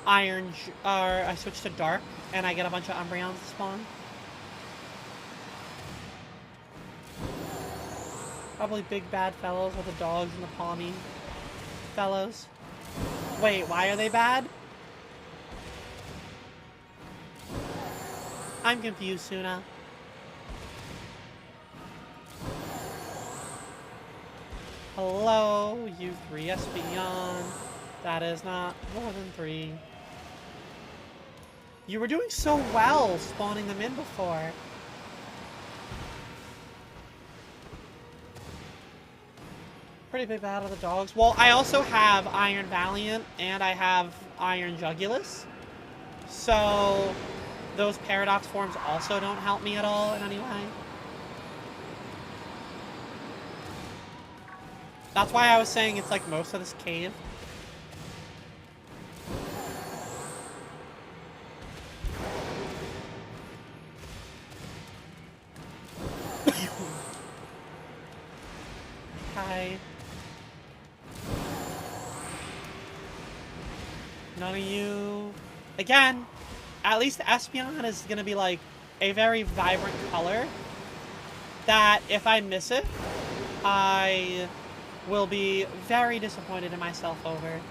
Iron, or I switch to Dark, and I get a bunch of Umbreons to spawn. Probably big bad fellows with the dogs and the Pawmi fellows. Wait, why are they bad? I'm confused, Suna. Hello, you 3 Espeon. That is not more than 3. You were doing so well spawning them in before. Pretty big battle of the dogs. Well, I also have Iron Valiant and I have Iron Jugulus. So those Paradox forms also don't help me at all in any way. That's why I was saying it's like most of this cave. Hi. None of you. Again, at least Espeon is going to be like a very vibrant color that if I miss it, I will be very disappointed in myself over.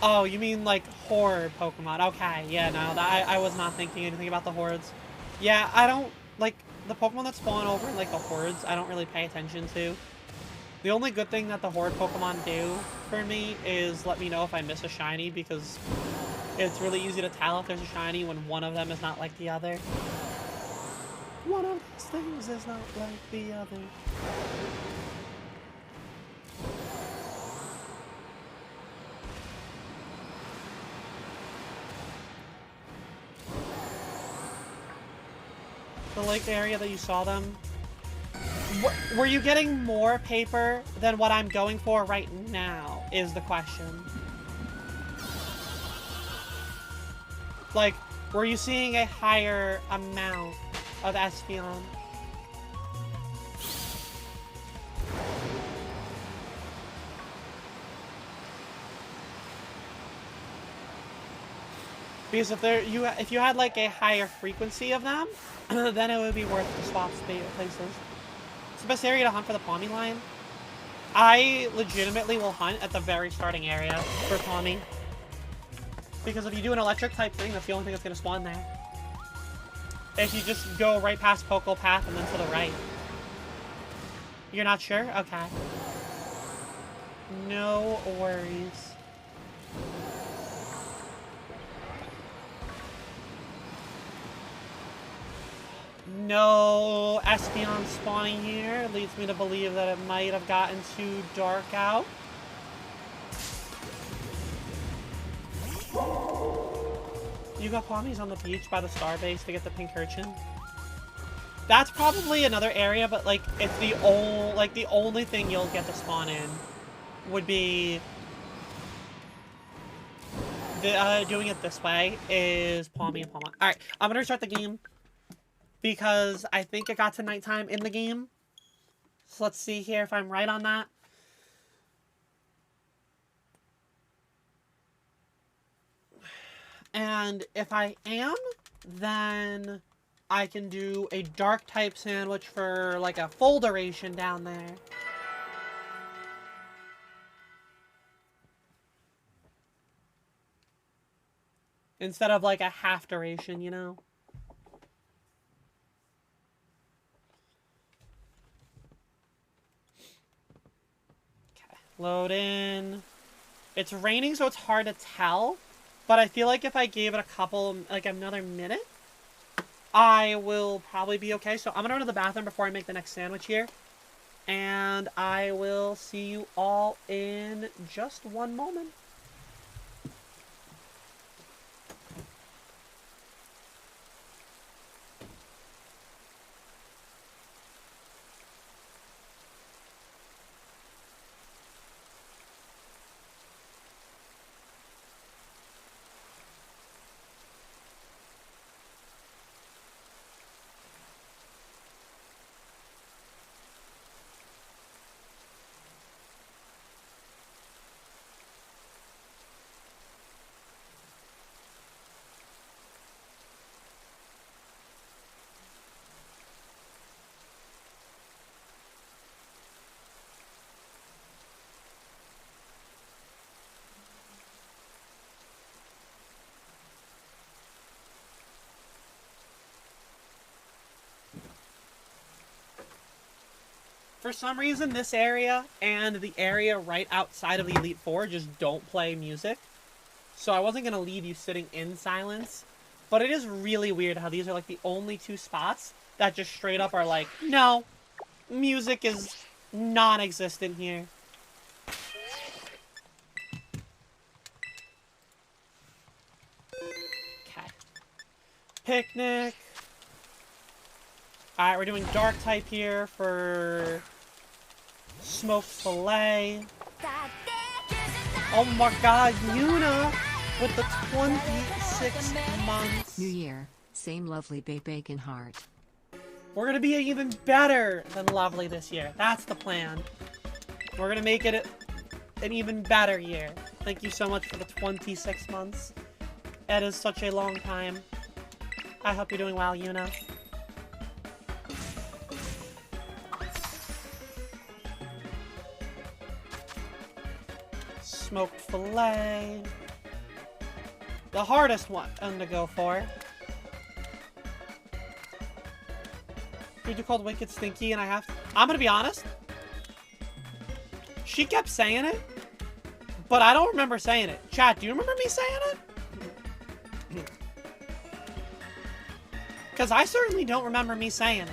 Oh, you mean like horde Pokemon. Okay, yeah, no, I was not thinking anything about the hordes. Yeah, I don't, like, the Pokemon that spawn over in, like, the hordes, I don't really pay attention to. The only good thing that the horde Pokemon do for me is let me know if I miss a shiny, because it's really easy to tell if there's a shiny when one of them is not like the other. One of these things is not like the other. The lake area that you saw them, were you getting more paper than what I'm going for right now, is the question. Like, were you seeing a higher amount of Espeon? Because if you had like a higher frequency of them, then it would be worth to swap places. It's the best area to hunt for the Pawmi line. I legitimately will hunt at the very starting area for Pawmi. Because if you do an electric type thing, that's the only thing that's going to spawn there. If you just go right past Pokeball Path and then to the right. You're not sure? Okay. No worries. No Espeon spawning here leads me to believe that it might have gotten too dark out. You got Pawmis on the beach by the Starbase to get the pink urchin. That's probably another area, but like it's the only thing you'll get to spawn in would be doing it this way is Palmy and Palma. Alright, I'm gonna restart the game because I think it got to nighttime in the game. So let's see here if I'm right on that. And if I am, then I can do a dark type sandwich for like a full duration down there. Instead of like a half duration, you know? Okay, load in. It's raining, so it's hard to tell. But I feel like if I gave it a couple, like another minute, I will probably be okay. So I'm gonna run to the bathroom before I make the next sandwich here. And I will see you all in just one moment. For some reason, this area and the area right outside of the Elite Four just don't play music. So I wasn't going to leave you sitting in silence. But it is really weird how these are like the only two spots that just straight up are like, no, music is non-existent here. Okay. Picnic. Alright, we're doing dark type here for smoked filet. Oh my god, Yuna with the 26 months. New year, same lovely bacon heart. We're gonna be even better than lovely this year. That's the plan. We're gonna make it an even better year. Thank you so much for the 26 months. That is such a long time. I hope you're doing well, Yuna. Smoked filet. The hardest one to go for. Dude, you called Wicked Stinky and I'm gonna be honest. She kept saying it, but I don't remember saying it. Chat, do you remember me saying it? Because I certainly don't remember me saying it.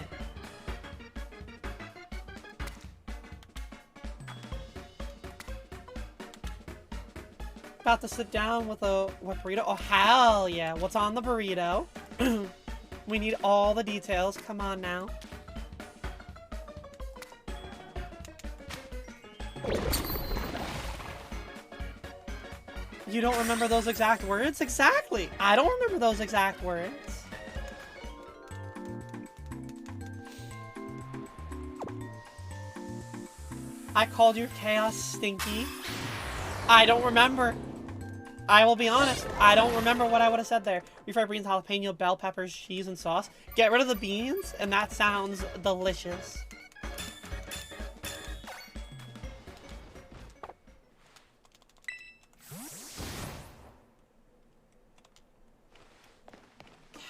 About to sit down with a burrito. Oh, hell yeah. What's on the burrito? We need all the details. Come on now. You don't remember those exact words? Exactly. I don't remember those exact words. I called your chaos stinky. I don't remember. I will be honest, I don't remember what I would have said there. Refried beans, jalapeno, bell peppers, cheese, and sauce. Get rid of the beans, and that sounds delicious.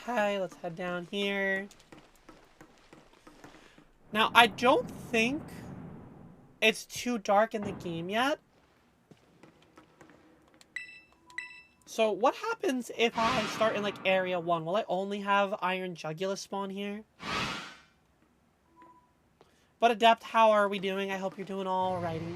Okay, let's head down here. Now, I don't think it's too dark in the game yet. So, what happens if I start in, like, Area 1? Will I only have Iron Jugular spawn here? But Adept, how are we doing? I hope you're doing alrighty.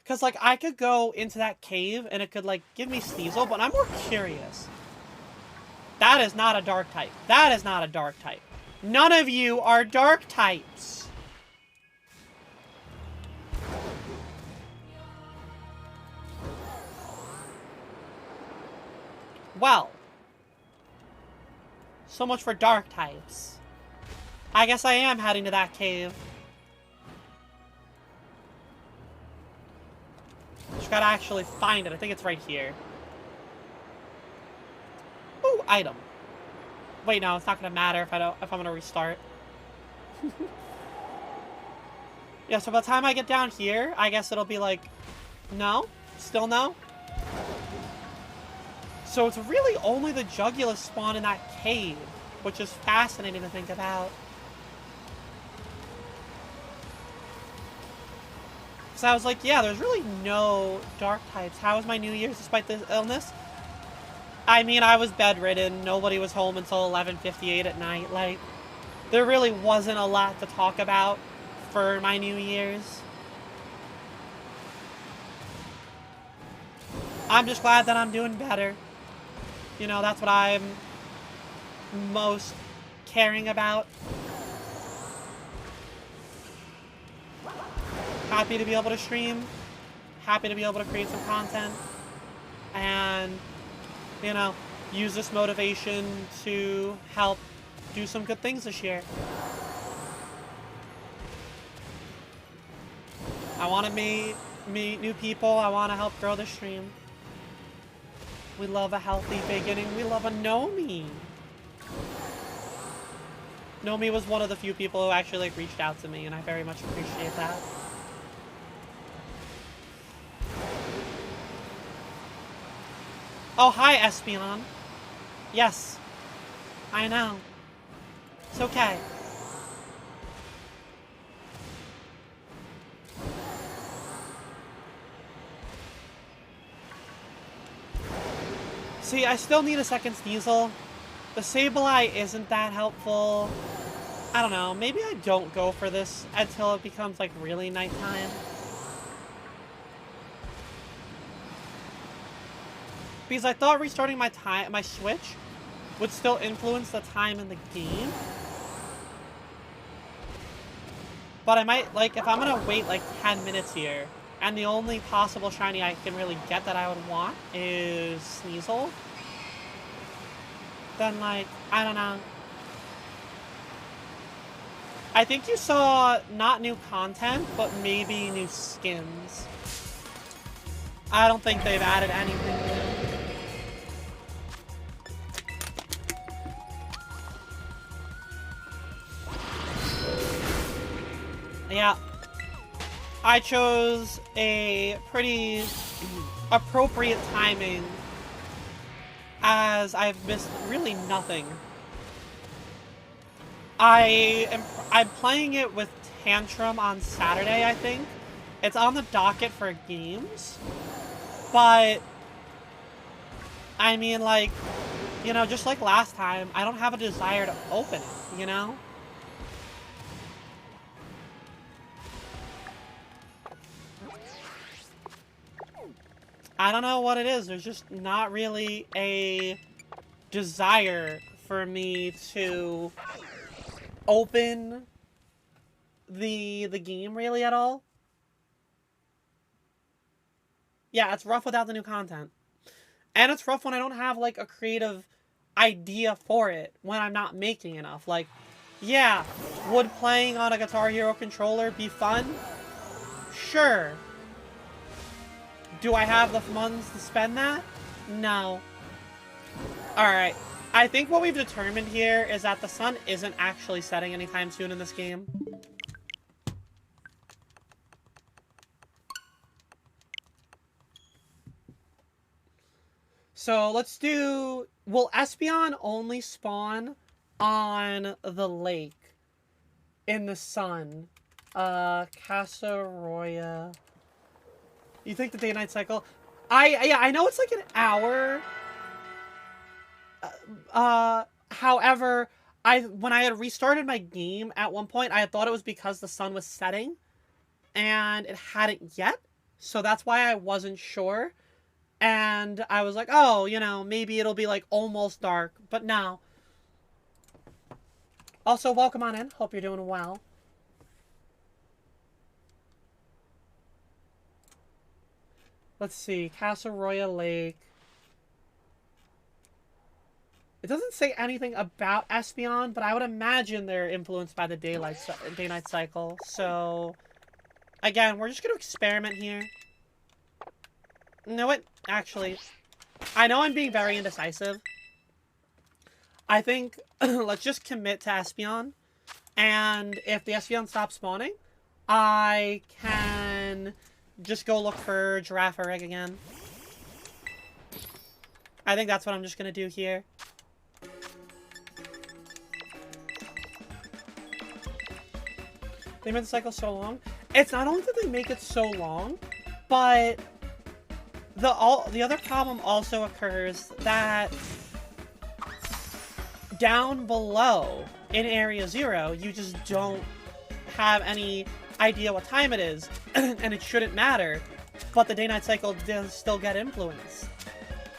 Because, like, I could go into that cave and it could, like, give me Sneasel, but I'm more curious. That is not a dark type. That is not a dark type. None of you are dark types. Well. So much for dark types. I guess I am heading to that cave. Just gotta actually find it. I think it's right here. Ooh, item. Wait, no, it's not gonna matter if I'm gonna restart. Yeah, so by the time I get down here, I guess it'll be like, no? Still no? So it's really only the Jugulus spawn in that cave, which is fascinating to think about. So I was like, yeah, there's really no dark types. How was my New Year's despite this illness? I mean, I was bedridden. Nobody was home until 11:58 at night. Like, there really wasn't a lot to talk about for my New Year's. I'm just glad that I'm doing better. You know, that's what I'm most caring about. Happy to be able to stream. Happy to be able to create some content. And, you know, use this motivation to help do some good things this year. I want to meet new people. I want to help grow the stream. We love a healthy beginning. We love a Nomi. Nomi was one of the few people who actually like reached out to me, and I very much appreciate that. Oh, hi, Espeon. Yes. I know. It's okay. See, I still need a second Sneasel. The Sableye isn't that helpful. I don't know. Maybe I don't go for this until it becomes, like, really nighttime. Because I thought restarting my Switch would still influence the time in the game. But I might, like, if I'm gonna wait, like, 10 minutes here, and the only possible shiny I can really get that I would want is Sneasel, then, like, I don't know. I think you saw not new content, but maybe new skins. I don't think they've added anything new. Yeah. I chose a pretty appropriate timing, as I've missed really nothing. I'm playing it with Tantrum on Saturday, I think. It's on the docket for games. But I mean, like, you know, just like last time, I don't have a desire to open it, you know? I don't know what it is. There's just not really a desire for me to open the game really at all. Yeah, it's rough without the new content. And it's rough when I don't have, like, a creative idea for it when I'm not making enough. Like, yeah, would playing on a Guitar Hero controller be fun? Sure. Do I have the funds to spend that? No. Alright. I think what we've determined here is that the sun isn't actually setting anytime soon in this game. So let's do... Will Espeon only spawn on the lake in the sun? Casaroya. You think the day-night cycle? Yeah, I know it's like an hour. However, when I had restarted my game at one point, I had thought it was because the sun was setting, and it hadn't yet. So that's why I wasn't sure. And I was like, oh, you know, maybe it'll be like almost dark, but no. Also, welcome on in. Hope you're doing well. Let's see. Casaroya Lake. It doesn't say anything about Espeon, but I would imagine they're influenced by the day-night cycle. So, again, we're just going to experiment here. You know what? Actually, I know I'm being very indecisive. I think let's just commit to Espeon. And if the Espeon stops spawning, I can just go look for Girafarig again. I think that's what I'm just going to do here. They made the cycle so long. It's not only that they make it so long, but the other problem also occurs that down below in Area 0, you just don't have any idea what time it is, and it shouldn't matter, but the day-night cycle does still get influenced.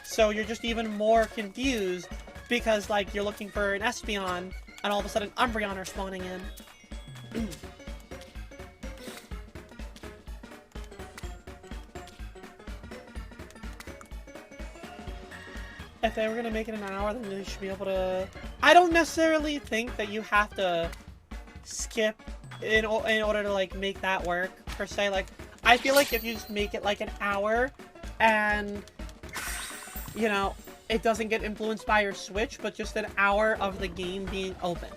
So you're just even more confused because, like, you're looking for an Espeon, and all of a sudden Umbreon are spawning in. If they were going to make it an hour, then they should be able to... I don't necessarily think that you have to skip in order to, like, make that work, per se. Like, I feel like if you just make it, like, an hour, and, you know, it doesn't get influenced by your Switch, but just an hour of the game being open.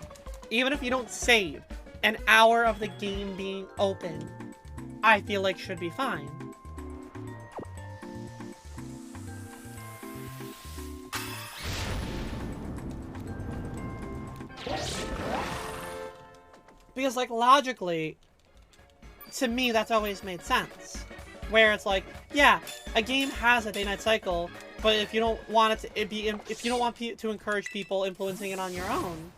Even if you don't save, an hour of the game being open, I feel like should be fine. Because, like, logically, to me, that's always made sense. Where it's like, yeah, a game has a day-night cycle, but if you don't want it to be, if you don't want to encourage people influencing it on your own.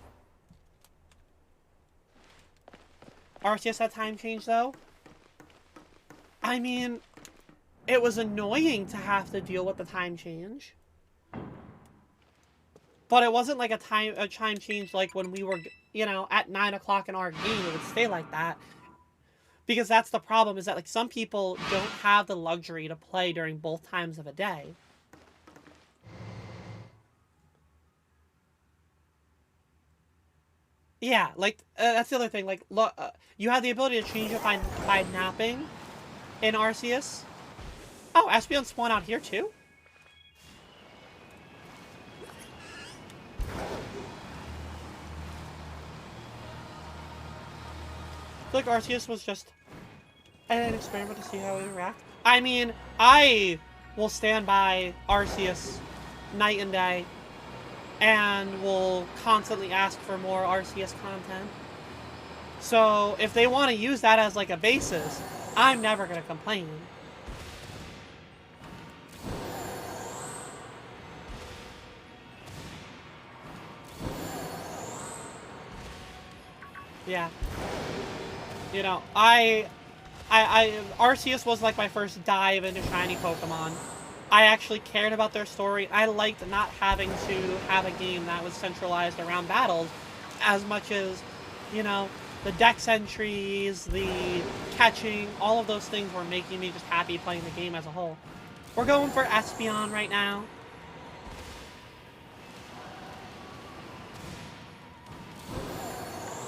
Arceus had time change, though. I mean, it was annoying to have to deal with the time change. But it wasn't like a time change like when we were, you know, at 9 o'clock in our game, it would stay like that. Because that's the problem, is that, like, some people don't have the luxury to play during both times of a day. Yeah, like, that's the other thing. Like, look, you have the ability to change it by napping in Arceus. Oh, Espeon spawn out here too? I feel like Arceus was just an experiment to see how it would react. I mean, I will stand by Arceus night and day, and will constantly ask for more Arceus content. So, if they want to use that as, like, a basis, I'm never going to complain. Yeah. You know, Arceus was, like, my first dive into shiny Pokemon. I actually cared about their story. I liked not having to have a game that was centralized around battles as much as, you know, the dex entries, the catching, all of those things were making me just happy playing the game as a whole. We're going for Espeon right now.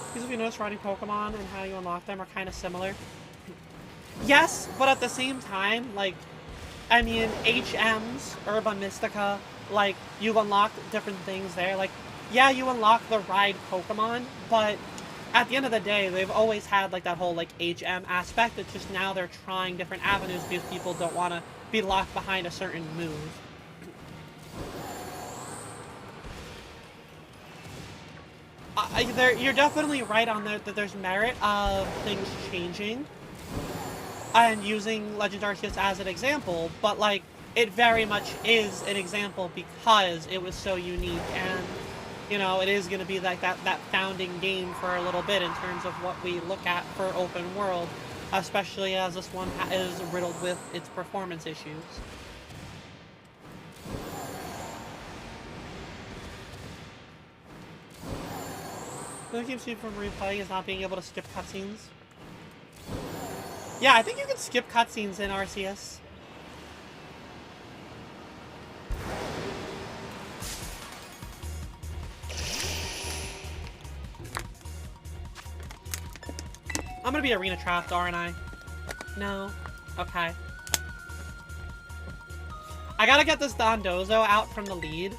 Because if you notice, riding Pokemon and how you unlock them are kind of similar. Yes, but at the same time, like, I mean, HMs, Herba Mystica, like, you've unlocked different things there. Like, yeah, you unlock the ride Pokemon, but at the end of the day, they've always had, like, that whole, like, HM aspect. It's just now they're trying different avenues because people don't want to be locked behind a certain move. You're definitely right on there that there's merit of things changing and using Legend Arceus as an example, but, like, it very much is an example because it was so unique, and, you know, it is going to be like that founding game for a little bit in terms of what we look at for open world, especially as this one is riddled with its performance issues. The thing keeps me from replaying is not being able to skip cutscenes. Yeah, I think you can skip cutscenes in Arceus. I'm gonna be arena trapped, aren't I? No? Okay. I gotta get this Dondozo out from the lead,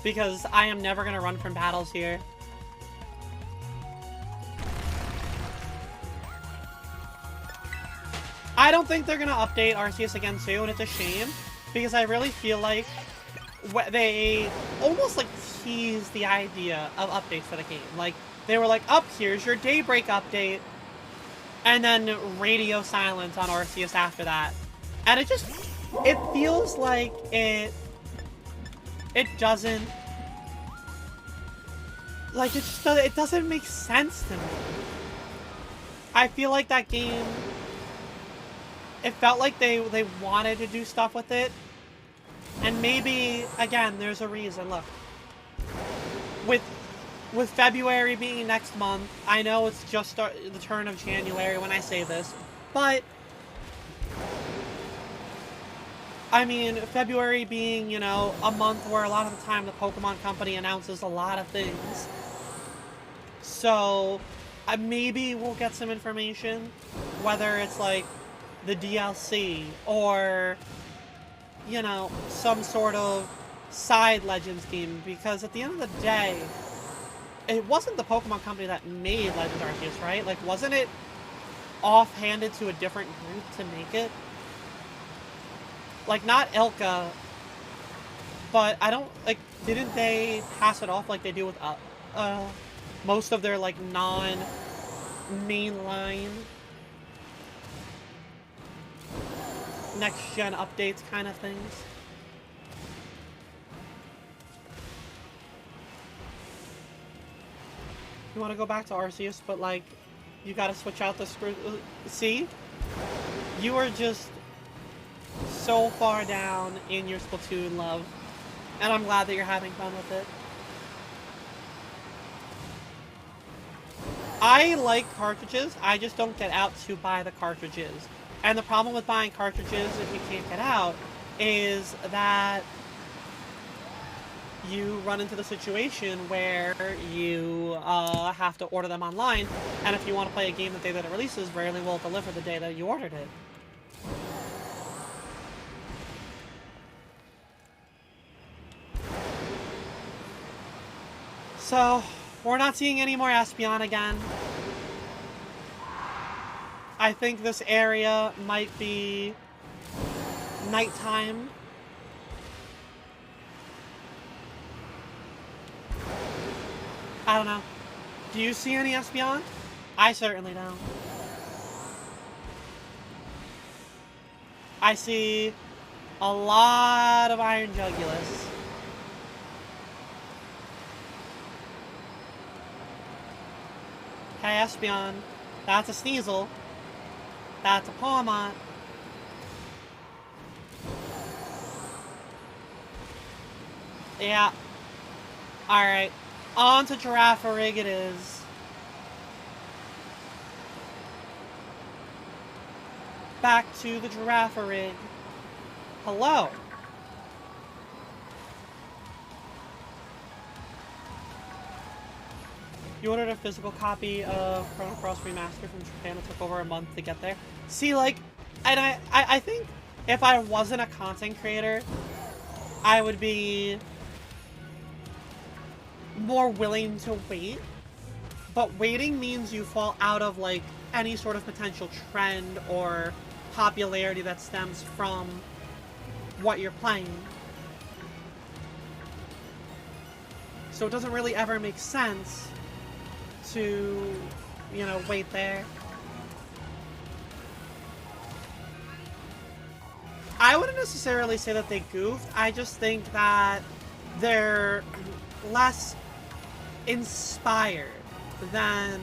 because I am never gonna run from battles here. I don't think they're gonna update Arceus again too, and it's a shame, because I really feel like they almost like teased the idea of updates for the game. Like, they were like, here's your Daybreak update, and then radio silence on Arceus after that. And it feels like it doesn't, like, it doesn't make sense to me. I feel like that game, it felt like they wanted to do stuff with it. And maybe, again, there's a reason. Look, with February being next month, I know it's just the turn of January when I say this, but I mean, February being, you know, a month where a lot of the time the Pokemon Company announces a lot of things. So, maybe we'll get some information, whether it's like the DLC or, you know, some sort of side Legends game, because at the end of the day, it wasn't the Pokemon Company that made Legends Arceus, right? Like, wasn't it offhanded to a different group to make it? Like, not Ilka, but I don't, like, didn't they pass it off like they do with most of their, like, non-mainline next-gen updates kind of things? You want to go back to Arceus, but, like, you gotta switch out the screw. See? You are just so far down in your Splatoon love, and I'm glad that you're having fun with it. I like cartridges, I just don't get out to buy the cartridges. And the problem with buying cartridges, if you can't get out, is that you run into the situation where you have to order them online, and if you want to play a game the day that it releases, rarely will it deliver the day that you ordered it. So, we're not seeing any more Espeon again. I think this area might be nighttime. I don't know. Do you see any Espeon? I certainly don't. I see a lot of Iron Jugulus. Hey, Espeon. That's a Sneasel. That's a Pawmont. Yeah. Alright. On to Girafarig it is. Back to the Girafarig. Hello. You ordered a physical copy of Chrono Cross Remastered from Japan. It took over a month to get there. See, like, and I think if I wasn't a content creator, I would be more willing to wait. But waiting means you fall out of, like, any sort of potential trend or popularity that stems from what you're playing. So it doesn't really ever make sense to, you know, wait there. I wouldn't necessarily say that they goofed. I just think that they're less inspired than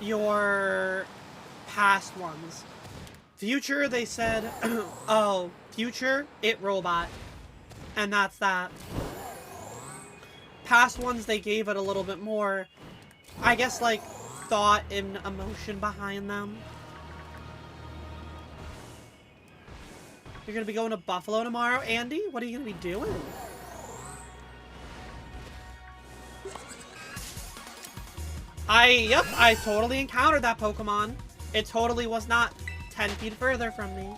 your past ones. Future, they said, oh, Future, it robot. And that's that. Past ones, they gave it a little bit more, I guess, like, thought and emotion behind them. You're gonna be going to Buffalo tomorrow, Andy? What are you gonna be doing? Yep, I totally encountered that Pokemon. It totally was not 10 feet further from me.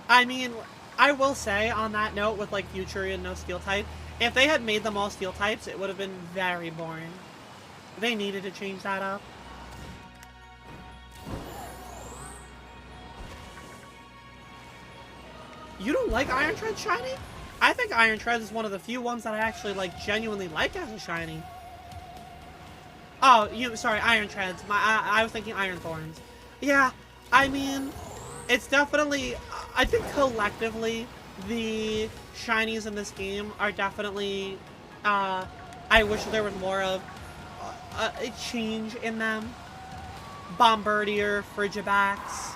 I mean, I will say on that note with like Future and no Steel type, if they had made them all Steel types, it would have been very boring. They needed to change that up. You don't like Iron Tread shiny? I think Iron Tread is one of the few ones that I actually like genuinely like as a shiny. Oh, sorry, Iron Treads. I was thinking Iron Thorns. Yeah, I mean, it's definitely, I think collectively, the shinies in this game are definitely, I wish there was more of a change in them. Bombardier, Frigibax,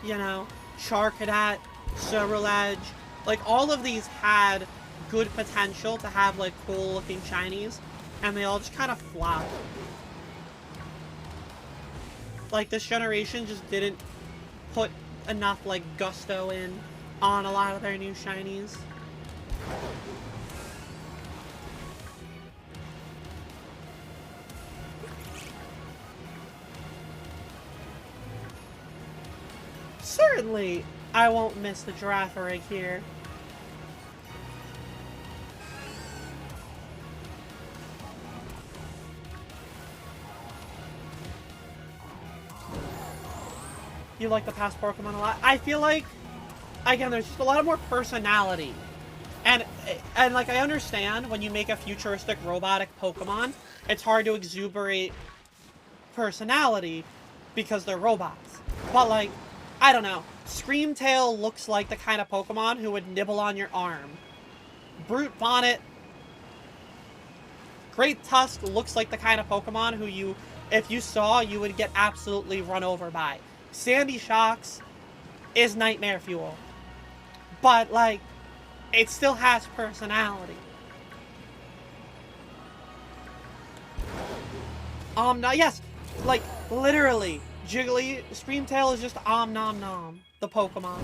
you know, Charcadet, Ceruledge, like all of these had good potential to have like cool looking shinies, and they all just kind of flopped. Like this generation just didn't put enough like gusto in on a lot of their new shinies. Certainly, I won't miss the Girafarig here. You like the past Pokemon a lot? I feel like, again, there's just a lot more personality. And like, I understand when you make a futuristic robotic Pokemon, it's hard to exuberate personality because they're robots. But like, I don't know. Screamtail looks like the kind of Pokemon who would nibble on your arm. Brute Bonnet, Great Tusk looks like the kind of Pokemon who you, if you saw, you would get absolutely run over by. Sandy Shocks is nightmare fuel. But, like, it still has personality. Yes, like, literally, Jiggly, Screamtail is just Nom Nom, the Pokemon.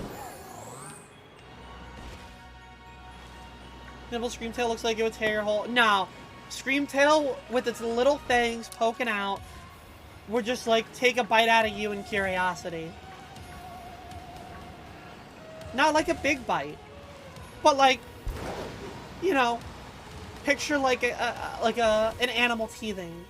Nibble Screamtail looks like it would tear your whole... No, Screamtail, with its little fangs poking out, would just, like, take a bite out of you in curiosity. Not like a big bite, but like, you know, picture like an animal teething.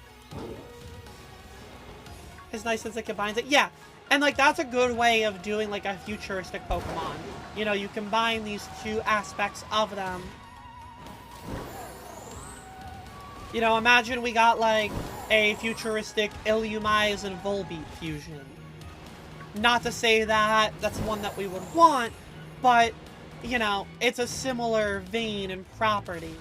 As nice as it combines it. Yeah, and like that's a good way of doing like a futuristic Pokemon. You know, you combine these two aspects of them. You know, imagine we got like a futuristic Illumise and Volbeat fusion. Not to say that that's one that we would want, but, you know, it's a similar vein and property.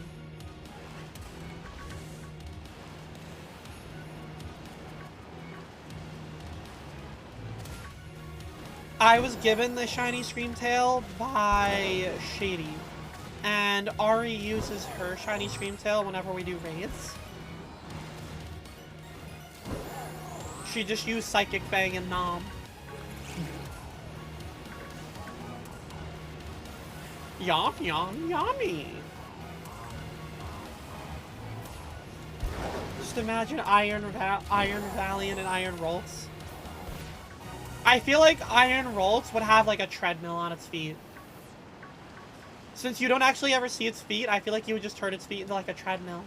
I was given the shiny Screamtail by Shady. And Ari uses her shiny Screamtail whenever we do raids. She just used Psychic Fang and Nom. Yum, yum, yummy. Just imagine Iron Valiant and Iron Rolts. I feel like Iron Rolts would have like a treadmill on its feet. Since you don't actually ever see its feet, I feel like you would just turn its feet into like a treadmill.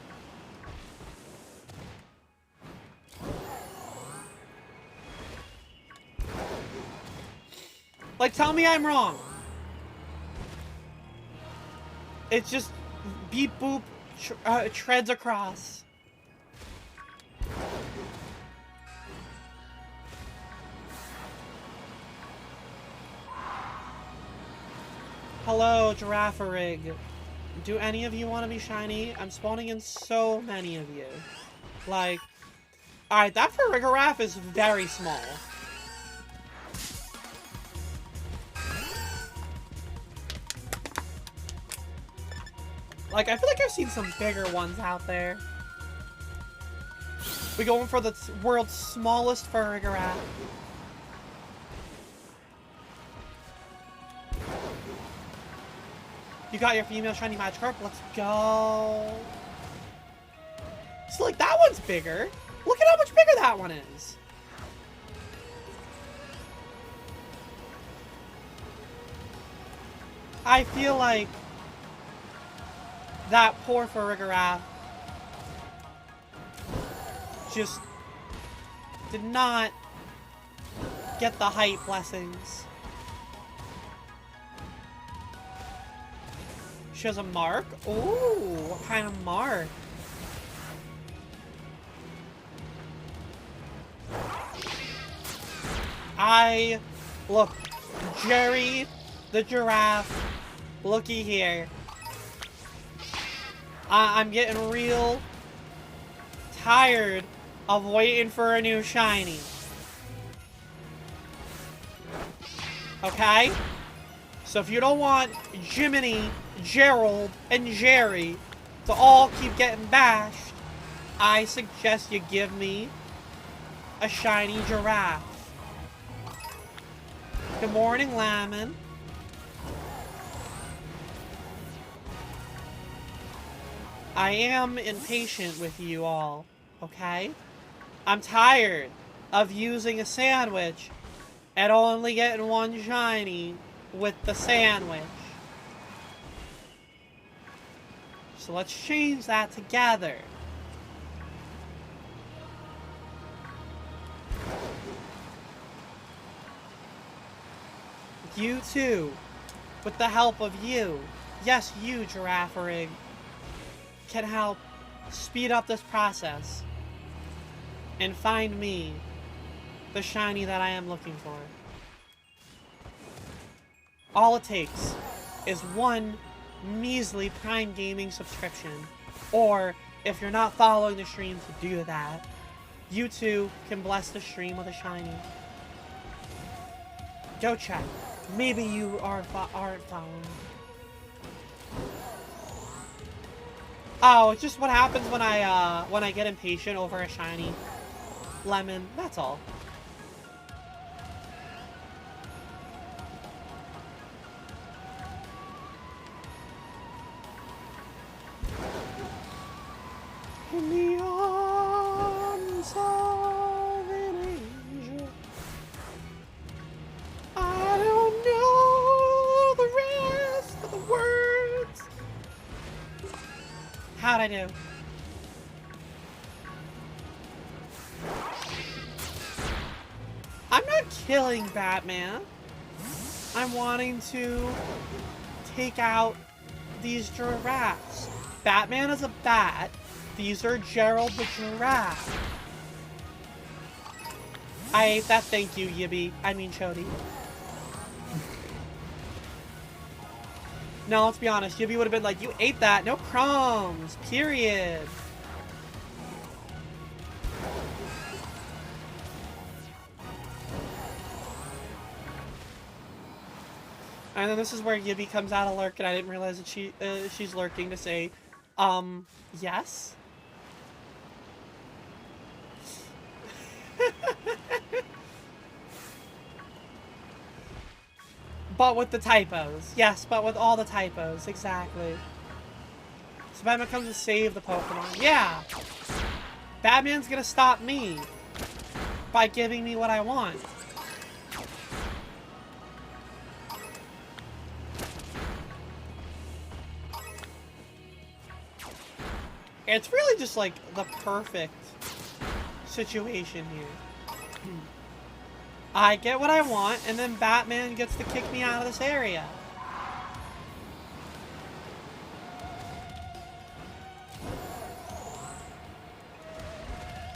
Like, tell me I'm wrong. It's just beep boop treads across. Hello, Girafarig. Do any of you want to be shiny? I'm spawning in so many of you. Like, alright, that Farigiraf is very small. Like, I feel like I've seen some bigger ones out there. We going for the world's smallest Farigiraf. You got your female shiny Magikarp. Let's go. So, like, that one's bigger. Look at how much bigger that one is. I feel like that poor Farigiraf just did not get the height blessings. She has a mark? Ooh, what kind of mark? Look, Jerry the giraffe, looky here. I'm getting real tired of waiting for a new shiny. Okay? So if you don't want Jiminy, Gerald, and Jerry to all keep getting bashed, I suggest you give me a shiny giraffe. Good morning, Lemon. I am impatient with you all, okay? I'm tired of using a sandwich and only getting one shiny with the sandwich. So let's change that together. You too, with the help of you, yes, you, Girafarig, can help speed up this process and find me the shiny that I am looking for. All it takes is one measly Prime Gaming subscription, or if you're not following the stream to do that, you too can bless the stream with a shiny. Go check. Maybe you aren't following. Oh, it's just what happens when I get impatient over a shiny Lemon. That's all. In the arms of an angel, I don't know the rest of the words. How'd I do? I'm not killing Batman. I'm wanting to take out these giraffes. Batman is a bat. These are Gerald the giraffe. I ate that, thank you, Yibby. I mean, Chody. No, let's be honest. Yibby would have been like, you ate that, no crumbs, period. And then this is where Yibby comes out of lurk, and I didn't realize that she's lurking to say, yes? But with the typos. Yes, but with all the typos. Exactly. So Batman comes to save the Pokemon. Yeah! Batman's gonna stop me by giving me what I want. It's really just like the perfect situation here. I get what I want, and then Batman gets to kick me out of this area.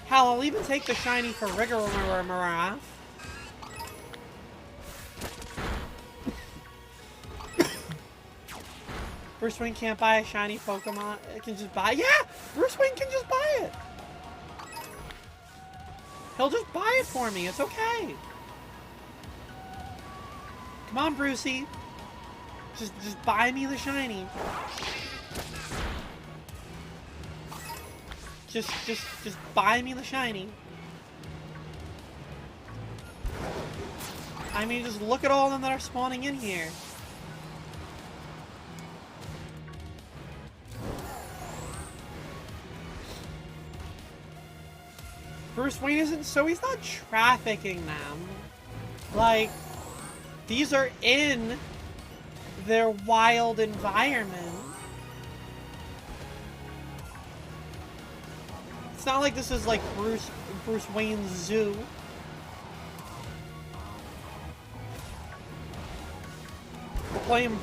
Hell, I'll even take the shiny for Farigiraf. Bruce Wayne can't buy a shiny Pokemon. It can just buy. Yeah! Bruce Wayne can just buy it! He'll just buy it for me. It's okay. Come on, Brucey. Just buy me the shiny. Just buy me the shiny. I mean, just look at all of them that are spawning in here. Bruce Wayne isn't, so he's not trafficking them. Like, these are in their wild environment. It's not like this is like Bruce Wayne's zoo. We're playing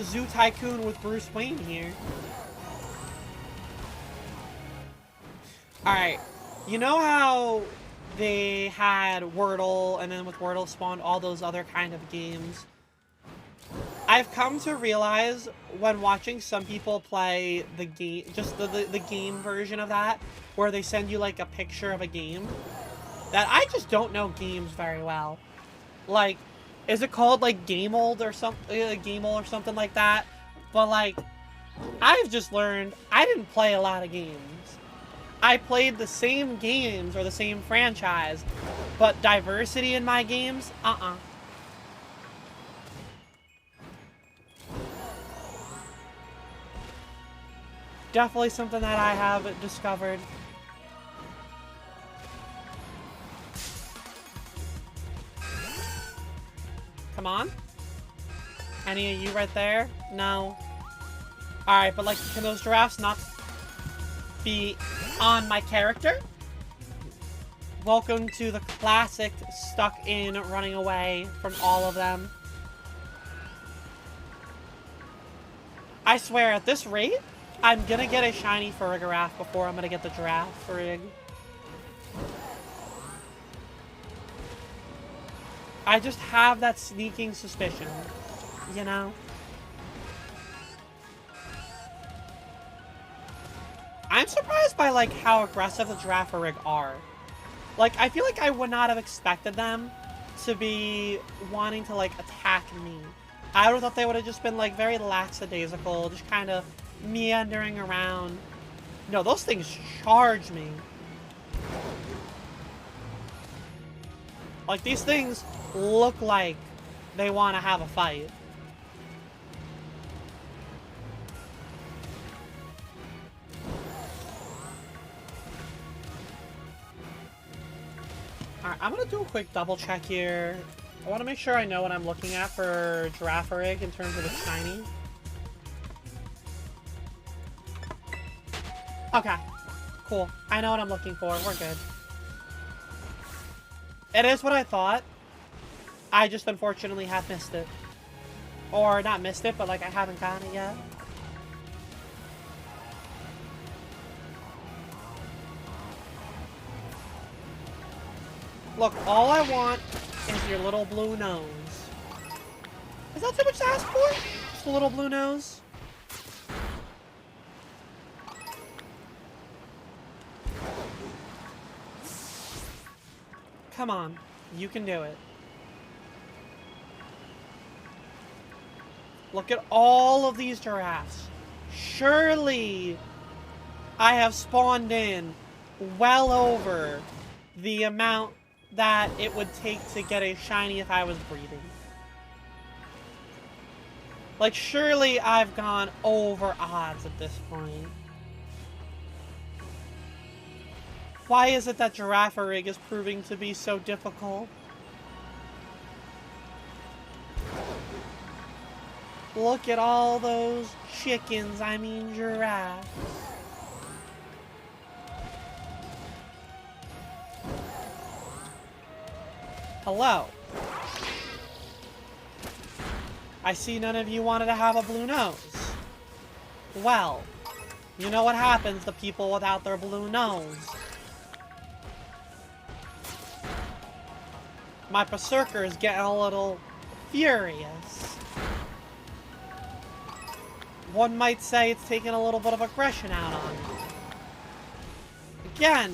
Zoo Tycoon with Bruce Wayne here. Alright, you know how they had Wordle, and then with Wordle spawned all those other kind of games? I've come to realize when watching some people play the game, just the game version of that, where they send you like a picture of a game, that I just don't know games very well. Like, is it called like Gameold or something, Gameold or something like that? But like, I've just learned I didn't play a lot of games. I played the same games or the same franchise, but diversity in my games, Definitely something that I have discovered. Come on. Any of you right there? No. Alright, but like, can those giraffes not be on my character? Welcome to the classic stuck in running away from all of them. I swear, at this rate, I'm gonna get a shiny Farigiraf before I'm gonna get the giraffe Farig. I just have that sneaking suspicion, you know? I'm surprised by, like, how aggressive the Girafarig are. Like, I feel like I would not have expected them to be wanting to, like, attack me. I would have thought they would have just been, like, very lackadaisical, just kind of meandering around. No, those things charge me. Like, these things look like they want to have a fight. Alright, I'm gonna do a quick double check here. I want to make sure I know what I'm looking at for Girafarig in terms of the shiny. Okay, cool. I know what I'm looking for. We're good. It is what I thought. I just unfortunately have missed it. Or not missed it, but like I haven't gotten it yet. Look, all I want is your little blue nose. Is that too much to ask for? Just a little blue nose? Come on, you can do it. Look at all of these giraffes. Surely I have spawned in well over the amount that it would take to get a shiny if I was breeding. Like, surely I've gone over odds at this point. Why is it that Girafarig is proving to be so difficult? Look at all those chickens, I mean giraffes. Hello. I see none of you wanted to have a blue nose. Well, you know what happens to people without their blue nose. My Berserker is getting a little furious. One might say it's taking a little bit of aggression out on me. Again,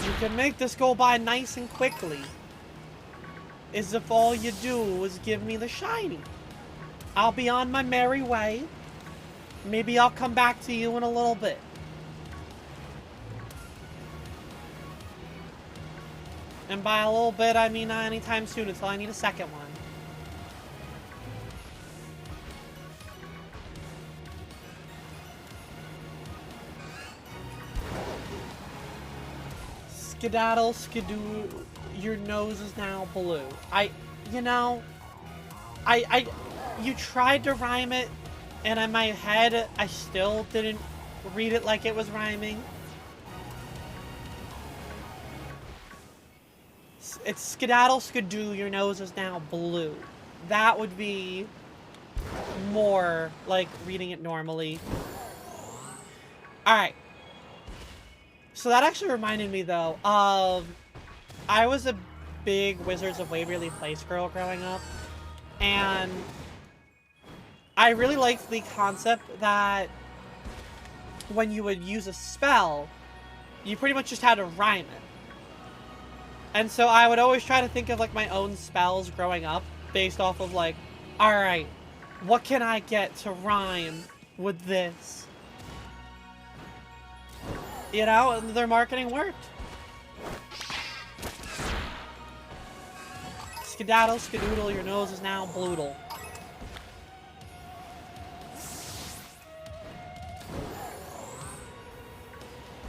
you can make this go by nice and quickly. As if all you do is give me the shiny. I'll be on my merry way. Maybe I'll come back to you in a little bit. And by a little bit, I mean not anytime soon until I need a second one. Skedaddle, skidoo, your nose is now blue. You know, you tried to rhyme it, and in my head, I still didn't read it like it was rhyming. It's skedaddle, skidoo, your nose is now blue. That would be more like reading it normally. Alright. So that actually reminded me, though, of... I was a big Wizards of Waverly Place girl growing up. And I really liked the concept that when you would use a spell, you pretty much just had to rhyme it. And so I would always try to think of, like, my own spells growing up based off of, like, alright, what can I get to rhyme with this? You know, and their marketing worked. Skedaddle, skedoodle, your nose is now bloodle.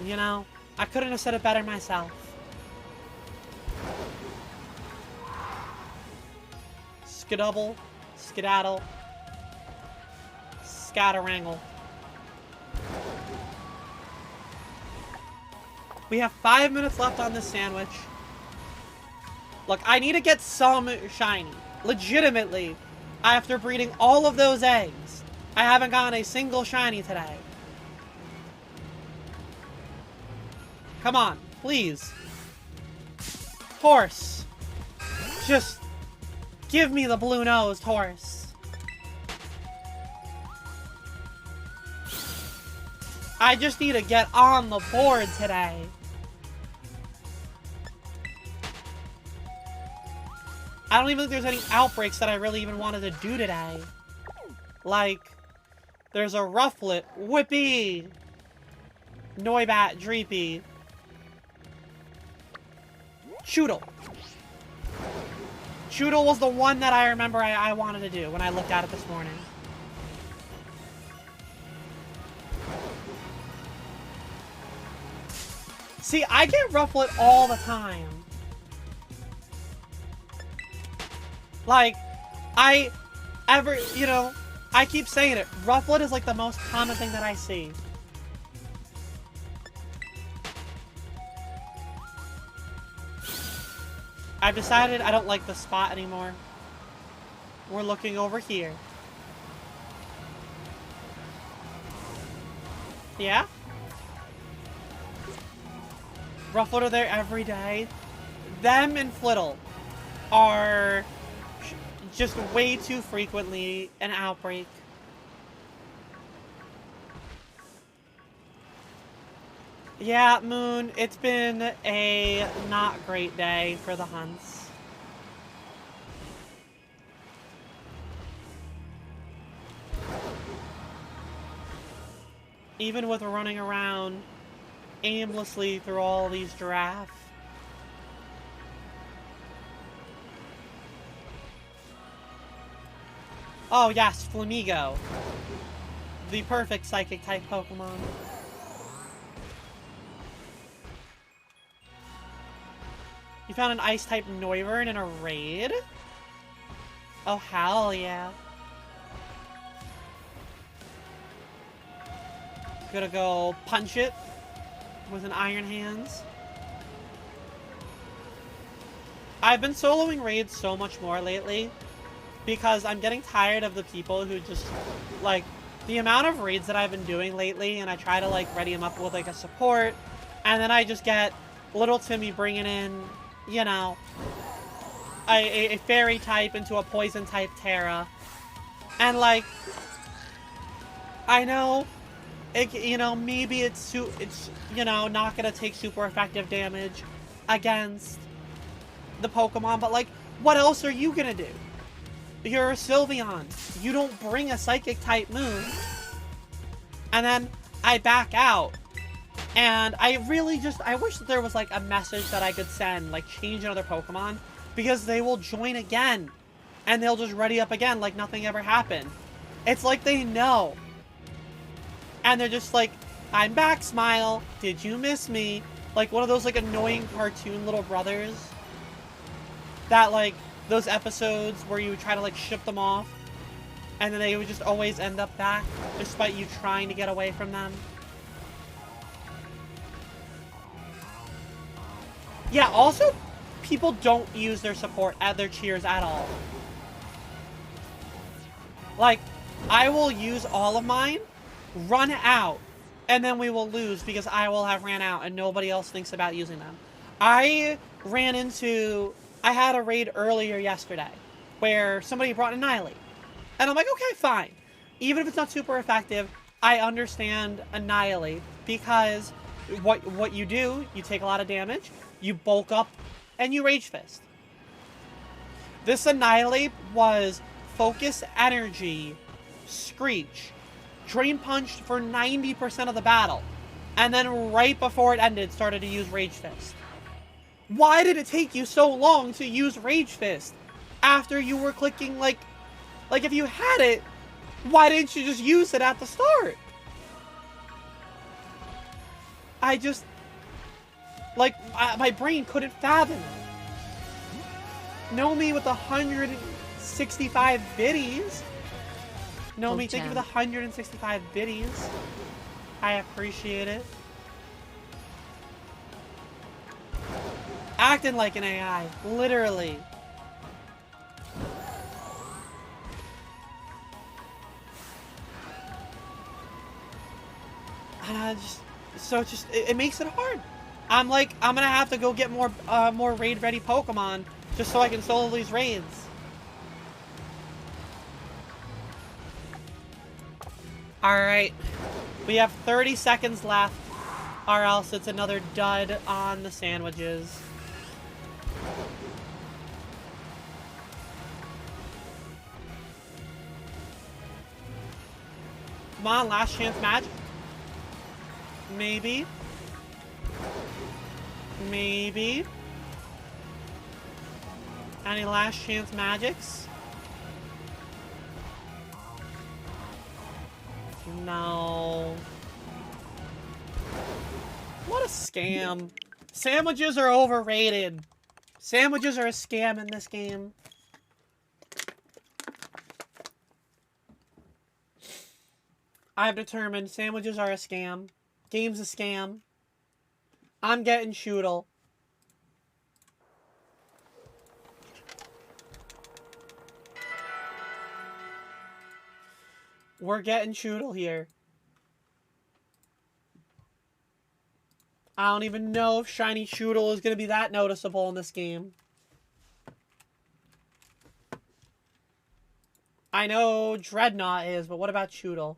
You know, I couldn't have said it better myself. Skedubble, skedaddle, scatterangle. We have 5 minutes left on this sandwich. Look, I need to get some shiny. Legitimately, after breeding all of those eggs, I haven't gotten a single shiny today. Come on, please. Horse. Just give me the blue-nosed horse. I just need to get on the board today. I don't even think there's any outbreaks that I really even wanted to do today. Like, there's a Rufflet, Whippy, Noibat, Dreepy, Choodle. Choodle was the one that I remember I wanted to do when I looked at it this morning. See, I get Rufflet all the time. Like, you know, I keep saying it. Rufflet is like the most common thing that I see. I've decided I don't like the spot anymore. We're looking over here. Yeah? Rufflet are there every day. Them and Flittle are just way too frequently an outbreak. Yeah, Moon, it's been a not great day for the hunts. Even with running around aimlessly through all these giraffes. Oh yes, Flamigo. The perfect Psychic-type Pokemon. You found an Ice-type Noivern in a raid? Oh, hell yeah. Gonna go punch it with an Iron Hands. I've been soloing raids so much more lately because I'm getting tired of the people who just, like, the amount of raids that I've been doing lately, and I try to, like, ready them up with, like, a support, and then I just get little Timmy bringing in, you know, a fairy type into a poison type Terra. And, like, I know, you know, maybe it's, you know, not gonna take super effective damage against the Pokemon, but, like, what else are you gonna do? You're a Sylveon. You don't bring a Psychic-type move. And then I back out. And I really just, I wish that there was, like, a message that I could send, like, change another Pokemon, because they will join again. And they'll just ready up again like nothing ever happened. It's like they know. And they're just like, I'm back, Smile. Did you miss me? Like one of those like annoying cartoon little brothers. That like those episodes where you would try to like ship them off and then they would just always end up back despite you trying to get away from them. Yeah, also people don't use their support at their cheers at all. Like, I will use all of mine, run out, and then we will lose because I will have ran out and nobody else thinks about using them. I had a raid earlier yesterday where somebody brought Annihilate. And I'm like, okay, fine. Even if it's not super effective, I understand Annihilate because what you do, you take a lot of damage, you bulk up, and you Rage Fist. This Annihilate was Focus Energy, Screech, Drain Punched for 90% of the battle, and then right before it ended, started to use Rage Fist. Why did it take you so long to use Rage Fist after you were clicking, like if you had it, why didn't you just use it at the start? I just, my brain couldn't fathom it. Nomi with 165 biddies. Nomi, thank you for the 165 biddies. I appreciate it. Acting like an AI, literally. And it makes it hard. I'm gonna have to go get more raid ready Pokemon just so I can solo these raids. Alright. We have 30 seconds left, or else it's another dud on the sandwiches. Come on, last chance magic. Maybe. Maybe. Any last chance magics? No. What a scam. Sandwiches are overrated. Sandwiches are a scam in this game. I've determined sandwiches are a scam. Game's a scam. I'm getting Shoodle. We're getting Shoodle here. I don't even know if Shiny Shoodle is going to be that noticeable in this game. I know Dreadnought is, but what about Shoodle?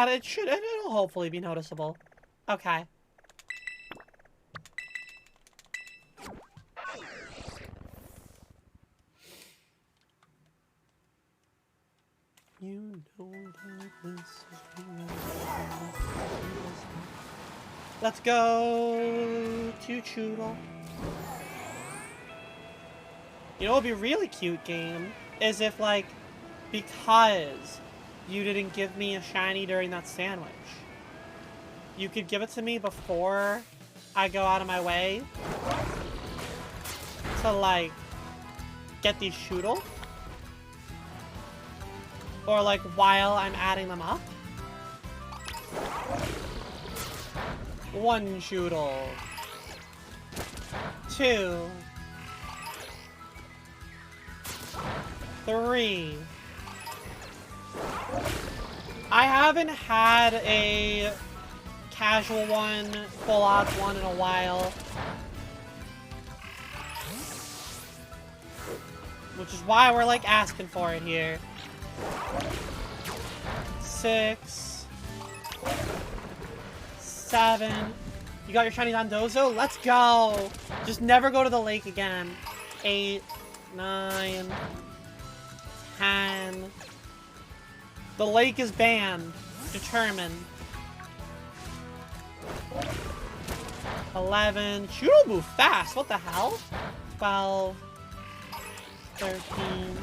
It'll hopefully be noticeable. Okay. You know that this is Let's go to Choodle. You know what would be a really cute game is if, like, because you didn't give me a shiny during that sandwich, you could give it to me before I go out of my way to, like, get these Shoodle. Or, like, while I'm adding them up. 1 Shoodle. 2. 3. I haven't had a casual one, full odds one in a while. Which is why we're, like, asking for it here. 6. 7. You got your shiny Dondozo? Let's go! Just never go to the lake again. 8. 9. 10. The lake is banned. Determined. 11. Shoodle move fast. What the hell? 12. 13.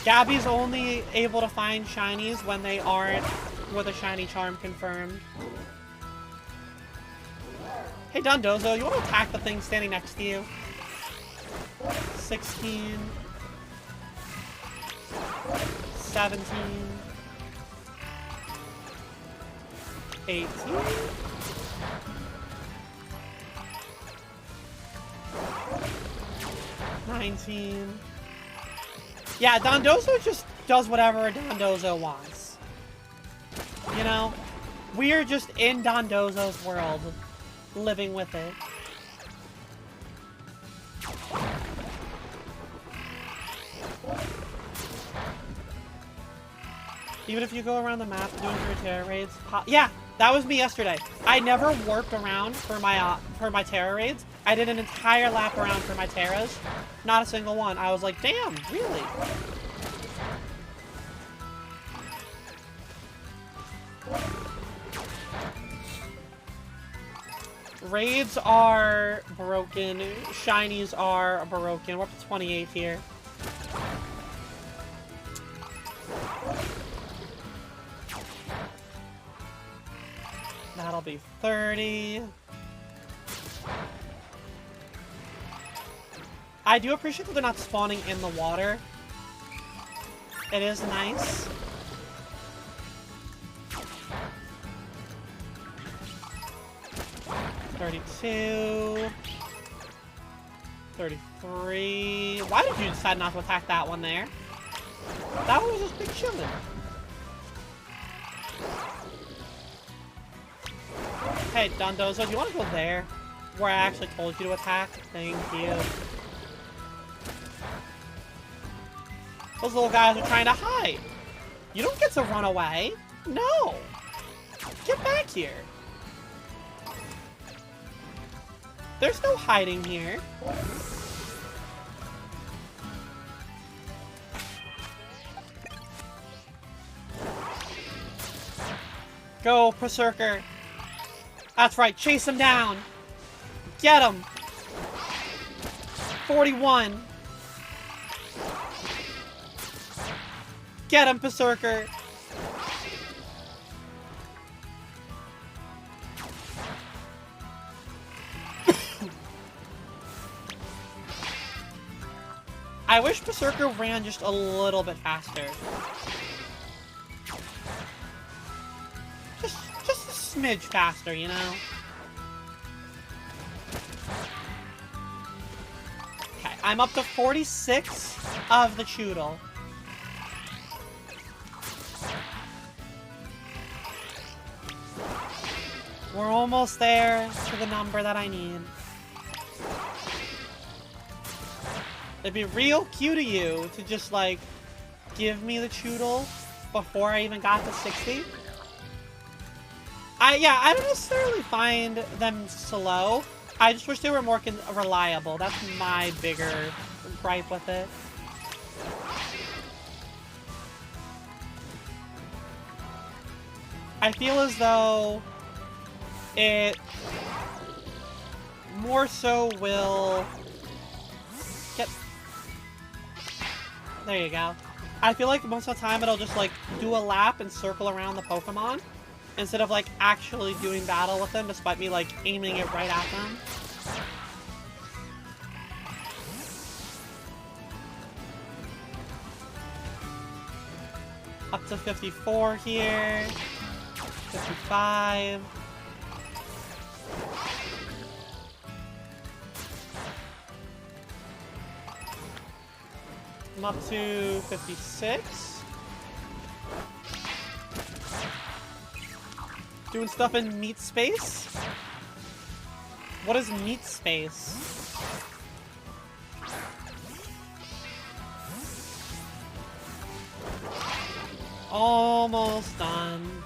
Gabby's only able to find shinies when they aren't with a shiny charm confirmed. Hey, Dondozo, you want to attack the thing standing next to you? 16. 17. 18. 19. Yeah, Dondozo just does whatever Dondozo wants. You know? We're just in Dondozo's world, living with it. Even if you go around the map doing your terror raids, yeah, that was me yesterday. I never warped around for my terror raids. I did an entire lap around for my terras. Not a single one. I was like, damn, really? Raids are broken. Shinies are broken. We're up to 28 here. That'll be 30. I do appreciate that they're not spawning in the water. It is nice. $32. $33. Why did you decide not to attack that one there? That one was just big chillin'. Hey, Dondozo, do you want to go there? Where I actually told you to attack? Thank you. Those little guys are trying to hide. You don't get to run away. No. Get back here. There's no hiding here. Go, Berserker. That's right, chase him down. Get him. 41. Get him, Berserker. I wish Berserker ran just a little bit faster. Just a smidge faster, you know? Okay, I'm up to 46 of the Choodle. We're almost there to the number that I need. It'd be real cute of you to just, like, give me the Choodle before I even got to 60. I don't necessarily find them slow. I just wish they were more reliable. That's my bigger gripe with it. I feel as though it more so will get... There you go. I feel like most of the time it'll just, like, do a lap and circle around the Pokemon instead of, like, actually doing battle with them despite me, like, aiming it right at them. Up to 54 here. 55. I'm up to 56. Doing stuff in meat space? What is meat space? Almost done.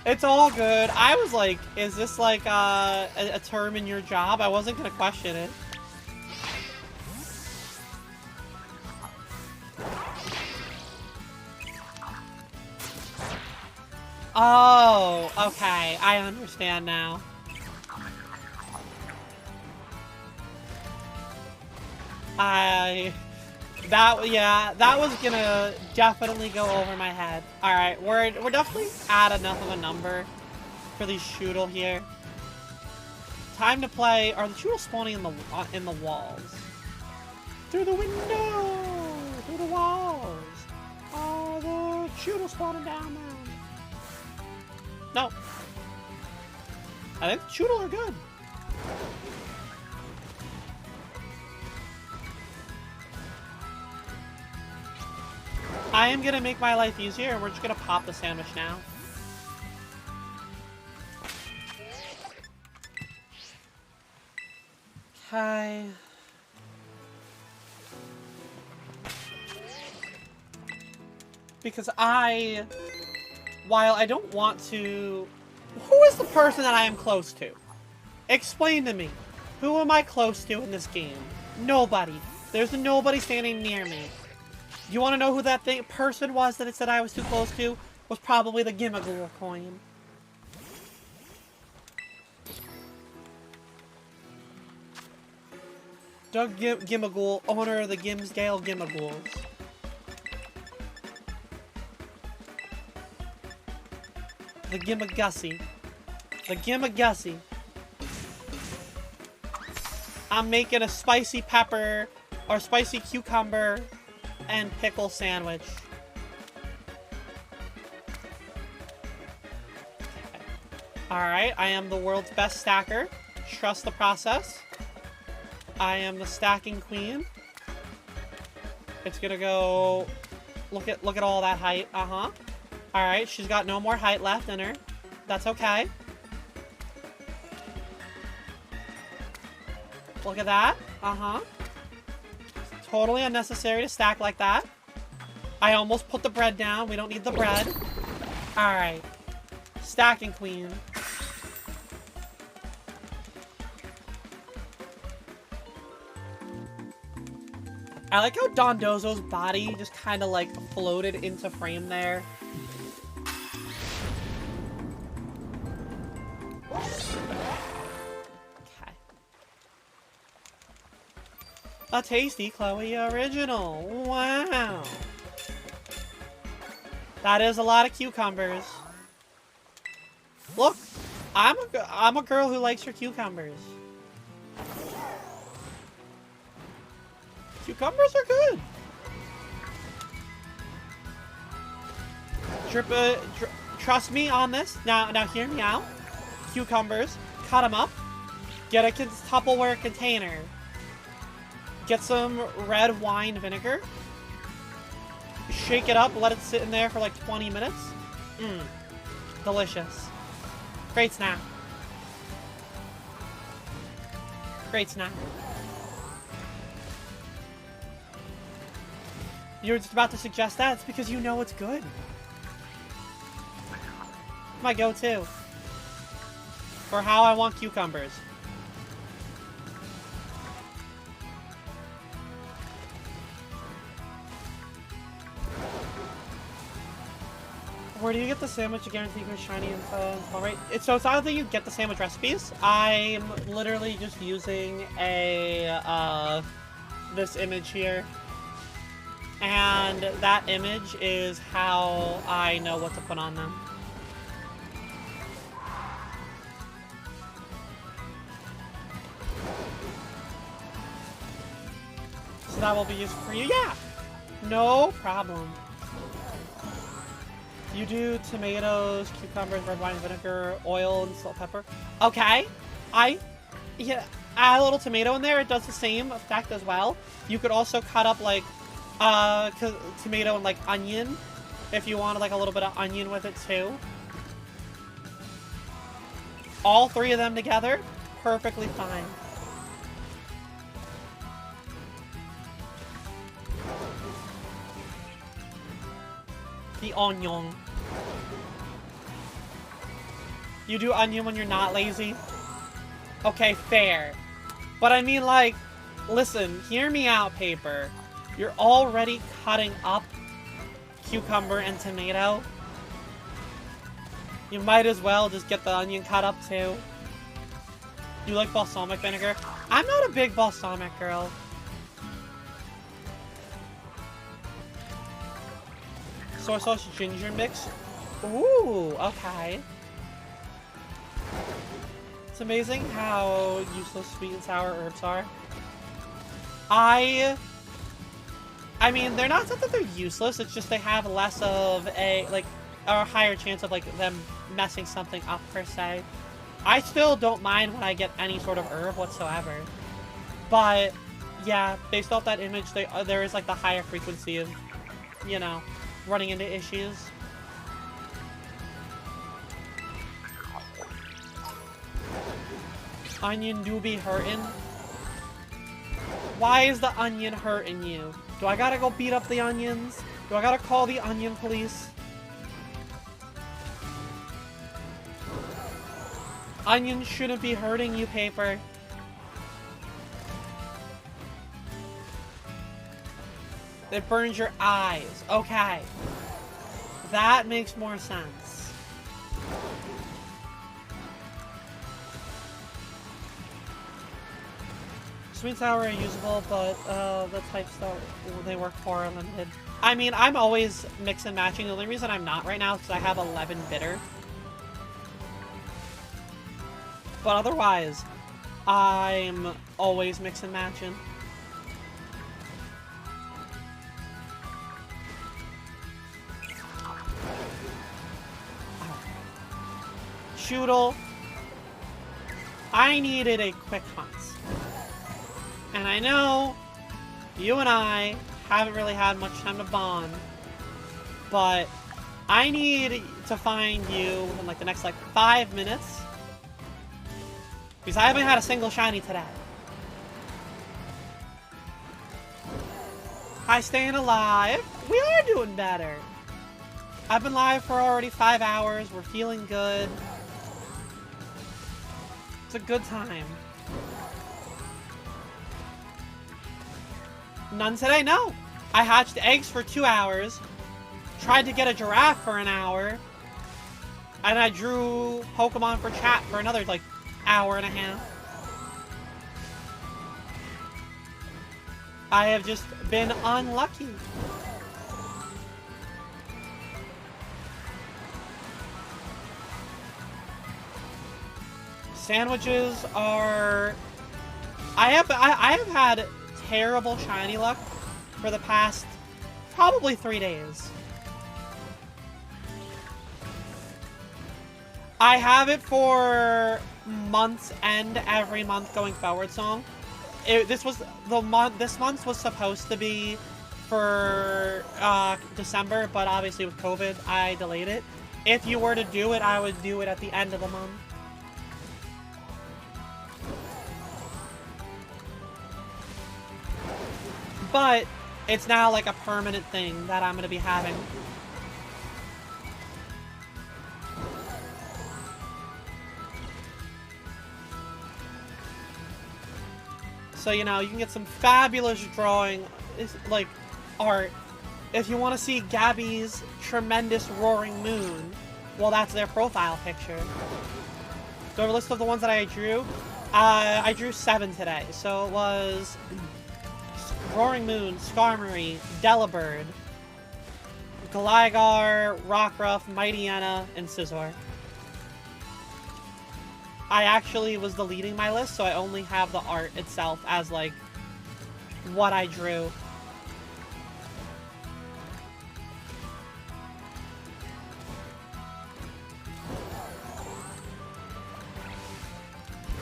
It's all good. I was like, is this like a term in your job? I wasn't gonna question it. Oh, okay. I understand now. That was gonna definitely go over my head. Alright, we're definitely at enough of a number for these Shoodle here. Time to play. Are the Shoodle spawning in the walls? Through the window! Through the walls! Are the Shoodle spawning down there? No. I think the Shoodle are good. I am gonna make my life easier, and we're just gonna pop the sandwich now. Okay. Because while I don't want to... Who is the person that I am close to? Explain to me. Who am I close to in this game? Nobody. There's nobody standing near me. You want to know who that person was that it said I was too close to? Was probably the Gimmighoul coin. Doug Gimmighoul, owner of the Gimsdale Gimmighouls. The Gimmigussie. The Gimmigussie. I'm making a spicy pepper or spicy cucumber and pickle sandwich. Alright, I am the world's best stacker. Trust the process. I am the stacking queen. It's gonna go... Look at all that height. Uh-huh. Alright, she's got no more height left in her. That's okay. Look at that. Uh-huh. Totally unnecessary to stack like that. I almost put the bread down. We don't need the bread. Alright. Stacking queen. I like how Dondozo's body just kind of like floated into frame there. Okay. A tasty Chloe original. Wow. That is a lot of cucumbers. Look, I'm a girl who likes her cucumbers. Cucumbers are good. Trust me on this. Now hear me out. Cucumbers, cut them up. Get a Tupperware container. Get some red wine vinegar. Shake it up. Let it sit in there for like 20 minutes. Mmm. Delicious. Great snack. Great snack. You're just about to suggest that? It's because you know it's good. My go-to. For how I want cucumbers. Where do you get the sandwich guarantee for shiny info? Alright, so it's either you get the sandwich recipes. I'm literally just using a, this image here. And that image is how I know what to put on them. So that will be used for you. Yeah! No problem. You do tomatoes, cucumbers, red wine, vinegar, oil, and salt, pepper. Okay. Yeah, add a little tomato in there. It does the same effect as well. You could also cut up, like, tomato and, like, onion. If you wanted, like, a little bit of onion with it, too. All three of them together, perfectly fine. The onion. You do onion when you're not lazy? Okay, fair. But I mean, like, listen, hear me out, Paper. You're already cutting up cucumber and tomato. You might as well just get the onion cut up, too. You like balsamic vinegar? I'm not a big balsamic girl. soy sauce ginger mix. Ooh, okay. It's amazing how useless sweet and sour herbs are. I mean, they're not that they're useless, it's just they have less of a, like, a higher chance of, like, them messing something up, per se. I still don't mind when I get any sort of herb whatsoever. But, yeah, based off that image, there is, like, the higher frequency of, you know, running into issues. Onion do be hurtin'. Why is the onion hurting you? Do I gotta go beat up the onions? Do I gotta call the onion police? Onions shouldn't be hurting you, Paper. It burns your eyes. Okay. That makes more sense. Sweet and sour are usable, but the types that they work for are limited. I mean, I'm always mix and matching. The only reason I'm not right now is because I have 11 bitter. But otherwise, I'm always mix and matching. Shoodle. I needed a quick hunt. And I know you and I haven't really had much time to bond, but I need to find you within like the next like 5 minutes, because I haven't had a single shiny today. Hi, staying alive. We are doing better. I've been live for already 5 hours. We're feeling good. It's a good time. None today? No. I hatched eggs for 2 hours, tried to get a giraffe for an hour, and I drew Pokemon for chat for another, like, hour and a half. I have just been unlucky. Sandwiches are... I have had terrible shiny luck for the past probably 3 days. I have it for month's end every month going forward song. This month was supposed to be for December, but obviously with COVID, I delayed it. If you were to do it, I would do it at the end of the month. But it's now like a permanent thing that I'm going to be having. So, you know, you can get some fabulous drawing, like, art. If you want to see Gabby's tremendous roaring moon, well, that's their profile picture. Do I have a list of the ones that I drew? I drew 7 today. So it was Roaring Moon, Skarmory, Delibird, Gligar, Rockruff, Mightyena, and Scizor. I actually was deleting my list, so I only have the art itself as, like, what I drew.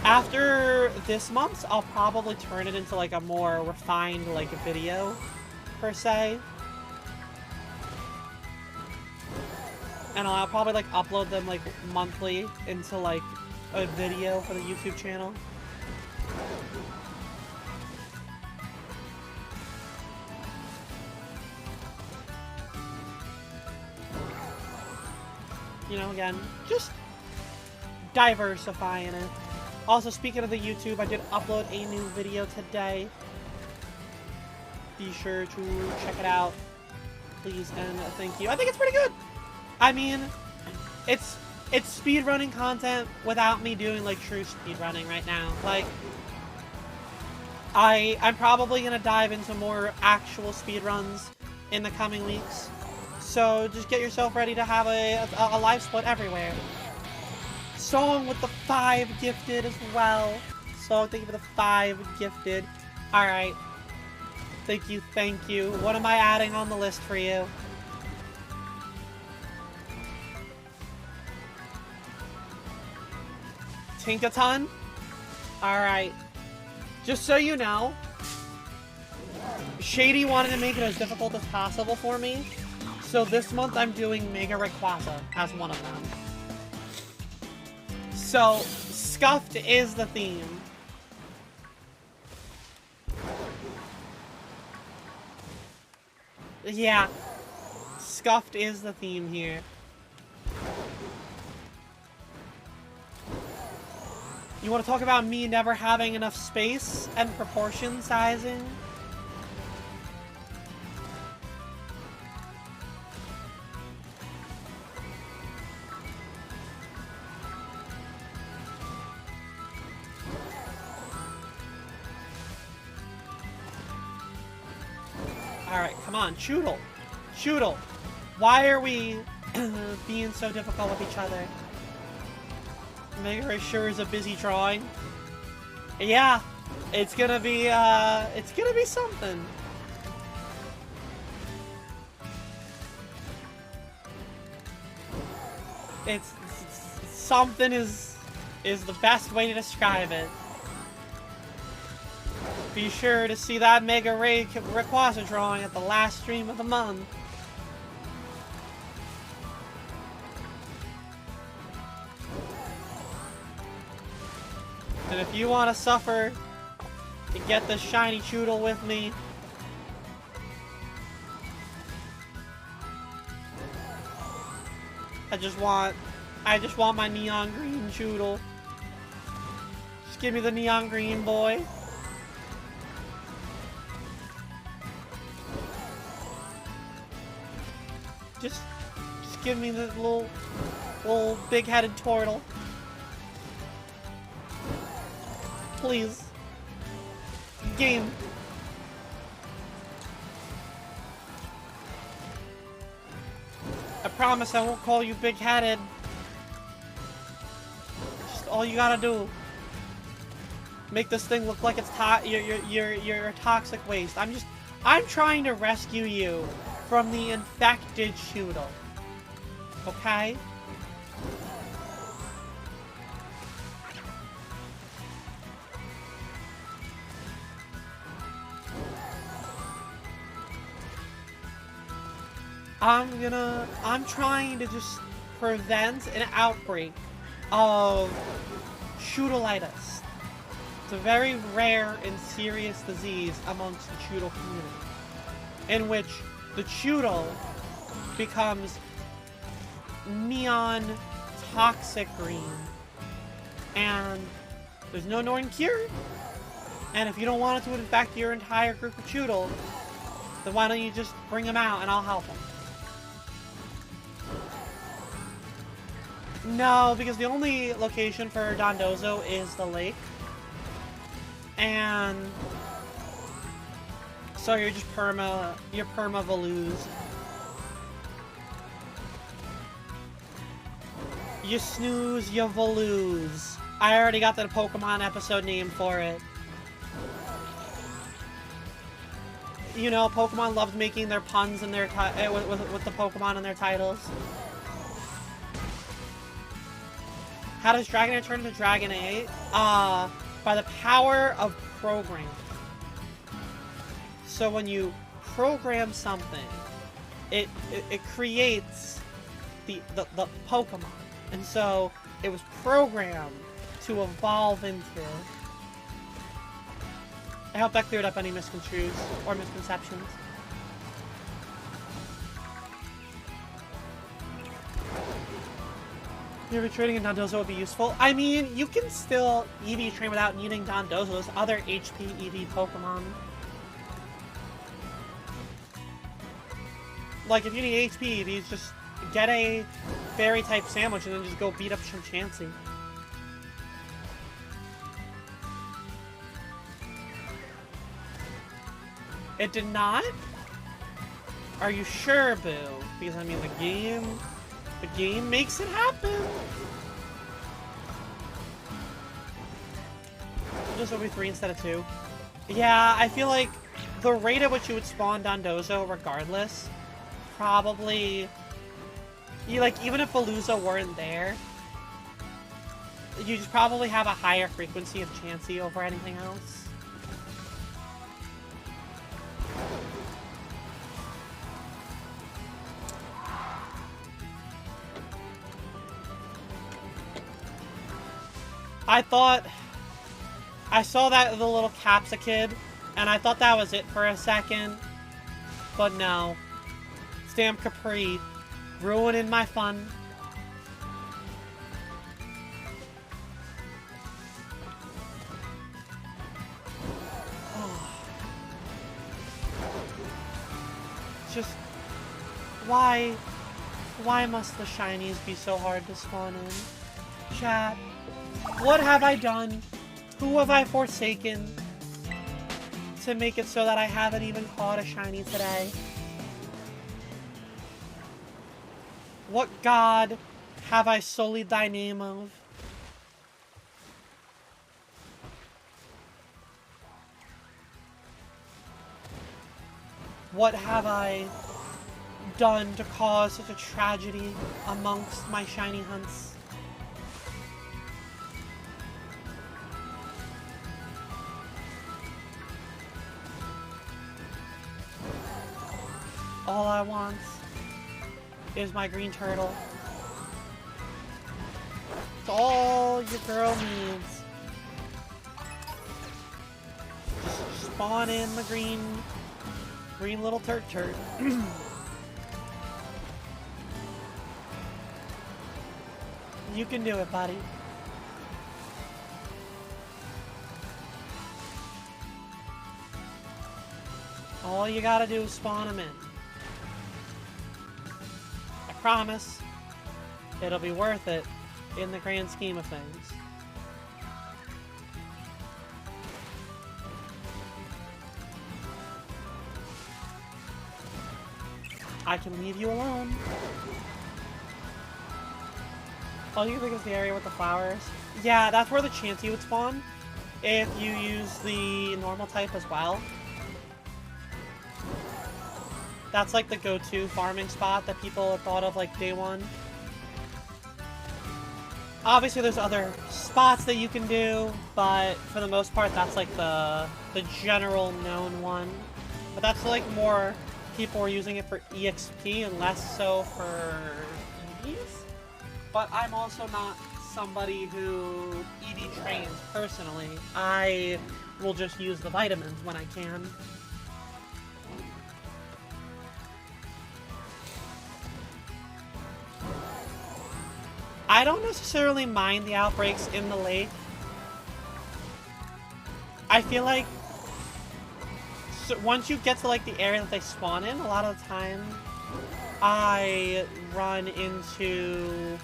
After this month, I'll probably turn it into, like, a more refined, like, video, per se. And I'll probably, like, upload them, like, monthly into, like, a video for the YouTube channel. You know, again, just diversifying it. Also, speaking of the YouTube, I did upload a new video today. Be sure to check it out, please, and thank you. I think it's pretty good. I mean, it's speedrunning content without me doing, like, true speedrunning right now. Like, I'm probably gonna dive into more actual speedruns in the coming weeks. So just get yourself ready to have a live split everywhere. Song with the 5 gifted as well. So thank you for the 5 gifted. Alright. Thank you, thank you. What am I adding on the list for you? Tinkaton? Alright. Just so you know, Shady wanted to make it as difficult as possible for me. So this month I'm doing Mega Rayquaza as one of them. So, Scuffed is the theme. Yeah. Scuffed is the theme here. You want to talk about me never having enough space and proportion sizing? Alright, come on, Choodle. Choodle. Why are we being so difficult with each other? Mega Ray sure is a busy drawing. Yeah, it's gonna be something. It's something is the best way to describe it. Be sure to see that Mega Rayquaza drawing at the last stream of the month. And if you want to suffer to get this shiny Choodle with me, I just want my neon green Choodle. Just give me the neon green, boy. Just give me the little big-headed turtle. Please. Game. I promise I won't call you big-headed. Just all you gotta do. Make this thing look like it's you're a toxic waste. I'm trying to rescue you from the infected Choodle. Okay? I'm trying to just prevent an outbreak of Choodleitis. It's a very rare and serious disease amongst the Choodle community, in which the Choodle becomes neon toxic green, and there's no known cure. And if you don't want it to infect your entire group of Choodle, then why don't you just bring them out and I'll help them? No, because the only location for Dondozo is the lake. And so you're perma-Valoozed. You snooze, you Valooze. I already got the Pokemon episode name for it. You know, Pokemon loves making their puns in their with the Pokemon in their titles. How does Dragonite turn into Dragonite? By the power of programming. So when you program something, it creates the Pokemon. And so it was programmed to evolve into. I hope that cleared up any misconstrues or misconceptions. Maybe trading in Dondozo would be useful. I mean, you can still EV train without needing Dondozo's other HP EV Pokemon. Like, if you need HP EVs, just get a Fairy-type sandwich and then just go beat up Chansey. It did not? Are you sure, Boo? Because, I mean, the game makes it happen. Just will be 3 instead of 2. Yeah, I feel like the rate at which you would spawn Dondozo regardless, probably... even if Veluza weren't there, you just probably have a higher frequency of Chansey over anything else. I saw that the little Capsicid, and I thought that was it for a second, but no. It's damn Capri, ruining my fun. Just, why must the shinies be so hard to spawn in? Chat, what have I done? Who have I forsaken to make it so that I haven't even caught a shiny today? What god have I sullied thy name of? What have I done to cause such a tragedy amongst my shiny hunts? All I want is my green turtle. It's all your girl needs. Just spawn in the green little turd. You can do it, buddy. All you gotta do is spawn them in. I promise, it'll be worth it in the grand scheme of things. I can leave you alone. Oh, you think it's the area with the flowers? Yeah, that's where the Chansey would spawn if you use the normal type as well. That's like the go-to farming spot that people have thought of like day one. Obviously there's other spots that you can do, but for the most part that's like the general known one. But that's like more people are using it for EXP and less so for EVs. But I'm also not somebody who EV trains personally. I will just use the vitamins when I can. I don't necessarily mind the outbreaks in the lake. I feel like once you get to like the area that they spawn in, a lot of the time I run into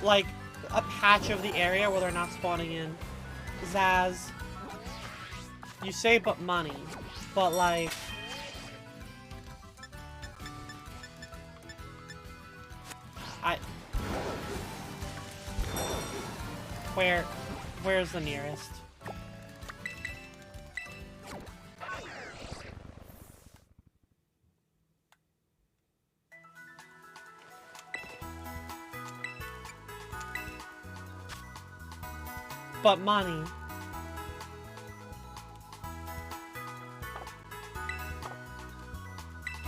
like a patch of the area where they're not spawning in. Zaz, you say but money, but like where's the nearest? But money.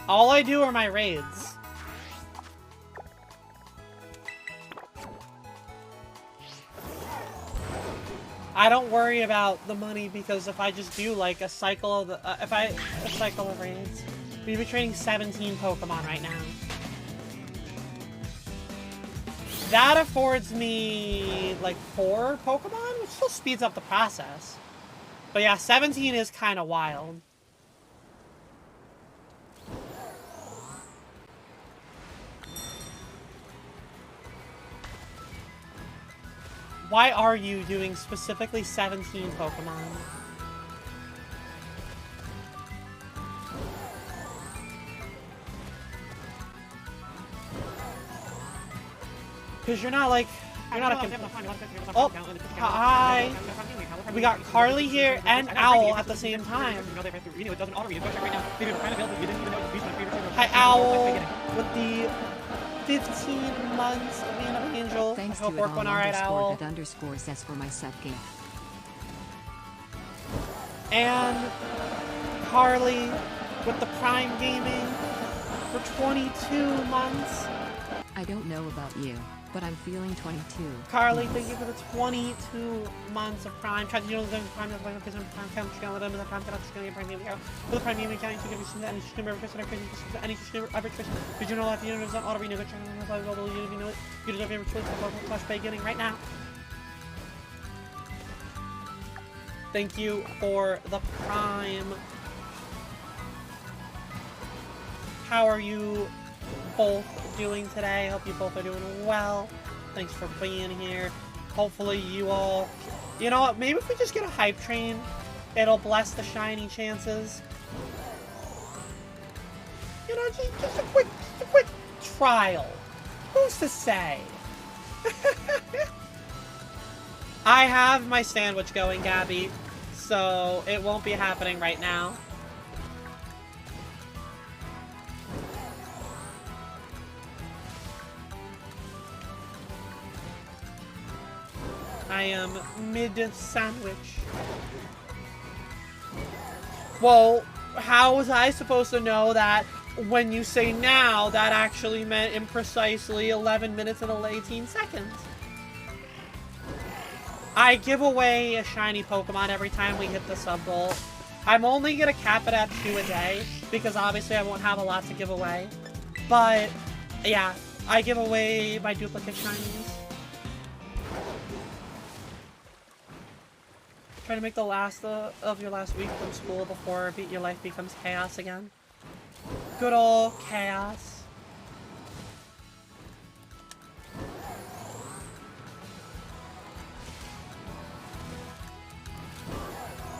All I do are my raids. I don't worry about the money because if I just do like a cycle of a cycle of raids, we'd be training 17 Pokemon right now. That affords me like 4 Pokemon, which still speeds up the process. But yeah, 17 is kind of wild. Why are you doing specifically 17 Pokemon? Because you're not like, you're not a... Oh, hi. We got Carly here and Owl at the same time. Hi, Owl, with the 15 months of being an angel. Thanks I hope to work went alright, Owl. _S for my sub game. And Carly with the Prime Gaming for 22 months. I don't know about you, but I'm feeling 22. Carly, thank you for the 22 months of Prime. Try to use the Prime to play with Prime count, channel, them as a Prime count, Prime Gaming account. For the Prime Gaming account, you can be any streamer ever person, any streamer ever person. Did you know that the universe is on auto renew? Channel, you know it. You deserve your choice of Flash Pay getting right now. Thank you for the Prime. How are you both doing today? Hope you both are doing well. Thanks for being here. Hopefully you all... You know what? Maybe if we just get a hype train, it'll bless the shiny chances. You know, just a quick trial. Who's to say? I have my sandwich going, Gabby, so it won't be happening right now. I am mid-sandwich. Well, how was I supposed to know that when you say now, that actually meant in precisely 11 minutes and 18 seconds? I give away a shiny Pokemon every time we hit the sub goal. I'm only gonna cap it at 2 a day, because obviously I won't have a lot to give away. But, yeah, I give away my duplicate shinies. Try to make the last of your last week from school before your life becomes chaos again. Good old chaos.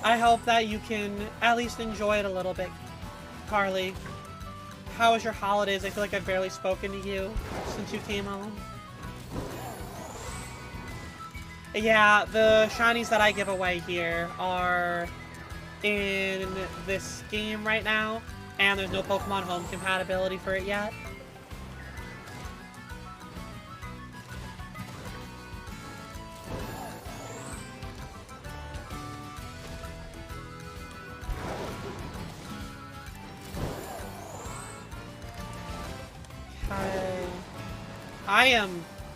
I hope that you can at least enjoy it a little bit, Carly. How was your holidays? I feel like I've barely spoken to you since you came home. Yeah, the shinies that I give away here are in this game right now, and there's no Pokemon Home compatibility for it yet.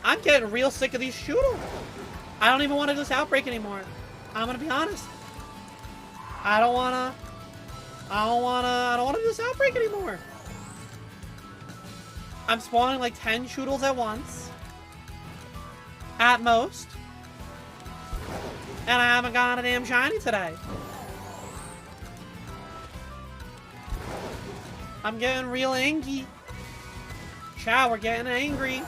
I'm getting real sick of these Shoodle. I don't even want to do this outbreak anymore. I'm gonna be honest. I don't wanna do this outbreak anymore. I'm spawning like 10 Shoodles at once. At most. And I haven't gotten a damn shiny today. I'm getting real angry. Chow, we're getting angry.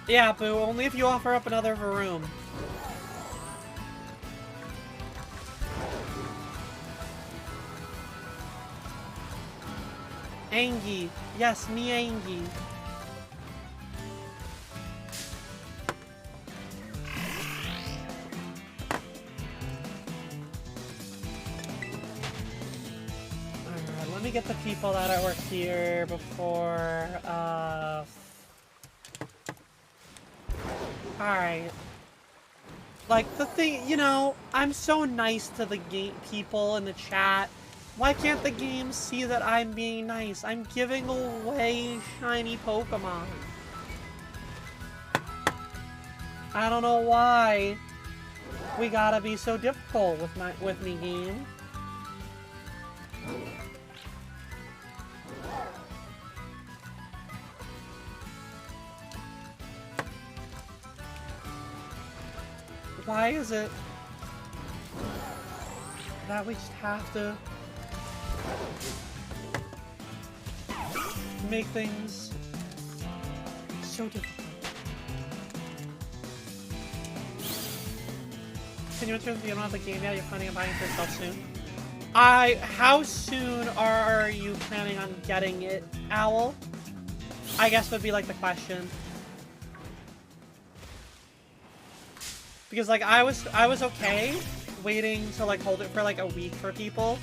Yeah, Boo, only if you offer up another Varoom. Angie. Yes, me Angie. Alright, let me get the people that are here before, Alright. Like, the thing, you know, I'm so nice to the game people in the chat. Why can't the game see that I'm being nice? I'm giving away shiny Pokemon. I don't know why we gotta be so difficult with me, game. Why is it that we just have to make things so difficult? continuance if you don't have the game yet, you're planning on buying it for yourself soon. How soon are you planning on getting it, Owl? I guess would be like the question. Because like I was okay waiting to like hold it for like a week for people.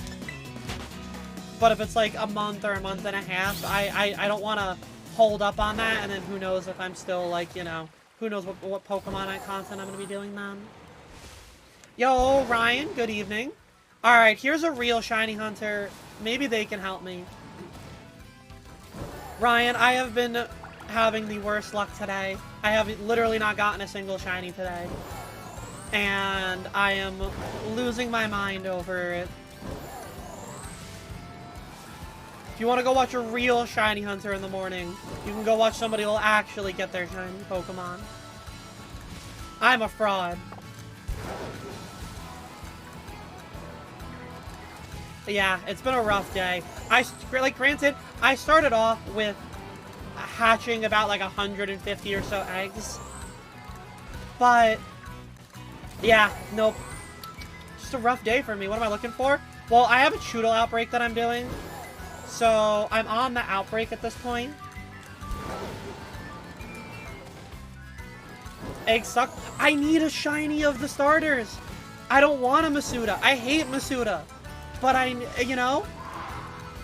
But if it's like a month or a month and a half, I don't want to hold up on that, and then who knows if I'm still like, you know, who knows what Pokemon content I'm going to be doing then. Yo, Ryan, good evening. Alright, here's a real shiny hunter. Maybe they can help me. Ryan, I have been having the worst luck today. I have literally not gotten a single shiny today. And I am losing my mind over it. If you want to go watch a real shiny hunter in the morning, you can go watch somebody who will actually get their shiny Pokemon. I'm a fraud. Yeah, it's been a rough day. Granted, I started off with hatching about like 150 or so eggs. But, yeah, nope. Just a rough day for me. What am I looking for? Well, I have a Choodle outbreak that I'm doing. So, I'm on the outbreak at this point. Eggs suck. I need a shiny of the starters. I don't want a Masuda. I hate Masuda. But you know,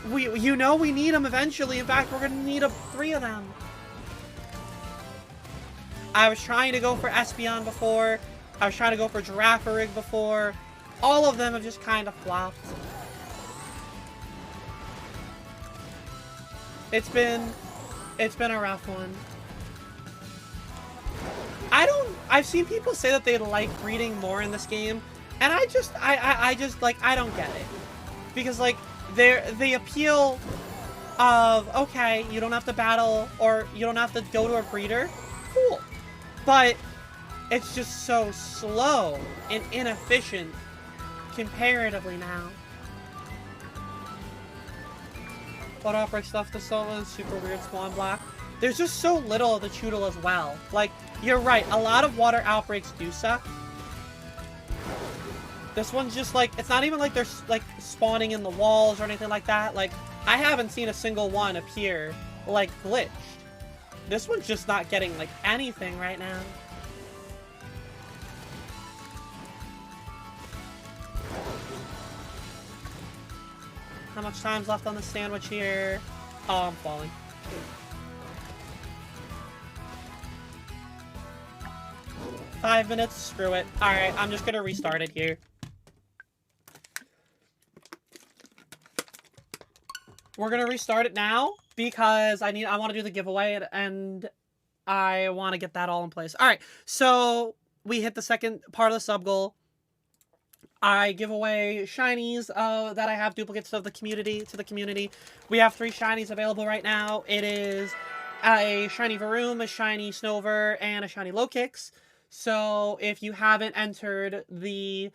we need them eventually. In fact, we're gonna need 3 of them. I was trying to go for Espeon before. I was trying to go for Girafarig before. All of them have just kind of flopped. It's been a rough one. I've seen people say that they like breeding more in this game, and I just like, I don't get it. Because, like, the appeal of, okay, you don't have to battle, or you don't have to go to a breeder, cool. But it's just so slow and inefficient comparatively now. What outbreak stuff the solo is super weird, Swan Block. There's just so little of the Choodle as well. Like, you're right, a lot of water outbreaks do suck. This one's just like, it's not even like they're like spawning in the walls or anything like that. Like, I haven't seen a single one appear like glitched. This one's just not getting like anything right now. How much time's left on the sandwich here? Oh, I'm falling. 5 minutes? Screw it. Alright, I'm just gonna restart it here. We're gonna restart it now because I want to do the giveaway and I want to get that all in place. All right, so we hit the second part of the sub goal. I give away shinies that I have duplicates of the community. We have 3 shinies available right now. It is a shiny Varoom, a shiny Snover, and a shiny Lokix. So if you haven't entered the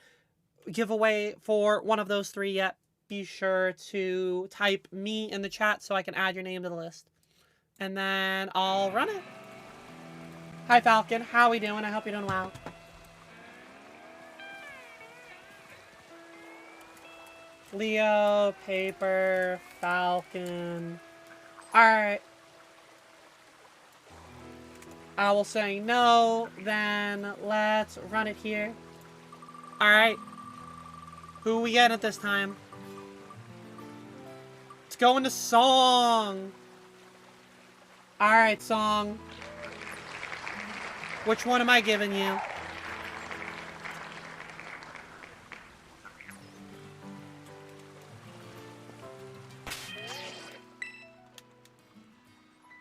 giveaway for one of those 3 yet, be sure to type me in the chat so I can add your name to the list. And then I'll run it. Hi, Falcon. How we doing? I hope you're doing well. Leo, Paper, Falcon. Alright. I will say no, then let's run it here. Alright. Who we getting at this time? Let's go into Song. Alright, Song. Which one am I giving you?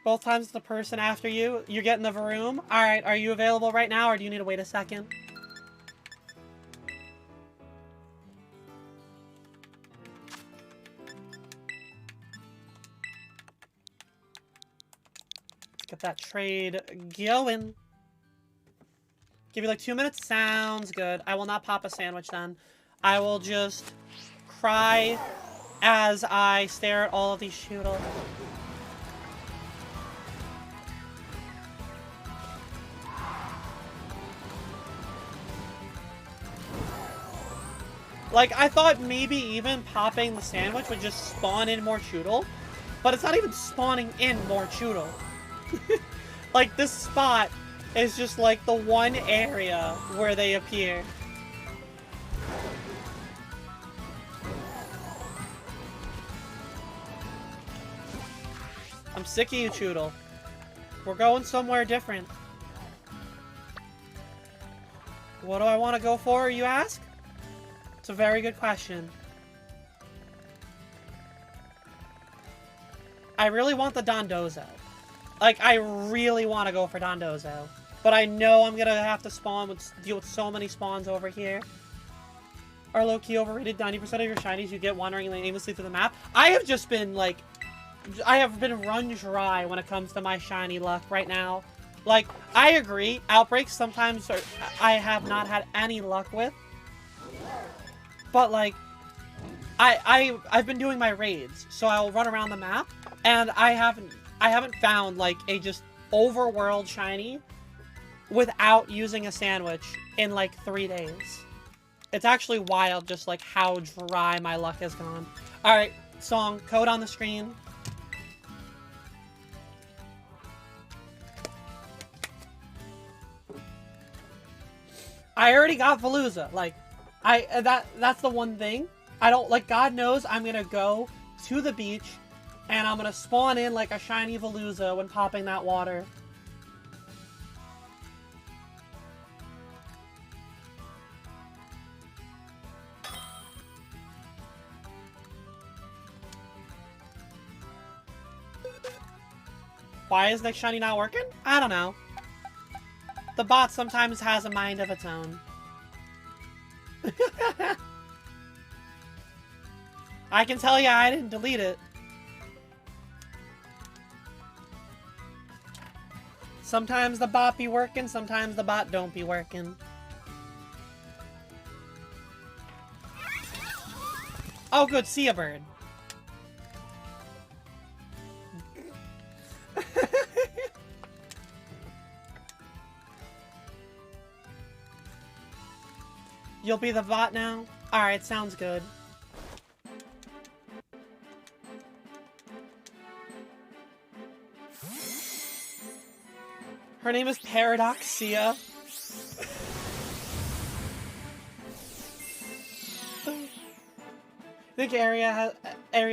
Both times the person after you. You're getting the Varoom. Alright, are you available right now or do you need to wait a second? Get that trade going. Give you like 2 minutes? Sounds good. I will not pop a sandwich then. I will just cry as I stare at all of these Choodle. Like, I thought maybe even popping the sandwich would just spawn in more Choodle, but it's not even spawning in more Choodle. Like, this spot is just like the one area where they appear. I'm sick of you, Choodle. We're going somewhere different. What do I want to go for, you ask? It's a very good question. I really want the Dondozo. Like, I really want to go for Dondozo. But I know I'm gonna have to deal with so many spawns over here. Are low-key overrated. 90% of your shinies you get wandering aimlessly through the map. I have just been, like... I have been run dry when it comes to my shiny luck right now. Like, I agree. Outbreaks sometimes I have not had any luck with. But, like... I've been doing my raids, so I'll run around the map, and I haven't found, like, a just overworld shiny without using a sandwich in, like, 3 days. It's actually wild, just, like, how dry my luck has gone. Alright, song, code on the screen. I already got Veluza. Like, that's the one thing. I don't, like, God knows I'm gonna go to the beach and I'm gonna spawn in like a shiny Veluza when popping that water. Why is next shiny not working? I don't know. The bot sometimes has a mind of its own. I can tell you I didn't delete it. Sometimes the bot be working, sometimes the bot don't be working. Oh good, see a bird. You'll be the bot now? Alright, sounds good. Her name is Paradoxia. Think Area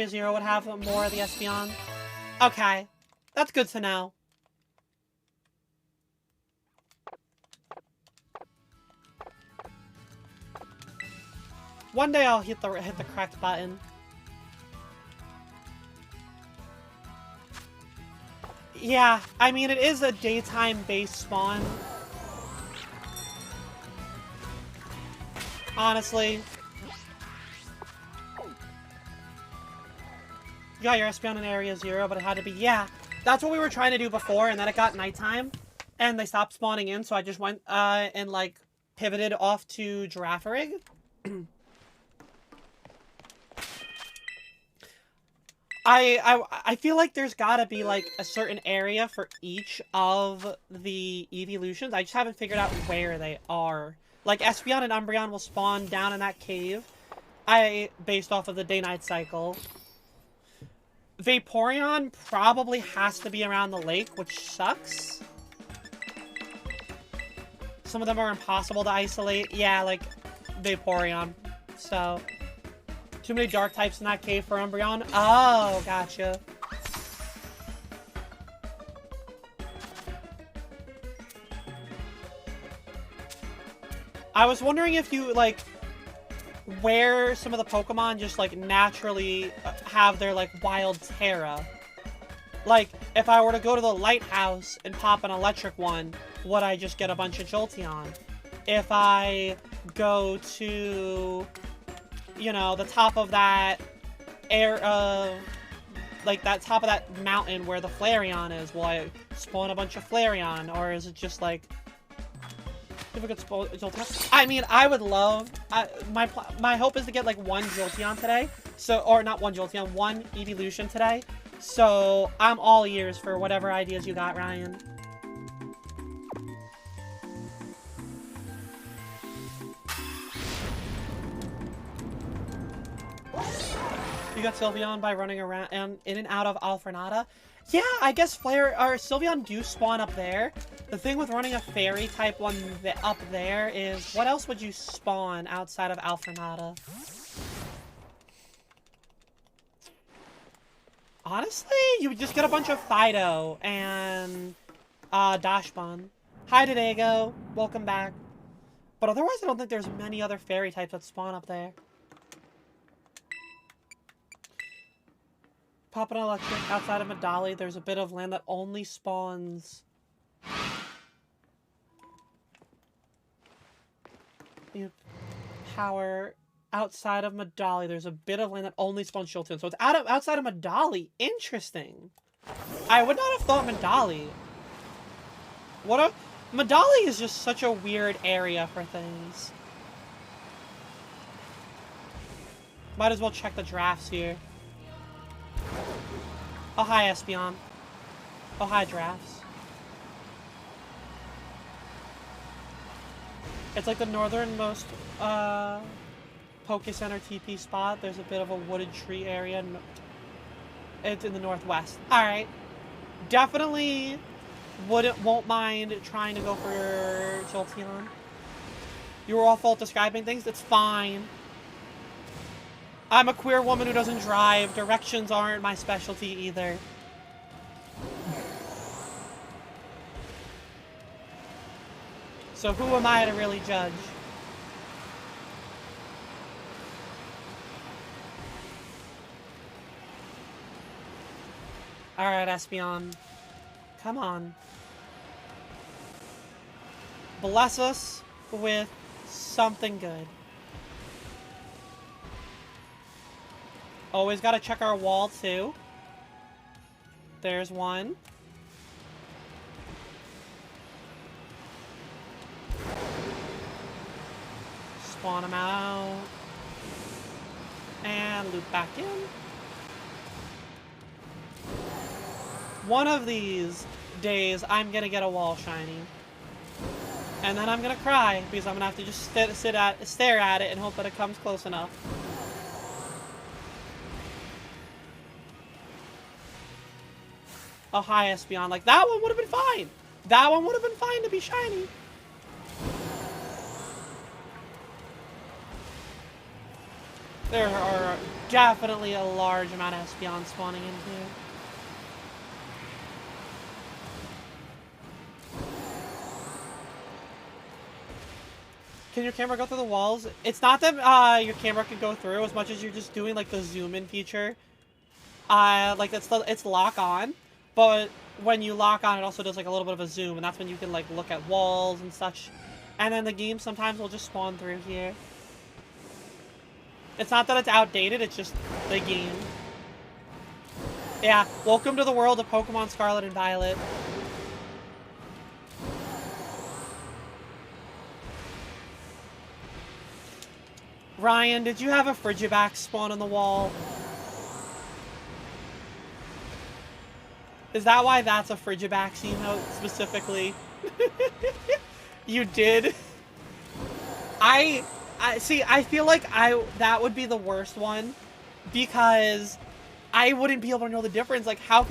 0 would have more of the Espeon? Okay. That's good to know. One day I'll hit the correct button. Yeah, I mean, it is a daytime-based spawn. Honestly. You got your Espeon in Area 0, but it had to be... Yeah, that's what we were trying to do before, and then it got nighttime. And they stopped spawning in, so I just went, and, like, pivoted off to Girafarig. I feel like there's gotta be, like, a certain area for each of the evolutions. I just haven't figured out where they are. Like, Espeon and Umbreon will spawn down in that cave. Based off of the day-night cycle. Vaporeon probably has to be around the lake, which sucks. Some of them are impossible to isolate. Yeah, like, Vaporeon. So... Too many dark types in that cave for Umbreon? Oh, gotcha. I was wondering if you, like, where some of the Pokemon just, like, naturally have their, like, wild Terra. Like, if I were to go to the lighthouse and pop an electric one, would I just get a bunch of Jolteon? If I go to... you know, the top of that like that top of that mountain where the Flareon is, will I spawn a bunch of Flareon, or is it just like, if I could spawn Jolteon? I mean, I would love, my hope is to get like one Jolteon today, so, or not one Jolteon, one evolution today, so I'm all ears for whatever ideas you got, Ryan. You got Sylveon by running around and in and out of Alfrenata. Yeah, I guess Flare or Sylveon do spawn up there. The thing with running a fairy type one up there is, what else would you spawn outside of Alfrenata? Honestly, you would just get a bunch of Fido and Dashbun. Hi, Didago. Welcome back. But otherwise, I don't think there's many other fairy types that spawn up there. Poppin' Electric, outside of Medali, there's a bit of land that only spawns... Power. Outside of Medali, there's a bit of land that only spawns Shilton. So it's outside of Medali. Interesting. I would not have thought Medali. Medali is just such a weird area for things. Might as well check the drafts here. Oh, hi, Espeon. Oh, hi, drafts. It's like the northernmost, Poke Center TP spot. There's a bit of a wooded tree area. It's in the northwest. Alright. Definitely won't mind trying to go for Jolteon. You were awful at describing things. It's fine. I'm a queer woman who doesn't drive. Directions aren't my specialty either. So who am I to really judge? Alright, Espeon. Come on. Bless us with something good. Always gotta check our wall, too. There's one. Spawn him out. And loop back in. One of these days, I'm gonna get a wall shiny. And then I'm gonna cry, because I'm gonna have to just stare at it and hope that it comes close enough. Oh, hi, Espeon. Like, that one would have been fine. That one would have been fine to be shiny. There are definitely a large amount of Espeon spawning in here. Can your camera go through the walls? It's not that your camera can go through as much as you're just doing like the zoom in feature. Like it's lock on, but when you lock on, it also does like a little bit of a zoom, and that's when you can like look at walls and such. And then the game sometimes will just spawn through here. It's not that it's outdated, it's just the game. Yeah, welcome to the world of Pokemon Scarlet and Violet. Ryan, did you have a Frigibax spawn on the wall? Is that why that's a Frigibax emote specifically? You did? I see, I feel like that would be the worst one because I wouldn't be able to know the difference. Like, how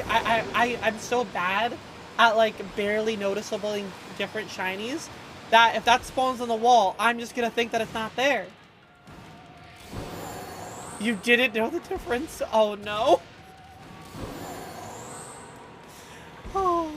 I'm so bad at like barely noticeable different shinies that if that spawns on the wall, I'm just gonna think that it's not there. You didn't know the difference? Oh no. Oh.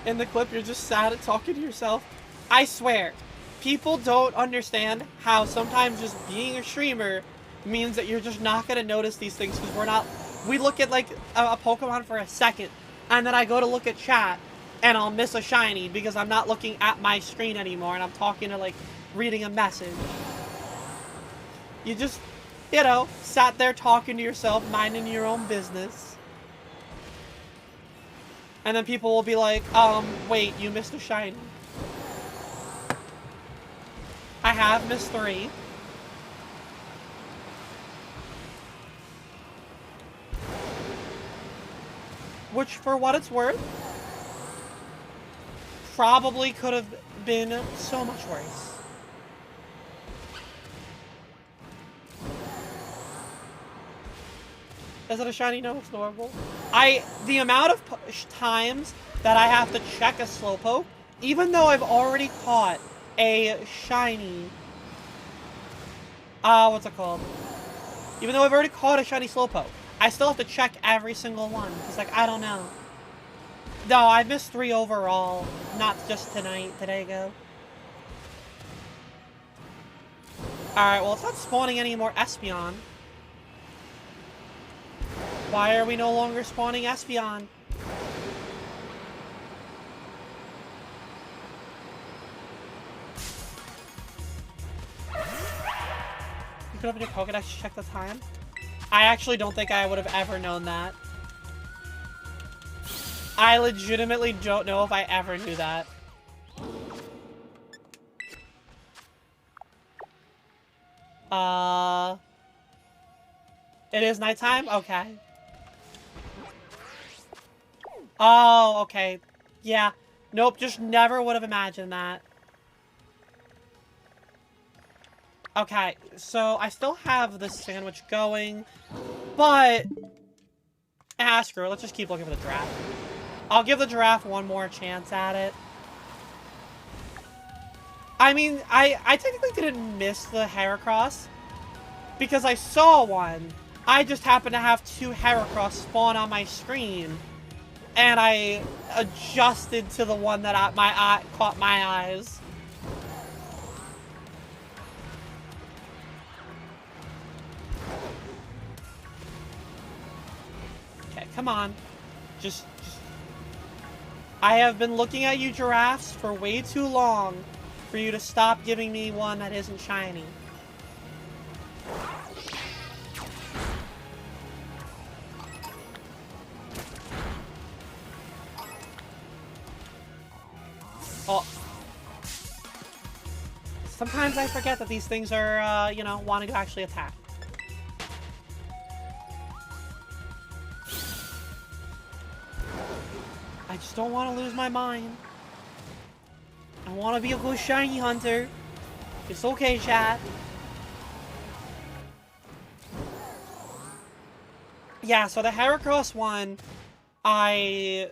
In the clip, you're just sad at talking to yourself. I swear, people don't understand how sometimes just being a streamer means that you're just not going to notice these things because we look at like a Pokemon for a second and then I go to look at chat and I'll miss a shiny because I'm not looking at my screen anymore and I'm talking to like reading a message. You just, you know, sat there talking to yourself, minding your own business. And then people will be like, wait, you missed a shiny. I have missed 3. Which, for what it's worth, probably could have been so much worse. Is it a shiny? No, it's normal. The amount of times that I have to check a Slowpoke, even though I've already caught a shiny... what's it called? Even though I've already caught a shiny Slowpoke, I still have to check every single one. Because, like, I don't know. No, I missed 3 overall. Not just tonight. Today, go. Alright, well, it's not spawning any more Espeon. Why are we no longer spawning Espeon? You could open your Pokedex to check the time? I actually don't think I would have ever known that. I legitimately don't know if I ever knew that. It is nighttime? Okay. Oh, okay. Yeah. Nope, just never would have imagined that. Okay, so I still have this sandwich going, but... Ah, screw it. Let's just keep looking for the giraffe. I'll give the giraffe one more chance at it. I mean, I technically didn't miss the Heracross, because I saw one. I just happened to have 2 Heracross spawn on my screen, and I adjusted to the one that caught my eyes. Okay, come on. Just... I have been looking at you giraffes for way too long for you to stop giving me one that isn't shiny. Oh. Sometimes I forget that these things are, you know, wanting to actually attack. I just don't want to lose my mind. I want to be a good shiny hunter. It's okay, chat. Yeah, so the Heracross one, I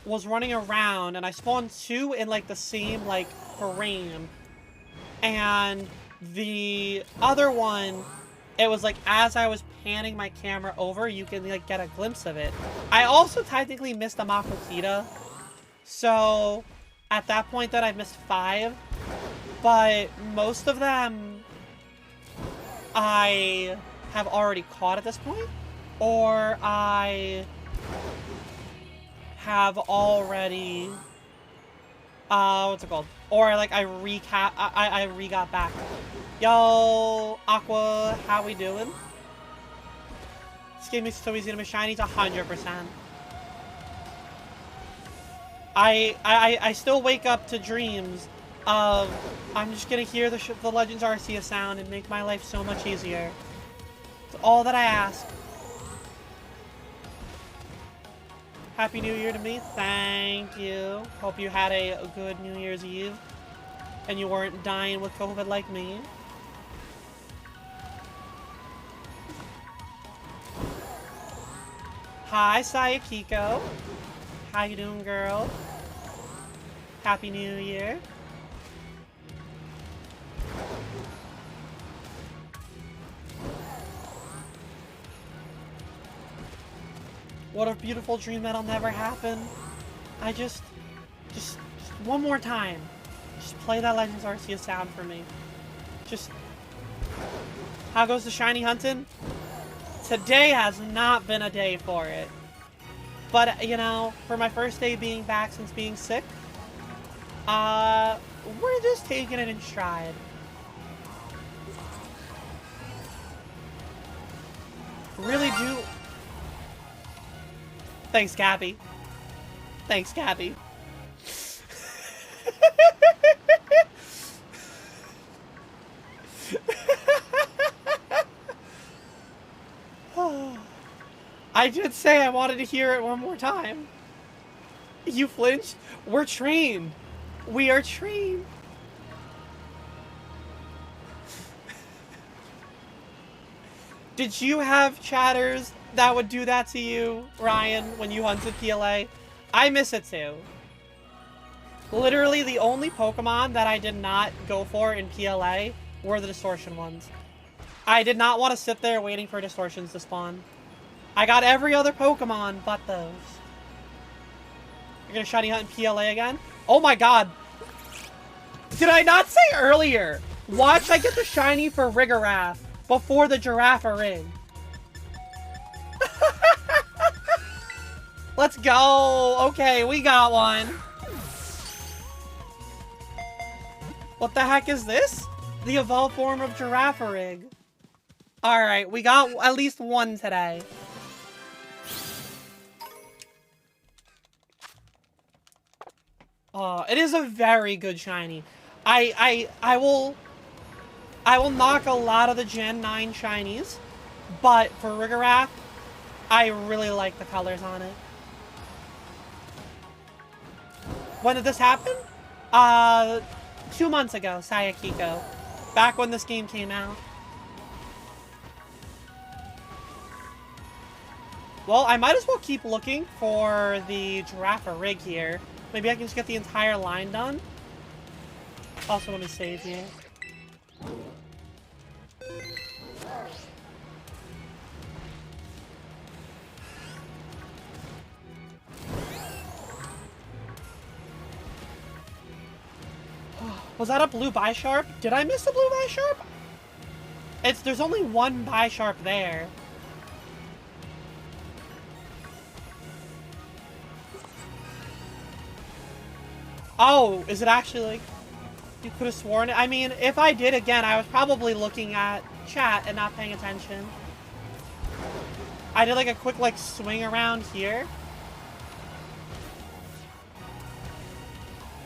was running around and I spawned 2 in like the same like frame. And the other one, it was like as I was panning my camera over, you can like get a glimpse of it. I also technically missed a Makuhita. So at that point then I missed 5. But most of them I have already caught at this point. Or I have already what's it called? Or like I re-got back. Yo, Aqua, how we doing? This game is so easy to miss shinies, 100%. I still wake up to dreams of I'm just gonna hear the Legends Arceus sound and make my life so much easier. It's all that I ask. Happy New Year to me. Thank you. Hope you had a good New Year's Eve. And you weren't dying with COVID like me. Hi, Sayakiko. How you doing, girl? Happy New Year. What a beautiful dream that'll never happen. I just one more time. Just play that Legends Arceus sound for me. Just... How goes the shiny hunting? Today has not been a day for it. But, you know, for my first day being back since being sick, we're just taking it in stride. Really do... Thanks, Gabby. Thanks, Gabby. I did say I wanted to hear it one more time. You flinched? We're trained. We are trained. Did you have chatters that would do that to you, Ryan, when you hunted PLA. I miss it too. Literally, the only Pokemon that I did not go for in PLA were the Distortion ones. I did not want to sit there waiting for Distortions to spawn. I got every other Pokemon but those. You're gonna shiny hunt in PLA again? Oh my god! Did I not say earlier? Watch, I get the shiny for Rigorath before the Girafarig. Let's go! Okay, we got one. What the heck is this? The evolved form of Girafarig. Alright, we got at least one today. It is a very good shiny. I will knock a lot of the Gen 9 shinies, but for Rigorath, I really like the colors on it. When did this happen? 2 months ago, Sayakiko. Back when this game came out. Well, I might as well keep looking for the Girafarig here. Maybe I can just get the entire line done. Also, let me save here. Was that a blue Bisharp? Did I miss a blue Bisharp? There's only one Bisharp there. Oh, is it actually like, you could have sworn it? I mean, if I did again, I was probably looking at chat and not paying attention. I did like a quick like swing around here.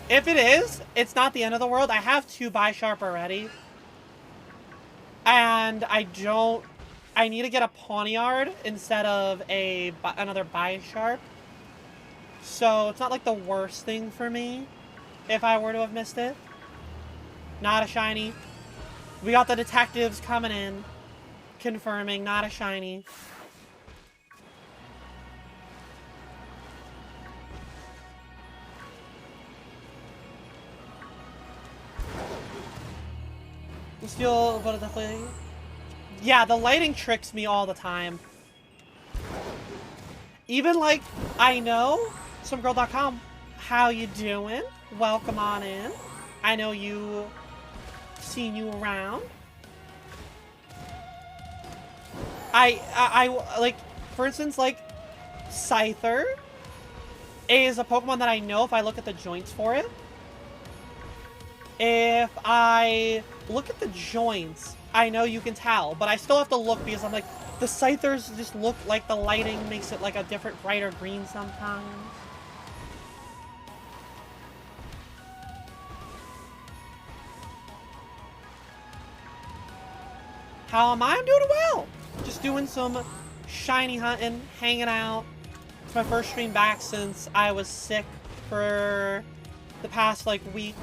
If it is, it's not the end of the world. I have 2 Bisharp already. And I need to get a Pawniard instead of another Bisharp. So it's not like the worst thing for me if I were to have missed it. Not a shiny. We got the detectives coming in, confirming not a shiny. Still, but definitely. Yeah, the lighting tricks me all the time. Even like, I know, somegirl.com, how you doing? Welcome on in. I know seen you around. I like, for instance, like, Scyther is a Pokemon that I know if I look at the joints for it. If I look at the joints, I know you can tell, but I still have to look because I'm like, the Scythers just look like the lighting makes it like a different brighter green sometimes. How am I? I'm doing well. Just doing some shiny hunting, hanging out. It's my first stream back since I was sick for the past like week,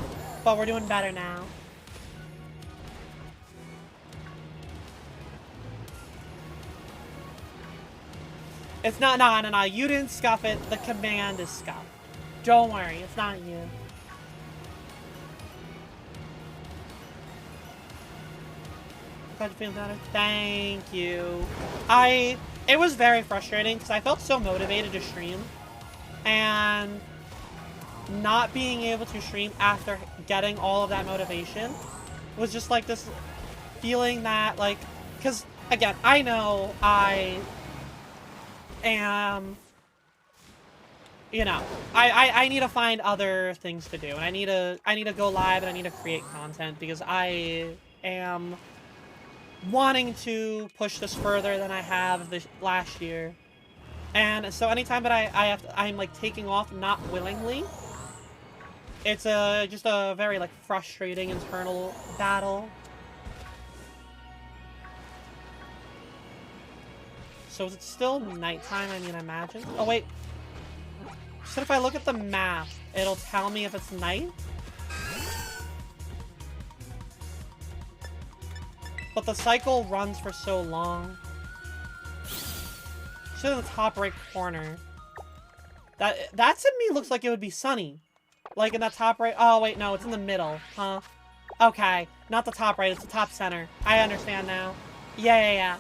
but we're doing better now. It's not, no, you didn't scuff it. The command is scuffed. Don't worry, it's not you. Glad you feel better. Thank you. It was very frustrating because I felt so motivated to stream. And not being able to stream after getting all of that motivation was just like this feeling that like, because again, I know I am, you know, I need to find other things to do, and I need to go live and I need to create content because I am wanting to push this further than I have this last year. And so anytime that I'm like taking off not willingly, it's just a very like frustrating internal battle. So is it still nighttime? I mean, I imagine. Oh wait. So if I look at the map, it'll tell me if it's night. But the cycle runs for so long. in the top right corner. That to me looks like it would be sunny. Like in that top right. Oh, wait, no, it's in the middle. Huh? Okay. Not the top right, it's the top center. I understand now. Yeah.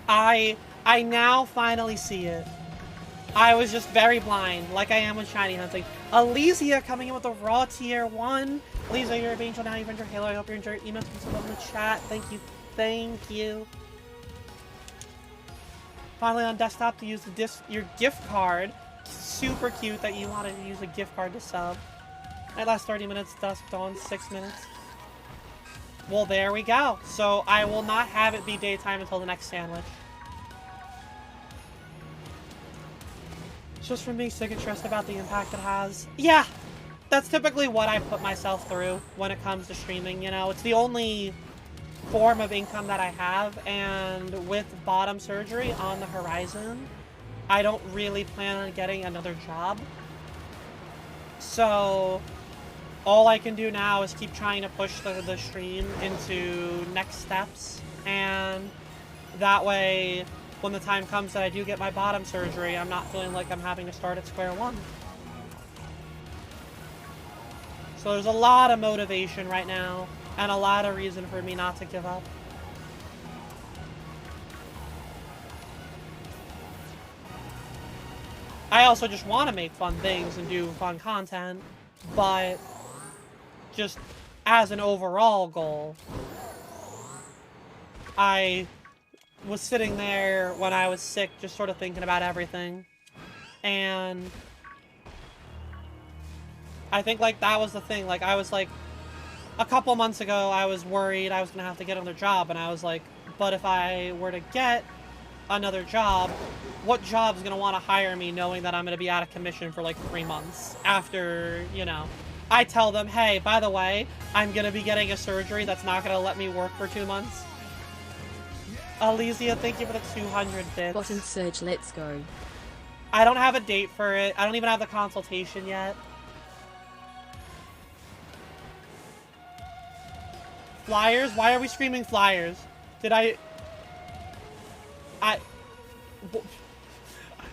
I now finally see it. I was just very blind, like I am with shiny hunting. Elysia coming in with a raw tier 1. Elysia, you're a angel now. You've entered Halo. I hope you enjoyed your emails from someone in the chat. Thank you. Thank you. Finally on desktop to use your gift card. Super cute that you wanted to use a gift card to sub. Night last 30 minutes, dusk, dawn, 6 minutes. Well, there we go. So I will not have it be daytime until the next sandwich. It's just from being sick and stressed about the impact it has. Yeah, that's typically what I put myself through when it comes to streaming, you know? It's the only form of income that I have, and with bottom surgery on the horizon, I don't really plan on getting another job. So all I can do now is keep trying to push the stream into next steps, and that way when the time comes that I do get my bottom surgery, I'm not feeling like I'm having to start at square one. So there's a lot of motivation right now, and a lot of reason for me not to give up. I also just want to make fun things and do fun content, but just as an overall goal, I was sitting there when I was sick just sort of thinking about everything, and I think like that was the thing. Like I was like, a couple months ago I was worried I was gonna have to get another job, and I was like, but if I were to get another job, what job's gonna want to hire me knowing that I'm gonna be out of commission for like 3 months after, you know, I tell them, hey, by the way, I'm gonna be getting a surgery that's not gonna let me work for 2 months. Elysia, thank you for the 200 bits. Bottom surge, let's go. I don't have a date for it. I don't even have the consultation yet. Flyers? Why are we streaming flyers?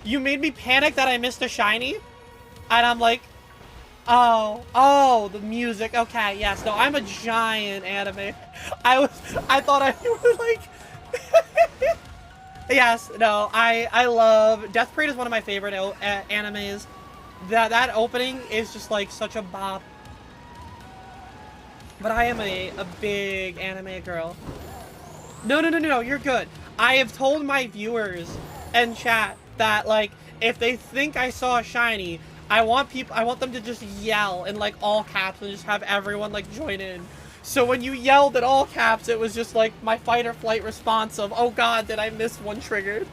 You made me panic that I missed a shiny? And I'm like, oh, the music. Okay, yes. No, I'm a giant anime. I thought I was like... Yes, no, I love... Death Parade is one of my favorite animes. That opening is just like such a bop. But I am a big anime girl. No, you're good. I have told my viewers and chat that, like, if they think I saw a shiny, I want them to just yell in, like, all caps and just have everyone, like, join in. So when you yelled at all caps, it was just, like, my fight or flight response of, oh god, did I miss one triggered?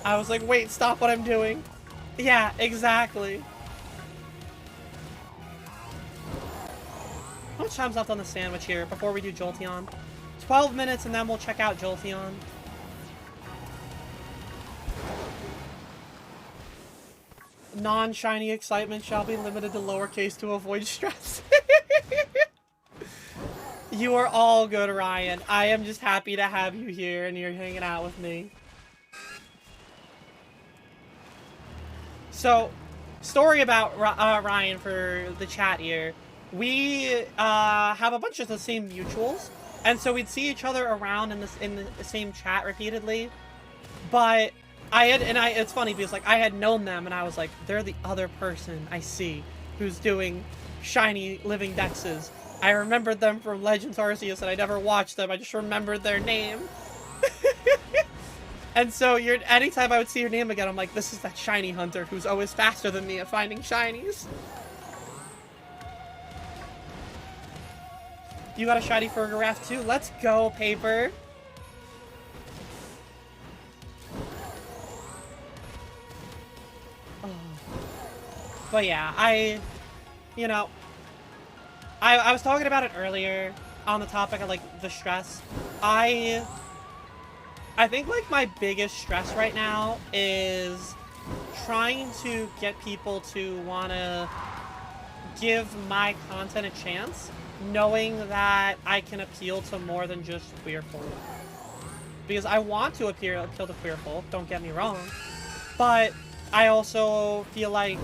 I was like, wait, stop what I'm doing. Yeah, exactly. How much time's left on the sandwich here before we do Jolteon? 12 minutes and then we'll check out Jolteon. Non-shiny excitement shall be limited to lowercase to avoid stress. You are all good, Ryan. I am just happy to have you here and you're hanging out with me. So, story about Ryan for the chat here. We have a bunch of the same mutuals, and so we'd see each other around in the same chat repeatedly. But it's funny because like I had known them, and I was like, they're the other person I see who's doing shiny living dexes. I remembered them from Legends Arceus, and I never watched them. I just remembered their name. And so anytime I would see your name again, I'm like, this is that shiny hunter who's always faster than me at finding shinies. You got a shiny for a giraffe too? Let's go, Paper. Oh. But yeah, I was talking about it earlier on the topic of like the stress. I think like my biggest stress right now is trying to get people to want to give my content a chance, knowing that I can appeal to more than just queer folk. Because I want to appeal to queer folk, don't get me wrong, but I also feel like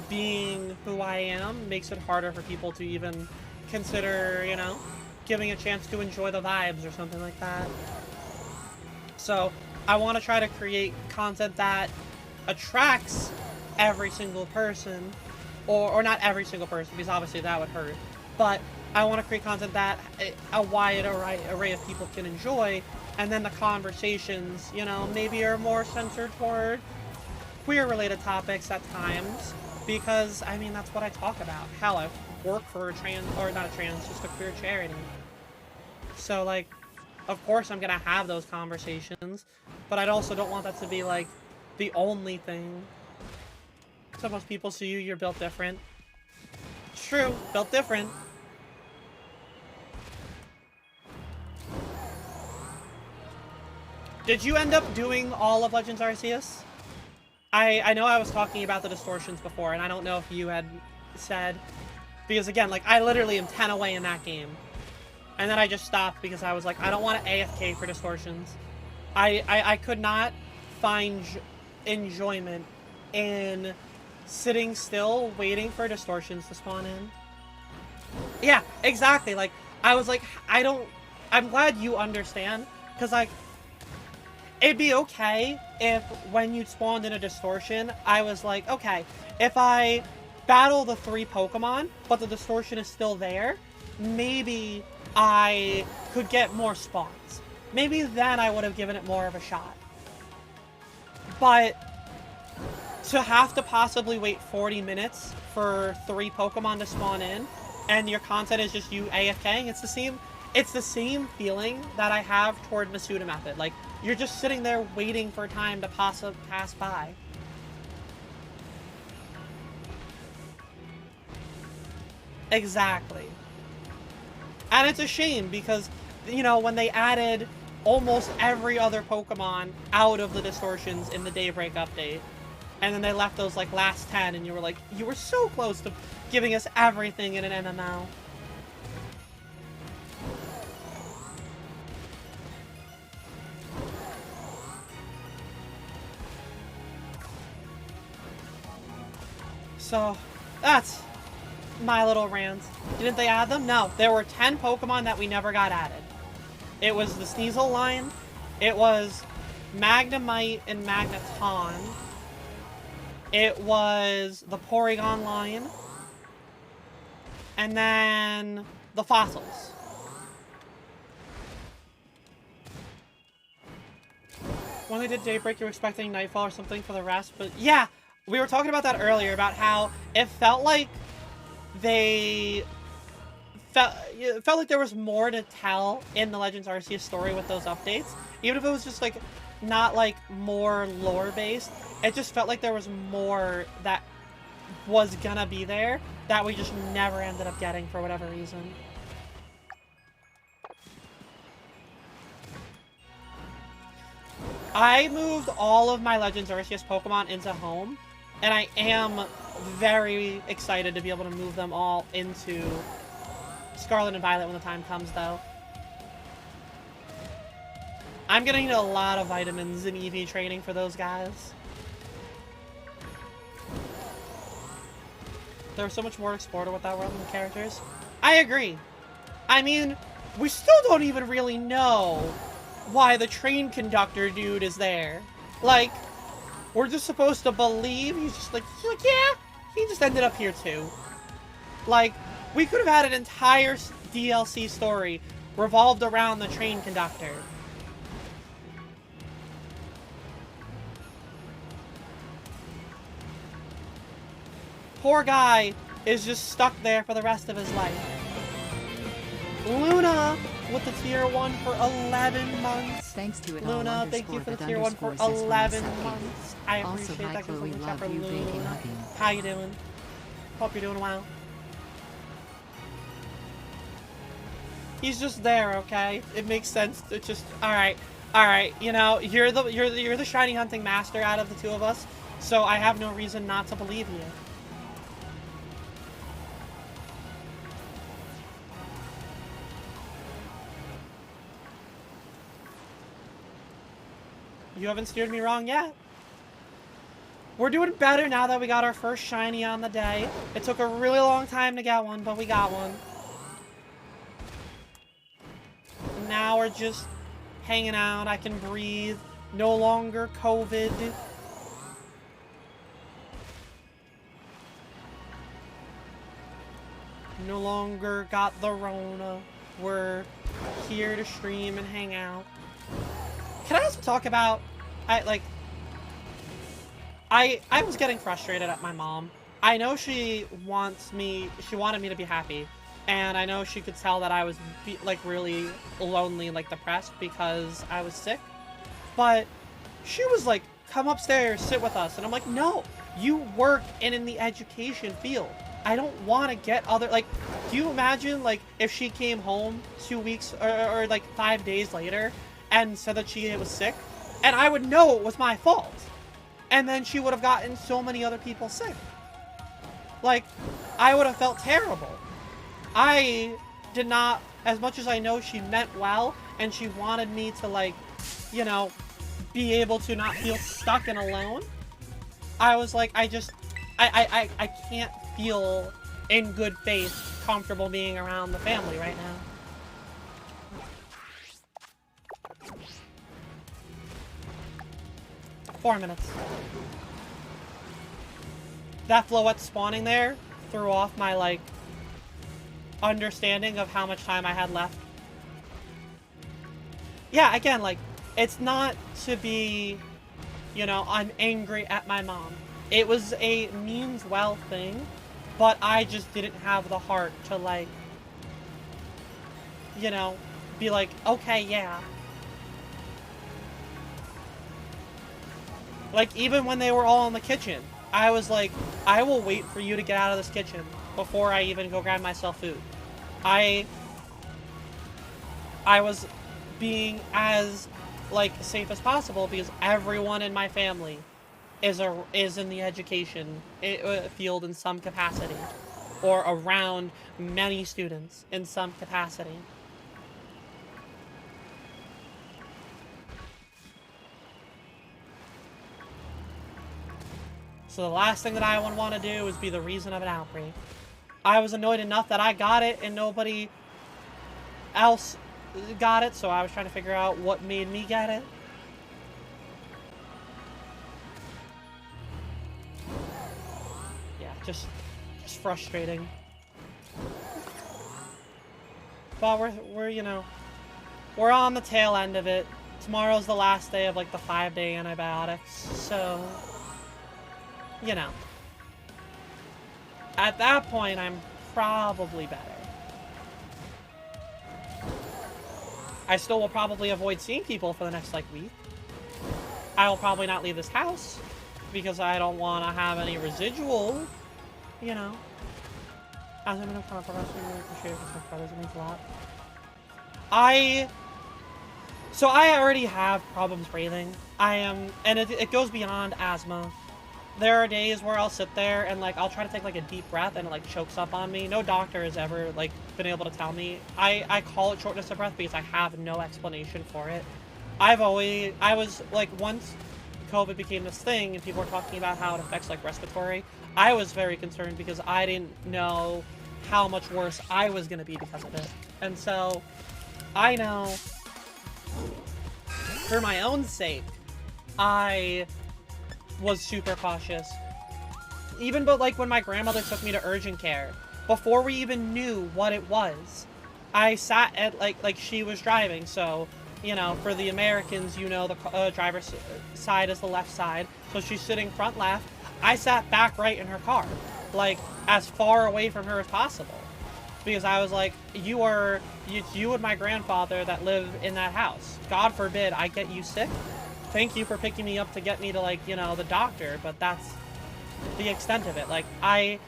being who I am makes it harder for people to even consider, you know, giving a chance to enjoy the vibes or something like that. So I want to try to create content that attracts every single person, or not every single person, because obviously that would hurt, but I want to create content that a wide array of people can enjoy, and then the conversations, you know, maybe are more centered toward queer-related topics at times, because, I mean, that's what I talk about. Hell, I work for a trans, or not a trans, just a queer charity. So, like, of course I'm gonna have those conversations, but I also don't want that to be, like, the only thing. So most people see you, you're built different. It's true, built different. Did you end up doing all of Legends Arceus? I know I was talking about the distortions before, and I don't know if you had said, because again, like, I literally am 10 away in that game. And then I just stopped because I was like, I don't want to AFK for distortions. I could not find enjoyment in sitting still waiting for distortions to spawn in. Yeah, exactly. Like, I was like, I'm glad you understand, because, like, it'd be okay if when you spawned in a distortion, I was like, okay, if I battle the 3 Pokemon, but the distortion is still there, maybe I could get more spawns. Maybe then I would have given it more of a shot. But to have to possibly wait 40 minutes for 3 Pokemon to spawn in, and your content is just you AFKing, it's the same feeling that I have toward Masuda Method. Like, you're just sitting there waiting for time to pass by. Exactly. And it's a shame because, you know, when they added almost every other Pokemon out of the distortions in the Daybreak update, and then they left those, like, last 10, and you were like, you were so close to giving us everything in an MMO. So, that's my little rant. Didn't they add them? No. There were 10 Pokemon that we never got added. It was the Sneasel line, it was Magnemite and Magneton, it was the Porygon line, and then the fossils. When they did Daybreak, you were expecting Nightfall or something for the rest, but yeah, we were talking about that earlier, about how it felt like it felt like there was more to tell in the Legends Arceus story with those updates. Even if it was just, like, not, like, more lore-based, it just felt like there was more that was gonna be there that we just never ended up getting for whatever reason. I moved all of my Legends Arceus Pokemon into home, and I am very excited to be able to move them all into Scarlet and Violet when the time comes, though. I'm gonna need a lot of vitamins and EV training for those guys. There's so much more to explore with that world and the characters. I agree. I mean, we still don't even really know why the train conductor dude is there. Like, we're just supposed to believe he's like, yeah, he just ended up here too. Like, we could have had an entire DLC story revolved around the train conductor. Poor guy is just stuck there for the rest of his life. Luna with the tier 1 for 11 months. Thanks to it Luna, all thank you for the that tier 1 for underscore says 11 1 months. I Also, appreciate hi, that. Chloe, Chat love for you, baby, Luna. hugging. How you doing? Hope you're doing well. He's just there, okay? It makes sense. It's just all right. You know, you're the shiny hunting master out of the two of us. So I have no reason not to believe you. You haven't steered me wrong yet. We're doing better now that we got our first shiny on the day. It took a really long time to get one, but we got one. And now we're just hanging out. I can breathe. No longer COVID. No longer got the Rona. We're here to stream and hang out. Can I also talk about, I was getting frustrated at my mom. I know she wanted me to be happy. And I know she could tell that I was, really lonely and, depressed because I was sick. But she was like, come upstairs, sit with us. And I'm like, no, you work in the education field. I don't want to get other, do you imagine, if she came home 2 weeks or 5 days later and said that she was sick? And I would know it was my fault. And then she would have gotten so many other people sick. I would have felt terrible. I did not, as much as I know she meant well, and she wanted me to, be able to not feel stuck and alone. I was like, I can't feel in good faith comfortable being around the family right now. 4 minutes. That Floette spawning there threw off my, understanding of how much time I had left. Yeah, again, it's not to be, I'm angry at my mom. It was a means well thing, but I just didn't have the heart to, be like, okay, yeah. Even when they were all in the kitchen, I was like, I will wait for you to get out of this kitchen before I even go grab myself food. I was being as, safe as possible because everyone in my family is in the education field in some capacity, or around many students in some capacity. So the last thing that I would want to do is be the reason of an outbreak. I was annoyed enough that I got it and nobody else got it, so I was trying to figure out what made me get it. Yeah, just frustrating. But we're on the tail end of it. Tomorrow's the last day of, the 5-day antibiotics, so, at that point, I'm probably better. I still will probably avoid seeing people for the next, week. I will probably not leave this house because I don't want to have any residual, As I'm going to come across, I really appreciate it because my brothers means a lot. So I already have problems breathing. And it goes beyond asthma. There are days where I'll sit there and, I'll try to take, a deep breath and it, chokes up on me. No doctor has ever, been able to tell me. I call it shortness of breath because I have no explanation for it. I was, once COVID became this thing and people were talking about how it affects, respiratory, I was very concerned because I didn't know how much worse I was going to be because of it. And so, I know, for my own sake, I was super cautious. Even but when my grandmother took me to urgent care, before we even knew what it was, I sat at she was driving, so for the Americans, the driver's side is the left side, so she's sitting front left. I sat back right in her car, as far away from her as possible, because I was like, it's you and my grandfather that live in that house. God forbid I get you sick. Thank you for picking me up to get me to, the doctor, but that's the extent of it. I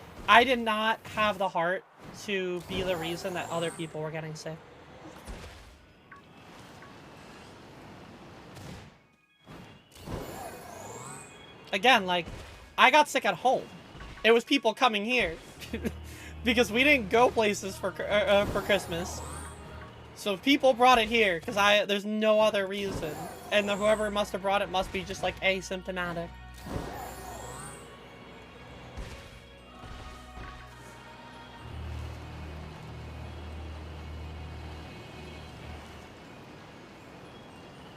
did not have the heart to be the reason that other people were getting sick. again, like, I got sick at home. It was people coming here. Because we didn't go places for Christmas. So people brought it here, because there's no other reason. And whoever must have brought it must be just, like, asymptomatic.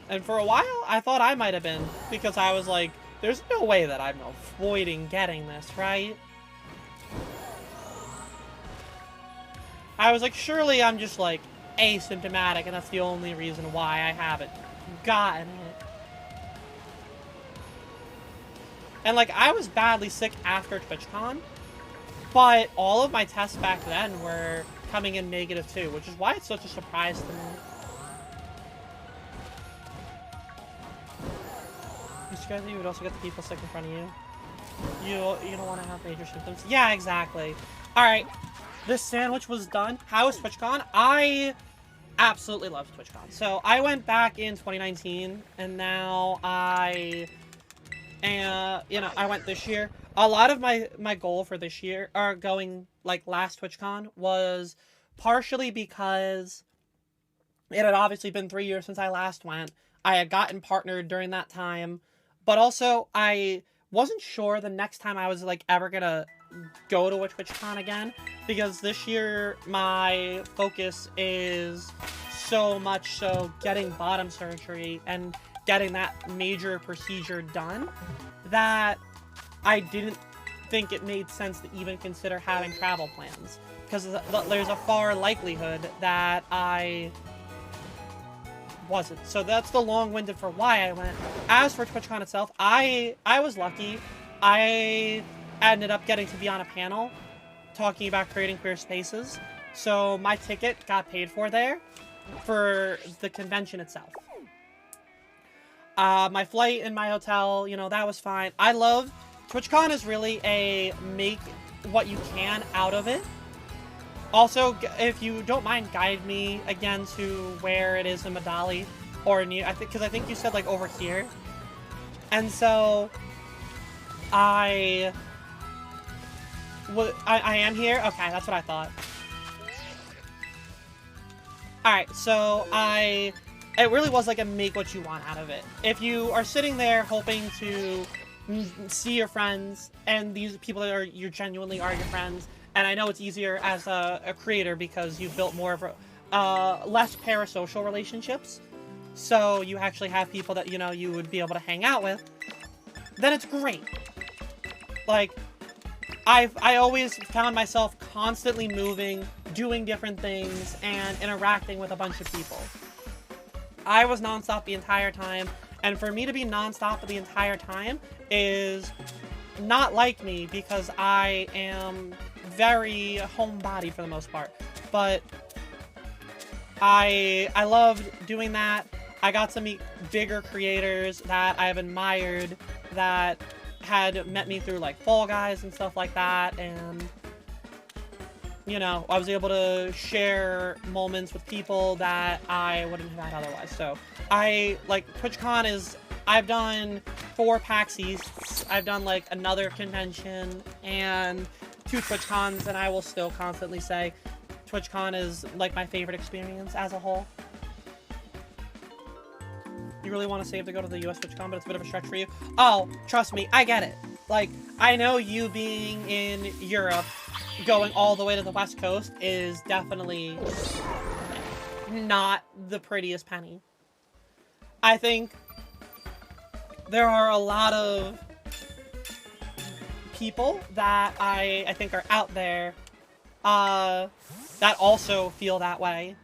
And for a while, I thought I might have been, because I was like, there's no way that I'm avoiding getting this, right? I was like, surely I'm just, like, asymptomatic, and that's the only reason why I haven't gotten it. And, like, I was badly sick after TwitchCon, but all of my tests back then were coming in negative too, which is why it's such a surprise to me. You would also get the people sick in front of you. You don't want to have major symptoms. Yeah, exactly. Alright, this sandwich was done. How was TwitchCon? I absolutely loved TwitchCon. So I went back in 2019, and now I went this year. A lot of my goal for this year, or going, like, last TwitchCon, was partially because it had obviously been 3 years since I last went. I had gotten partnered during that time. But also, I wasn't sure the next time I was, like, ever gonna go to a TwitchCon again. Because this year, my focus is so much so getting bottom surgery and getting that major procedure done that I didn't think it made sense to even consider having travel plans. Because there's a far likelihood that I wasn't. So that's the long-winded for why I went. As for TwitchCon itself, I was lucky. I ended up getting to be on a panel talking about creating queer spaces. So my ticket got paid for there for the convention itself. My flight and my hotel, you know, that was fine. I love TwitchCon is really a make what you can out of it. Also, if you don't mind, guide me again to where it is in Medali, or near. Because I think you said, like, over here. And so, I am here. Okay, that's what I thought. All right, so it really was like a make what you want out of it. If you are sitting there hoping to see your friends, and these people that you genuinely are your friends. And I know it's easier as a creator because you've built more of less parasocial relationships. So you actually have people that, you know, you would be able to hang out with. Then it's great. Like, I always found myself constantly moving, doing different things, and interacting with a bunch of people. I was nonstop the entire time. And for me to be nonstop the entire time is not like me because I am very homebody for the most part, but I loved doing that. I got to meet bigger creators that I have admired that had met me through, like, Fall Guys and stuff like that, and, you know, I was able to share moments with people that I wouldn't have had otherwise. So TwitchCon is, I've done 4 PAX Easts, I've done, like, another convention, and 2 TwitchCons, and I will still constantly say TwitchCon is, like, my favorite experience as a whole. You really want to save to go to the US TwitchCon, but it's a bit of a stretch for you? Oh, trust me, I get it. Like, I know you being in Europe, going all the way to the West Coast is definitely not the prettiest penny. I think there are a lot of people that I think are out there that also feel that way,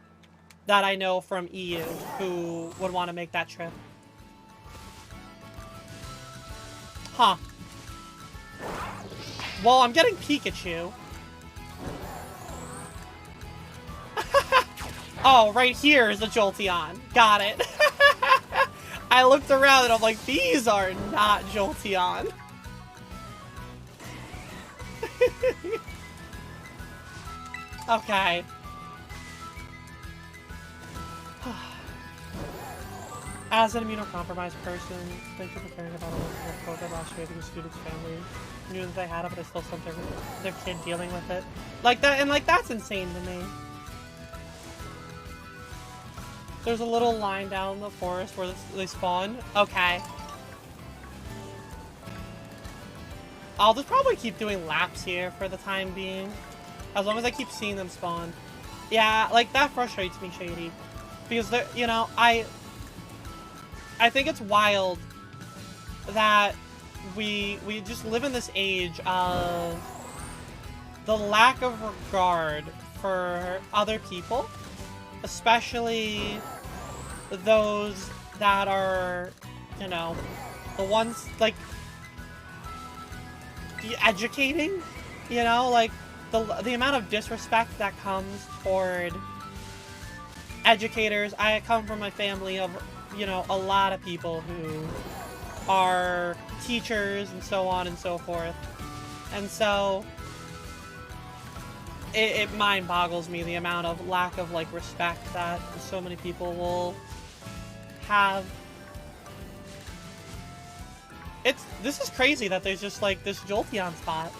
that I know from EU who would want to make that trip. Huh. Well, I'm getting Pikachu. Oh, right here is a Jolteon. Got it. I looked around and I'm like, these are not Jolteon. Okay. As an immunocompromised person, thank you for caring about a program last year. I think the student's family knew that they had it, but they still sent their kid dealing with it. Like that, and like that's insane to me. There's a little line down the forest where they spawn. Okay. I'll just probably keep doing laps here for the time being. As long as I keep seeing them spawn. Yeah, like, that frustrates me, Shady. Because, you know, I think it's wild that we just live in this age of the lack of regard for other people. Especially those that are, you know, the ones, like, educating, you know, like, the amount of disrespect that comes toward educators. I come from a family of, you know, a lot of people who are teachers and so on and so forth. And so it mind boggles me the amount of lack of, like, respect that so many people will have. This is crazy that there's just, like, this Jolteon spot.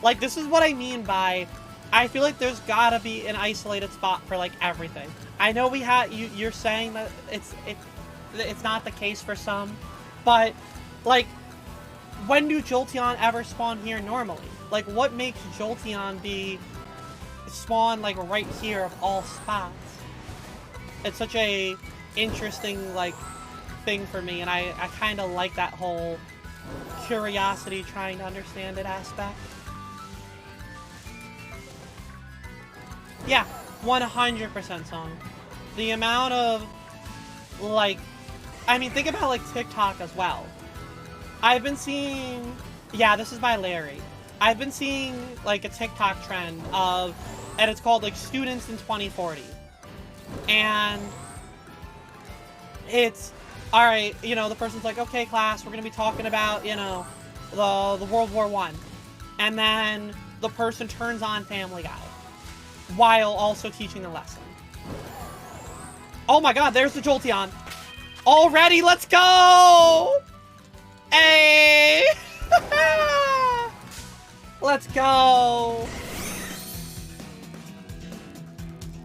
Like, this is what I mean by, I feel like there's gotta be an isolated spot for, like, everything. I know we have, you're saying that it's not the case for some, but, like, when do Jolteon ever spawn here normally? Like, what makes Jolteon spawn, like, right here of all spots? It's such a interesting, like, thing for me, and I kind of like that whole curiosity, trying to understand it aspect. Yeah, 100% song. The amount of, like, I mean, think about, like, TikTok as well. I've been seeing, yeah, this is by Larry. I've been seeing, like, a TikTok trend of, and it's called, like, Students in 2040. And it's, alright, you know, the person's like, okay, class, we're gonna be talking about, you know, the World War I. And then the person turns on Family Guy while also teaching the lesson. Oh my god, there's the Jolteon. Already, let's go! Hey! Let's go!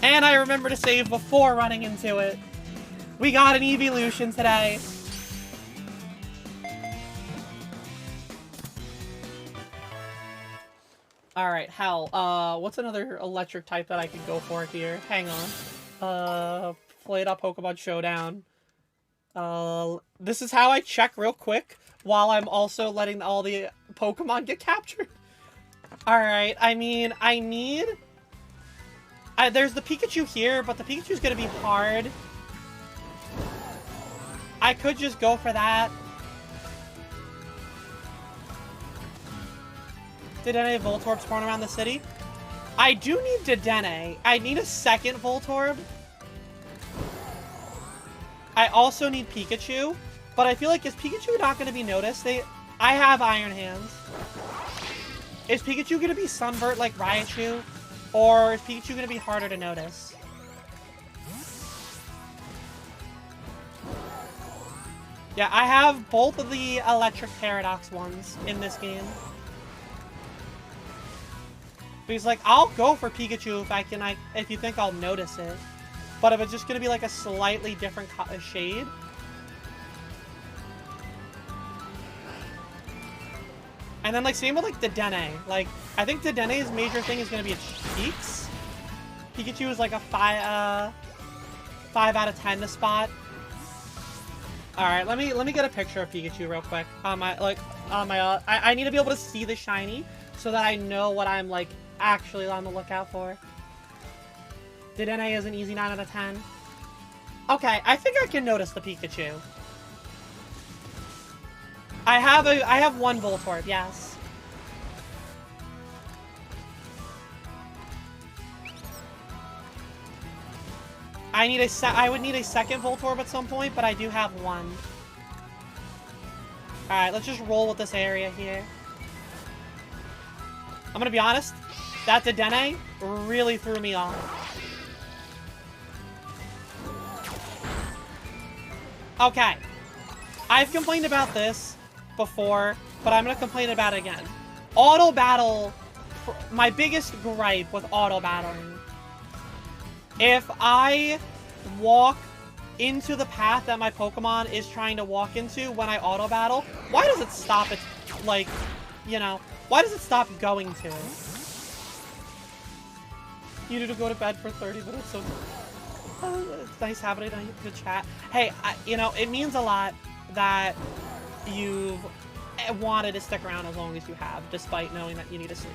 And I remember to save before running into it. We got an evolution today. Alright, hell. What's another electric type that I could go for here? Hang on. Played up Pokemon Showdown. This is how I check real quick while I'm also letting all the Pokemon get captured. Alright, I mean, I need... there's the Pikachu here, but the Pikachu's gonna be hard. I could just go for that. Dedenne Voltorb spawn around the city? I do need Dedenne. I need a second Voltorb. I also need Pikachu. But I feel like, is Pikachu not going to be noticed? I have Iron Hands. Is Pikachu going to be Sunburt like Raichu? Or is Pikachu going to be harder to notice? Yeah, I have both of the Electric Paradox ones in this game. But he's like, I'll go for Pikachu if you think I'll notice it. But if it's just gonna be like a slightly different shade. And then like same with like Dedenne. Like, I think Dedenne's major thing is gonna be its cheeks. Pikachu is like a 5 out of 10 to spot. Alright, let me get a picture of Pikachu real quick. I need to be able to see the shiny so that I know what I'm like actually on the lookout for. Dedenne is an easy 9 out of 10. Okay, I think I can notice the Pikachu. I have one Voltorb, yes. I would need a second Voltorb at some point, but I do have one. Alright, let's just roll with this area here. I'm gonna be honest, that Dedenne really threw me off. Okay. I've complained about this before, but I'm gonna complain about it again. Auto battle, my biggest gripe with auto battling. If I walk into the path that my Pokemon is trying to walk into when I auto battle, why does it stop it, like, you know, why does it stop going to it? You need to go to bed for 30 minutes, so it's nice having a good chat. Hey, you know, it means a lot that you've wanted to stick around as long as you have, despite knowing that you need to sleep.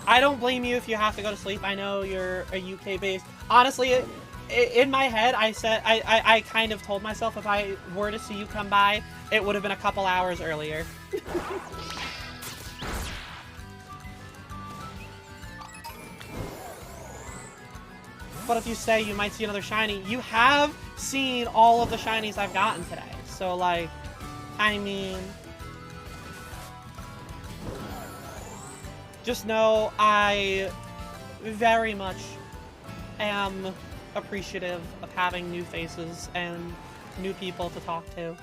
I don't blame you if you have to go to sleep. I know you're a UK-based. Honestly, in my head, I kind of told myself if I were to see you come by, it would have been a couple hours earlier. But if you say you might see another shiny, you have seen all of the shinies I've gotten today. So, like, I mean, just know I very much am appreciative of having new faces and new people to talk to.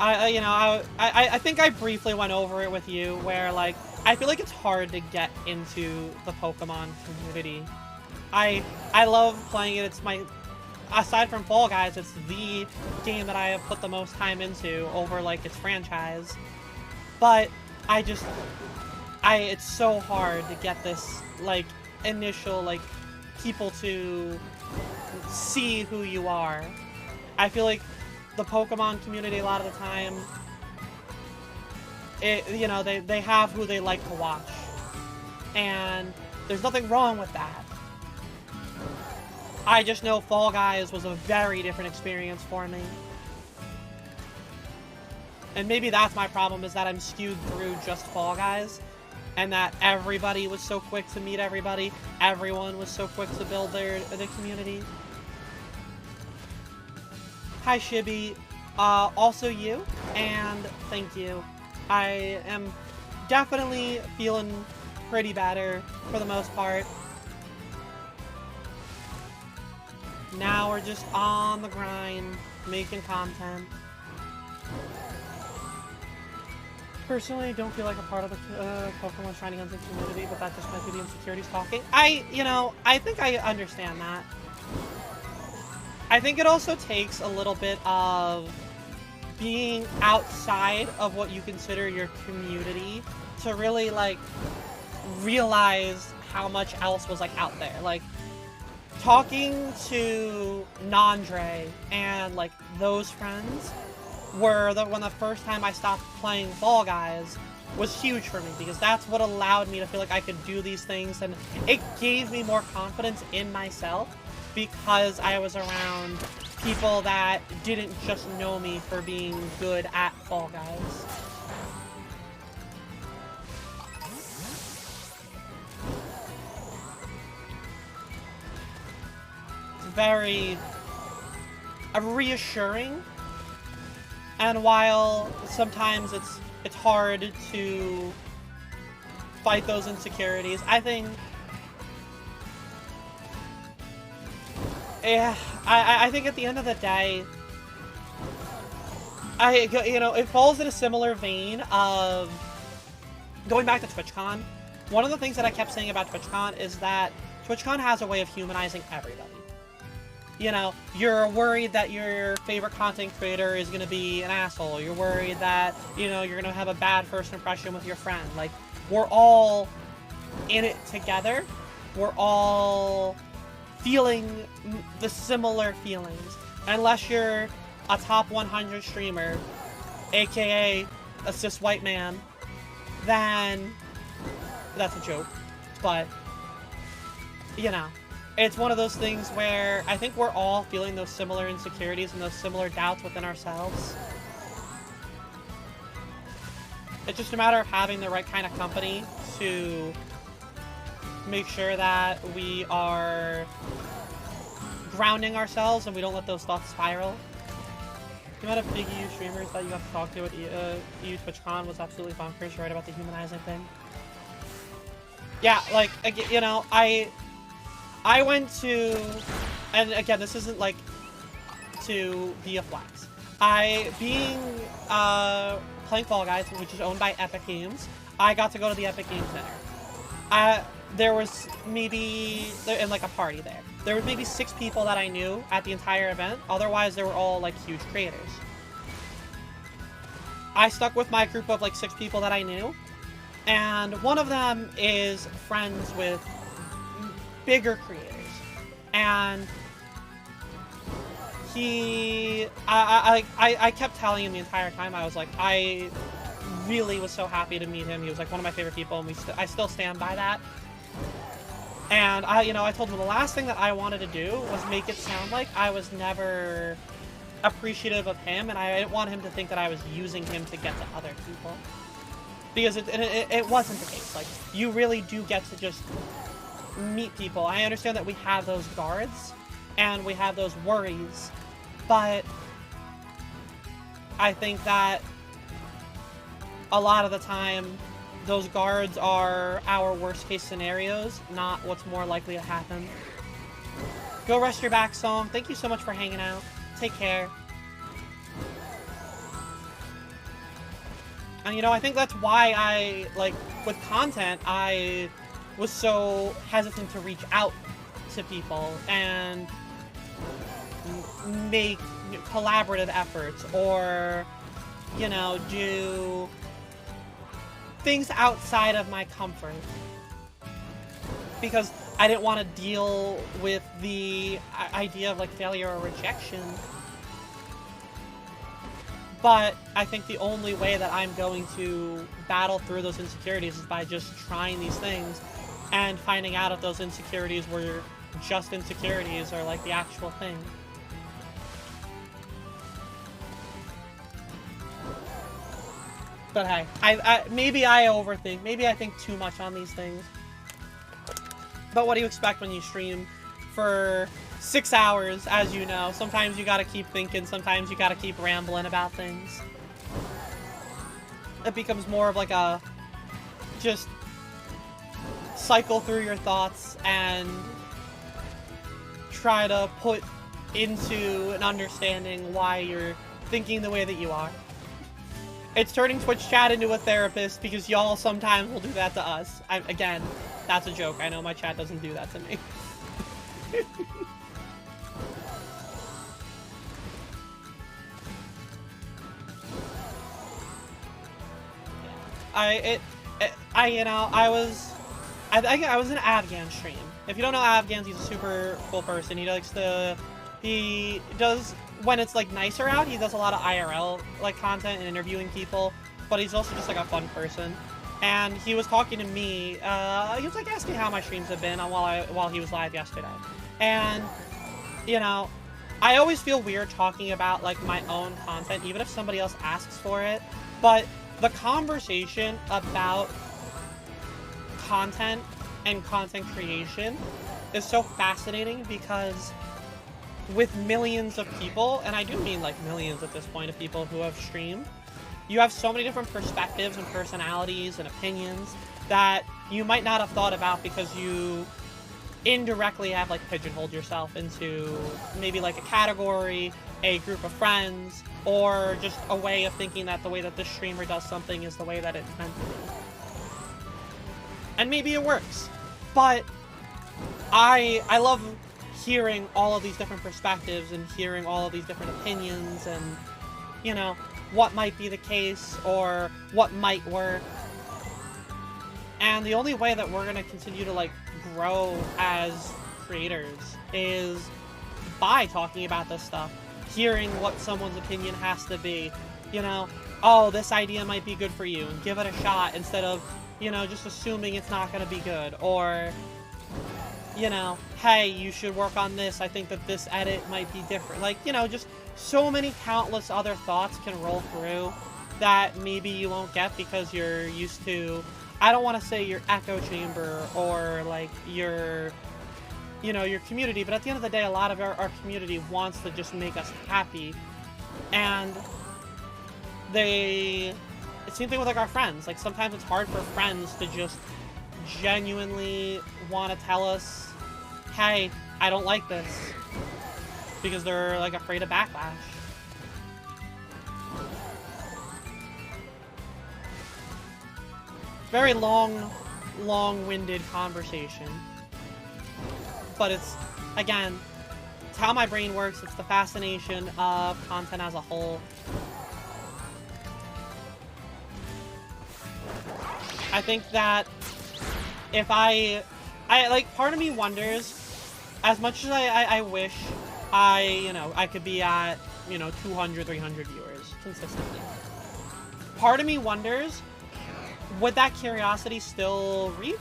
I think I briefly went over it with you, where, like, I feel like it's hard to get into the Pokemon community. I love playing it. It's my, aside from Fall Guys, it's the game that I have put the most time into over, like, its franchise. But it's so hard to get this, like, initial, like, people to see who you are. I feel like the Pokemon community, a lot of the time, you know, they have who they like to watch. And there's nothing wrong with that. I just know Fall Guys was a very different experience for me. And maybe that's my problem, is that I'm skewed through just Fall Guys. And that everybody was so quick to meet everybody. Everyone was so quick to build their community. Hi, Shibby. Also you, and thank you. I am definitely feeling pretty better for the most part. Now we're just on the grind, making content. Personally, I don't feel like a part of the Pokemon Shiny Hunting community, but that just might be the insecurities talking. I think I understand that. I think it also takes a little bit of being outside of what you consider your community to really, like, realize how much else was, like, out there. Like, talking to Nandre and, like, those friends were when the first time I stopped playing Fall Guys was huge for me, because that's what allowed me to feel like I could do these things, and it gave me more confidence in myself because I was around people that didn't just know me for being good at Fall Guys. It's very reassuring, and while sometimes it's hard to fight those insecurities, I think, yeah, I think at the end of the day, it falls in a similar vein of going back to TwitchCon. One of the things that I kept saying about TwitchCon is that TwitchCon has a way of humanizing everybody. You know, you're worried that your favorite content creator is going to be an asshole. You're worried that, you know, you're going to have a bad first impression with your friend. Like, we're all in it together. We're all feeling the similar feelings. Unless you're a top 100 streamer, aka a cis white man, then that's a joke. But, you know, it's one of those things where I think we're all feeling those similar insecurities and those similar doubts within ourselves. It's just a matter of having the right kind of company to make sure that we are grounding ourselves and we don't let those thoughts spiral. The amount of big EU streamers that you have to talk to at EU TwitchCon was absolutely bonkers. You're right about the humanizing thing. yeah, like, you know, I went to, and again, this isn't like to be a flex. Playing Fall Guys, which is owned by Epic Games, I got to go to the Epic Games Center. There was maybe, in like a party there, there was maybe 6 people that I knew at the entire event. Otherwise, they were all like huge creators. I stuck with my group of like 6 people that I knew, and one of them is friends with bigger creators, and I kept telling him the entire time, I was like, I really was so happy to meet him. He was like one of my favorite people, and I still stand by that. And I told him the last thing that I wanted to do was make it sound like I was never appreciative of him, and I didn't want him to think that I was using him to get to other people. Because it wasn't the case. Like, you really do get to just meet people. I understand that we have those guards, and we have those worries, but I think that a lot of the time, those guards are our worst case scenarios, not what's more likely to happen. Go Rest Your Back Song, thank you so much for hanging out. Take care. And I think that's why I, like, with content, I was so hesitant to reach out to people and make collaborative efforts or, do things outside of my comfort. Because I didn't want to deal with the idea of, like, failure or rejection. But I think the only way that I'm going to battle through those insecurities is by just trying these things and finding out if those insecurities were just insecurities or, like, the actual thing. But hey, maybe I overthink. Maybe I think too much on these things. But what do you expect when you stream for 6 hours, as you know? Sometimes you gotta keep thinking, sometimes you gotta keep rambling about things. It becomes more of like a just cycle through your thoughts and try to put into an understanding why you're thinking the way that you are. It's turning Twitch chat into a therapist because y'all sometimes will do that to us. Again, that's a joke. I know my chat doesn't do that to me. I was in Afghan stream. If you don't know Afghans, he's a super cool person. He does, when it's like nicer out, he does a lot of IRL like content and interviewing people, but he's also just like a fun person. And he was talking to me, he was like asking how my streams have been while he was live yesterday. And, I always feel weird talking about like my own content, even if somebody else asks for it, but the conversation about content and content creation is so fascinating because with millions of people, and I do mean like millions at this point of people who have streamed, you have so many different perspectives and personalities and opinions that you might not have thought about because you indirectly have like pigeonholed yourself into maybe like a category, a group of friends, or just a way of thinking that the way that this streamer does something is the way that it's meant to be. And maybe it works, but I love hearing all of these different perspectives and hearing all of these different opinions and, what might be the case or what might work. And the only way that we're going to continue to, like, grow as creators is by talking about this stuff, hearing what someone's opinion has to be, oh, this idea might be good for you, and give it a shot instead of, just assuming it's not going to be good, or, hey, you should work on this, I think that this edit might be different. Like, just so many countless other thoughts can roll through that maybe you won't get because you're used to, I don't want to say your echo chamber or, like, your community, but at the end of the day, a lot of our community wants to just make us happy, and it's the same thing with, like, our friends. Like, sometimes it's hard for friends to just genuinely want to tell us, hey, I don't like this. Because they're, like, afraid of backlash. Very long-winded conversation. But it's, again, it's how my brain works. It's the fascination of content as a whole. I think that if I like, part of me wonders, as much as I wish I could be at, 200, 300 viewers consistently. Part of me wonders, would that curiosity still reach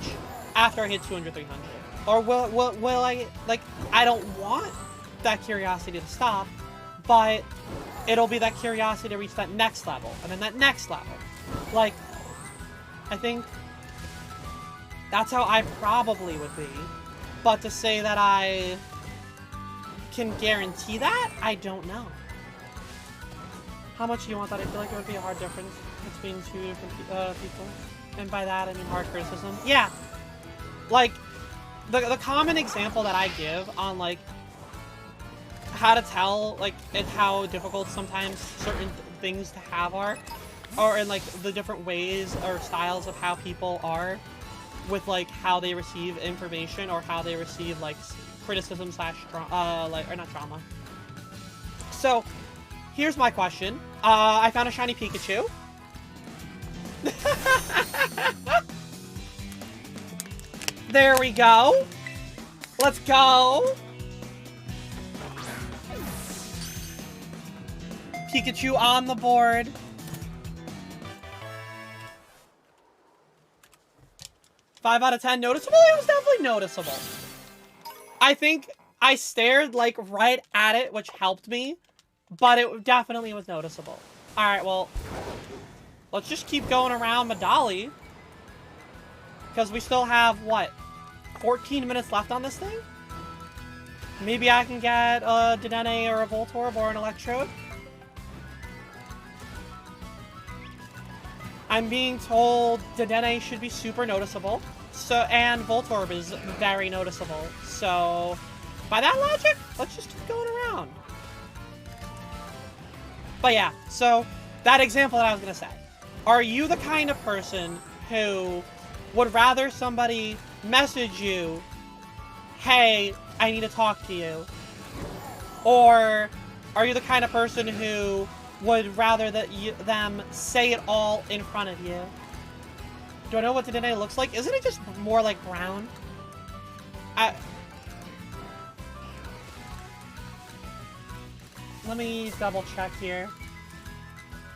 after I hit 200, 300? Or will I, like, I don't want that curiosity to stop, but it'll be that curiosity to reach that next level, and then that next level. Like, I think that's how I probably would be. But to say that I can guarantee that, I don't know. How much do you want that? I feel like it would be a hard difference between two different people. And by that, I mean hard criticism. Yeah. Like, the common example that I give on, like, how to tell, like, and how difficult sometimes certain things to have are, or in, like, the different ways or styles of how people are with, like, how they receive information or how they receive, like, criticism slash, like, or not trauma. So, here's my question. I found a shiny Pikachu. There we go. Let's go. Pikachu on the board. Five out of 10 noticeable? It was definitely noticeable. I think I stared, like, right at it, which helped me, but it definitely was noticeable. Alright, well, let's just keep going around Medali. Because we still have, what, 14 minutes left on this thing? Maybe I can get a Dedenne or a Voltorb or an Electrode. I'm being told Dedenne should be super noticeable. So, and Voltorb is very noticeable. So, by that logic, let's just keep going around. But yeah, so, that example that I was going to say. Are you the kind of person who would rather somebody message you, hey, I need to talk to you? Or are you the kind of person who would rather that them say it all in front of you? Do I know what Dedenne looks like? Isn't it just more like brown? Let me double check here.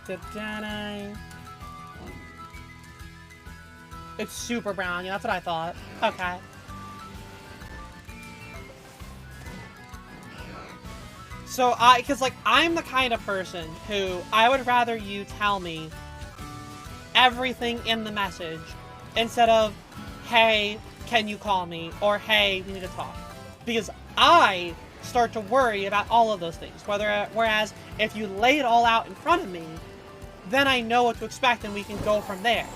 Dedenne. It's super brown. Yeah, that's what I thought. Okay. So, because, like, I'm the kind of person who I would rather you tell me everything in the message instead of, hey, can you call me? Or, hey, we need to talk. Because I start to worry about all of those things. Whereas, if you lay it all out in front of me, then I know what to expect and we can go from there.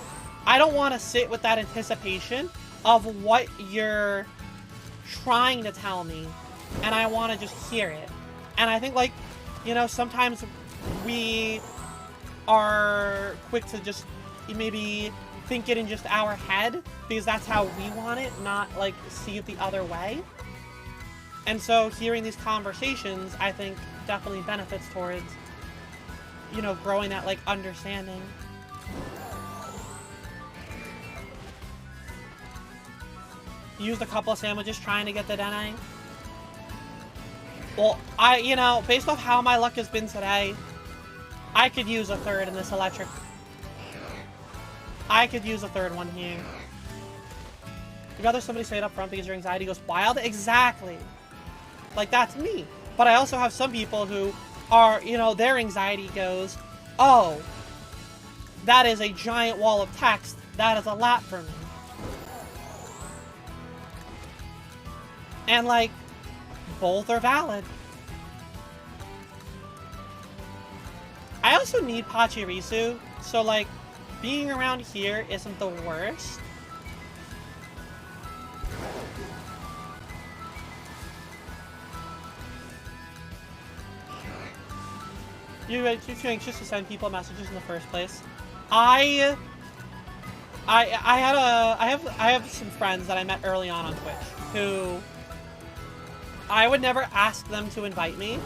I don't want to sit with that anticipation of what you're trying to tell me, and I want to just hear it. And I think, like, sometimes we are quick to just maybe think it in just our head, because that's how we want it, not, like, see it the other way. And so hearing these conversations, I think, definitely benefits towards, growing that, like, understanding. Used a couple of sandwiches trying to get the Dedenne. Well, based off how my luck has been today, I could use a third in this electric. I could use a third one here. You'd rather somebody say it up front because your anxiety goes wild? Exactly. Like, that's me. But I also have some people who are, their anxiety goes, oh, that is a giant wall of text. That is a lot for me. And, like, both are valid. I also need Pachirisu, so, like, being around here isn't the worst. You're too anxious to send people messages in the first place. I have some friends that I met early on Twitch who I would never ask them to invite me.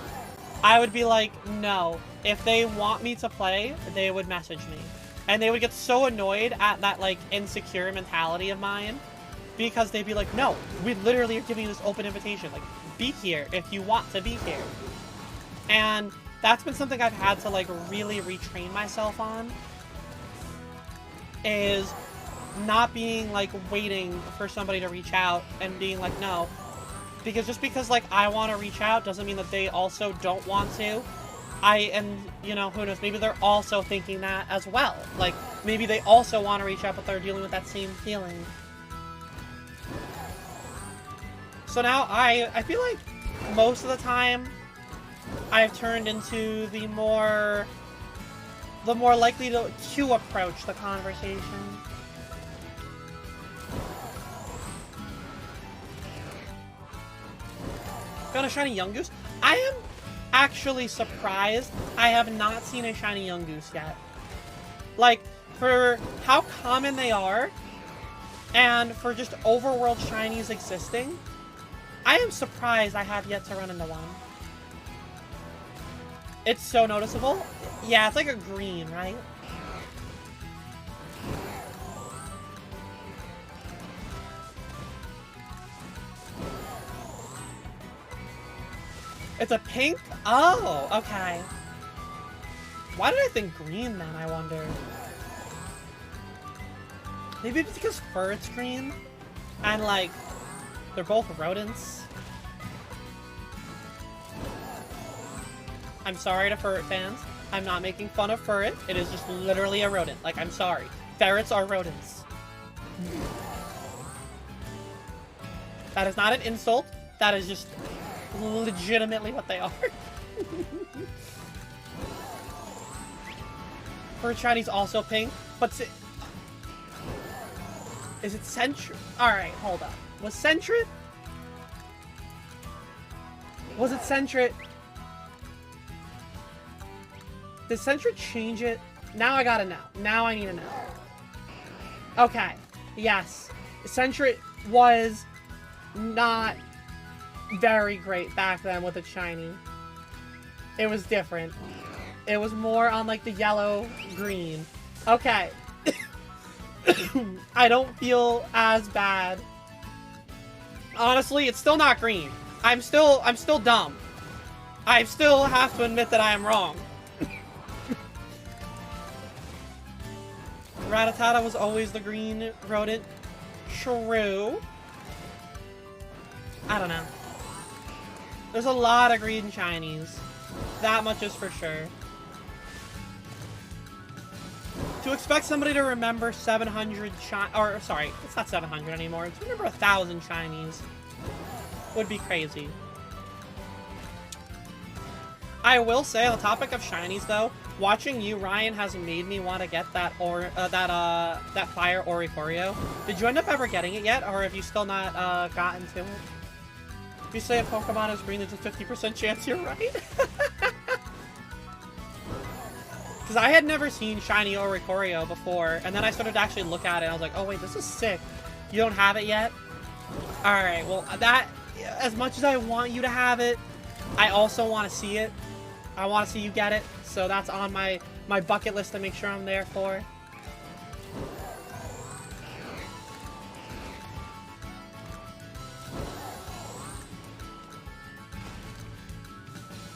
I would be like, no. If they want me to play, they would message me. And they would get so annoyed at that, like, insecure mentality of mine. Because they'd be like, no, we literally are giving you this open invitation. Like, be here if you want to be here. And that's been something I've had to, like, really retrain myself on. Is not being, like, waiting for somebody to reach out and being like, no. Because just because, like, I want to reach out doesn't mean that they also don't want to. And, you know, who knows, maybe they're also thinking that as well. Like, maybe they also want to reach out, but they're dealing with that same feeling. So now, I feel like most of the time, I've turned into the more likely to approach the conversation. Got a shiny Yungoos? I am actually surprised I have not seen a shiny Yungoos yet. Like, for how common they are, and for just overworld shinies existing, I am surprised I have yet to run into one. It's so noticeable. Yeah, it's like a green, right? It's a pink? Oh, okay. Why did I think green then, I wonder? Maybe it's because Furret's green? And, like, they're both rodents? I'm sorry to Furret fans. I'm not making fun of Furret. It is just literally a rodent. Like, I'm sorry. Ferrets are rodents. That is not an insult. That is just legitimately what they are. Furret shini's also pink, but is it Sentret? Alright, hold up. Was Sentret? Was it Sentret? Did Sentret change it? Now I gotta know. Now I need to know. Okay. Yes. Sentret was not very great back then with a shiny. It was different. It was more on like the yellow green. Okay. I don't feel as bad. Honestly, it's still not green. I'm still dumb. I still have to admit that I am wrong. Rattata was always the green rodent. True. I don't know. There's a lot of green shinies. That much is for sure. To expect somebody to remember 700 or sorry, it's not 700 anymore. To remember 1,000 shinies would be crazy. I will say, on the topic of shinies, though, watching you, Ryan, has made me want to get that that fire Oricorio. Did you end up ever getting it yet, or have you still not gotten to it? If you say a Pokemon is green, there's a 50% chance you're right. Because I had never seen shiny Oricorio before, and then I started to actually look at it, and I was like, oh wait, this is sick. You don't have it yet? Alright, well, that, as much as I want you to have it, I also want to see it. I want to see you get it, so that's on my bucket list to make sure I'm there for.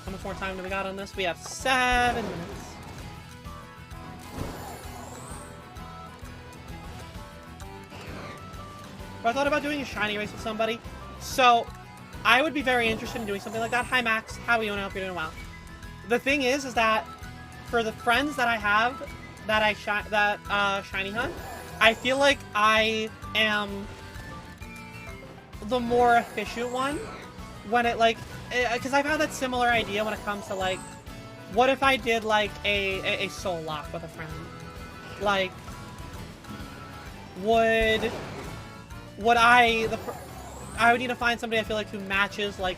How much more time do we got on this? We have 7 minutes. But I thought about doing a shiny race with somebody, so I would be very interested in doing something like that. Hi Max, how are you? I hope you're doing well. The thing is that for the friends that I have that shiny hunt, I feel like I am the more efficient one when it like, because I've had that similar idea when it comes to like, what if I did like a soul lock with a friend? Like, I would need to find somebody I feel like who matches like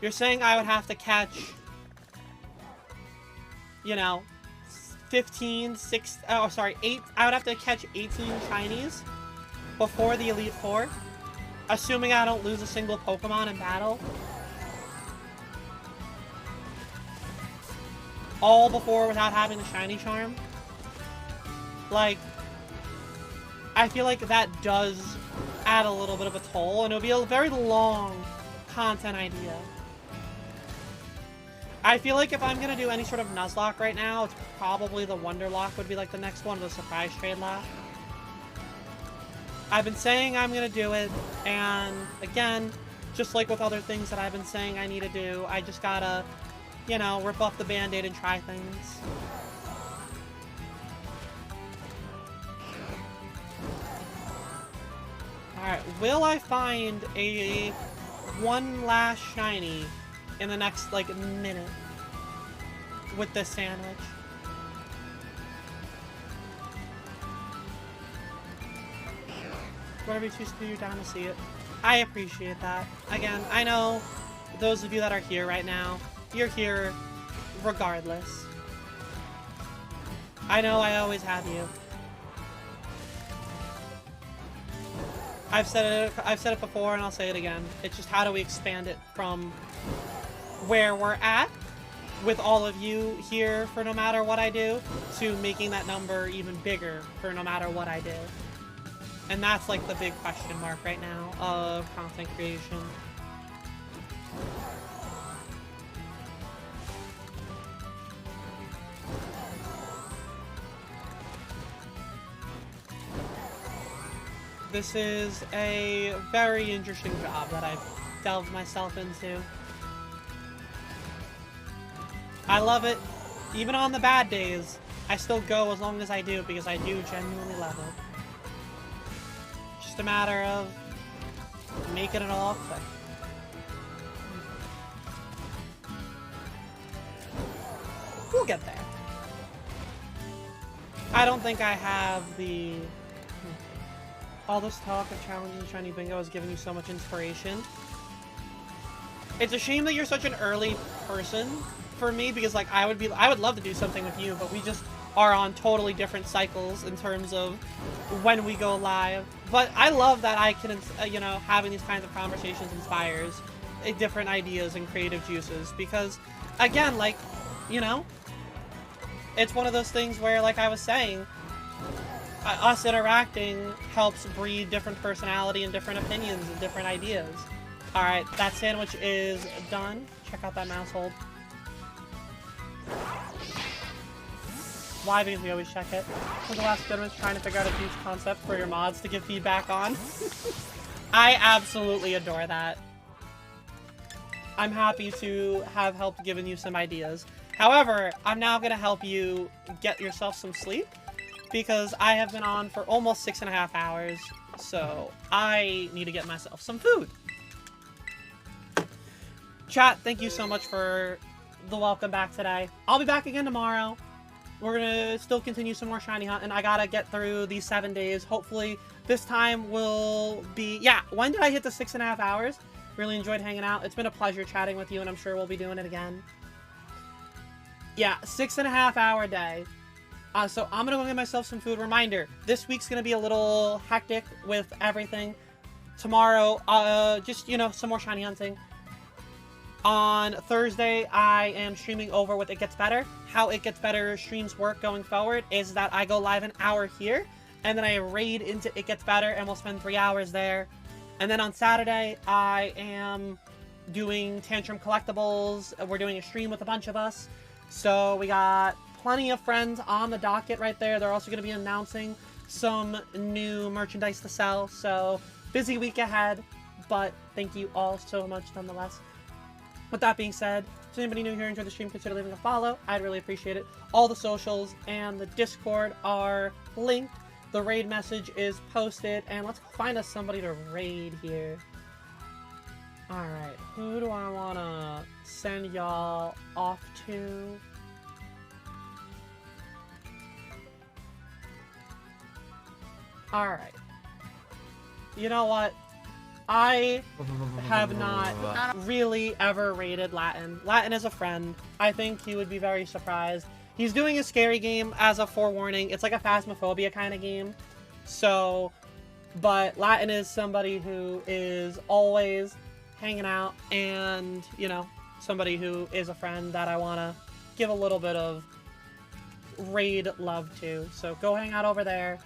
You're saying I would have to catch, you know, 15, 6, oh, sorry, 8, I would have to catch 18 shinies before the Elite Four, assuming I don't lose a single Pokemon in battle. All before without having the Shiny Charm. Like, I feel like that does add a little bit of a toll, and it would be a very long content idea. I feel like if I'm gonna do any sort of Nuzlocke right now, it's probably the Wonderlock would be like the next one, the surprise trade lock. I've been saying I'm gonna do it, and again, just like with other things that I've been saying I need to do, I just gotta, you know, rip off the band-aid and try things. Alright, will I find a one last shiny in the next, like, minute with this sandwich? Whatever you choose to do, you're down to see it. I appreciate that. Again, I know those of you that are here right now, you're here regardless. I know I always have you. I've said it before and I'll say it again. It's just how do we expand it from where we're at with all of you here for no matter what I do to making that number even bigger for no matter what I do. And that's like the big question mark right now of content creation. This is a very interesting job that I've delved myself into. I love it. Even on the bad days, I still go as long as I do because I do genuinely love it. Just a matter of making it all click. We'll get there. I don't think I have the... All this talk of challenges and shiny bingo has given you so much inspiration. It's a shame that you're such an early person for me because, like, I would love to do something with you, but we just are on totally different cycles in terms of when we go live. But I love that I can, you know, having these kinds of conversations inspires different ideas and creative juices because, again, like, you know, it's one of those things where, like I was saying, us interacting helps breed different personality and different opinions and different ideas. Alright, that sandwich is done. Check out that mouse hold. Why? Because we always check it. For the last bit was trying to figure out a huge concept for your mods to give feedback on. I absolutely adore that. I'm happy to have helped giving you some ideas. However, I'm now going to help you get yourself some sleep because I have been on for almost 6.5 hours, so I need to get myself some food. Chat, thank you so much for the welcome back today. I'll be back again tomorrow. We're gonna still continue some more shiny hunt, and I gotta get through these 7 days. Hopefully, this time will be... Yeah, when did I hit the 6.5 hours? Really enjoyed hanging out. It's been a pleasure chatting with you, and I'm sure we'll be doing it again. Yeah, 6.5 hour day. So I'm gonna go get myself some food. Reminder, this week's gonna be a little hectic with everything. Tomorrow, just, you know, some more shiny hunting. On Thursday, I am streaming over with It Gets Better. How It Gets Better streams work going forward is that I go live an hour here, and then I raid into It Gets Better, and we'll spend 3 hours there. And then on Saturday, I am doing Tantrum Collectibles. We're doing a stream with a bunch of us. So we got plenty of friends on the docket right there. They're also going to be announcing some new merchandise to sell. So busy week ahead, but thank you all so much nonetheless. With that being said, if anybody new here enjoyed the stream, consider leaving a follow. I'd really appreciate it. All the socials and the Discord are linked. The raid message is posted. And let's find us somebody to raid here. Alright, who do I want to send y'all off to? Alright. You know what? I have not really ever rated Latin. Latin is a friend. I think he would be very surprised. He's doing a scary game as a forewarning. It's like a Phasmophobia kind of game. So, but Latin is somebody who is always hanging out and, you know, somebody who is a friend that I want to give a little bit of raid love to. So go hang out over there.